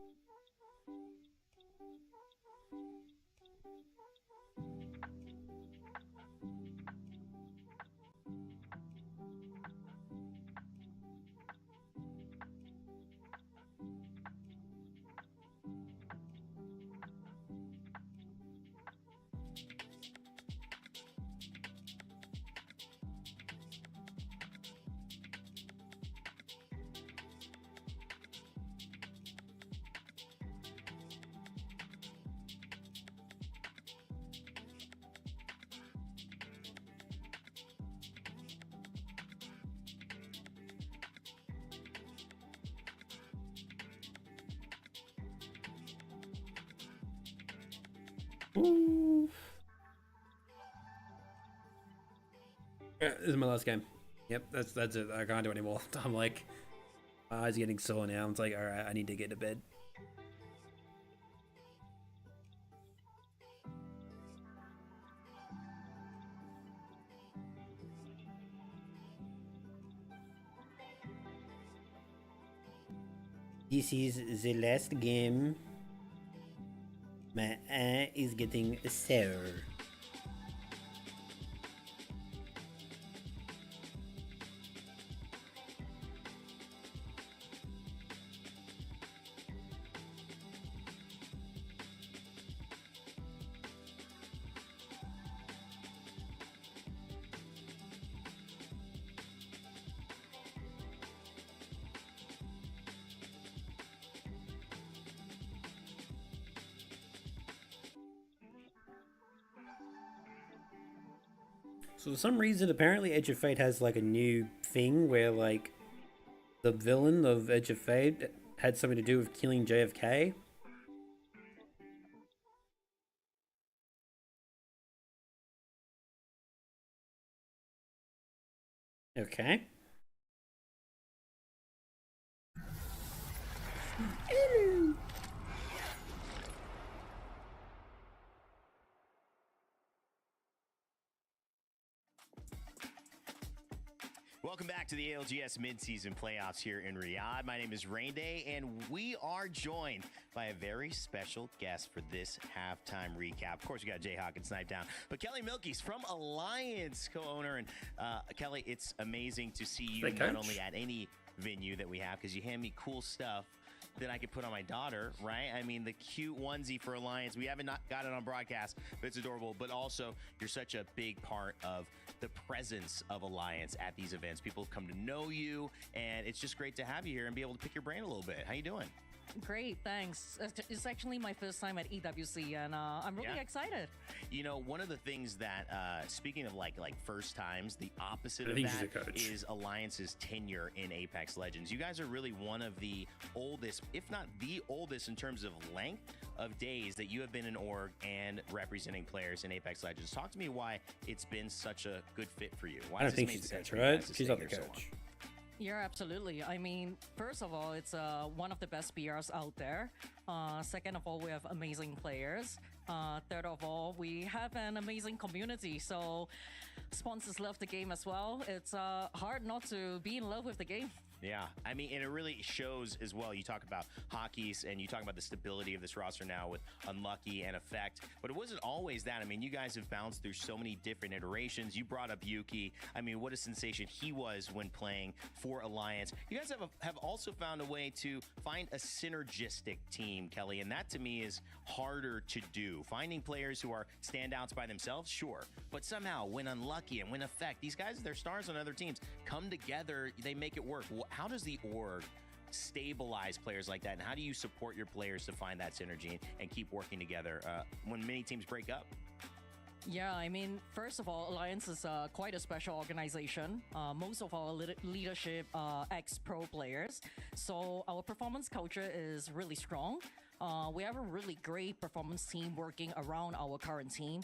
Ooh. This is my last game. Yep, that's it. I can't do anymore. I'm like, my eyes are getting sore now. It's like, alright, I need to get to bed. This is the last game. My eye is getting sore. So for some reason, apparently Edge of Fate has like a new thing where like the villain of Edge of Fate had something to do with killing JFK. Okay. Welcome back to the ALGS midseason playoffs here in Riyadh. My name is Rainday, and we are joined by a very special guest for this halftime recap. Of course, we got Jayhawk and Snipe Down, but Kelly Milkey's from Alliance, co-owner. And Kelly, it's amazing to see you not only at any venue that we have, because you hand me cool stuff that I could put on my daughter, right? I mean, the cute onesie for Alliance. We haven't got it on broadcast, but it's adorable. But also, you're such a big part of the presence of Alliance at these events. People come to know you, and it's just great to have you here and be able to pick your brain a little bit. How you doing? Great, thanks. It's actually my first time at EWC, and I'm really excited. You know, one of the things that, speaking of like first times, the opposite of that is Alliance's tenure in Apex Legends. You guys are really one of the oldest, if not the oldest in terms of length of days that you have been in org and representing players in Apex Legends. Talk to me why it's been such a good fit for you. Why I don't think she's the coach, right? She's not the coach. Yeah, absolutely. I mean, first of all, it's one of the best BRs out there. Second of all, we have amazing players. Third of all, we have an amazing community. So sponsors love the game as well. It's hard not to be in love with the game. Yeah, I mean, and it really shows as well. You talk about hockeys and you talk about the stability of this roster now with Unlucky and Effect, but it wasn't always that. I mean, you guys have bounced through so many different iterations. You brought up Yuki. I mean, what a sensation he was when playing for Alliance. You guys have also found a way to find a synergistic team, Kelly, and that to me is harder to do. Finding players who are standouts by themselves, sure, but somehow when Unlucky and when Effect, these guys, they're stars on other teams, come together, they make it work. How does the org stabilize players like that, and how do you support your players to find that synergy and keep working together when many teams break up? Yeah, I mean, first of all, Alliance is quite a special organization. Most of our leadership are ex-pro players, so our performance culture is really strong. We have a really great performance team working around our current team.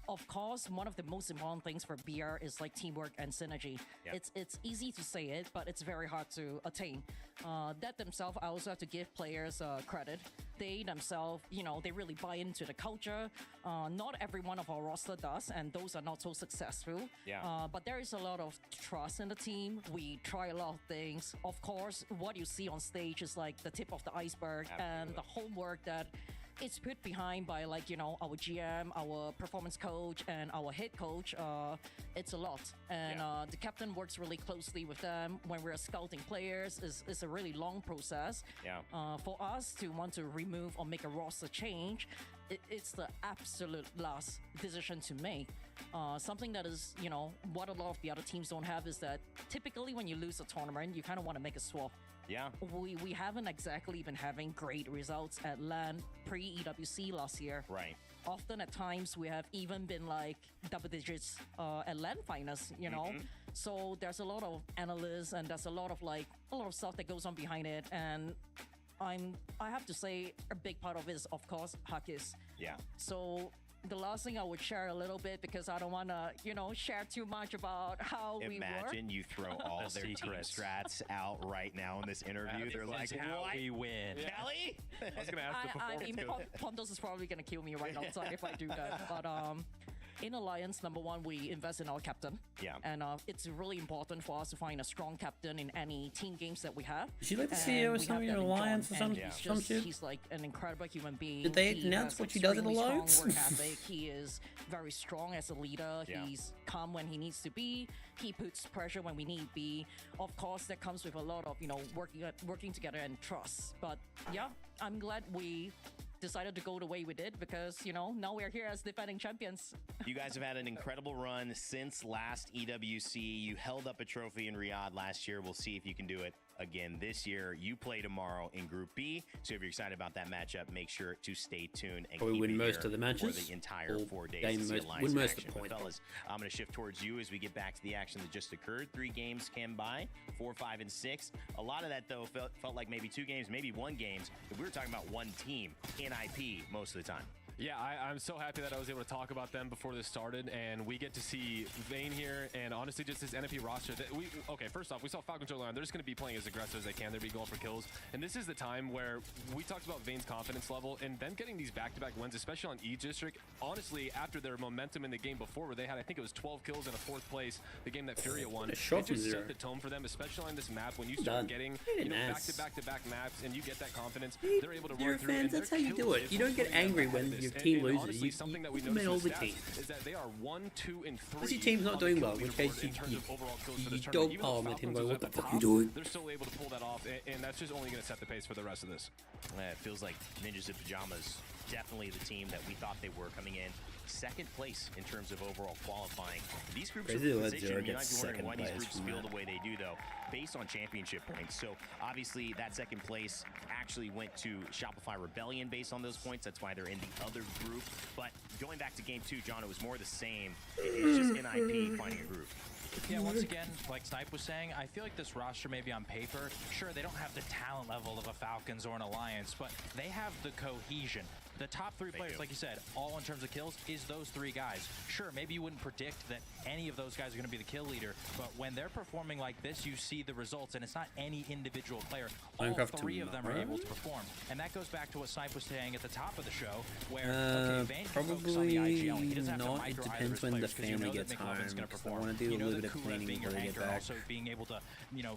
Of course, one of the most important things for BR is like teamwork and synergy. Yep. It's easy to say it, but it's very hard to attain. That themselves, I also have to give players credit. They themselves, they really buy into the culture. Not every one of our roster does, and those are not so successful. Yeah. But there is a lot of trust in the team. We try a lot of things. Of course, what you see on stage is like the tip of the iceberg, and the homework that it's put behind by our GM, our performance coach, and our head coach. It's a lot, and the captain works really closely with them when we're scouting players. It's a really long process. For us to want to remove or make a roster change, it's the absolute last decision to make. Something that is, what a lot of the other teams don't have is that typically when you lose a tournament, you kind of want to make a swap. Yeah. We haven't exactly been having great results at LAN pre-EWC last year. Right. Often at times we have even been like double digits at LAN finals, So there's a lot of analysts and there's a lot of stuff that goes on behind it. And I have to say a big part of it is, of course, Hakis. Yeah. So the last thing I would share a little bit, because I don't want to, share too much about how we work. Imagine you throw all their team strats out right now in this interview. They're like, how what? we win. Kelly? I was going to ask the performance coach. Pontos is probably going to kill me right outside if I do that. But in Alliance, number one, we invest in our captain. Yeah. And it's really important for us to find a strong captain in any team games that we have. Is you like the CEO or something in Alliance or some shit? He's like an incredible human being. Did they announce what she does in Alliance? Strong work ethic. He is very strong as a leader. Yeah. He's calm when he needs to be. He puts pressure when we need be. Of course, that comes with a lot of, working together and trust. But yeah, I'm glad we decided to go the way we did because, now we're here as defending champions. You guys have had an incredible run since last EWC. You held up a trophy in Riyadh last year. We'll see if you can do it again this year. You play tomorrow in Group B, so if you're excited about that matchup, make sure to stay tuned and Probably keep win it most here of the matches. for the entire 4 days Game to see most- Alliance win in most of action. the points. But fellas, I'm going to shift towards you as we get back to the action that just occurred. 3 games came by, 4, 5, and 6. A lot of that, though, felt like maybe 2 games, maybe 1 games. But we were talking about one team, NIP, most of the time. Yeah, I'm so happy that I was able to talk about them before this started, and we get to see Vayne here, and honestly, just this NFP roster. Okay, first off, we saw Falcons earlier on. They're just going to be playing as aggressive as they can. They're going to be going for kills, and this is the time where we talked about Vayne's confidence level, and them getting these back-to-back wins, especially on E-District. Honestly, after their momentum in the game before, where they had, I think it was 12 kills in a 4th place, the game that Furia won, it just set the tone for them, especially on this map. When you start getting back-to-back maps, and you get that confidence, they're able to run through. Fans, that's how you do it. You don't get angry when your team loses. Honestly, something that we made all noticed the with team. stats is that they are 1, 2, and 3. If your team's not doing well, in which case you dog pile on the team going, what the fuck are you doing? They're still able to pull that off, and that's just only going to set the pace for the rest of this. It feels like Ninjas in Pajamas, definitely the team that we thought they were coming in. 2nd place in terms of overall qualifying. These groups are positioned. You might be wondering why these groups feel the way they do, though, based on championship points. So obviously that 2nd place actually went to Shopify Rebellion based on those points. That's why they're in the other group. But going back to game 2, John, it was more the same. It's just NIP finding a group. Yeah, once again, like Snipe was saying, I feel like this roster maybe on paper, sure, they don't have the talent level of a Falcons or an Alliance, but they have the cohesion. The top 3 players, like you said, all in terms of kills, is those 3 guys. Sure, maybe you wouldn't predict that any of those guys are going to be the kill leader, but when they're performing like this, you see the results, and it's not any individual player. All 3 of them are able to perform. And that goes back to what Snipe was saying at the top of the show, where, okay, Vayne can focus on the IGL. He doesn't have to not. It micro either depends his when the players, 'cause you family know that gets home. McLovin's gonna I perform. want to do You a know little that bit of Kulev cleaning being before your they get anchor, back. also being able to,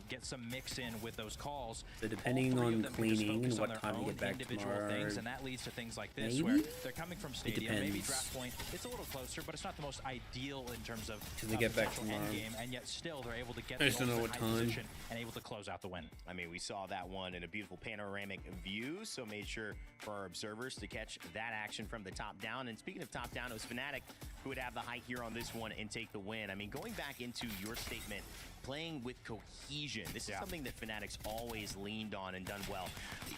get some mix in with those calls. So depending All 3 on of them can just cleaning focus and on what their time you own get back individual tomorrow, things, and that leads to things like this, maybe? where they're coming from Stadium. Maybe depends. draft point, it's a little closer, but it's not the most ideal in terms of Till they get back potential tomorrow. end game, and yet still they're able to get I the just don't know ultimate what high time. position and able to close out the win. I mean, we saw that one in a beautiful panoramic view, so made sure for our observers to catch that action from the top down. And speaking of top down, it was Fnatic who would have the height here on this one and take the win. I mean, going back into your statement, playing with cohesion. This is something that Fnatic's always leaned on and done well.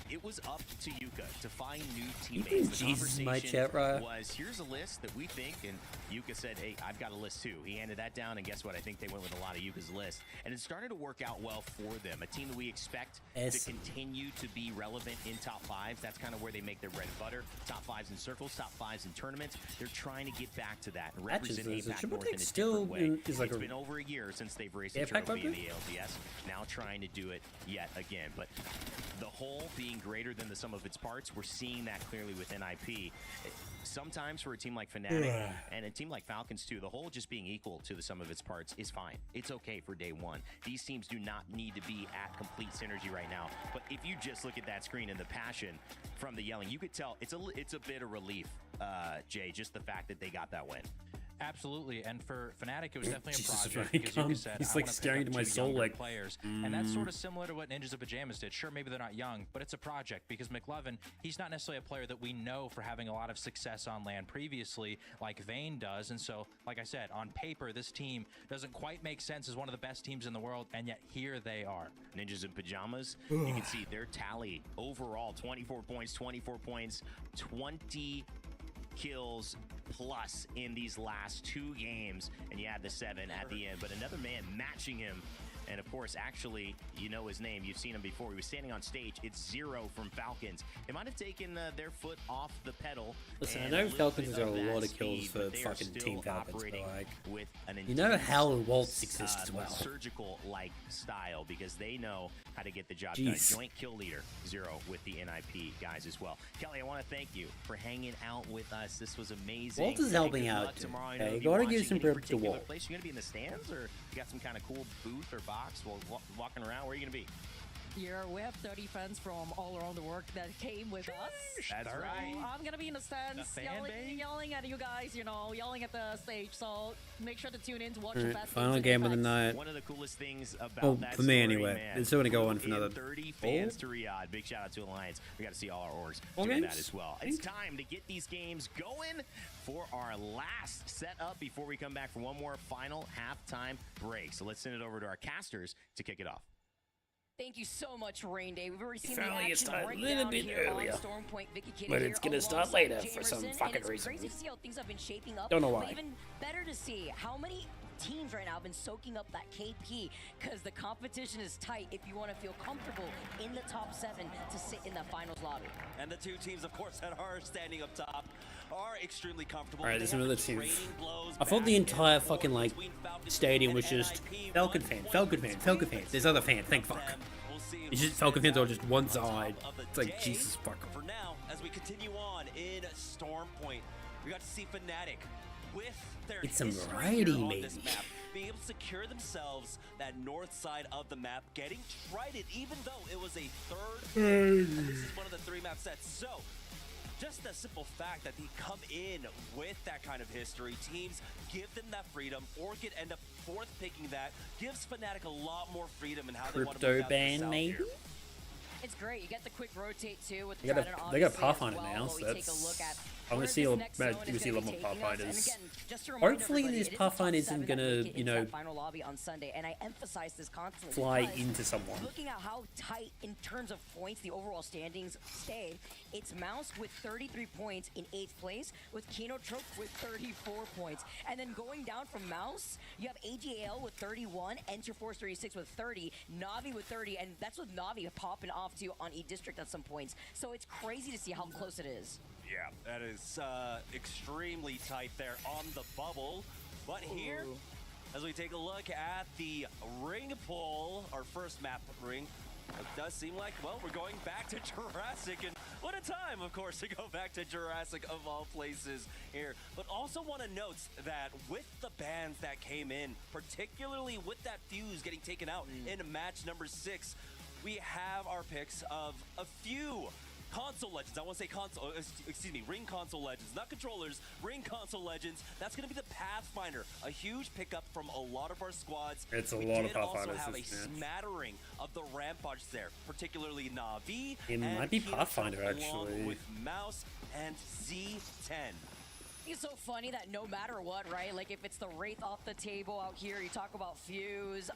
It was up to Yuka to find new teammates. The Jesus, my conversation chat, right? was, here's a list that we think, and Yuka said, hey, I've got a list too. He handed that down, and guess what? I think they went with a lot of Yuka's list. And it started to work out well for them. A team that we expect to continue to be relevant in top fives. That's kind of where they make their bread and butter. Top fives in circles, top fives in tournaments. They're trying to get back to that and represent APAC North in a different way. It's been over a year since they've raced a trophy in the ALGS. Now trying to do it yet again. But the whole being greater than the sum of its parts, we're seeing that clearly with NIP. Sometimes for a team like Fnatic and a team like Falcons too, the whole just being equal to the sum of its parts is fine. It's okay for day one. These teams do not need to be at complete synergy right now. But if you just look at that screen and the passion from the yelling, you could tell it's a bit of relief, Jay, just the fact that they got that win. Absolutely, and for Fnatic, it was definitely a Jesus, project right, because you said he's I like wanna staring pick into up my two soul younger like, players, and that's sort of similar to what Ninjas of Pajamas did. Sure, maybe they're not young, but it's a project because McLovin, he's not necessarily a player that we know for having a lot of success on land previously, like Vayne does, and so, like I said, on paper, this team doesn't quite make sense as one of the best teams in the world, and yet here they are. Ninjas in Pajamas, you can see their tally overall, 24 points, 20 kills plus in these last 2 games, and you had the 7 at the end, but another man matching him. And of course, actually, you know his name. You've seen him before. He was standing on stage. It's Zero from Falcons. They might have taken their foot off the pedal. Listen, I know Falcons has got a lot of kills for fucking Team Falcons, but like, you know how Waltz exists as well. Surgical-like style, because they know how to get the job Jeez. done. Joint kill leader, Zero, with the NIP guys as well. Kelly, I want to thank you for hanging out with us. This was amazing. Waltz is helping out, dude. Hey, gotta give some credit to Waltz. Place you gonna be in the stands, or you got some kind of cool booth or box while walking around? Where are you gonna be? Yeah, we have 30 fans from all around the world that came with us. That's So right. I'm gonna be in the stands, yelling at you guys, you know, yelling at the stage. So make sure to tune in to watch the best. Final game of the night. One of the coolest things about Well, that for me story, anyway. man, It's still gonna go on for another 30 fans to Riyadh. Big shout out to Alliance. We got to see all our orgs doing games? that as well. It's time to get these games going for our last setup before we come back for one more final halftime break. So let's send it over to our casters to kick it off. Thank you so much, Rain Day. We've already seen Finally, the it action started right a little down bit here earlier. on Storm Point. Vicky Kitty But here it's gonna start alongside later for some Jamerson, fucking and it's reason. crazy to see how things have been shaping up. Don't know But why. even better to see how many teams right now have been soaking up that KP, because the competition is tight if you want to feel comfortable in the top 7 to sit in the finals lobby. And the 2 teams, of course, that are standing up top are extremely comfortable. Alright, there's They have another the team. trading blows I thought back the and entire forth fucking like between Falcons stadium and was just NIP. Falcon fan, Falcon fan, Falcon fan. There's other fan, thank fuck. We'll see It's who just Falcon fans are stands just one out on side. top of the It's like day. Jesus fuck. For now, as we continue on in Storm Point, we got to see Fnatic with their It's some history variety, here on this maybe. map, being able to secure themselves that north side of the map, getting trided, even though it was a third. And this is one of the 3 map sets. So, just the simple fact that they come in with that kind of history, teams give them that freedom, or could end up 4th picking that, gives Fnatic a lot more freedom in how they want to move Crypto out ban, south maybe? here. It's great. You get the quick rotate too with the They got Trident, they got obviously, Pathfinder as well, now, but so we take a look that's. at I'm where gonna see this a next zone is we see a lot gonna more be taking us. And Pathfinders. again, just to remind Hopefully everybody, this it is the top Pathfinder 7 isn't that gonna, make it you into know, that final lobby on Sunday, and I emphasize this constantly. fly because into someone. Looking at how tight in terms of points the overall standings stayed, it's Mouse with 33 points in 8th place, with Kino Trope with 34 points, and then going down from Mouse, you have AGAL with 31, Enter Force 36 with 30, Navi with 30, and that's with Navi popping off to on E District at some points. So it's crazy to see how close it is. Yeah, that is extremely tight there on the bubble. But here, as we take a look at the ring poll, our first map ring, it does seem like, well, we're going back to Jurassic, and what a time, of course, to go back to Jurassic of all places here. But also want to note that with the bans that came in, particularly with that fuse getting taken out in match number 6, we have our picks of a few console legends. I want to say console, excuse me, ring console legends, not controllers, ring console legends. That's going to be the Pathfinder, a huge pickup from a lot of our squads. It's a we lot of did also Pathfinders have a this match. smattering of the Rampage there, particularly Navi. It and might be Kino Pathfinder, along actually. with Mouse and Z10. It's so funny that no matter what, right? Like if it's the Wraith off the table out here, you talk about Fuse,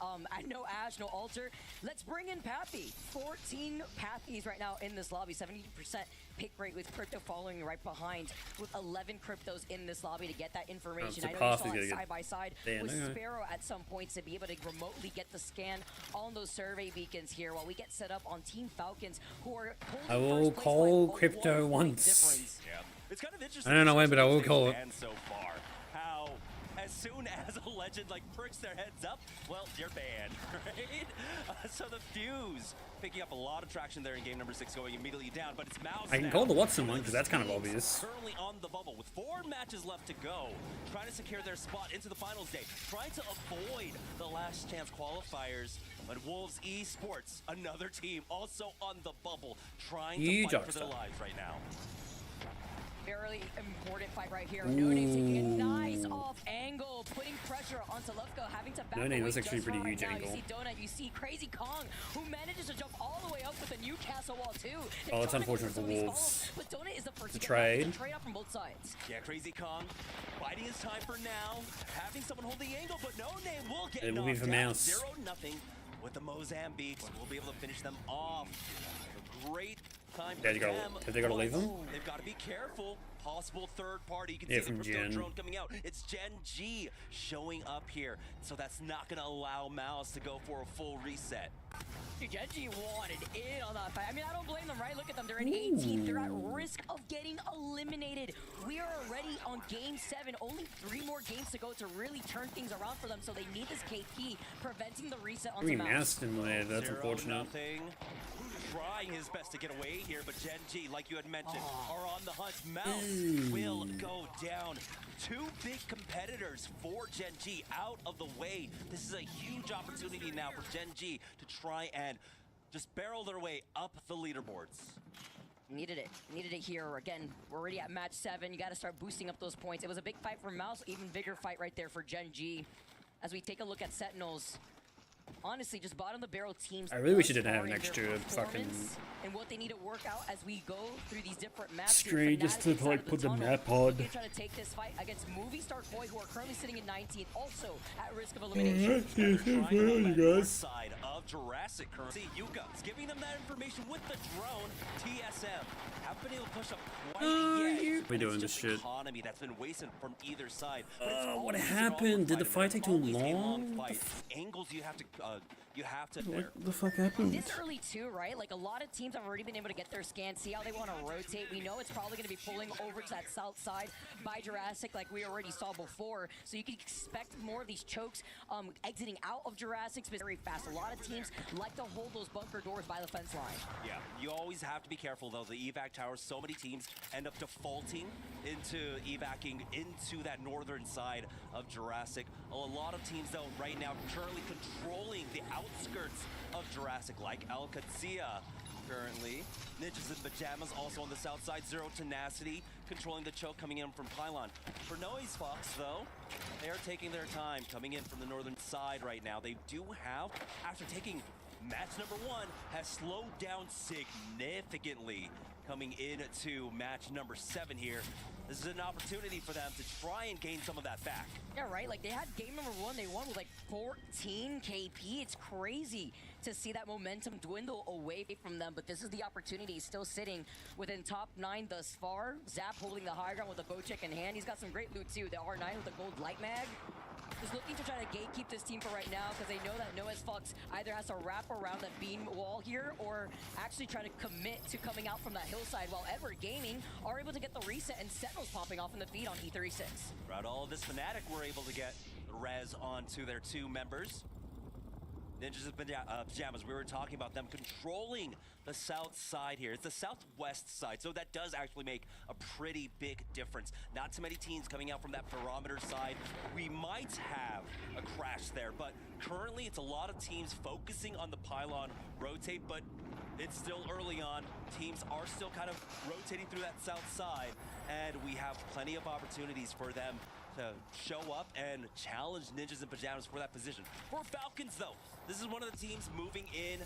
no Ash, no Alter. Let's bring in Pappy. 14 Pappies right now in this lobby, 70% pick rate with Crypto following right behind with 11 Cryptos in this lobby to get that information. I know you saw it side by side with Sparrow at some points to be able to remotely get the scan on those survey beacons here while we get set up on Team Falcons who are I will call Crypto once. Yeah. It's kind of interesting. I don't know when, but I will call it. So far, how as soon as a legend like perks their heads up, well, you're banned, right? So the Fuse picking up a lot of traction there in game number 6, going immediately down, but it's Mouse. I can call the Watson one because that's kind of obvious. Currently on the bubble with 4 matches left to go, trying to secure their spot into the finals day, trying to avoid the last chance qualifiers. But Wolves Esports, another team, also on the bubble, trying to fight for their lives right now. Very important fight right here. No Name taking a nice off angle, putting pressure onto Lefko, having to back No Name, away that's actually just pretty right huge now. angle. You see Donut, you see Crazy Kong, who manages to jump all the way up with a Newcastle wall too. Oh, it's unfortunate for Wolves. But Donut is the first to trade. trade up from both sides. Yeah, Crazy Kong biding his time for now, having someone hold the angle, but No Name will get It will be knocked for down. Mouse. 0-0 with the Mozambiques. We'll be able to finish them off. A great time Yeah, for you gotta, them. have they got to leave them? They've got to be careful. Possible third party. You can Yeah, see the from crypto Gen. drone coming out. It's Gen G showing up here. So that's not going to allow Mouse to go for a full reset. Dude, Gen G wanted in on that fight. I mean, I don't blame them, right? Look at them. They're in 18th. They're at risk of getting eliminated. We are already on game 7. Only 3 more games to go to really turn things around for them. So they need this KP, preventing the reset on the Mouse. Remasked him there. That's 0-0. unfortunate. Trying his best to get away here, but Gen G, like you had mentioned, are on the hunt. Mouse will go down. 2 big competitors for Gen G out of the way. This is a huge opportunity now for Gen G to try and just barrel their way up the leaderboards. Needed it here. Again, we're already at match 7. You got to start boosting up those points. It was a big fight for Mouse, even bigger fight right there for Gen G. As we take a look at Sentinels, honestly, just bottom of the barrel teams. I really wish it didn't have an extra fucking and what they need to work out as we go through these different maps. screen just to like put the map on. They're trying to take this fight against Movie Star Koi, who are currently sitting in 19th, also at risk of elimination. You guys. Side of Jurassic currently. Yuka is giving them that information with the drone. TSM haven't been able to push up quite yet. We're doing this shit. Economy that's been wasted from either side. What happened? Did the fight take too long? Angles you have to What the fuck happened? This early too, right? Like a lot of teams have already been able to get their scan, see how they want to rotate. We know it's probably going to be pulling over to that south side by Jurassic, like we already saw before. So you can expect more of these chokes exiting out of Jurassic very fast. A lot of teams like to hold those bunker doors by the fence line. Yeah, you always have to be careful though. The evac towers, so many teams end up defaulting into evacing into that northern side of Jurassic. A lot of teams though right now currently controlling the outskirts of Jurassic, like ALGS currently. Ninjas in Pajamas also on the south side. Zero Tenacity controlling the choke coming in from Pylon. For Noise Fox though, they are taking their time coming in from the northern side right now. They do have, after taking match number 1, has slowed down significantly coming into match number 7 here. This is an opportunity for them to try and gain some of that back. Yeah, right. Like they had game number 1, they won with like 14 KP. It's crazy to see that momentum dwindle away from them, but this is the opportunity. He's still sitting within top 9 thus far. Zap holding the high ground with a bow check in hand. He's got some great loot too. The R9 with the gold light mag. Is looking to try to gatekeep this team for right now because they know that Noah's Fox either has to wrap around that beam wall here or actually try to commit to coming out from that hillside, while Edward Gaming are able to get the reset and Sentinels popping off in the feed on E36. Throughout all of this, Fnatic were able to get res onto their 2 members. Ninjas in Pajamas, we were talking about them controlling the south side here. It's the southwest side, so that does actually make a pretty big difference. Not too many teams coming out from that barometer side. We might have a crash there, but currently it's a lot of teams focusing on the pylon rotate, but it's still early on. Teams are still kind of rotating through that south side, and we have plenty of opportunities for them to show up and challenge Ninjas in Pajamas for that position. For Falcons though, this is one of the teams moving in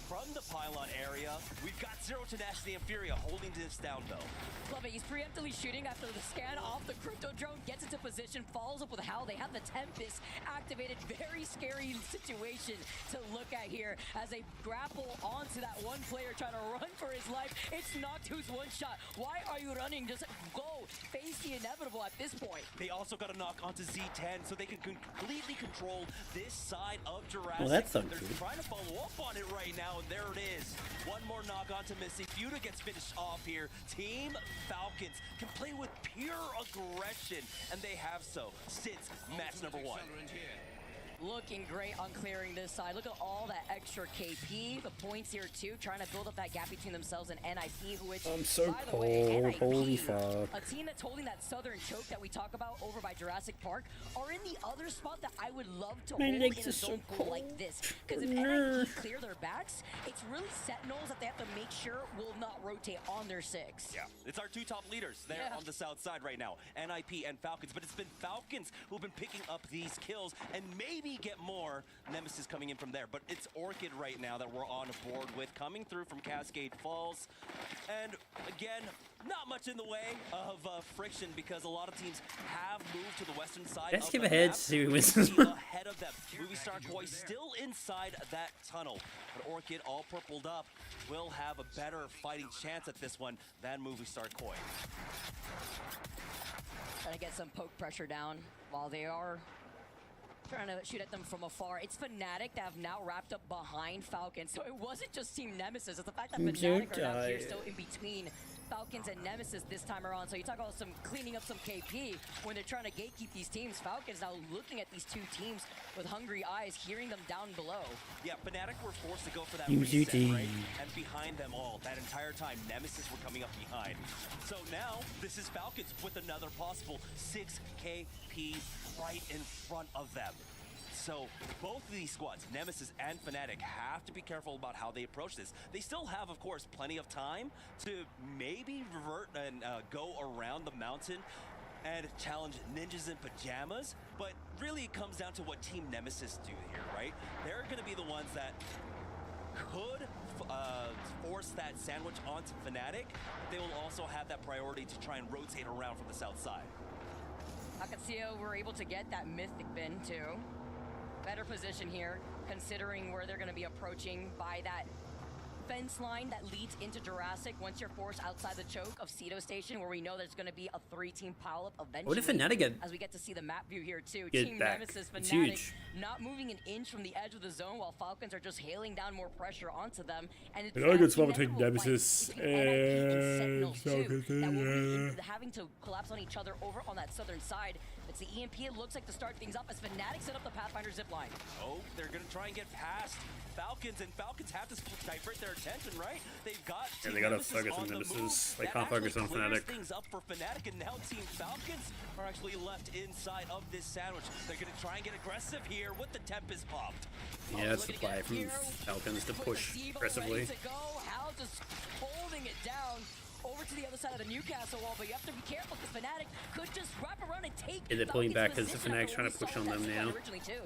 from the pylon area. We've got Zero Tenacity and Furia holding this down though. Love it. He's preemptively shooting after the scan off the crypto drone, gets into position, follows up with how they have the Tempest activated. Very scary situation to look at here as they grapple onto that one player trying to run for his life. It's Noctu's one shot. Why are you running? Just go face the inevitable at this point. They also got a knock onto Z10 so they can completely control this side of Jurassic. Well, that's not They're good. trying to follow up on it right now, and there it is. One more knock onto Missy. Fuda gets finished off here. Team Falcons can play with pure aggression, and they have so since match number 1. Looking great on clearing this side. Look at all that extra KP. The points here too, trying to build up that gap between themselves and NIP, which, I'm so by the way, cold. NIP, Holy fuck. a team that's holding that southern choke that we talk about over by Jurassic Park, are in the other spot that I would love to Man, hold it's in a just so zone pool like this. Because if Nah. NIP clear their backs, it's really Sentinels that they have to make sure will not rotate on their 6. Yeah, it's our 2 top leaders there on the south side right now, NIP and Falcons, but it's been Falcons who've been picking up these kills and maybe get more. Nemesis coming in from there, but it's Orchid right now that we're on board with, coming through from Cascade Falls. And again, not much in the way of friction because a lot of teams have moved to the western side. Let's of give the a head map. to see who wins this Be one. ahead of them. Movie Star Koi still inside that tunnel, but Orchid, all purpled up, will have a better fighting chance at this one than Movie Star Koi. Trying to get some poke pressure down while they are trying to shoot at them from afar. It's Fnatic that have now wrapped up behind Falcons. So it wasn't just Team Nemesis. It's the fact that Fnatic are now here still in between Falcons and Nemesis this time around. So you talk about some cleaning up some KP when they're trying to gatekeep these teams. Falcons now looking at these two teams with hungry eyes, hearing them down below. Yeah, Fnatic were forced to go for that Team reset, GT. right? And behind them all, that entire time, Nemesis were coming up behind. So now, this is Falcons with another possible 6 KP right in front of them. So both of these squads, Nemesis and Fnatic, have to be careful about how they approach this. They still have, of course, plenty of time to maybe revert and go around the mountain and challenge ninjas in pajamas, but really it comes down to what Team Nemesis do here, right? They're going to be the ones that could force that sandwich onto Fnatic, but they will also have that priority to try and rotate around from the south side. Akatsuya were able to get that Mythic bin too. Better position here, considering where they're going to be approaching by that fence line that leads into Jurassic once you're forced outside the choke of Ceto Station, where we know there's going to be a 3-team pileup eventually. What if Fnatic get as we get to see the map view here too. get Team back? Nemesis, It's Fnatic, huge. not moving an inch from the edge of the zone, while Falcons are just hailing down more pressure onto them. And it's I think it's that one between inevitable fight Nemesis between NIP and and Sentinels too, that will be Falcons. having to collapse on each other over on that southern side. It's the EMP, it looks like to start things up as Fnatic set up the Pathfinder zipline. Oh, they're going to try and get past Falcons, and Falcons have to divert their attention, right? They've got Yeah, Team they gotta Nemesis focus on on the Nemesis. move. They That can't focus actually on clears Fnatic. things up for Fnatic, and now Team Falcons are actually left inside of this sandwich. They're going to try and get aggressive here with the Tempest popped. Yeah, that's the play from Falcons to push aggressively. To go, Hal just holding it down over to the other side of the Newcastle wall, but you have to be careful because Fnatic could just wrap around and take. Yeah, they're pulling back because the Falcons' Fnatic's trying to push on them now. originally too.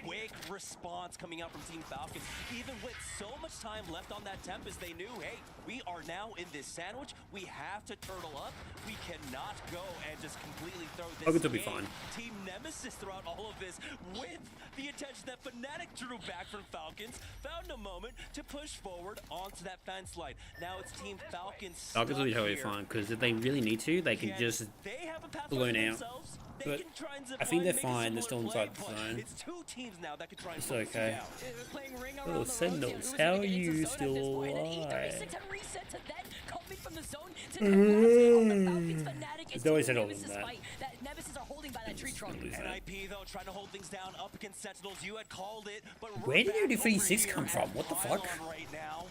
Quick response coming out from Team Falcons. Even with so much time left on that Tempest, they knew, hey, we are now in this sandwich. We have to turtle up. We cannot go and just completely throw this Falcons will be game. fine. Team Nemesis throughout all of this with the intention that Fnatic drew back from Falcons, found a moment to push forward onto that fence line. Now it's Team Falcons. Falcons will be totally here. fine because if they really need to, they can just They have a path balloon for out. themselves. They But can try and zip I think line, they're make a fine. They're still similar inside play, the but zone. It's 2 teams now that can try and It's force you okay. out. Playing ring around Oh, the rosy, Sentinels, losing how it are into you zone at still this point, and alive? E36 have reset to then coming from the zone to the Falcons, Fnatic, It's and always Team Sentinels Nemesis in that. fight that Nemesis are holding by that tree trunk. NIP though trying to hold things down up against Sentinels. You had called it, but Where did we're the back 36 over come here from? at What the fuck? Pylon right now.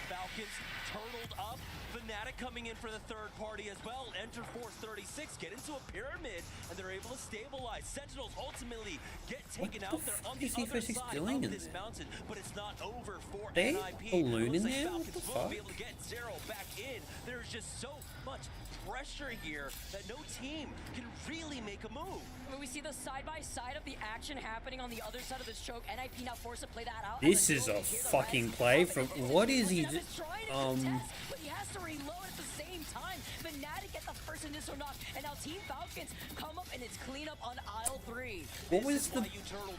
Falcons turtled up. Fnatic coming in for the third party as well. Enter Force 36, get into a pyramid, and they're able to stabilize. Sentinels ultimately get taken out. They're on the is other E36 side doing of in this there? mountain, but it's not over for They NIP. balloon Looks in like there? Falcons What the will fuck? be able to get Zero back in. There's just so much pressure here that no team can really make a move. When we see the side-by-side of the action happening on the other side of this choke, NIP now forced to play that out. This is a fucking play from... What is he... But he has to reload at the same time. Fnatic get the first initial knock, and now Team Falcons come up and it's clean up on aisle 3. What was the...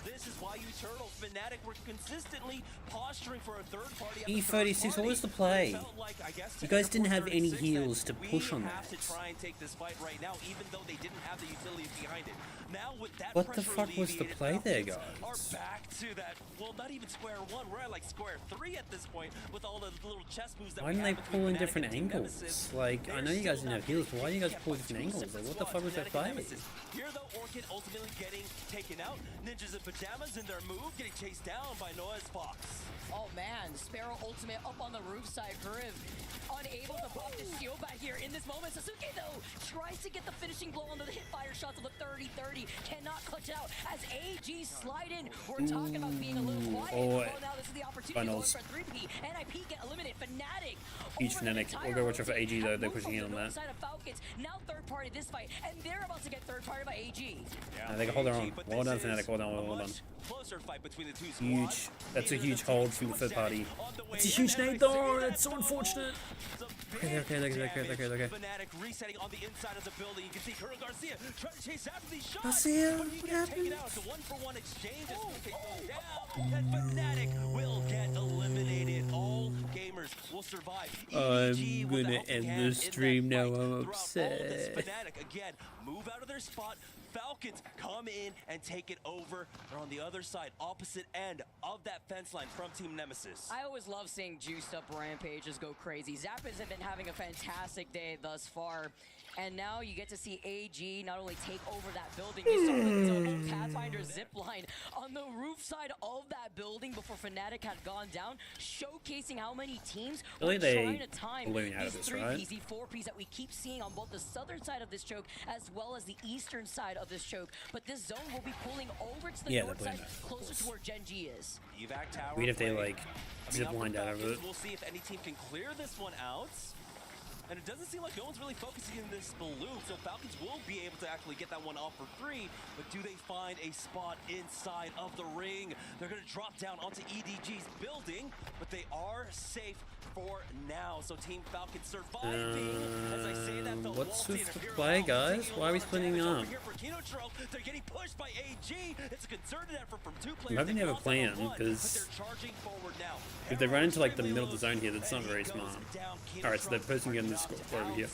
This is why you turtle. Fnatic were consistently posturing for a third party. E36, what was the play? You guys didn't have any heals to push on that. To try and take this fight right now, even though they didn't have the utilities behind it. Now with that What the fuck was the play there, guys? Are back to that, well, not even square one. We're at like square 3 at this point with all the little chess moves that Why didn't they pull in different angles? Like, I know you guys didn't have heals, but why didn't you guys pull different angles? Like, what the fuck was that play? Here, though, Orchid ultimately getting taken out. Ninjas in pajamas in their move, getting chased down by Noah's Fox. Oh man, Sparrow ultimate up on the roof side. Griv unable to pop the shield back here in this moment. Sasuke though tries to get the finishing blow on the hit fire shots of the 30-30. Cannot clutch it out as AG slide in. We're talking about being a little quiet. Well, now this is the opportunity going for 3P. NIP get eliminated. Fnatic. Huge Fnatic. We'll go watch out for AG though. They're pushing in on that. Side of Falcons. Now third party this fight, and they're about to get third party by AG. Yeah, they can hold their own. Well done, Fnatic. Well done, well done. Closer fight between the two squads. Huge. That's a huge hold from the third party. It's a huge nade though. That's so unfortunate. Okay. Fnatic resetting on the inside of the building. You can see Colonel Garcia trying to chase after these shots. Garcia, but he gets taken out. It's a 1-for-1 exchange. And Fnatic will get eliminated. All gamers will survive. I'm gonna end the stream now. I'm upset. Fnatic again move out of their spot. Falcons come in and take it over. They're on the other side, opposite end of that fence line from Team Nemesis. I always love seeing juiced up rampages go crazy. Zappas have been having a fantastic day thus far. And now you get to see AG not only take over that building, you saw the double Pathfinder zipline on the roof side of that building before Fnatic had gone down, showcasing how many teams were trying to time these 3Ps, the 4Ps that we keep seeing on both the southern side of this choke as well as the eastern side of this choke. But this zone will be pulling over to the north side, closer to where Gen G is. Evac tower. We'd if they like ziplined out of it. We'll see if any team can clear this one out. And it doesn't seem like no one's really focusing in this balloon, so Falcons will be able to actually get that one off for free, but do they find a spot inside of the ring? They're gonna drop down onto EDG's building, but they are safe for now, so Team Falcons surviving. As I say that, the what's with the play, guys? Why are we splitting up? They're getting pushed by AG. It's a concerted effort from two players. Maybe they have a plan, because if they run into like the middle of the zone here, that's not very smart. Alright, so the person getting this score over here.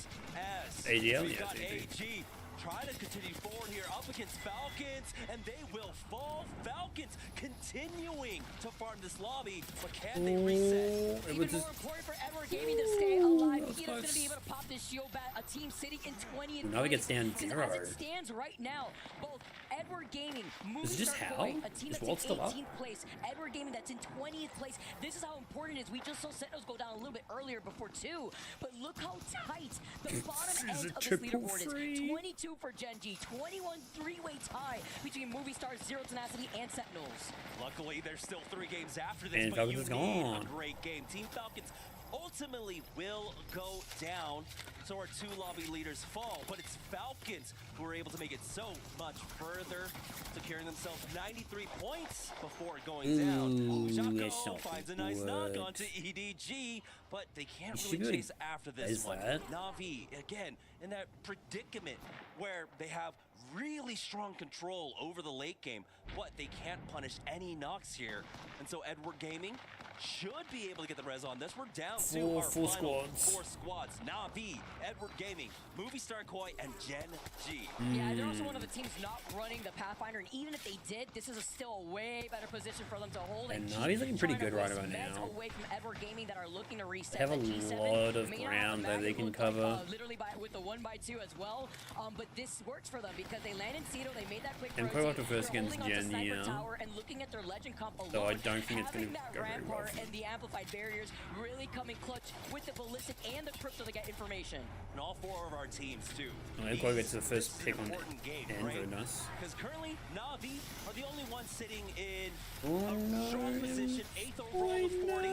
AGL? Yeah, it's AG. Try to continue forward here up against Falcons, and they will fall. Falcons continuing to farm this lobby, but can they reset? Even more important for Edward Gaming to stay alive. He's going to be able to pop this shield back. A team sitting in 20th now it gets down 0. As it stands right now, both Edward Gaming, is it just how? a team that's in 18th place, Edward Gaming that's in 20th place. This is how important it is. We just saw Sentinels go down a little bit earlier before 2, but look how tight the bottom end of this leaderboard is. 22 for Gen G, 21 three-way tie between Movie Stars, Zero Tenacity, and Sentinels. Luckily, there's still 3 games after this, and but Falcons you is need gone. a great game. Team Falcons ultimately will go down, so our 2 lobby leaders fall, but it's Falcons who are able to make it so much further, securing themselves 93 points before going down. Jocko finds a nice knock onto EDG, but they can't really chase after this one. Na'Vi, again, in that predicament where they have really strong control over the late game, but they can't punish any knocks here. And so Edward Gaming should be able to get the res on this. We're down to our final 4 squads. Na'Vi, Edward Gaming, Movie Star Koi, and Gen G. Yeah, they're also one of the teams not running the Pathfinder, and even if they did, this is still a way better position for them to hold. And Na'Vi's looking pretty good right about now. Away from Edward Gaming that are looking to reset. They have a lot of ground that they can cover. Literally with the 1x2 as well. But this works for them because they land in Cedo, they made that quick and quite often first against Gen, yeah. And looking at their legend comp alone, so I don't think it's going to go very well. power and the amplified barriers really coming clutch with the ballistic and the crypto to get information. And all 4 of our teams too. Oh, they've got to get to the first pick on the game, end. Very nice. Because currently Na'Vi are the only ones sitting in a strong position, 8th overall with 40.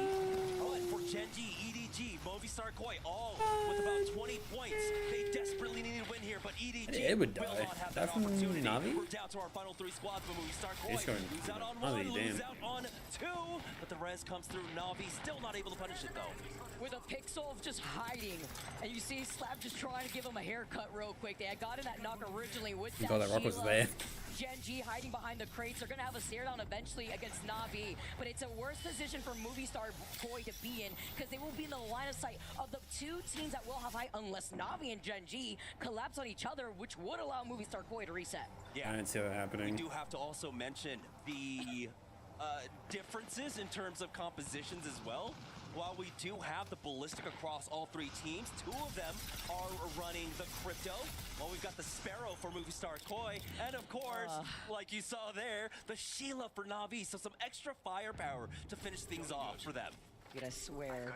Oh, and for Genji, EDG, Movistar Koi, all with about 20 points. They desperately need to win here, but EDG It would will die. not have That that from opportunity. Navi? We're down to our final 3 squads, but Movistar He's Koi going lose out on Navi, 1, lose damn. out on 2, but the res comes through. Na'Vi still not able to punish it though. With a Pixel just hiding, and you see Slap just trying to give him a haircut real quick. They had gotten that knock originally with that thought that rock was Sheila. there. Gen.G hiding behind the crates. They're gonna have a stare down eventually against Na'Vi, but it's a worse position for Movistar Koi to be in because they will be in the line of sight of the 2 teams that will have high unless Na'Vi and Gen.G collapse on each other, which would allow Movistar Koi to reset. Yeah, I didn't see that happening. We do have to also mention the differences in terms of compositions as well. While we do have the ballistic across all 3 teams, 2 of them are running the crypto. While we've got the Sparrow for Movistar Koi, and of course, like you saw there, the Sheila for Na'Vi. So some extra firepower to finish things off for them. Dude, I swear,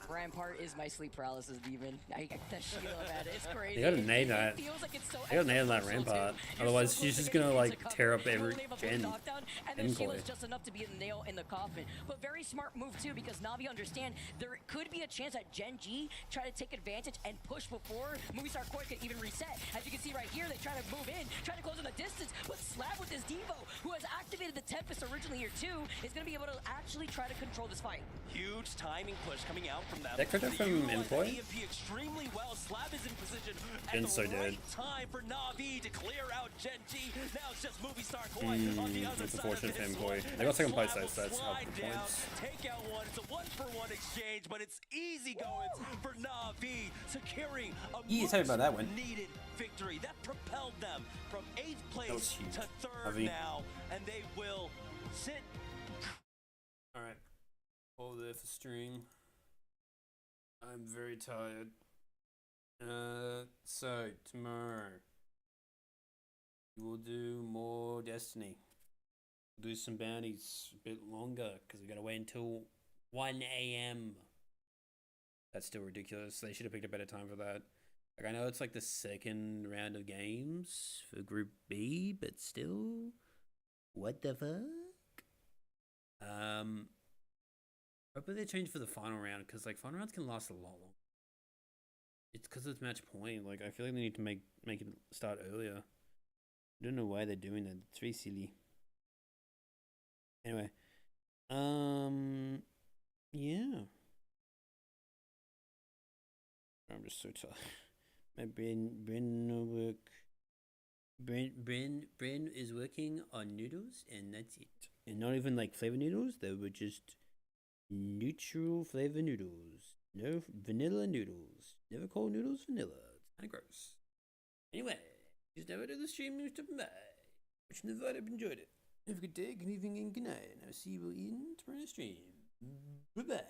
Rampart is my sleep paralysis demon. I got that Sheila, man. It's crazy. They gotta nade that. It feels like it's so They gotta nail that Rampart. Otherwise, she's just gonna like tear up every gen. And then Sheila's just enough to be a nail in the coffin. But very smart move too, because Na'Vi understand there could be a chance that Gen.G try to take advantage and push before Movistar Koi could even reset. As you can see right here, they try to move in, try to close in the distance, but Slab with his Devo, who has activated the Tempest originally here too, is gonna be able to actually try to control this fight. Huge timing push coming out from them. That crypto from Employ? EMP extremely well. Slab is in position Been at so the dead. right time for Na'Vi to clear out Gen.G. Now it's just Movistar Koi on the other That's side unfortunate of for this Employ. one. They got second place Slab though, so that's will half slide the down, points. take out one. It's a 1-for-1 exchange, but it's easy going for Na'Vi, securing a Yeah, tell me about that one. needed victory that propelled them from 8th was place huge. to 3rd Navi. now, and they will sit. Alright. All there for stream. I'm very tired. So tomorrow we'll do more Destiny. We'll do some bounties a bit longer because we gotta wait until 1 AM. That's still ridiculous. They should have picked a better time for that. Like I know it's like the 2nd round of games for Group B, but still, what the fuck? Hopefully they change for the final round because like final rounds can last a lot longer. It's because it's match point. Like I feel like they need to make it start earlier. I don't know why they're doing that. It's very silly. Anyway, yeah. I'm just so tired. My brain no work. Brain is working on noodles and that's it. And not even like flavor noodles. They were just neutral flavor noodles. No vanilla noodles. Never call noodles vanilla. It's kind of gross. Anyway, just never do the stream. News to by. Watching the VOD. I've enjoyed it. Have a good day, good evening, and good night. And I'll see you all in tomorrow's stream. Bye bye.